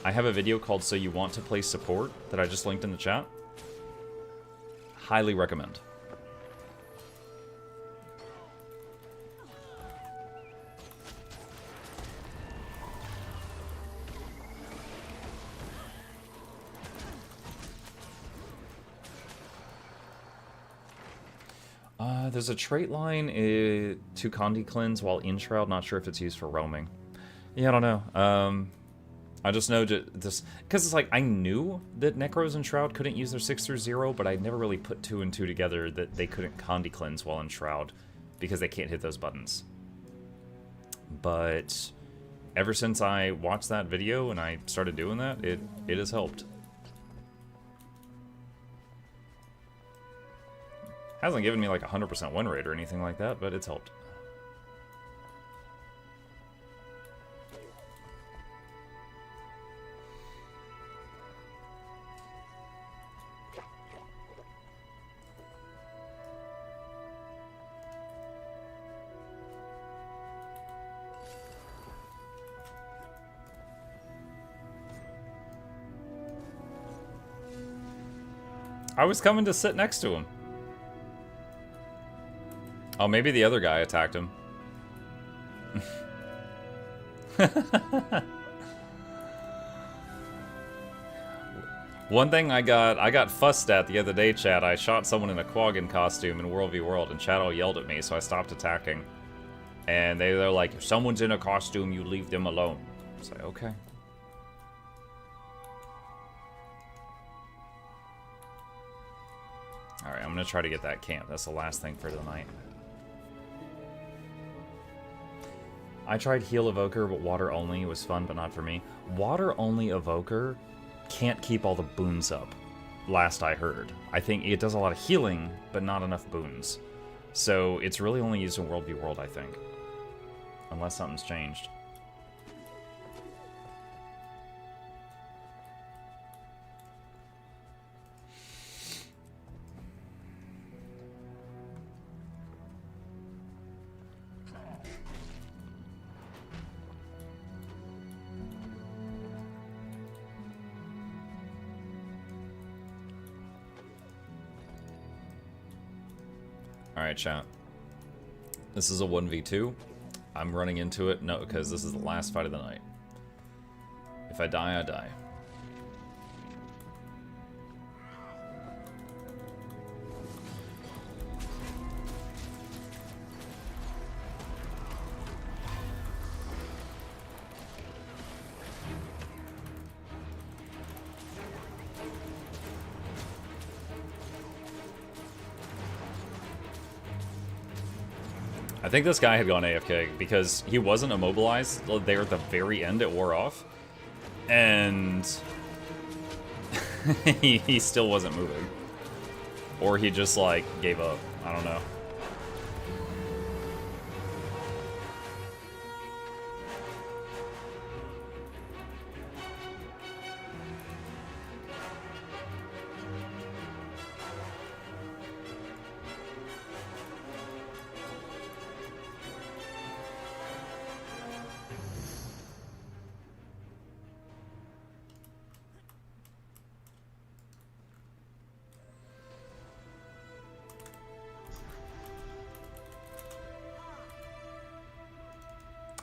I have a video called So You Want to Play Support that I just linked in the chat. Highly recommend. There's a trait line to Conde Cleanse while in Shroud. Not sure if it's used for roaming. Yeah, I don't know. I just know this because it's like I knew that Necros in Shroud couldn't use their 6 through 0, but I never really put 2 and 2 together that they couldn't Conde Cleanse while in Shroud because they can't hit those buttons. But ever since I watched that video and I started doing that, it has helped. Hasn't given me like 100% win rate or anything like that, but it's helped. I was coming to sit next to him. Oh, maybe the other guy attacked him. One thing I got fussed at the other day, chat. I shot someone in a Quaggan costume in World v World, and chat all yelled at me, so I stopped attacking. And they're like, if someone's in a costume, you leave them alone. I was like, okay. Alright, I'm gonna try to get that camp. That's the last thing for tonight. I tried Heal Evoker, but water only. It was fun, but not for me. Water only Evoker can't keep all the boons up, last I heard. I think it does a lot of healing, but not enough boons. So it's really only used in World v World, I think. Unless something's changed. Alright, chat. This is a 1v2. I'm running into it. No, because this is the last fight of the night. If I die, I die. I think this guy had gone AFK because he wasn't immobilized there at the very end. It wore off. And he still wasn't moving. Or he just, like, gave up. I don't know.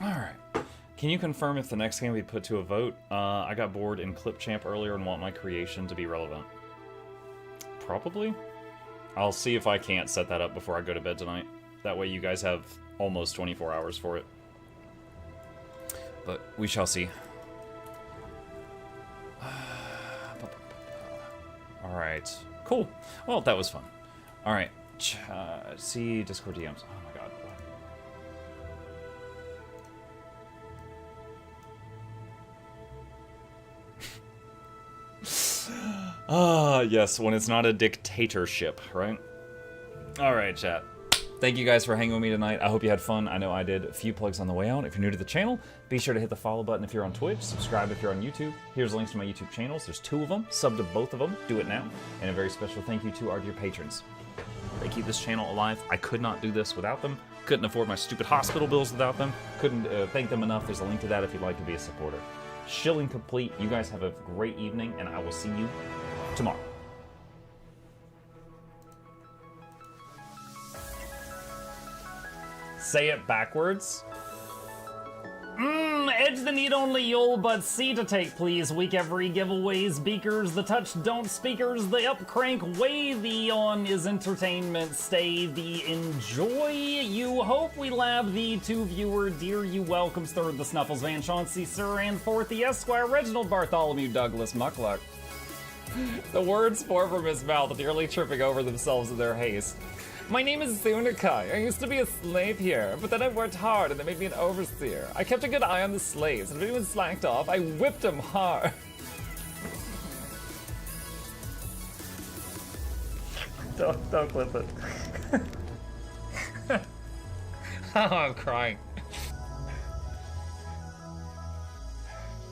Alright. Can you confirm if the next game we put to a vote? I got bored in Clip Champ earlier and want my creation to be relevant. Probably. I'll see if I can't set that up before I go to bed tonight. That way you guys have almost 24 hours for it. But we shall see. Alright. Cool. Well, that was fun. Alright. See Discord DMs. Oh my god. Yes, when it's not a dictatorship, right? Alright, chat. Thank you guys for hanging with me tonight. I hope you had fun. I know I did. A few plugs on the way out. If you're new to the channel, be sure to hit the follow button if you're on Twitch. Subscribe if you're on YouTube. Here's links to my YouTube channels. There's 2 of them. Sub to both of them. Do it now. And a very special thank you to our dear patrons. They keep this channel alive. I could not do this without them. Couldn't afford my stupid hospital bills without them. Couldn't thank them enough. There's a link to that if you'd like to be a supporter. Shilling complete. You guys have a great evening, and I will see you tomorrow. Say it backwards. Edge the need only you'll but C to take, please. Week every giveaways, beakers, the touch don't speakers, the up crank way, the on is entertainment, stay the enjoy. You hope we lab the 2 viewer, dear you welcomes, 3rd the Snuffles, Van Chauncey, Sir, and 4th the Esquire, Reginald Bartholomew, Douglas, Mukluk. The words pour from his mouth, nearly tripping over themselves in their haste. My name is Zunikai. I used to be a slave here, but then I worked hard and they made me an overseer. I kept a good eye on the slaves, and if anyone slacked off, I whipped them hard. Don't clip it. Oh, I'm crying.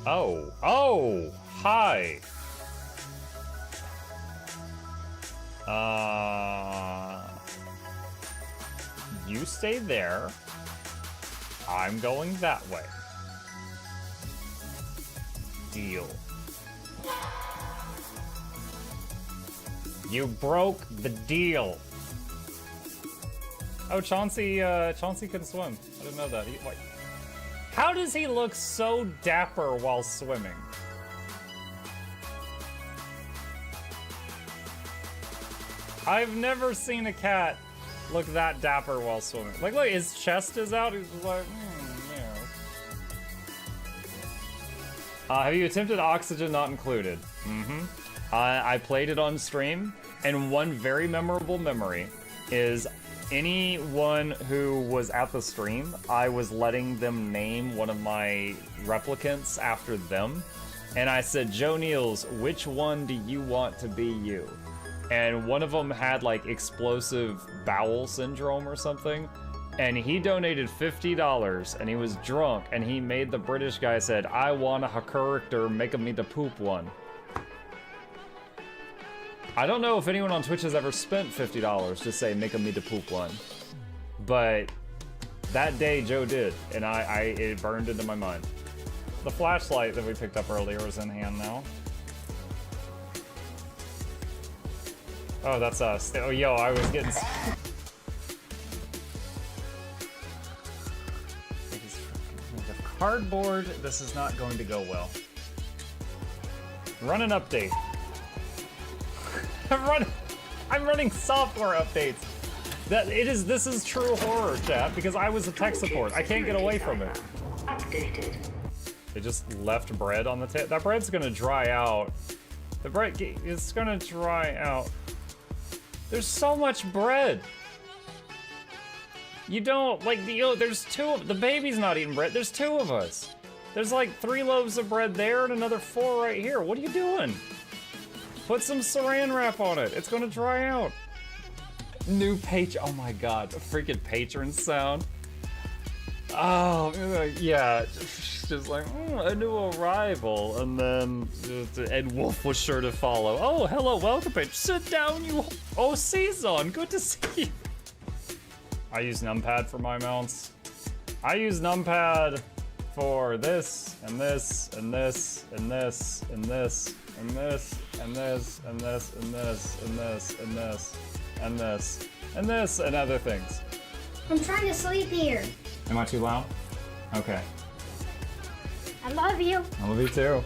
Oh, hi. You stay there. I'm going that way. Deal. You broke the deal. Oh, Chauncey can swim. I didn't know that. Wait. How does he look so dapper while swimming? I've never seen a cat look that dapper while swimming. Like, look, his chest is out. He's just like, yeah. Have you attempted Oxygen Not Included? I played it on stream, and one very memorable memory is anyone who was at the stream, I was letting them name one of my replicants after them, and I said, Joe Niels, which one do you want to be you? And one of them had like explosive bowel syndrome or something, and he donated $50, and he was drunk, and he made the British guy said, I want a character making me the poop one. I don't know if anyone on Twitch has ever spent $50 to say making me the poop one, but that day Joe did, and it burned into my mind. The flashlight that we picked up earlier is in hand now. Oh, that's us. Oh, yo, I was getting... cardboard. This is not going to go well. Run an update. I'm running software updates. This is true horror, chat, because I was a tech support. I can't get away from it. Updated. They just left bread on the table. That bread's gonna dry out. The bread is gonna dry out. There's so much bread. You don't, like, there's two of, the baby's not eating bread. There's two of us. There's like 3 loaves of bread there and another 4 right here. What are you doing? Put some saran wrap on it. It's gonna dry out. New page, oh my God, a freaking patron sound. Oh, yeah, just like, a new arrival, and then Ed Wolf was sure to follow. Oh, hello, welcome page. Sit down, you, oh, Season, good to see you. I use numpad for my mounts. I use numpad for this, and this, and this, and this, and this, and this, and this, and this, and this, and this, and this, and this, and this, and other things. I'm trying to sleep here. Am I too loud? Okay. I love you. I love you too.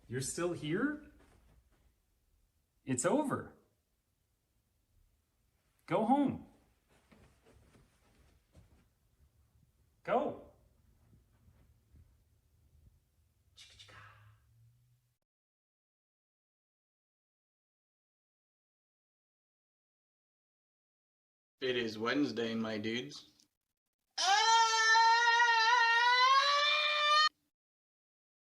You're still here? It's over. Go home. Go. It is Wednesday, my dudes.